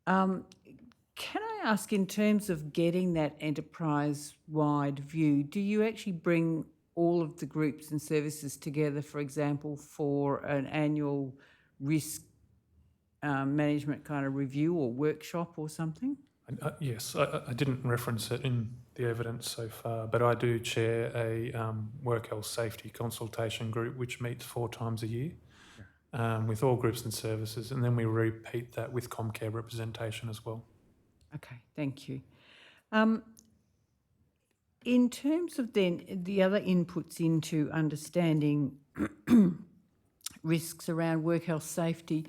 Can I ask, in terms of getting that enterprise-wide view, do you actually bring all of the groups and services together, for example, for an annual risk management kind of review or workshop or something?
Yes, I didn't reference it in the evidence so far, but I do chair a work health safety consultation group which meets 4 times a year with all groups and services, and then we repeat that with Comcare representation as well.
Okay, thank you. In terms of then the other inputs into understanding risks around work health safety,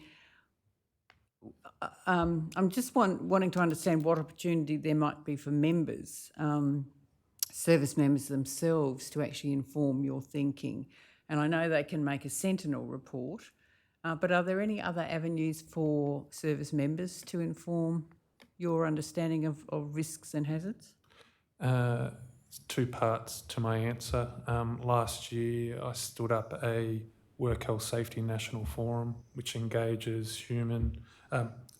I'm just wanting to understand what opportunity there might be for members, service members themselves, to actually inform your thinking. And I know they can make a Sentinel report, but are there any other avenues for service members to inform your understanding of risks and hazards?
2 parts to my answer. Last year, I stood up a Work Health Safety National Forum, which engages human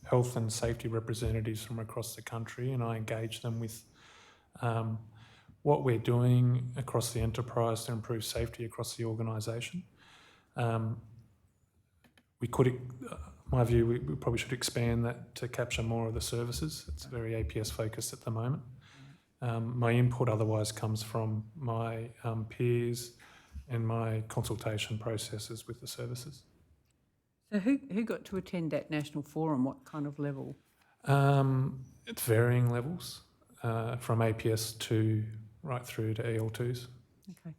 health and safety representatives from across the country, and I engage them with what we're doing across the enterprise to improve safety across the organisation. We could, my view, we probably should expand that to capture more of the services. It's very APS focused at the moment. My input otherwise comes from my peers and my consultation processes with the services.
So who got to attend that national forum? What kind of level?
It's varying levels, from APS 2 right through to EL2s.
Okay.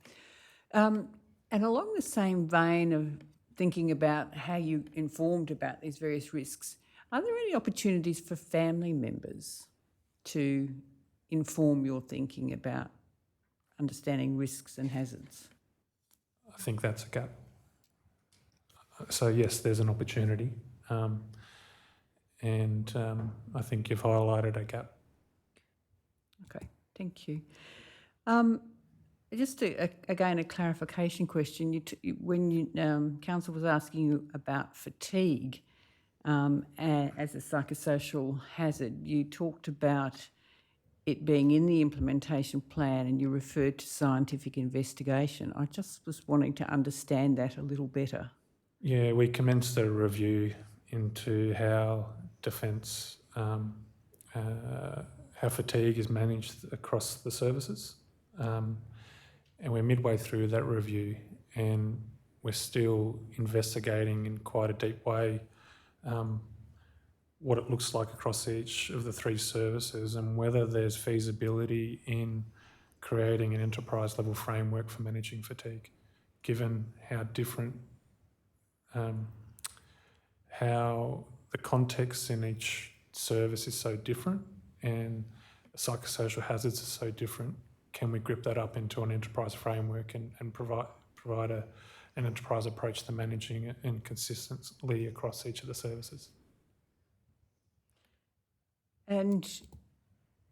And along the same vein of thinking about how you informed about these various risks, are there any opportunities for family members to inform your thinking about understanding risks and hazards?
I think that's a gap. So yes, there's an opportunity, and I think you've highlighted a gap.
Okay, thank you. Just again, a clarification question. When Council was asking you about fatigue as a psychosocial hazard, you talked about it being in the implementation plan and you referred to scientific investigation. I just was wanting to understand that a little better.
Yeah, we commenced a review into how Defence, how fatigue is managed across the services. And we're midway through that review, and we're still investigating in quite a deep way what it looks like across each of the 3 services and whether there's feasibility in creating an enterprise level framework for managing fatigue, given how different, how the context in each service is so different and psychosocial hazards are so different. Can we grip that up into an enterprise framework and provide an enterprise approach to managing it and consistently across each of the services?
And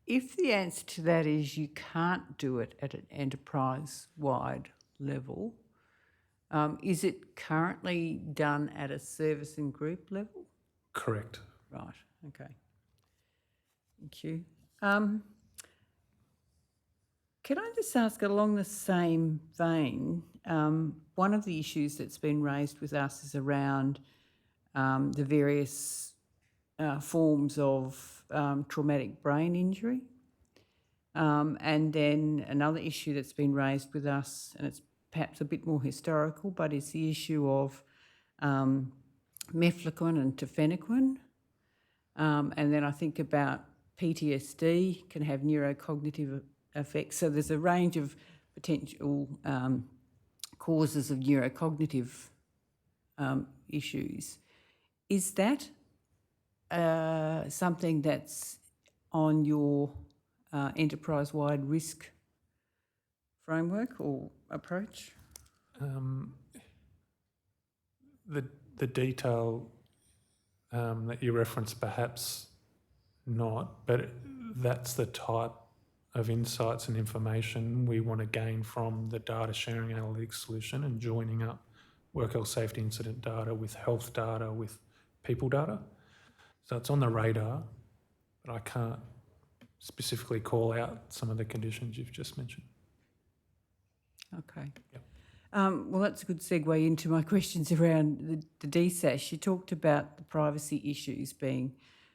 if the answer to that is you can't do it at an enterprise-wide level, is it currently done at a service and group level?
Correct.
Right, okay. Thank you. Can I just ask, along the same vein, one of the issues that's been raised with us is around the various forms of traumatic brain injury. And then another issue that's been raised with us, and it's perhaps a bit more historical, but it's the issue of mefloquine and tafenoquine. And then I think about PTSD can have neurocognitive effects. So there's a range of potential causes of neurocognitive issues. Is that something that's on your enterprise-wide risk framework or approach?
The detail that you referenced, perhaps not, but that's the type of insights and information we want to gain from the data sharing analytics solution and joining up work health safety incident data with health data with people data. So it's on the radar, but I can't specifically call out some of the conditions you've just mentioned.
Okay.
Yep.
Well, that's a good segue into my questions around the DSAS. You talked about the privacy issues being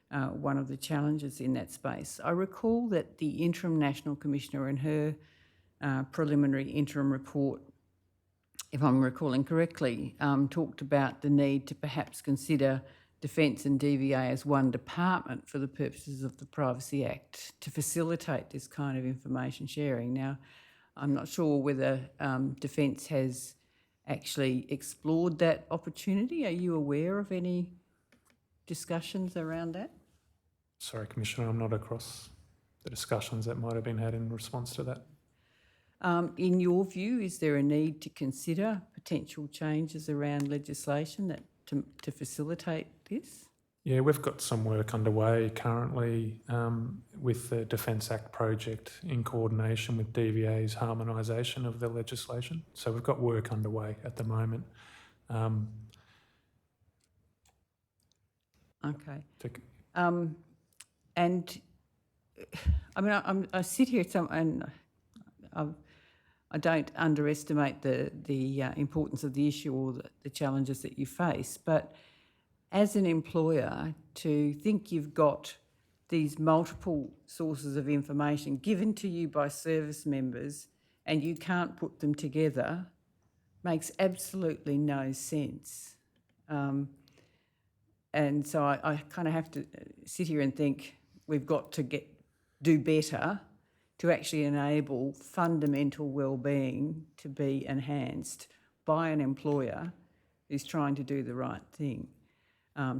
one of the challenges in that space. I recall that the Interim National Commissioner in her preliminary interim report, if I'm recalling correctly, talked about the need to perhaps consider Defence and DVA as one department for the purposes of the Privacy Act to facilitate this kind of information sharing. Now, I'm not sure whether Defence has actually explored that opportunity. Are you aware of any discussions around that?
Sorry, Commissioner, I'm not across the discussions that might have been had in response to that.
In your view, is there a need to consider potential changes around legislation that to facilitate this?
Yeah, we've got some work underway currently with the Defence Act project in coordination with DVA's harmonisation of the legislation. So we've got work underway at the moment.
Okay.
to-
And I mean, I sit here and I don't underestimate the importance of the issue or the challenges that you face, but as an employer, to think you've got these multiple sources of information given to you by service members and you can't put them together makes absolutely no sense. And so I kind of have to sit here and think we've got to do better to actually enable fundamental well-being to be enhanced by an employer who's trying to do the right thing.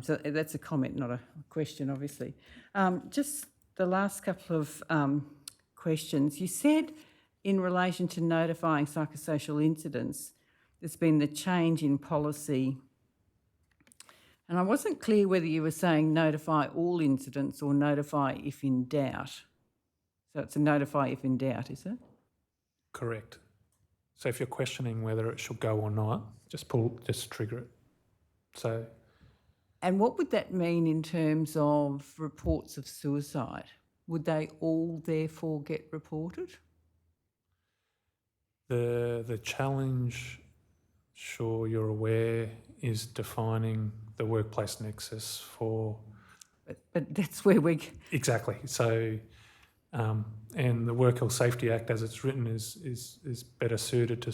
So that's a comment, not a question, obviously. Just the last couple of questions. You said in relation to notifying psychosocial incidents, there's been the change in policy. And I wasn't clear whether you were saying notify all incidents or notify if in doubt. So it's a notify if in doubt, is it?
Correct. So if you're questioning whether it should go or not, just trigger it. So.
And what would that mean in terms of reports of suicide? Would they all therefore get reported?
The challenge, sure you're aware, is defining the workplace nexus for.
But that's where we.
Exactly. So, and the Work Health Safety Act, as it's written, is better suited to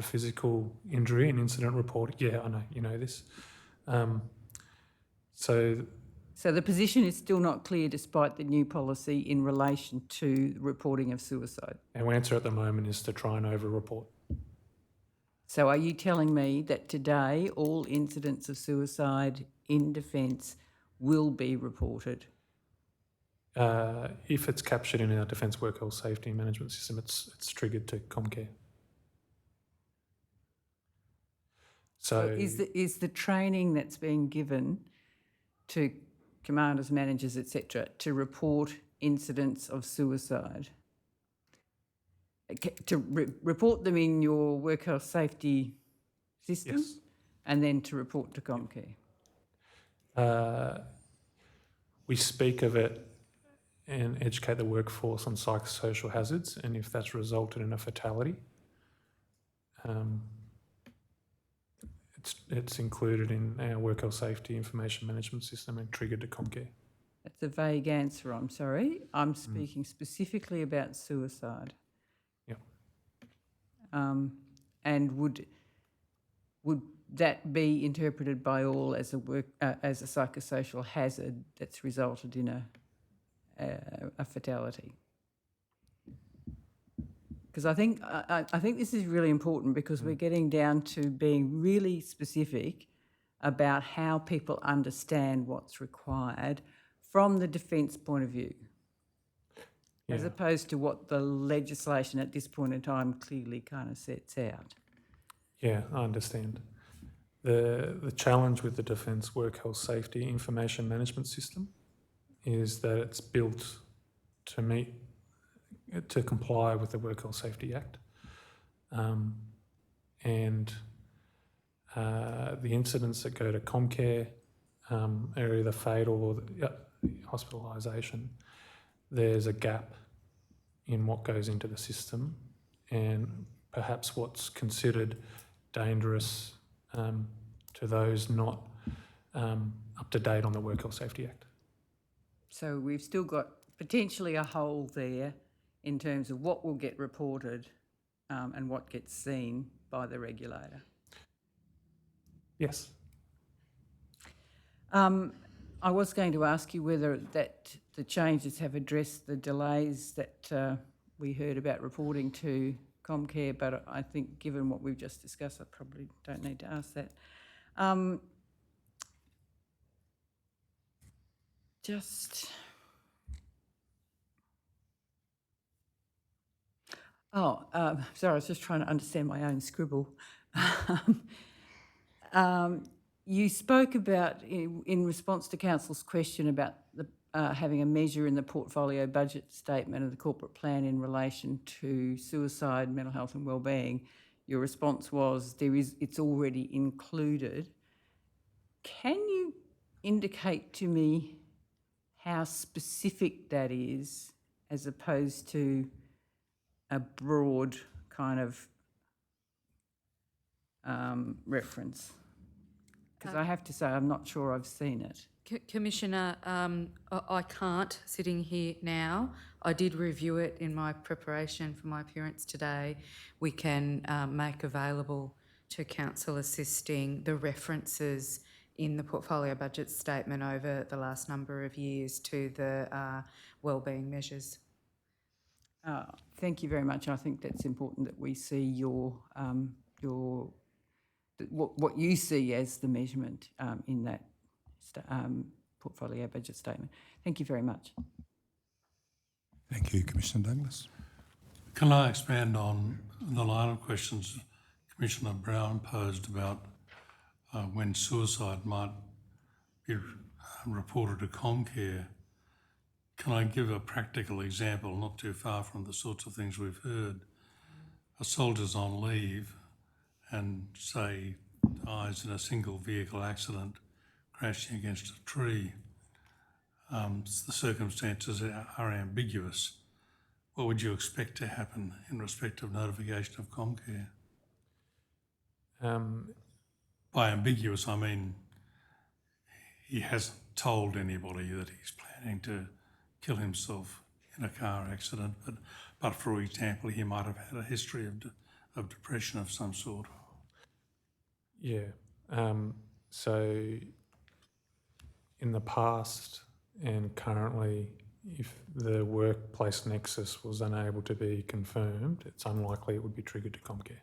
physical injury and incident report. Yeah, I know you know this. So
the position is still not clear despite the new policy in relation to reporting of suicide.
Our answer at the moment is to try and over-report.
So are you telling me that today all incidents of suicide in Defence will be reported?
If it's captured in our Defence Work Health Safety Management System, it's triggered to Comcare. So
is the training that's being given to commanders, managers, etc., to report incidents of suicide, to report them in your work health safety system,
yes.
And then to report to Comcare?
We speak of it and educate the workforce on psychosocial hazards, and if that's resulted in a fatality, it's included in our Work Health Safety Information Management System and triggered to Comcare.
That's a vague answer, I'm sorry. I'm speaking specifically about suicide.
Yeah.
And would that be interpreted by all as a psychosocial hazard that's resulted in a fatality? Because I think this is really important because we're getting down to being really specific about how people understand what's required from the Defence point of view, as opposed to what the legislation at this point in time clearly kind of sets out.
Yeah, I understand. The challenge with the Defence Work Health Safety Information Management System is that it's built to comply with the Work Health Safety Act. And the incidents that go to Comcare are either fatal or hospitalisation. There's a gap in what goes into the system and perhaps what's considered dangerous to those not up to date on the Work Health Safety Act.
So we've still got potentially a hole there in terms of what will get reported and what gets seen by the regulator.
Yes.
I was going to ask you whether that the changes have addressed the delays that we heard about reporting to Comcare, but I think given what we've just discussed, I probably don't need to ask that. Sorry, I was just trying to understand my own scribble. You spoke about, in response to Council's question about having a measure in the portfolio budget statement of the corporate plan in relation to suicide, mental health and wellbeing, your response was it's already included. Can you indicate to me how specific that is as opposed to a broad kind of reference? Because I have to say, I'm not sure I've seen it.
Commissioner, I can't, sitting here now. I did review it in my preparation for my appearance today. We can make available to Council assisting the references in the portfolio budget statement over the last number of years to the wellbeing measures.
Thank you very much. I think that's important that we see what you see as the measurement in that portfolio budget statement. Thank you very much.
Thank you, Commissioner Douglas.
Can I expand on the line of questions Commissioner Brown posed about when suicide might be reported to Comcare? Can I give a practical example, not too far from the sorts of things we've heard? A soldier's on leave and, say, dies in a single vehicle accident crashing against a tree. The circumstances are ambiguous. What would you expect to happen in respect of notification of Comcare? By ambiguous, I mean he hasn't told anybody that he's planning to kill himself in a car accident, but for example, he might have had a history of depression of some sort.
Yeah. So in the past and currently, if the workplace nexus was unable to be confirmed, it's unlikely it would be triggered to Comcare.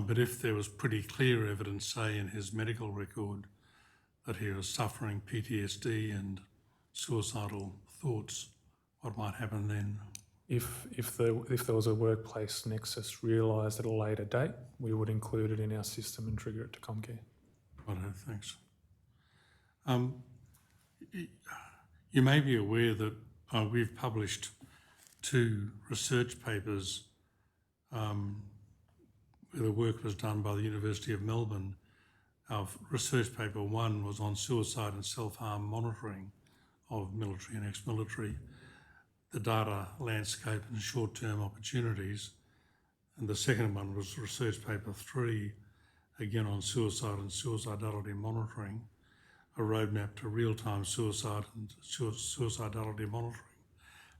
But if there was pretty clear evidence, say, in his medical record that he was suffering PTSD and suicidal thoughts, what might happen then?
If there was a workplace nexus realised at a later date, we would include it in our system and trigger it to Comcare.
Righto, thanks. You may be aware that we've published 2 research papers where the work was done by the University of Melbourne. Our research paper 1 was on suicide and self-harm monitoring of military and ex-military, the data landscape and short-term opportunities. And the second one was research paper 3, again on suicide and suicidality monitoring, a roadmap to real-time suicide and suicidality monitoring.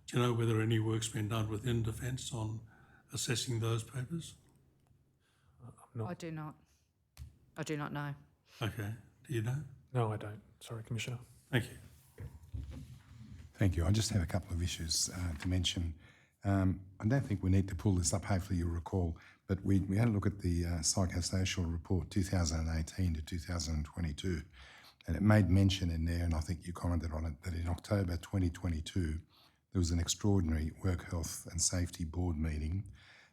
Do you know whether any work's been done within Defence on assessing those papers?
I do not. I do not know.
Okay. Do you know?
No, I don't. Sorry, Commissioner.
Thank you.
Thank you. I just have a couple of issues to mention. I don't think we need to pull this up, hopefully you'll recall, but we had a look at the psychosocial report 2018 to 2022, and it made mention in there, and I think you commented on it, that in October 2022, there was an extraordinary Work Health and Safety Board meeting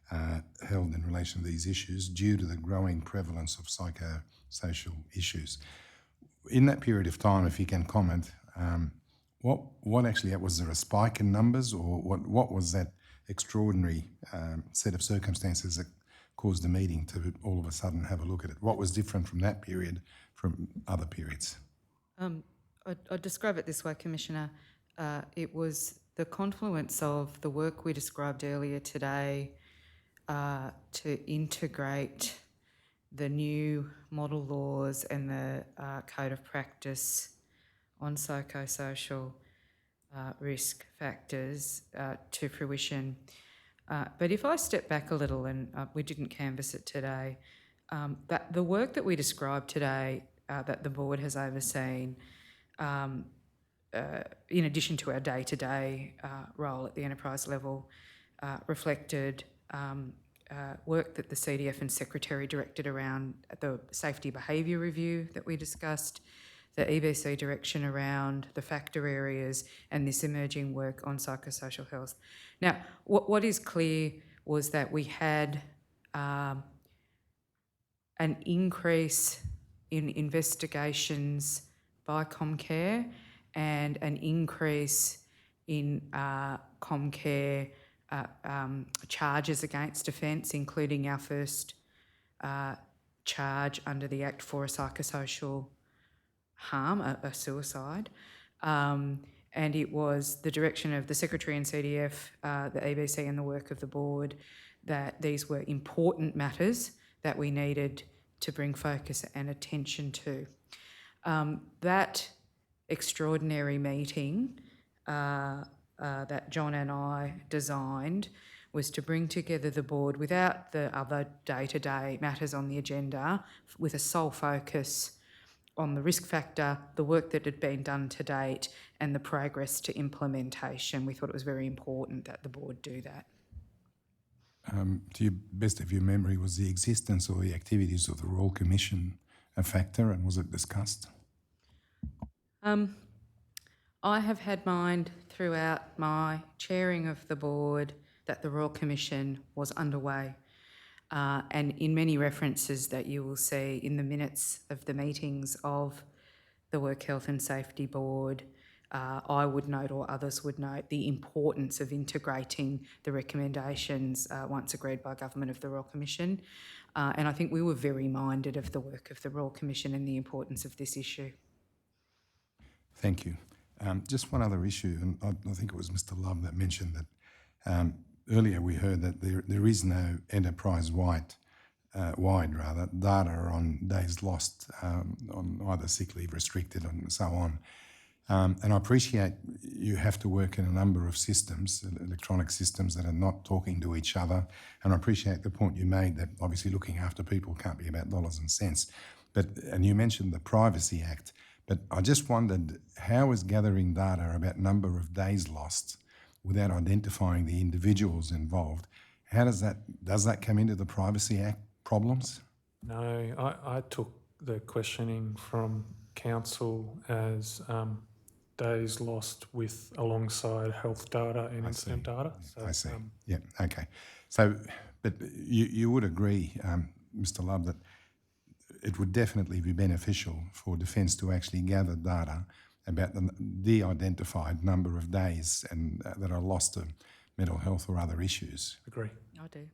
held in relation to these issues due to the growing prevalence of psychosocial issues. In that period of time, if you can comment, what actually, was there a spike in numbers, or what was that extraordinary set of circumstances that caused the meeting to all of a sudden have a look at it? What was different from that period from other periods?
I'd describe it this way, Commissioner. It was the confluence of the work we described earlier today to integrate the new model laws and the code of practice on psychosocial risk factors to fruition. But if I step back a little, and we didn't canvass it today, that the work that we described today that the board has overseen, in addition to our day-to-day role at the enterprise level, reflected work that the CDF and Secretary directed around the safety behaviour review that we discussed, the EBC direction around the factor areas, and this emerging work on psychosocial health. Now, what is clear was that we had an increase in investigations by Comcare and an increase in Comcare charges against defence, including our first charge under the Act for a psychosocial harm, a suicide. And it was the direction of the Secretary and CDF, the EBC and the work of the board, that these were important matters that we needed to bring focus and attention to. That extraordinary meeting that John and I designed was to bring together the board without the other day-to-day matters on the agenda, with a sole focus on the risk factor, the work that had been done to date, and the progress to implementation. We thought it was very important that the board do that.
To your best of your memory, was the existence or the activities of the Royal Commission a factor, and was it discussed?
I have had mind throughout my chairing of the board that the Royal Commission was underway. And in many references that you will see in the minutes of the meetings of the Work Health and Safety Board, I would note, or others would note, the importance of integrating the recommendations once agreed by Government of the Royal Commission. And I think we were very minded of the work of the Royal Commission and the importance of this issue.
Thank you. Just one other issue, and I think it was Mr. Love that mentioned that earlier we heard that there is no enterprise-wide data on days lost on either sick leave, restricted, and so on. And I appreciate you have to work in a number of systems, electronic systems that are not talking to each other. And I appreciate the point you made that obviously looking after people can't be about dollars and cents. And you mentioned the Privacy Act. But I just wondered, how is gathering data about number of days lost without identifying the individuals involved, how does that come into the Privacy Act problems?
No, I took the questioning from council as days lost alongside health data and incident data. So,
I see. Yeah, okay. So, but you would agree, Mr. Love, that it would definitely be beneficial for Defence to actually gather data about the de-identified number of days and that are lost to mental health or other issues.
Agree.
I do.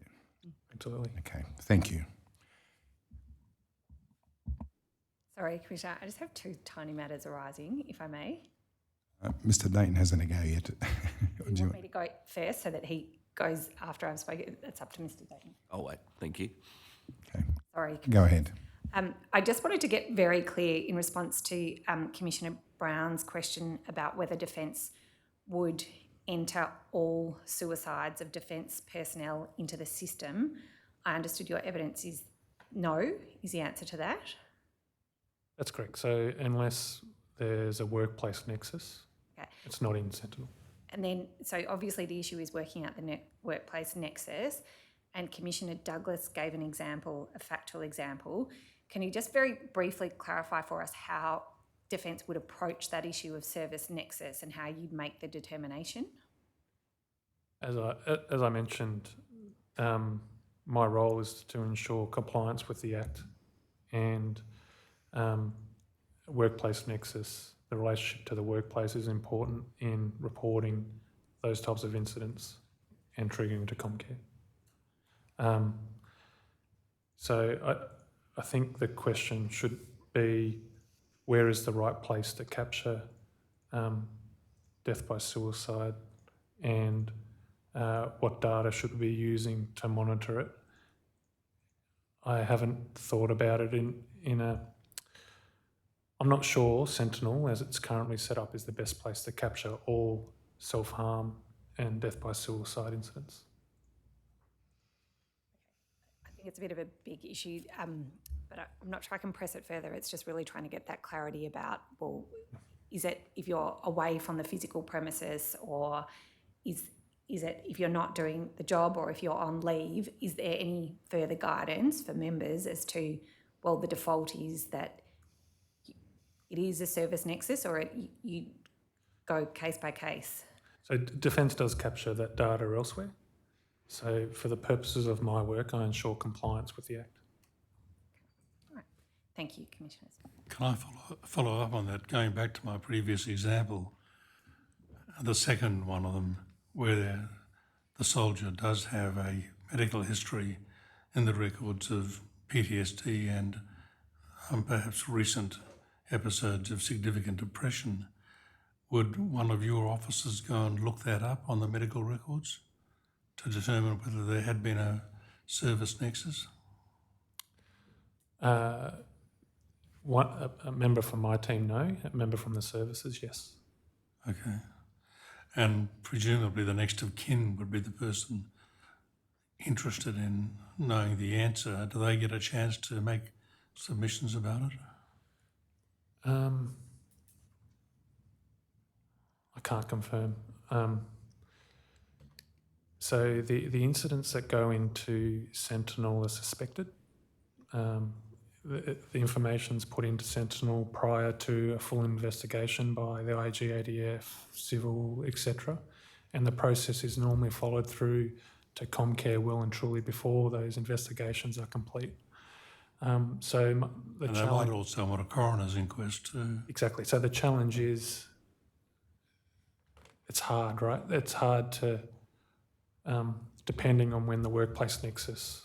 Absolutely.
Okay, thank you.
Sorry, Commissioner, I just have two tiny matters arising, if I may.
Mr. Dayton hasn't a go yet.
Do you want me to go first so that he goes after I've spoken? That's up to Mr. Dayton.
Oh, wait, thank you.
Okay,
Sorry.
go ahead.
I just wanted to get very clear in response to Commissioner Brown's question about whether Defence would enter all suicides of Defence personnel into the system. I understood your evidence is no, is the answer to that?
That's correct. So unless there's a workplace nexus,
Okay.
it's not in Sentinel.
And then, so obviously the issue is working out the workplace nexus, and Commissioner Douglas gave an example, a factual example. Can you just very briefly clarify for us how Defence would approach that issue of service nexus and how you'd make the determination?
As I mentioned, my role is to ensure compliance with the Act and workplace nexus. The relationship to the workplace is important in reporting those types of incidents and triggering to Comcare. So I think the question should be, where is the right place to capture death by suicide, and what data should we be using to monitor it? I haven't thought about it in a... I'm not sure Sentinel, as it's currently set up, is the best place to capture all self-harm and death by suicide incidents.
I think it's a bit of a big issue, but I'm not sure I can press it further. It's just really trying to get that clarity about, well, is it if you're away from the physical premises, or is it if you're not doing the job, or if you're on leave? Is there any further guidance for members as to, well, the default is that it is a service nexus, or you go case by case?
So Defence does capture that data elsewhere. So for the purposes of my work, I ensure compliance with the Act.
All right. Thank you, Commissioners.
Can I follow up on that? Going back to my previous example, the second one of them, where the soldier does have a medical history in the records of PTSD and perhaps recent episodes of significant depression, would one of your officers go and look that up on the medical records to determine whether there had been a service nexus?
A member from my team, no. A member from the services, yes.
Okay. And presumably the next of kin would be the person interested in knowing the answer. Do they get a chance to make submissions about it?
I can't confirm. So the incidents that go into Sentinel are suspected. The information's put into Sentinel prior to a full investigation by the IGADF, civil, etc. And the process is normally followed through to Comcare well and truly before those investigations are complete.
And they might also want a coroner's inquest too.
Exactly. So the challenge is, it's hard, right? It's hard to, depending on when the workplace nexus,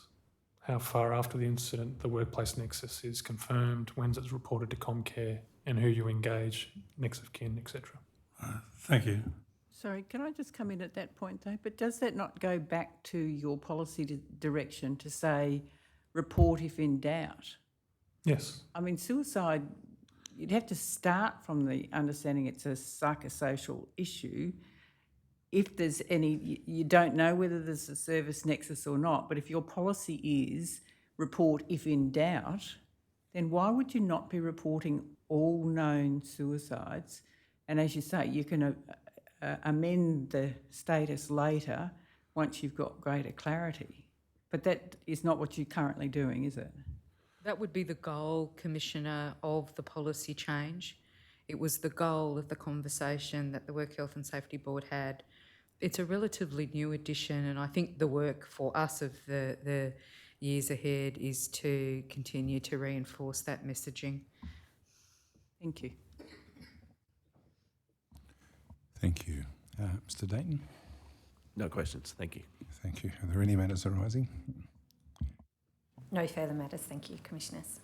how far after the incident the workplace nexus is confirmed, when it's reported to Comcare, and who you engage, next of kin, etc.
Thank you.
Sorry, can I just come in at that point though? But does that not go back to your policy direction to say, report if in doubt?
Yes.
I mean, suicide, you'd have to start from the understanding it's a psychosocial issue. If there's any, you don't know whether there's a service nexus or not, but if your policy is report if in doubt, then why would you not be reporting all known suicides? And as you say, you can amend the status later once you've got greater clarity. But that is not what you're currently doing, is it?
That would be the goal, Commissioner, of the policy change. It was the goal of the conversation that the Work Health and Safety Board had. It's a relatively new addition, and I think the work for us of the years ahead is to continue to reinforce that messaging.
Thank you.
Thank you. Mr. Dayton?
No questions. Thank you.
Thank you. Are there any matters arising?
No further matters. Thank you, Commissioners.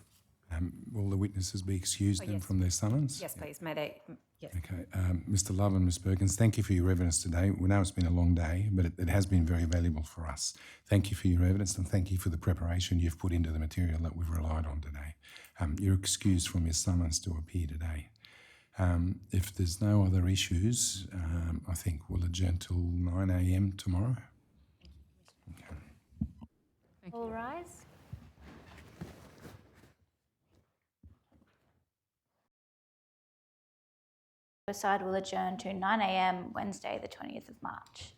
Will the witnesses be excused then
yes.
from their summons?
Yes, please. May they? Yes.
Okay. Mr. Love and Ms. Perkins, thank you for your evidence today. We know it's been a long day, but it has been very valuable for us. Thank you for your evidence, and thank you for the preparation you've put into the material that we've relied on today. You're excused from your summons to appear today. If there's no other issues, I think we'll adjourn till 9 a.m. tomorrow. Okay.
All rise. Suicide will adjourn to 9 a.m. Wednesday, the 20th of March.